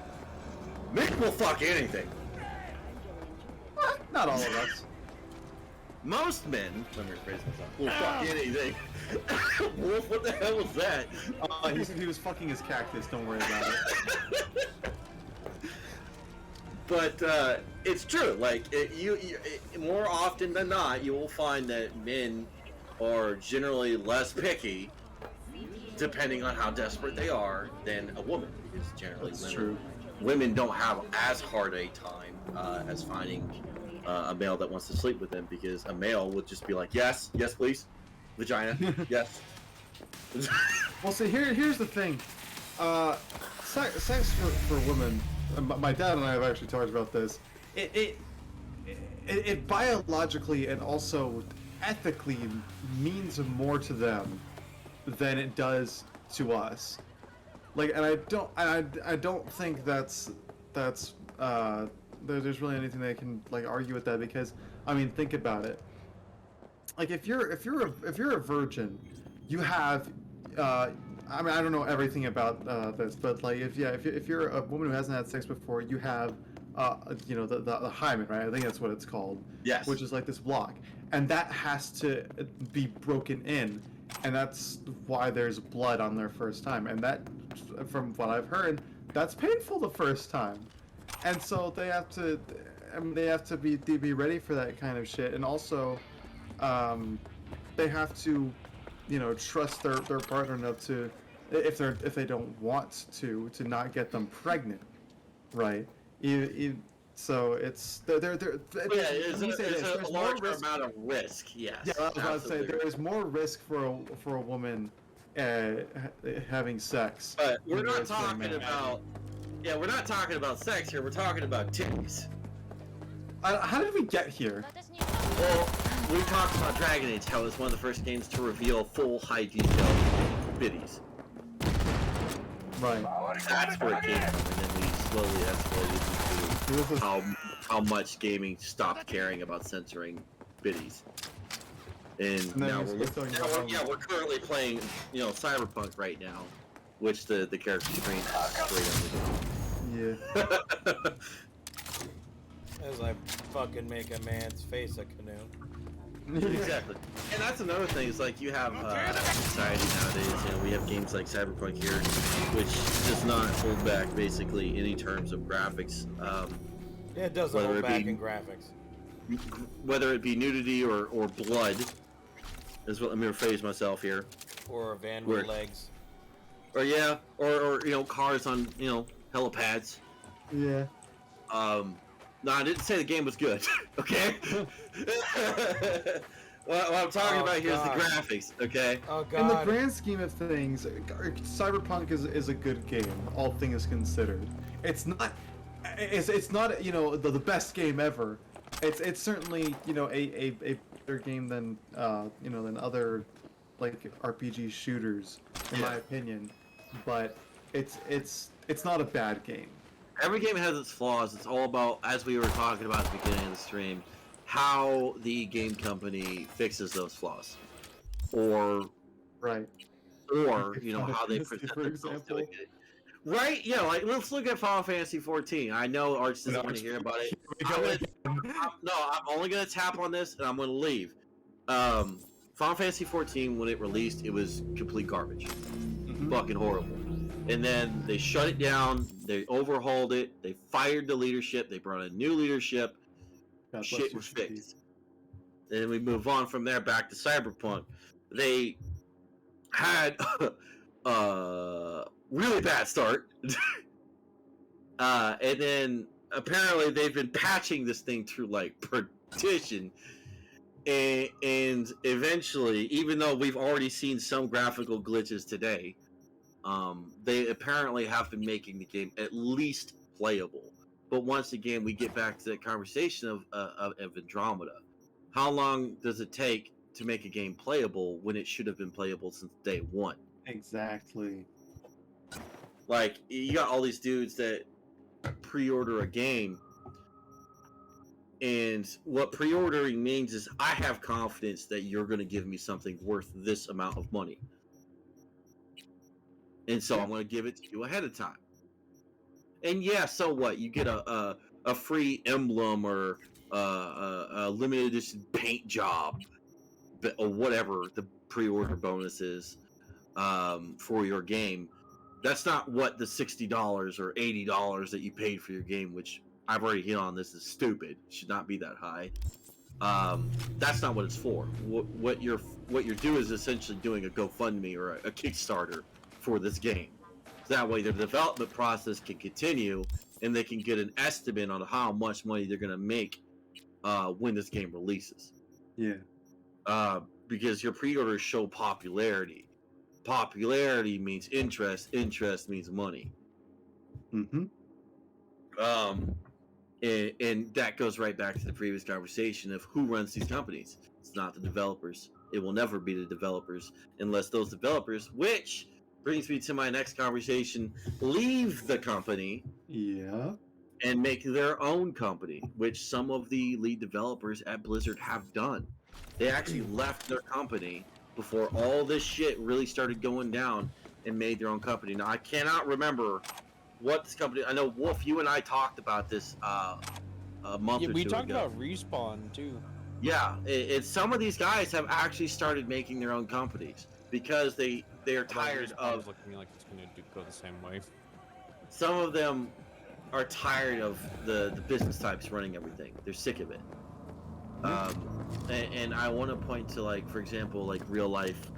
Speaker 16: men will fuck anything.
Speaker 3: Not all of us.
Speaker 16: Most men, let me rephrase myself, will fuck anything. Wolf, what the hell was that?
Speaker 3: He was fucking his cactus, don't worry about it.
Speaker 16: But it's true. Like you more often than not, you will find that men are generally less picky, depending on how desperate they are, than a woman is generally.
Speaker 3: That's true.
Speaker 16: Women don't have as hard a time as finding a male that wants to sleep with them, because a male would just be like, yes, please, vagina, yes.
Speaker 3: Well, see, here's the thing. Sex for women. My dad and I have actually talked about this. It biologically and also ethically means more to them than it does to us. Like, and I don't think there's really anything that can like argue with that, because I mean, think about it. Like, if you're a virgin, you have I mean, I don't know everything about this, but like if you're a woman who hasn't had sex before, you have you know, the hymen, right? I think that's what it's called.
Speaker 16: Yes.
Speaker 3: Which is like this block, and that has to be broken in, and that's why there's blood on their first time, and that, from what I've heard, that's painful the first time, and so they have to, I mean, they have to be ready for that kind of shit, and also, they have to, you know, trust their partner enough to, if they don't want to not get them pregnant, right? So it's there's
Speaker 16: a large amount of risk. Yes.
Speaker 3: Yeah, I was about to say there is more risk for a woman having sex.
Speaker 16: But we're not talking about. Yeah, we're not talking about sex here. We're talking about titties.
Speaker 3: How did we get here?
Speaker 16: Well, we talked about Dragon Age, how it was one of the first games to reveal full high detail biddies.
Speaker 3: Right.
Speaker 16: That's where it came from, and then we slowly escalated into how much gaming stopped caring about censoring biddies. And now we're currently playing, you know, Cyberpunk right now, which the character screen is straight
Speaker 3: up. Yeah.
Speaker 1: As I fucking make a man's face a canoe.
Speaker 16: Exactly. And that's another thing, is like you have society nowadays, you know, we have games like Cyberpunk here, which does not hold back basically any terms of graphics.
Speaker 1: Yeah, it doesn't hold back in graphics.
Speaker 16: Whether it be nudity or blood, is what, let me rephrase myself here.
Speaker 1: Or a van with legs.
Speaker 16: Or yeah, or you know, cars on, you know, helipads.
Speaker 3: Yeah.
Speaker 16: No, I didn't say the game was good. Okay. What I'm talking about here is the graphics. Okay.
Speaker 1: Oh God.
Speaker 3: In the grand scheme of things, Cyberpunk is a good game, all things considered. It's not. It's not, you know, the best game ever. It's certainly, you know, a better game than you know, than other like RPG shooters, in my opinion. But it's not a bad game.
Speaker 16: Every game has its flaws. It's all about, as we were talking about at the beginning of the stream, how the game company fixes those flaws, or you know, how they present themselves doing it. Right? Yeah, like let's look at Final Fantasy 14. I know Arch doesn't want to hear about it. I'm only gonna tap on this, and I'm gonna leave. Final Fantasy 14, when it released, it was complete garbage, fucking horrible. And then they shut it down. They overhauled it. They fired the leadership. They brought in new leadership. Shit was fixed. And then we move on from there back to Cyberpunk. They had really bad start. And then apparently they've been patching this thing through like partition. And eventually, even though we've already seen some graphical glitches today, they apparently have been making the game at least playable. But once again, we get back to the conversation of Andromeda. How long does it take to make a game playable when it should have been playable since day one?
Speaker 3: Exactly.
Speaker 16: Like, you got all these dudes that pre-order a game, and what pre-ordering means is I have confidence that you're going to give me something worth this amount of money. And so I'm going to give it to you ahead of time. And yeah, so what? You get a free emblem or a limited edition paint job, or whatever the pre-order bonus is for your game. That's not what the $60 or $80 that you paid for your game, which I've already hit on. This is stupid. It should not be that high. That's not what it's for. What you're doing is essentially doing a GoFundMe or a Kickstarter for this game. That way the development process can continue and they can get an estimate on how much money they're going to make when this game releases.
Speaker 3: Yeah.
Speaker 16: Because your pre-orders show popularity. Popularity means interest. Interest means money.
Speaker 3: Mm-hmm.
Speaker 16: And that goes right back to the previous conversation of who runs these companies. It's not the developers. It will never be the developers unless those developers, which brings me to my next conversation, leave the company.
Speaker 3: Yeah.
Speaker 16: And make their own company, which some of the lead developers at Blizzard have done. They actually left their company before all this shit really started going down and made their own company. Now, I cannot remember what this company... I know, Wolf, you and I talked about this a month or two
Speaker 6: we talked
Speaker 16: ago.
Speaker 6: about Respawn, too.
Speaker 16: Yeah, it's some of these guys have actually started making their own companies because they're tired of...
Speaker 6: looking like it's going to go the same way.
Speaker 16: Some of them are tired of the business types running everything. They're sick of it. And I want to point to, like, for example, like real life,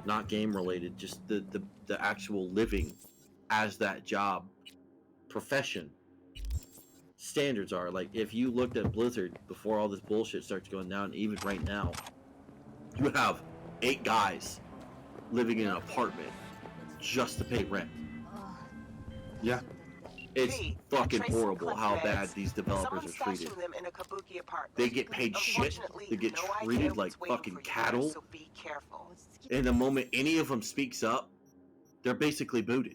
Speaker 16: not game related, just the actual living as that job profession standards are. Like, if you looked at Blizzard before all this bullshit starts going down, even right now, you have 8 guys living in an apartment just to pay rent.
Speaker 3: Yeah.
Speaker 16: It's fucking
Speaker 13: Tracy
Speaker 16: horrible how
Speaker 13: Cliff
Speaker 16: bad
Speaker 13: beds.
Speaker 16: these developers are
Speaker 13: Someone's
Speaker 16: treated.
Speaker 13: stashing them in a kabuki apartment.
Speaker 16: They get paid shit.
Speaker 13: Unfortunately,
Speaker 16: They get
Speaker 13: no idea
Speaker 16: treated like
Speaker 13: what's waiting
Speaker 16: fucking
Speaker 13: for you,
Speaker 16: cattle.
Speaker 13: So be careful.
Speaker 16: And the moment any of them speaks up, they're basically booted.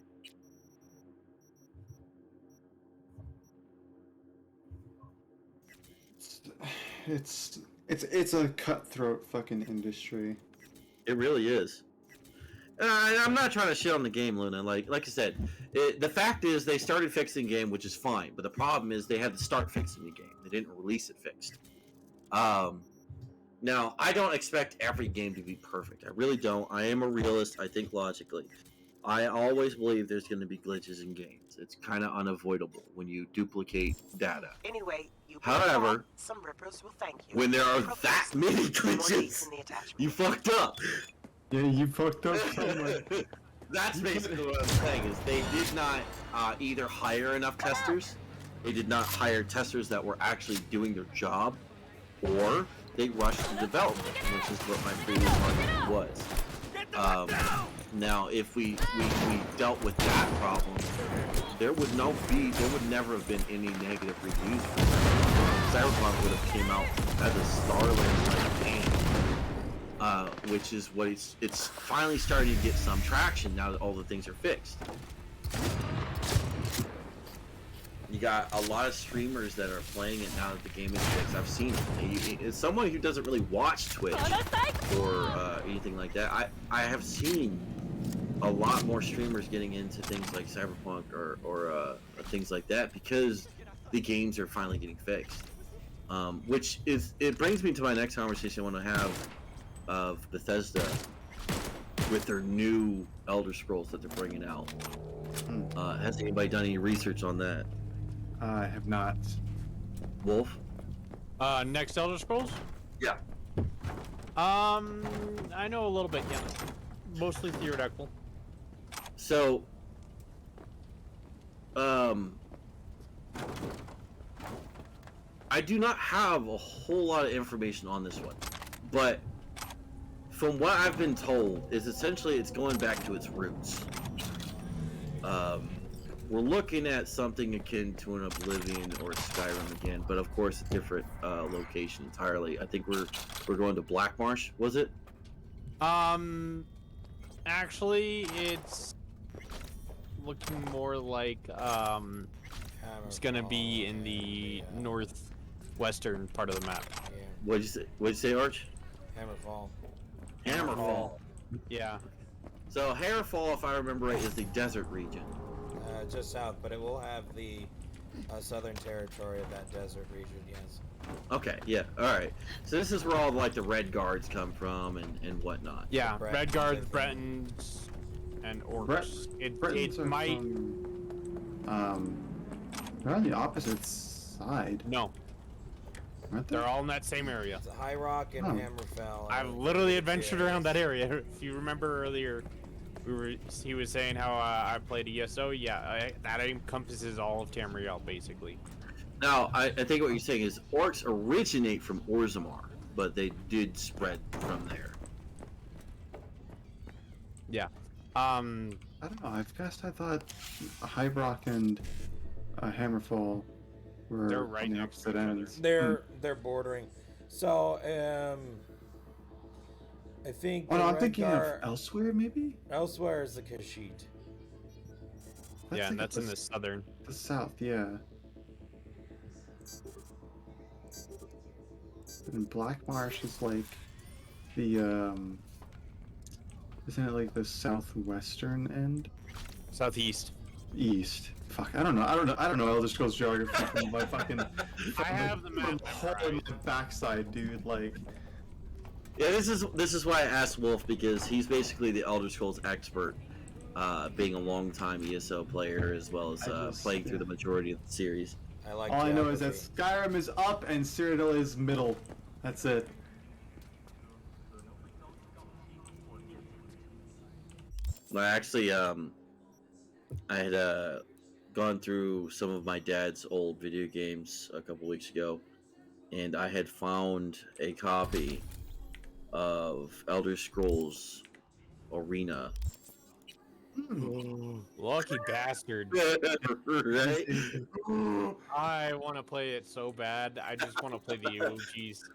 Speaker 3: It's a cutthroat fucking industry.
Speaker 16: It really is. And I'm not trying to shit on the game, Luna. Like I said, the fact is they started fixing the game, which is fine. But the problem is they had to start fixing the game. They didn't release it fixed. Now, I don't expect every game to be perfect. I really don't. I am a realist. I think logically. I always believe there's going to be glitches in games. It's kind of unavoidable when you duplicate data.
Speaker 13: Anyway,
Speaker 16: However,
Speaker 13: some rippers will thank you.
Speaker 16: when there are that many glitches, you fucked up.
Speaker 3: Yeah, you fucked up somewhere.
Speaker 16: That's basically what I'm saying, is they did not either hire enough testers, they did not hire testers that were actually doing their job, or they rushed the development, which is what my previous argument was. Now, if we dealt with that problem, there would never have been any negative reviews for Cyberpunk. Cyberpunk would have came out as a Starland-like game, which is what it's finally starting to get some traction now that all the things are fixed. You got a lot of streamers that are playing it now that the game is fixed. I've seen it. As someone who doesn't really watch Twitch or anything like that, I have seen a lot more streamers getting into things like Cyberpunk or things like that because the games are finally getting fixed. Which it brings me to my next conversation I want to have of Bethesda with their new Elder Scrolls that they're bringing out. Has anybody done any research on that?
Speaker 3: I have not.
Speaker 16: Wolf?
Speaker 6: Next Elder Scrolls?
Speaker 16: Yeah.
Speaker 6: I know a little bit, yeah. Mostly theoretical.
Speaker 16: So, I do not have a whole lot of information on this one, but from what I've been told, is essentially it's going back to its roots. We're looking at something akin to an Oblivion or Skyrim again, but of course a different location entirely. I think we're going to Black Marsh, was it?
Speaker 6: Actually, it's looking more like it's gonna be in the northwestern part of the map.
Speaker 16: What'd you say, Arch?
Speaker 9: Hammerfall.
Speaker 16: Hammerfall.
Speaker 6: Yeah.
Speaker 16: So Hammerfall, if I remember right, is the desert region.
Speaker 9: Just south, but it will have the southern territory of that desert region, yes.
Speaker 16: Okay, yeah, alright. So this is where all like the Red Guards come from and whatnot.
Speaker 6: Yeah, Red Guards, Bretons, and Orcs.
Speaker 3: Bretons
Speaker 6: it
Speaker 3: are
Speaker 6: might...
Speaker 3: they're on the opposite side.
Speaker 6: No.
Speaker 3: Aren't they?
Speaker 6: They're all in that same area.
Speaker 9: It's High Rock and Hammerfell.
Speaker 6: I've literally adventured around that area. If you remember earlier, he was saying how I played ESO. Yeah, that encompasses all of Tamriel, basically.
Speaker 16: Now, I think what you're saying is orcs originate from Orzammar, but they did spread from there.
Speaker 6: Yeah.
Speaker 3: I don't know. I thought High Rock and Hammerfall We're
Speaker 6: They're right
Speaker 3: on the
Speaker 6: next to
Speaker 3: opposite
Speaker 6: each other.
Speaker 3: ends.
Speaker 9: They're bordering. So I think.
Speaker 3: Oh no,
Speaker 9: the
Speaker 3: I'm thinking of
Speaker 9: Redgar-
Speaker 3: Elsewhere, maybe.
Speaker 9: Elsewhere is the Kashyyyk.
Speaker 6: Yeah, and
Speaker 3: like
Speaker 6: that's in the southern.
Speaker 3: The south, yeah. And Black Marsh is like the isn't it like the southwestern end?
Speaker 6: Southeast.
Speaker 3: East. Fuck, I don't know Elder Scrolls geography from my fucking.
Speaker 6: I have the map
Speaker 3: on my backside, dude. Like.
Speaker 16: Yeah, this is why I asked Wolf, because he's basically the Elder Scrolls expert, being a long-time ESO player as well as playing through the majority of the series.
Speaker 9: I like.
Speaker 3: All I know is that Skyrim is up and Cyrodiil is middle. That's it.
Speaker 16: Well, actually, I had gone through some of my dad's old video games a couple weeks ago, and I had found a copy of Elder Scrolls Arena.
Speaker 6: Lucky bastard.
Speaker 16: Right?
Speaker 6: I want to play it so bad. I just want to play the OG's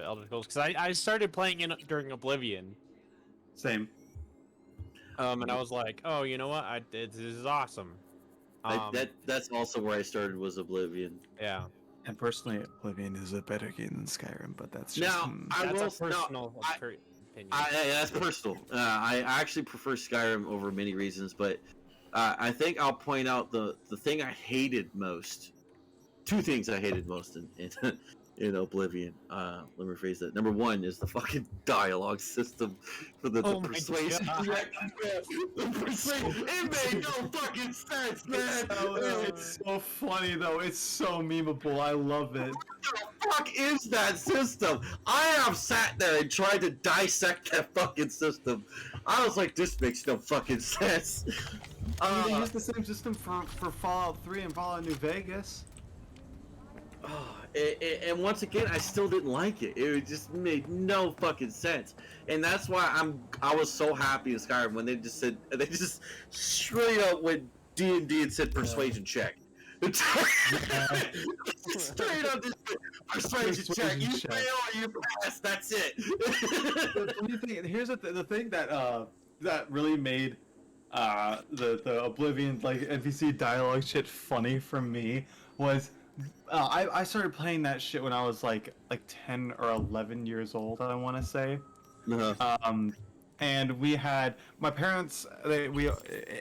Speaker 6: Elder Scrolls, because I started playing it during Oblivion.
Speaker 3: Same.
Speaker 6: And I was like, oh, you know what? This is awesome.
Speaker 16: That's also where I started, was Oblivion.
Speaker 6: Yeah.
Speaker 15: And personally, Oblivion is a better game than Skyrim, but that's just
Speaker 16: Now,
Speaker 6: that's a personal opinion.
Speaker 16: That's personal. I actually prefer Skyrim over many reasons, but I think I'll point out the thing I hated most. Two things I hated most in Oblivion. Let me rephrase that. Number one is the fucking dialogue system for the persuasion. The persuasion. It made no fucking sense, man.
Speaker 3: It's so funny though. It's so memeable. I love it.
Speaker 16: What the fuck is that system? I have sat there and tried to dissect that fucking system. I was like, this makes no fucking sense.
Speaker 3: I mean, they use the same system for Fallout 3 and Fallout New Vegas.
Speaker 16: And once again, I still didn't like it. It just made no fucking sense, and that's why I was so happy in Skyrim when they just straight up went D&D and said persuasion check. Straight up, this persuasion check. You fail or you pass. That's it.
Speaker 3: Here's the thing that really made the Oblivion like NPC dialogue shit funny for me was. I started playing that shit when I was like 10 or 11 years old, I want to say. And we had my parents. We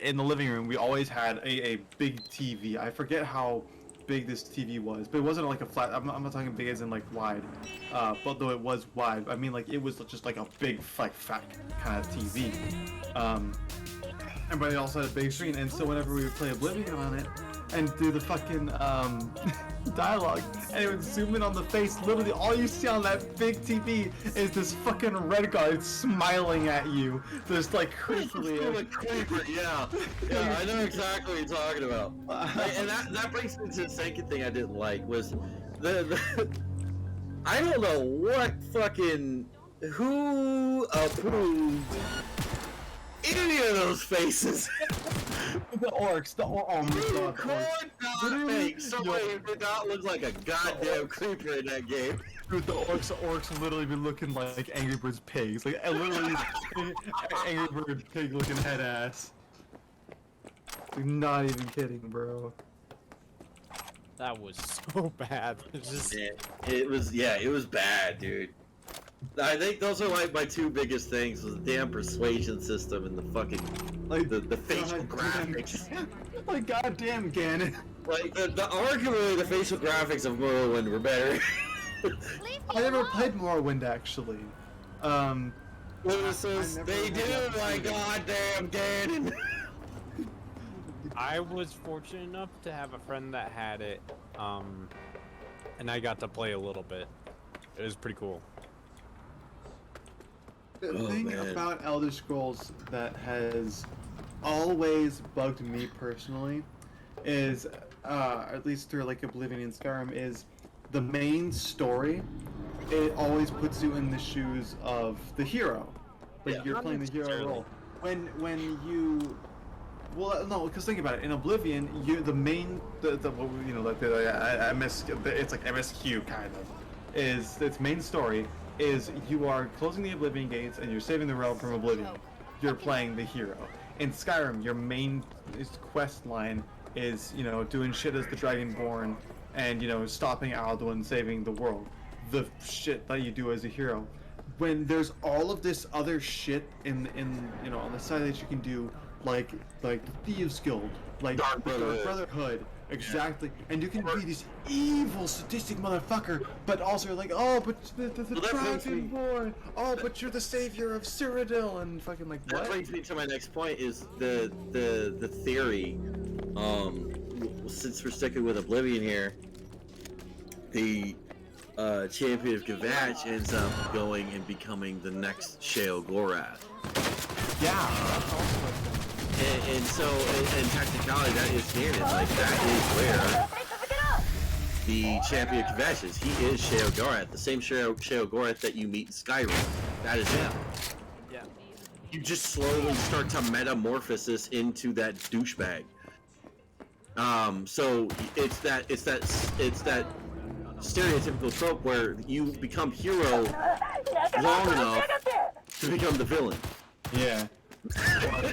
Speaker 3: in the living room. We always had a big TV. I forget how big this TV was, but it wasn't like a flat. I'm not talking big as in like wide. But though it was wide, I mean like it was just like a big like fat kind of TV. And but it also had a big screen, and so whenever we would play Oblivion on it and do the fucking dialogue, and it would zoom in on the face, literally all you see on that big TV is this fucking Redguard smiling at you, just like creepily.
Speaker 16: Yeah, I know exactly what you're talking about. And that brings me to the second thing I didn't like was the I don't know what fucking who approved any of those faces.
Speaker 3: The orcs, oh my god.
Speaker 16: Could not make somebody who did not look like a goddamn creeper in that game.
Speaker 3: Dude, the orcs literally be looking like Angry Birds pigs. Like, literally Angry Bird pig looking head ass. Like, not even kidding, bro.
Speaker 6: That was so bad. It's just...
Speaker 16: It was bad, dude. I think those are like my two biggest things: was the damn persuasion system and the fucking like the facial graphics.
Speaker 3: Like goddamn Ganon.
Speaker 16: Like arguably the facial graphics of Morrowind were better.
Speaker 3: I never played Morrowind actually.
Speaker 16: They do like goddamn Ganon.
Speaker 6: I was fortunate enough to have a friend that had it, and I got to play a little bit. It was pretty cool.
Speaker 3: The thing about Elder Scrolls that has always bugged me personally is, at least through like Oblivion and Skyrim, is the main story. It always puts you in the shoes of the hero. Like you're playing the hero role. When you Well, no, because think about it. In Oblivion, the main, it's like MSQ kind of, is its main story is you are closing the Oblivion gates and you're saving the realm from Oblivion. You're playing the hero. In Skyrim, your main quest line is, doing shit as the Dragonborn and, stopping Alduin, saving the world. The shit that you do as a hero. When there's all of this other shit on the side that you can do, like the Thieves Guild, like
Speaker 10: Dark
Speaker 3: Brotherhood, exactly, and you can be this evil, sadistic motherfucker, but also like, oh, but the Dragonborn, oh, but you're the savior of Cyrodiil, and fucking like what?
Speaker 16: That brings me to my next point: is the theory. Since we're sticking with Oblivion here, the champion of Gavach ends up going and becoming the next Sheogorath.
Speaker 3: Yeah.
Speaker 16: And so, in technicality, that is canon. Like, that is where the champion of Gavach is. He is Sheogorath, the same Sheogorath that you meet in Skyrim. That is him.
Speaker 6: Yeah.
Speaker 16: You just slowly start to metamorphosis into that douchebag. So it's that stereotypical trope where you become hero long enough to become the villain.
Speaker 3: Yeah. Or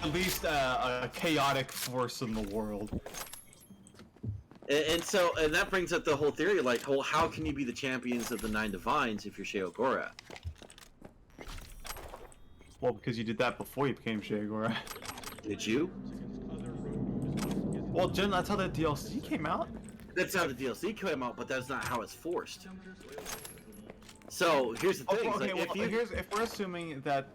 Speaker 3: at least a chaotic force in the world.
Speaker 16: And that brings up the whole theory, like, how can you be the champions of the Nine Divines if you're Sheogorath?
Speaker 3: Well, because you did that before you became Sheogorath.
Speaker 16: Did you?
Speaker 3: Well, Jen, that's how the DLC came out.
Speaker 16: That's how the DLC came out, but that's not how it's forced. So here's the thing:
Speaker 3: okay, if we're assuming that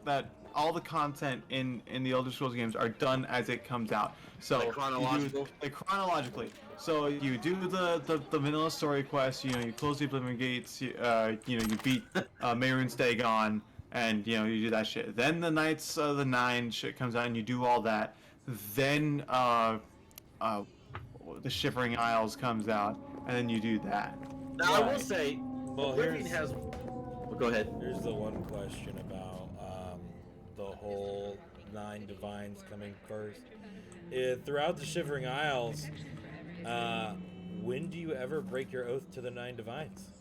Speaker 3: all the content in the Elder Scrolls games are done as it comes out, so
Speaker 16: like
Speaker 3: chronologically. So you do the vanilla story quest. You close the Oblivion gates. You beat Mehrunes Dagon, and you do that shit. Then the Knights of the Nine shit comes out, and you do all that. Then the Shivering Isles comes out, and then you do that.
Speaker 16: Now I will say, Oblivion has. Well, go ahead.
Speaker 1: Here's the one question about the whole Nine Divines coming first. Throughout the Shivering Isles, when do you ever break your oath to the Nine Divines?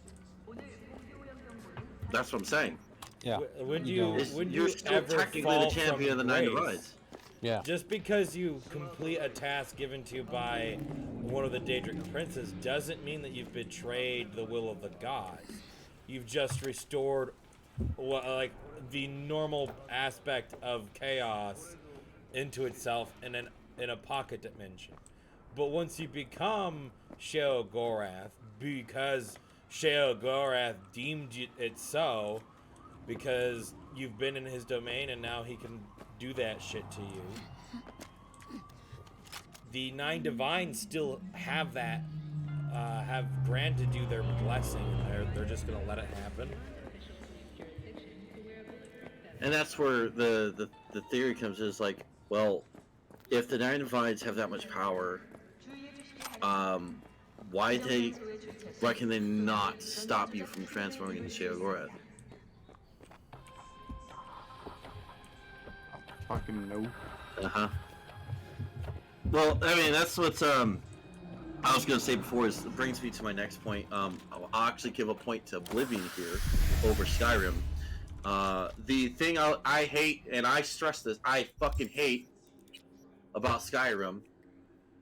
Speaker 16: That's what I'm saying.
Speaker 15: Yeah.
Speaker 1: When do you
Speaker 16: still
Speaker 1: ever
Speaker 16: technically
Speaker 1: fall
Speaker 16: the champion of the Nine
Speaker 1: grace?
Speaker 16: Divines.
Speaker 15: Yeah.
Speaker 1: Just because you complete a task given to you by one of the Daedric princes doesn't mean that you've betrayed the will of the gods. You've just restored the normal aspect of chaos into itself in a pocket dimension. But once you become Sheogorath, because Sheogorath deemed it so, because you've been in his domain and now he can do that shit to you. The Nine Divines still have that, have granted you their blessing, and they're just gonna let it happen.
Speaker 16: And that's where the theory comes is like, well, if the Nine Divines have that much power, why can they not stop you from transforming into Sheogorath?
Speaker 3: Fucking no.
Speaker 16: Well, I mean, that's what's I was gonna say before. Is it brings me to my next point. I'll actually give a point to Oblivion here over Skyrim. The thing I hate, and I stress this, I fucking hate about Skyrim,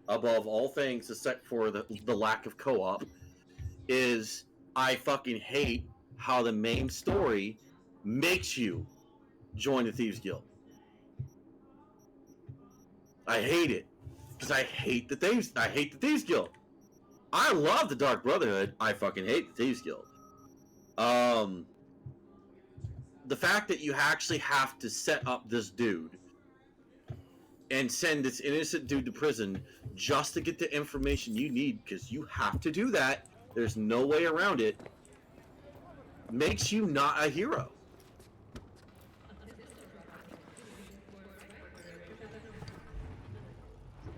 Speaker 16: above all things except for the lack of co-op, is I fucking hate how the main story makes you join the Thieves Guild. I hate it because I hate the Thieves Guild. I love the Dark Brotherhood. I fucking hate the Thieves Guild. The fact that you actually have to set up this dude and send this innocent dude to prison just to get the information you need, because you have to do that. There's no way around it. Makes you not a hero.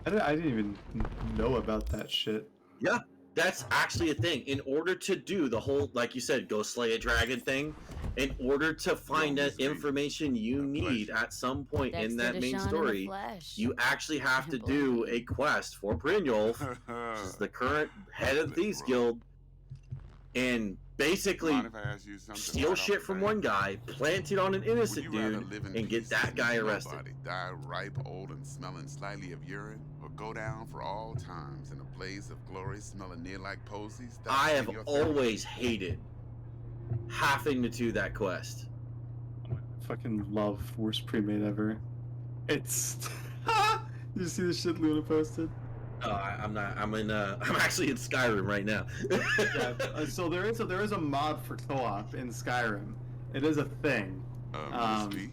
Speaker 3: I didn't even know about that shit.
Speaker 16: Yeah, that's actually a thing. In order to do the whole, like you said, go slay a dragon thing, in order to find that information you need at some point in that main story, you actually have to do a quest for Brynjolf, which is the current head of the Thieves Guild, and basically steal shit from one guy, plant it on an innocent dude, and get that guy arrested.
Speaker 20: Die ripe, old, and smelling slightly of urine, or go down for all times in a blaze of glory, smelling near like posies?
Speaker 16: I have always hated having to do that quest.
Speaker 3: I fucking love worst pre-made ever. It's. You see the shit Luna posted?
Speaker 16: Oh, I'm actually in Skyrim right now.
Speaker 3: Yeah. So there is a mod for co-op in Skyrim. It is a thing. And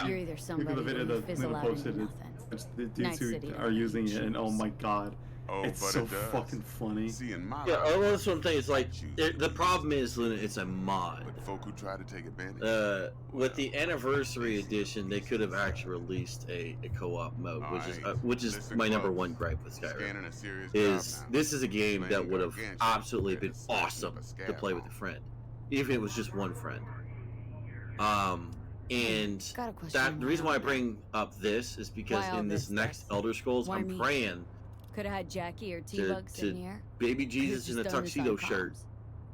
Speaker 8: You're either somebody
Speaker 3: the video
Speaker 8: or you
Speaker 3: that
Speaker 8: fizzle
Speaker 3: Luna
Speaker 8: out into
Speaker 3: posted,
Speaker 8: nothing.
Speaker 3: it's the dudes
Speaker 8: Night
Speaker 3: who
Speaker 8: City
Speaker 3: are using it, and oh my god,
Speaker 20: Oh,
Speaker 3: it's
Speaker 20: but
Speaker 3: so
Speaker 20: it does.
Speaker 3: fucking funny.
Speaker 20: See, in my
Speaker 16: Yeah,
Speaker 20: life,
Speaker 16: well, that's what I'm saying. It's like the problem is, Luna, it's a mod.
Speaker 20: but folk who try to take advantage.
Speaker 16: With the anniversary edition, they could have actually released a co-op mode, which is my number one gripe with Skyrim. This is a game that would have absolutely been awesome to play with a friend, even if it was just one friend. And that the reason why I bring up this is because in this next Elder Scrolls,
Speaker 8: Why
Speaker 16: I'm
Speaker 8: me?
Speaker 16: praying
Speaker 8: Could have had Jackie or T-Bugs in here.
Speaker 16: Baby Jesus in a
Speaker 8: just done this on
Speaker 16: tuxedo
Speaker 8: comms.
Speaker 16: shirt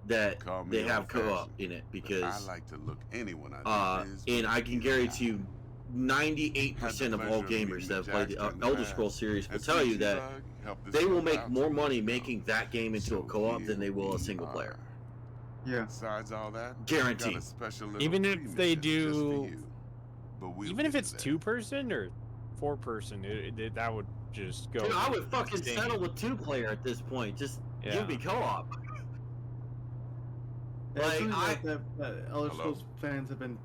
Speaker 16: that
Speaker 20: Call me
Speaker 16: they have
Speaker 20: old-fashioned,
Speaker 16: co-op in it because
Speaker 20: I like to look anyone I do
Speaker 16: and I can guarantee you 98% of all gamers that have played the Elder Scrolls series will tell you that they will make more money making that game into a co-op than they will a single player.
Speaker 3: Yeah.
Speaker 20: Besides all that,
Speaker 16: Guaranteed.
Speaker 20: got a special little
Speaker 6: Even if
Speaker 20: treatment
Speaker 6: they
Speaker 20: just for
Speaker 6: do,
Speaker 20: you. But we'll
Speaker 6: even if
Speaker 20: get
Speaker 6: it's
Speaker 20: to that.
Speaker 6: 2-person or 4-person, that would just go.
Speaker 16: Dude, I would fucking
Speaker 6: extinct.
Speaker 16: settle with 2-player at this point. Just
Speaker 6: Yeah.
Speaker 16: give me co-op.
Speaker 3: It's
Speaker 16: Like,
Speaker 3: something that Elder Scrolls fans have been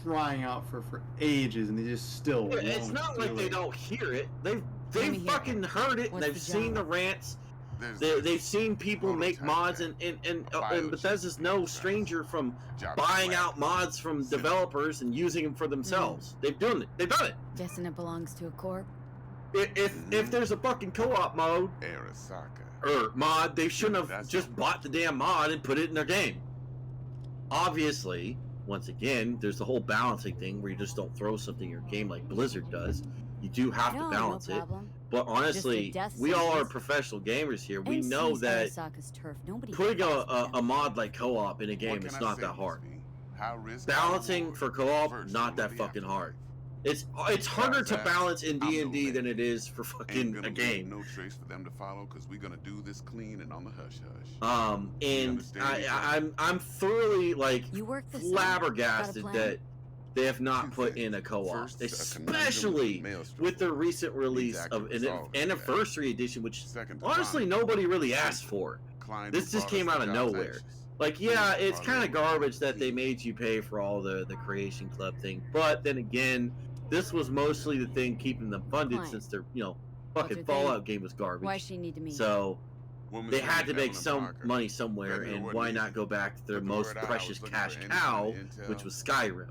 Speaker 3: crying out for ages, and they just still.
Speaker 16: Yeah, it's
Speaker 3: won't
Speaker 16: not
Speaker 3: do
Speaker 16: like they
Speaker 3: it.
Speaker 16: don't hear it. They've
Speaker 8: me hear
Speaker 16: fucking heard it. And
Speaker 8: What's
Speaker 16: they've
Speaker 8: the
Speaker 16: seen the
Speaker 8: genre?
Speaker 16: rants.
Speaker 20: There's
Speaker 16: They've seen people make mods, and Bethesda's no stranger from buying out mods from developers and using them for themselves. They've done it. They've done it.
Speaker 8: Guessing it belongs to a corp.
Speaker 16: If there's a fucking co-op mode
Speaker 20: Arasaka.
Speaker 16: or mod, they shouldn't have just bought the damn mod and put it in their game. Obviously, once again, there's the whole balancing thing where you just don't throw something in your game like Blizzard does. You do have
Speaker 8: No,
Speaker 16: to balance
Speaker 8: no
Speaker 16: it.
Speaker 8: problem.
Speaker 16: But honestly,
Speaker 8: death
Speaker 16: we all are
Speaker 8: sentence.
Speaker 16: professional gamers here. We
Speaker 8: NC's
Speaker 16: know that
Speaker 8: Arasaka's turf. Nobody
Speaker 16: putting
Speaker 8: cares.
Speaker 16: a mod like co-op in a game
Speaker 20: can
Speaker 16: is
Speaker 20: I
Speaker 16: not
Speaker 20: say,
Speaker 16: that hard.
Speaker 20: How risk
Speaker 16: Balancing for co-op,
Speaker 20: versus
Speaker 16: not that
Speaker 20: the
Speaker 16: fucking
Speaker 20: afterlife.
Speaker 16: hard. It's harder to
Speaker 20: that,
Speaker 16: balance in
Speaker 20: I'm
Speaker 16: D&D
Speaker 20: no
Speaker 16: than it is for
Speaker 20: Ain't
Speaker 16: fucking
Speaker 20: gonna
Speaker 16: a
Speaker 20: leave
Speaker 16: game.
Speaker 20: no trace for them to follow, because we're gonna do this clean and on the hush hush.
Speaker 16: And
Speaker 20: understand each
Speaker 16: I'm thoroughly like
Speaker 8: You work this out.
Speaker 16: flabbergasted
Speaker 8: Got a plan?
Speaker 16: that they have not put in a co-op,
Speaker 20: First, a conundrum
Speaker 16: especially
Speaker 20: maelstrom
Speaker 16: with the recent release
Speaker 20: active
Speaker 16: of an
Speaker 20: resolve.
Speaker 16: anniversary edition, which
Speaker 20: Second,
Speaker 16: honestly nobody really asked for.
Speaker 20: Klein
Speaker 16: This just
Speaker 20: brought
Speaker 16: came
Speaker 20: us
Speaker 16: out
Speaker 20: to
Speaker 16: of
Speaker 20: God's
Speaker 16: nowhere.
Speaker 20: ashes.
Speaker 16: Like, yeah, it's kind of garbage that they made you pay for all the Creation Club thing, but then again, this was mostly the thing keeping them funded
Speaker 8: Fine.
Speaker 16: since their
Speaker 8: What's
Speaker 16: fucking
Speaker 8: her
Speaker 16: Fallout
Speaker 8: thing?
Speaker 16: game was garbage.
Speaker 8: Why she need to meet?
Speaker 16: So
Speaker 20: Woman's
Speaker 16: they
Speaker 20: name
Speaker 16: had to
Speaker 20: is
Speaker 16: make
Speaker 20: Evelyn
Speaker 16: some
Speaker 20: Parker.
Speaker 16: money somewhere,
Speaker 20: Let her
Speaker 16: and
Speaker 20: what
Speaker 16: why
Speaker 20: needs
Speaker 16: not
Speaker 20: it.
Speaker 16: go back to their
Speaker 20: Took the
Speaker 16: most
Speaker 20: word out,
Speaker 16: precious
Speaker 20: was looking
Speaker 16: cash
Speaker 20: for any
Speaker 16: cow,
Speaker 20: kind of intel.
Speaker 16: which was Skyrim.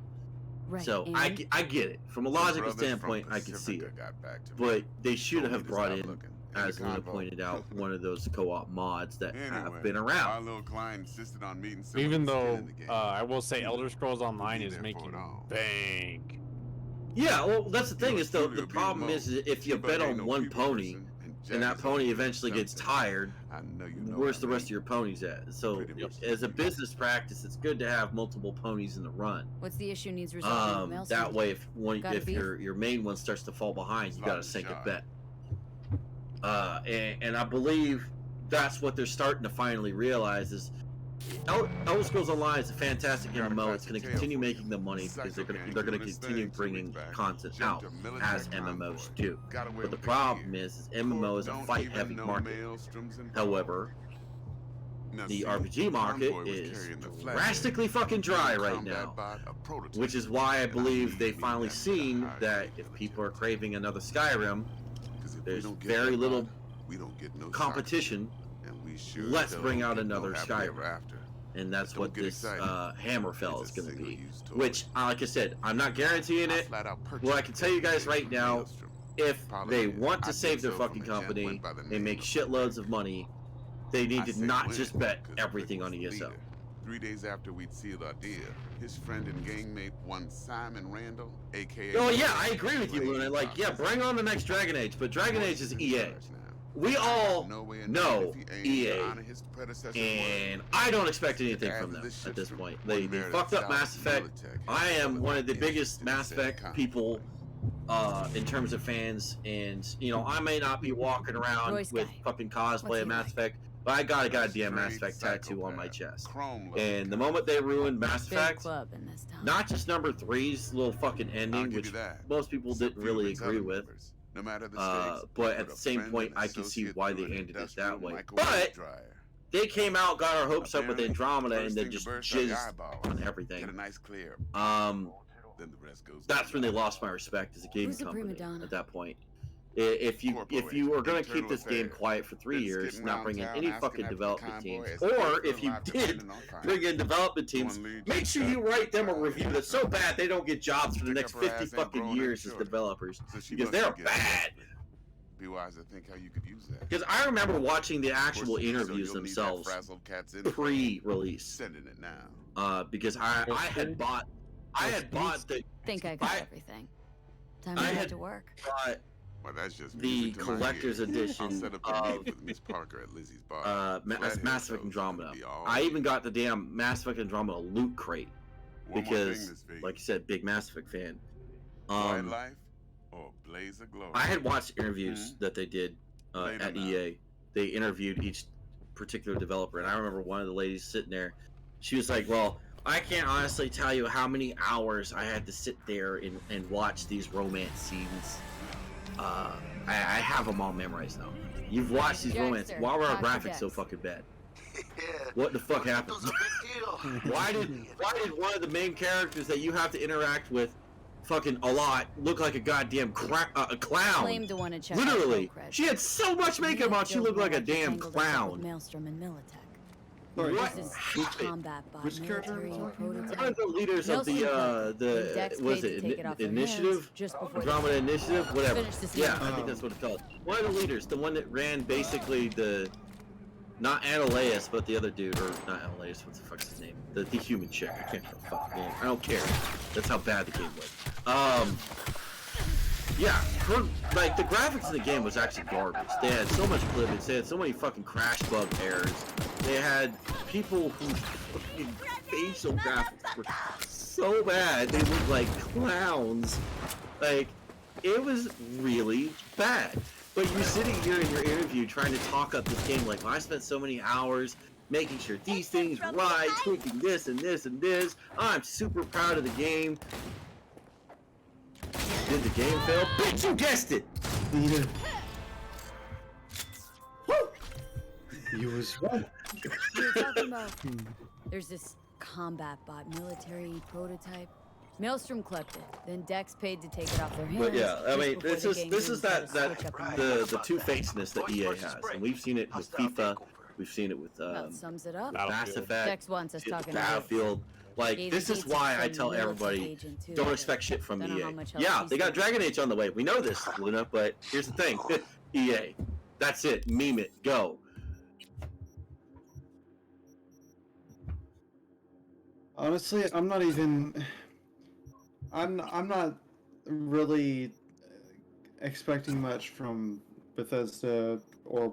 Speaker 8: Right.
Speaker 16: So
Speaker 8: and
Speaker 16: I get it. From a logical
Speaker 20: brothers from
Speaker 16: standpoint, I can see
Speaker 20: Pacifica
Speaker 16: it.
Speaker 20: got back to me.
Speaker 16: But they should
Speaker 20: Told me
Speaker 16: have
Speaker 20: to
Speaker 16: brought
Speaker 20: stop
Speaker 16: in,
Speaker 20: looking. In
Speaker 16: as
Speaker 20: the
Speaker 16: Luna
Speaker 20: convo.
Speaker 16: pointed out, one of those co-op mods that
Speaker 20: Anyway,
Speaker 16: have been
Speaker 20: our
Speaker 16: around.
Speaker 20: little client insisted on meeting someone
Speaker 6: Even
Speaker 20: who's been
Speaker 6: though
Speaker 20: in the game.
Speaker 6: I will say Elder Scrolls Online
Speaker 20: be
Speaker 6: is
Speaker 20: there for
Speaker 6: making
Speaker 20: it all.
Speaker 6: bank.
Speaker 16: Yeah, well, that's the thing
Speaker 20: Your
Speaker 16: is the
Speaker 20: studio
Speaker 16: problem
Speaker 20: being
Speaker 16: is
Speaker 20: low.
Speaker 16: if you
Speaker 20: But
Speaker 16: bet
Speaker 20: ain't
Speaker 16: on
Speaker 20: no
Speaker 16: one
Speaker 20: people
Speaker 16: pony,
Speaker 20: person,
Speaker 16: and that
Speaker 20: Jack's
Speaker 16: pony
Speaker 20: always
Speaker 16: eventually gets
Speaker 20: something.
Speaker 16: tired,
Speaker 20: I know you know
Speaker 16: where's
Speaker 20: what
Speaker 16: the
Speaker 20: I
Speaker 16: rest
Speaker 20: mean.
Speaker 16: of your ponies at? So
Speaker 20: Pretty much.
Speaker 16: as a business practice, it's good to have multiple ponies in the run.
Speaker 8: What's the issue needs resolving?
Speaker 16: That way,
Speaker 8: Gotta
Speaker 16: if
Speaker 8: be.
Speaker 16: your main one starts to fall behind, you
Speaker 20: Lot
Speaker 16: gotta
Speaker 20: of
Speaker 16: sink a
Speaker 20: shot.
Speaker 16: bet. And I believe that's what they're starting to finally realize is Elder Scrolls Online is a fantastic MMO. It's going to continue making them money because they're going to continue bringing content out as MMOs do. But the problem is MMO is a fight-heavy market. However, the RPG market is drastically fucking dry right now, which is why I believe they've finally seen that if people are craving another Skyrim, there's very little competition. Let's bring out another Skyrim. And that's what this Hammerfell is going to be. Which, like I said, I'm not guaranteeing it. Well, I can tell you guys right now, if they want to save their fucking company and make shitloads of money, they need to not just bet everything on ESO.
Speaker 20: 3 days after we'd sealed our deal, his friend and gangmate, one Simon Randall, aka...
Speaker 16: Oh yeah, I agree with you, Luna. Like, yeah, bring on the next Dragon Age, but Dragon Age is EA. We all know EA, and I don't expect anything from them at this point. They fucked up Mass Effect. I am one of the biggest Mass Effect people in terms of fans, and you know, I may not be walking around with fucking cosplay of Mass Effect, but I got a goddamn Mass Effect tattoo on my chest. And the moment they ruined Mass Effect, not just number 3's little fucking ending, which most people didn't really agree with, but at the same point, I can see why they ended it that way. But they came out, got our hopes up with Andromeda, and then just jizzed on everything. That's when they lost my respect as a gaming company at that point. If you are going to keep this game quiet for 3 years, not bring in any fucking development teams, or if you did bring in development teams, make sure you write them a review that's so bad they don't get jobs for the next 50 fucking years as developers, because they're bad.
Speaker 20: Be wise to think how you could use that.
Speaker 16: Because I remember watching the actual interviews themselves pre-release.
Speaker 20: Sending it now.
Speaker 16: Because I had bought the.
Speaker 8: Think I got everything. Time to get to work.
Speaker 20: Well, that's just
Speaker 16: the collector's edition of
Speaker 20: Miss Parker at Lizzie's bar.
Speaker 16: Mass Effect Andromeda. I even got the damn Mass Effect Andromeda loot crate because, like you said, big Mass Effect fan.
Speaker 20: Life or Blaze of Glory.
Speaker 16: I had watched interviews that they did at EA. They interviewed each particular developer, and I remember one of the ladies sitting there. She was like, "Well, I can't honestly tell you how many hours I had to sit there and watch these romance scenes." I have them all memorized now. You've watched these romance. Why were our graphics so fucking bad? What the fuck happened? Why did one of the main characters that you have to interact with fucking a lot look like a goddamn a clown?
Speaker 8: Claim to want to check
Speaker 16: Literally, she had so much makeup on, she looked like a damn clown.
Speaker 8: Maelstrom and Militech.
Speaker 16: What
Speaker 8: combat bot, military prototype.
Speaker 16: One of the leaders of the was it Initiative? Andromeda Initiative? Whatever. Yeah, I think that's what it's called. One of the leaders, the one that ran basically the, not Analeus, but the other dude, or not Analeus, what the fuck's his name? The human chick. I can't remember the fucking name. I don't care. That's how bad the game was. Yeah, like the graphics in the game was actually garbage. They had so much glitches. They had so many fucking crash bug errors. They had people whose fucking facial graphics were so bad they looked like clowns. Like, it was really bad. But you're sitting here in your interview trying to talk up this game like, well, I spent so many hours making sure these things right, tweaking this and this and this. I'm super proud of the game. Did the game fail? Bitch, you guessed it!
Speaker 21: Yeah. Woo! You was right.
Speaker 8: You're talking about, there's this combat bot, military prototype. Maelstrom collected, then Dex paid to take it off their hands.
Speaker 16: But yeah, I mean, this is the two-facedness that EA has, and we've seen it with FIFA, we've seen it with
Speaker 8: sums it up.
Speaker 16: Mass Effect,
Speaker 8: Dex wants us talking about
Speaker 16: Battlefield. Like, this is why I tell everybody, don't expect shit from EA. Yeah, they got Dragon Age on the way. We know this, Luna, but here's the thing. EA. That's it. Meme it. Go.
Speaker 21: Honestly, I'm not really expecting much from Bethesda or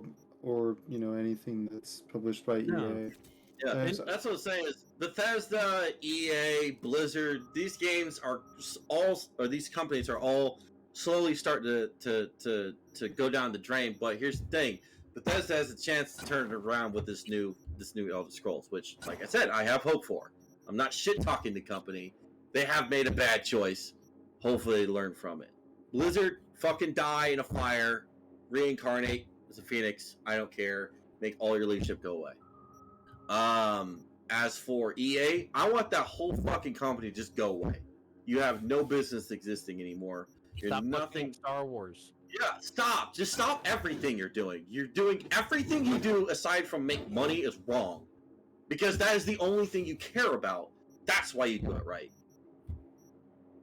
Speaker 21: you know, anything that's published by EA.
Speaker 16: Yeah, and that's what I'm saying is Bethesda, EA, Blizzard, these games are all, or these companies are all slowly starting to go down the drain. But here's the thing: Bethesda has a chance to turn it around with this new Elder Scrolls, which, like I said, I have hope for. I'm not shit talking the company. They have made a bad choice. Hopefully, they learn from it. Blizzard, fucking die in a fire, reincarnate as a phoenix. I don't care. Make all your leadership go away. As for EA, I want that whole fucking company to just go away. You have no business existing anymore. You're
Speaker 6: Stop
Speaker 16: nothing.
Speaker 6: Star Wars.
Speaker 16: Yeah, stop. Just stop everything you're doing. You're doing everything you do aside from make money is wrong. Because that is the only thing you care about. That's why you do it right.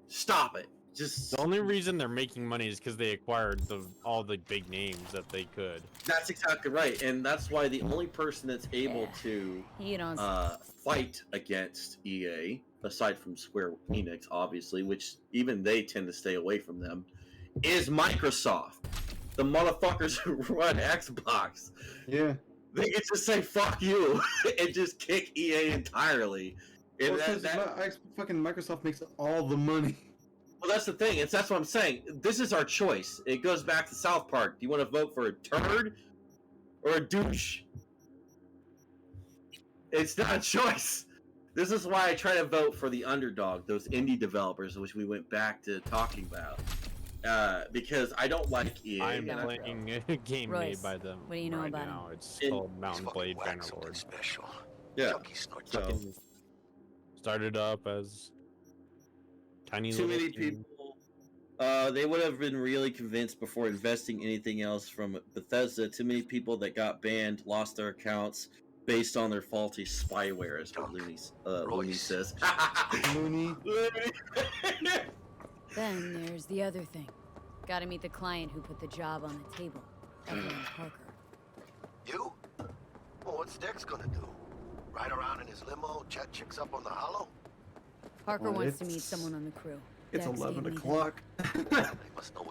Speaker 16: Stop it.
Speaker 2: just
Speaker 6: The only reason they're making money is because they acquired all the big names that they could.
Speaker 2: That's exactly right, and that's why the only person that's able to fight against EA, aside from Square Enix, obviously, which even they tend to stay away from them, is Microsoft. The motherfuckers who run Xbox.
Speaker 21: Yeah.
Speaker 2: They can just say "fuck you" and just kick EA entirely. And
Speaker 21: fucking Microsoft makes all the money.
Speaker 2: Well, that's the thing. That's what I'm saying. This is our choice. It goes back to South Park. Do you want to vote for a turd or a douche? It's not a choice. This is why I try to vote for the underdog, those indie developers, which we went back to talking about. Because I don't like EA.
Speaker 6: I'm playing a game
Speaker 8: Royce,
Speaker 6: made by them.
Speaker 8: what do you know
Speaker 6: right
Speaker 8: about
Speaker 6: now.
Speaker 8: him?
Speaker 6: It's called Mountain Blade Bannerlord.
Speaker 10: Special.
Speaker 2: Yeah.
Speaker 6: So, started up as tiny
Speaker 2: Too
Speaker 6: little
Speaker 2: many
Speaker 6: team.
Speaker 2: people. They would have been really convinced before investing anything else from Bethesda. Too many people that got banned lost their accounts based on their faulty spyware, is what Looney says.
Speaker 21: Looney.
Speaker 8: Then there's the other thing. Gotta meet the client who put the job on the table. Evelyn Parker.
Speaker 10: You? Well, what's Dex gonna do? Ride around in his limo, chat chicks up on the hollow?
Speaker 8: Parker
Speaker 21: Well,
Speaker 8: wants to
Speaker 21: it's-
Speaker 8: meet someone on the crew.
Speaker 21: It's
Speaker 8: Dex
Speaker 21: 11
Speaker 8: gave me
Speaker 21: o'clock.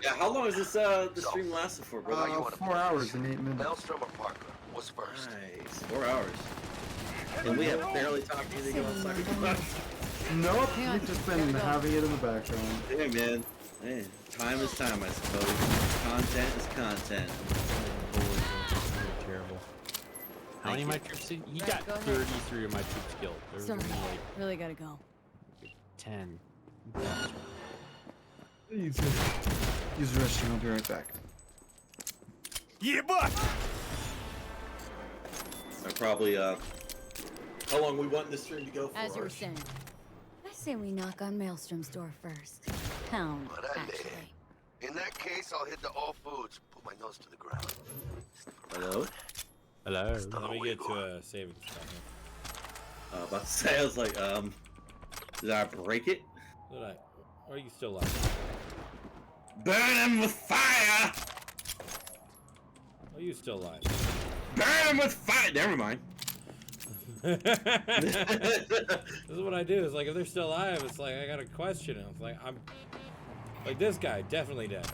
Speaker 2: Yeah, how long is this the stream lasted for, bro?
Speaker 21: 4 hours and 8 minutes.
Speaker 10: Maelstrom or Parker? What's first?
Speaker 2: Nice, 4 hours. And we have barely talked anything else.
Speaker 21: Nope, we've just been having it in the background.
Speaker 2: Hey, man. Hey, time is time, I suppose. Content is content.
Speaker 6: Terrible. How many of my troops? He got
Speaker 8: go ahead.
Speaker 6: 33 of my troops killed. There's
Speaker 8: Sorry,
Speaker 6: only like
Speaker 8: really gotta go.
Speaker 6: 10.
Speaker 21: Use the restroom, I'll be right back.
Speaker 15: Yeah, but
Speaker 2: I probably, how long we want this stream to go for?
Speaker 8: As you were saying, I say we knock on Maelstrom's door first. Pound, actually.
Speaker 10: In that case, I'll hit the All Foods, put my nose to the ground.
Speaker 2: Hello?
Speaker 6: Hello.
Speaker 1: Let me get to saving stuff.
Speaker 2: About to say, I was like, did I break it?
Speaker 1: Did I? Or are you still alive?
Speaker 2: Burn him with fire!
Speaker 1: Are you still alive?
Speaker 2: Burn him with fire! Never mind.
Speaker 1: This is what I do. It's like if they're still alive, it's like I gotta question it. It's like I'm like this guy definitely dead.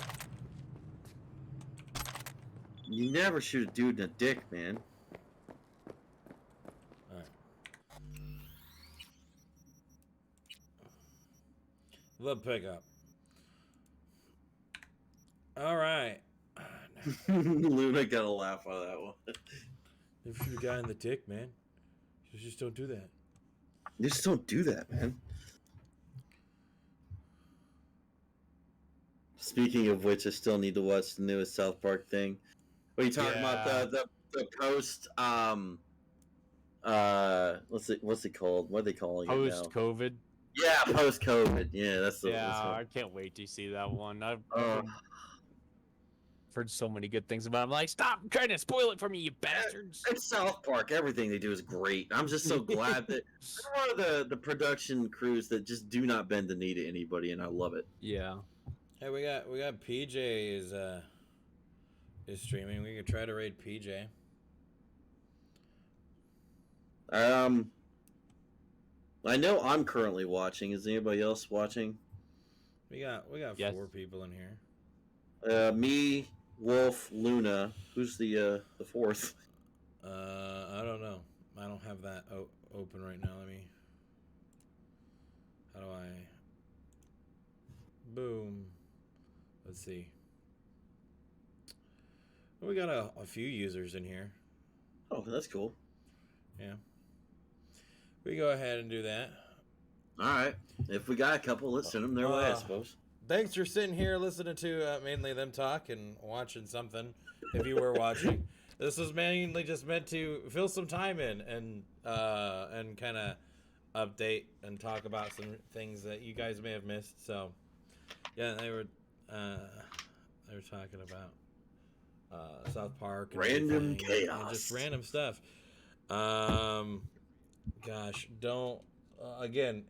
Speaker 2: You never shoot a dude in the dick, man.
Speaker 1: Alright. The pickup. Alright.
Speaker 2: Luna got a laugh out of that one.
Speaker 1: Never shoot a guy in the dick, man. You just don't do that.
Speaker 2: You just don't do that, man. Speaking of which, I still need to watch the newest South Park thing. What are you talking about? The post what's it called? What are they calling it now?
Speaker 6: Post COVID.
Speaker 2: Yeah, post COVID. Yeah, that's the
Speaker 6: Yeah,
Speaker 2: that's what-
Speaker 6: I can't wait to see that one. I've heard so many good things about it. I'm like, stop trying to spoil it for me, you bastards.
Speaker 2: It's South Park. Everything they do is great. I'm just so glad that they're one of the production crews that just do not bend the knee to anybody, and I love it.
Speaker 6: Yeah.
Speaker 1: Hey, we got PJ is streaming. We could try to raid PJ.
Speaker 2: I know I'm currently watching. Is anybody else watching?
Speaker 1: We got
Speaker 6: Yes.
Speaker 1: 4 people in here.
Speaker 2: Me, Wolf, Luna. Who's the fourth?
Speaker 1: I don't know. I don't have that open right now. Let me. How do I? Boom. Let's see. Well, we got a few users in here.
Speaker 2: Oh, that's cool.
Speaker 1: Yeah. We go ahead and do that.
Speaker 2: All right. If we got a couple, let's send them their way, I suppose.
Speaker 1: Thanks for sitting here listening to mainly them talk and watching something. If you were watching, this was mainly just meant to fill some time in and kind of update and talk about some things that you guys may have missed. So, yeah, they were talking about South Park, and
Speaker 2: Random
Speaker 1: everything, and
Speaker 2: chaos.
Speaker 1: just random stuff. Gosh, don't again.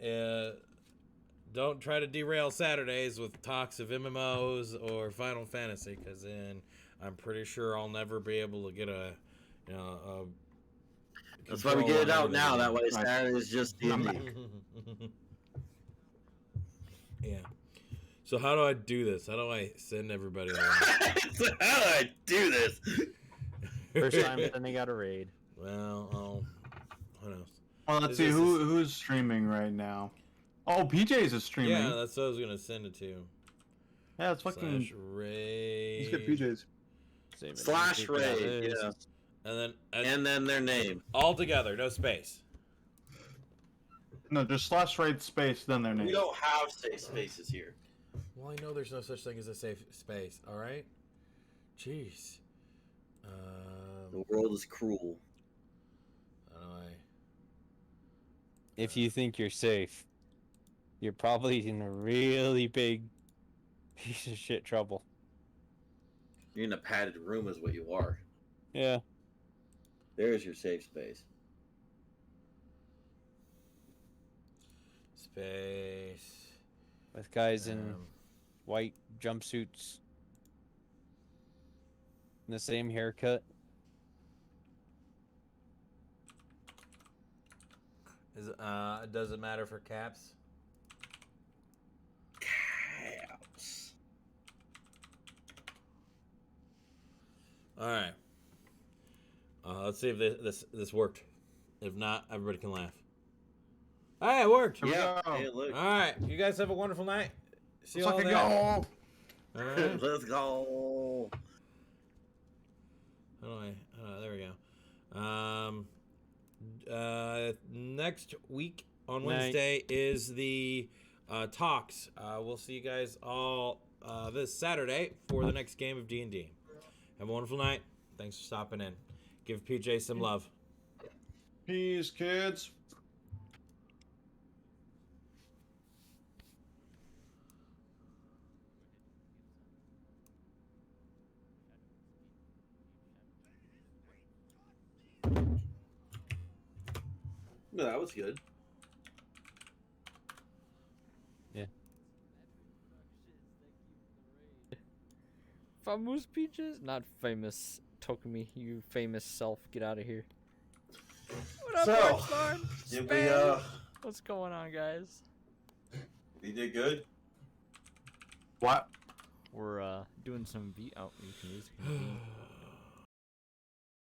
Speaker 1: don't try to derail Saturdays with talks of MMOs or Final Fantasy, because then I'm pretty sure I'll never be able to get a, you know,
Speaker 16: That's why we get it out now. That way, Saturday is just D&D.
Speaker 1: Yeah. So how do I do this? How do I send everybody along?
Speaker 16: How do I do this?
Speaker 6: First time sending out a raid.
Speaker 1: Well, who knows?
Speaker 3: Well, let's see who's streaming right now. Oh, PJ's is streaming.
Speaker 1: Yeah, that's what I was gonna send it to.
Speaker 3: Yeah, it's fucking.
Speaker 1: Raid.
Speaker 3: Let's get PJ's.
Speaker 16: Slash raid. Yeah.
Speaker 1: And
Speaker 16: then their name.
Speaker 1: All together, no space.
Speaker 3: No, just slash raid space, then their name.
Speaker 16: We don't have safe spaces here.
Speaker 1: Well, I know there's no such thing as a safe space. All right. Jeez.
Speaker 16: The world is cruel.
Speaker 1: How do I?
Speaker 6: If you think you're safe, you're probably in a really big piece of shit trouble.
Speaker 16: You're in a padded room, is what you are.
Speaker 6: Yeah.
Speaker 16: There's your safe space.
Speaker 1: Space.
Speaker 6: With guys in white jumpsuits. And the same haircut.
Speaker 1: Does it matter for caps?
Speaker 16: Caps.
Speaker 1: All right. Let's see if this worked. If not, everybody can laugh. Hey, it worked.
Speaker 16: Yeah. Hey, look.
Speaker 1: All right. You guys have a wonderful night. See you all
Speaker 3: Let's
Speaker 1: there.
Speaker 3: fucking
Speaker 1: All
Speaker 3: go.
Speaker 1: right.
Speaker 16: Let's go.
Speaker 1: How do I? There we go. Next week on Wednesday is the talks. We'll see you guys all this Saturday for the next game of D&D. Have a wonderful night. Thanks for stopping in. Give PJ some love.
Speaker 3: Peace, kids.
Speaker 16: No, that was good.
Speaker 6: Yeah.
Speaker 4: Famous Peaches? Not famous. Tokumi, you famous self. Get out of here. What up, Rockstar?
Speaker 16: Did
Speaker 4: Spam? What's going on, guys?
Speaker 16: We did good.
Speaker 3: What?
Speaker 4: We're doing some V. Oh, you can use it.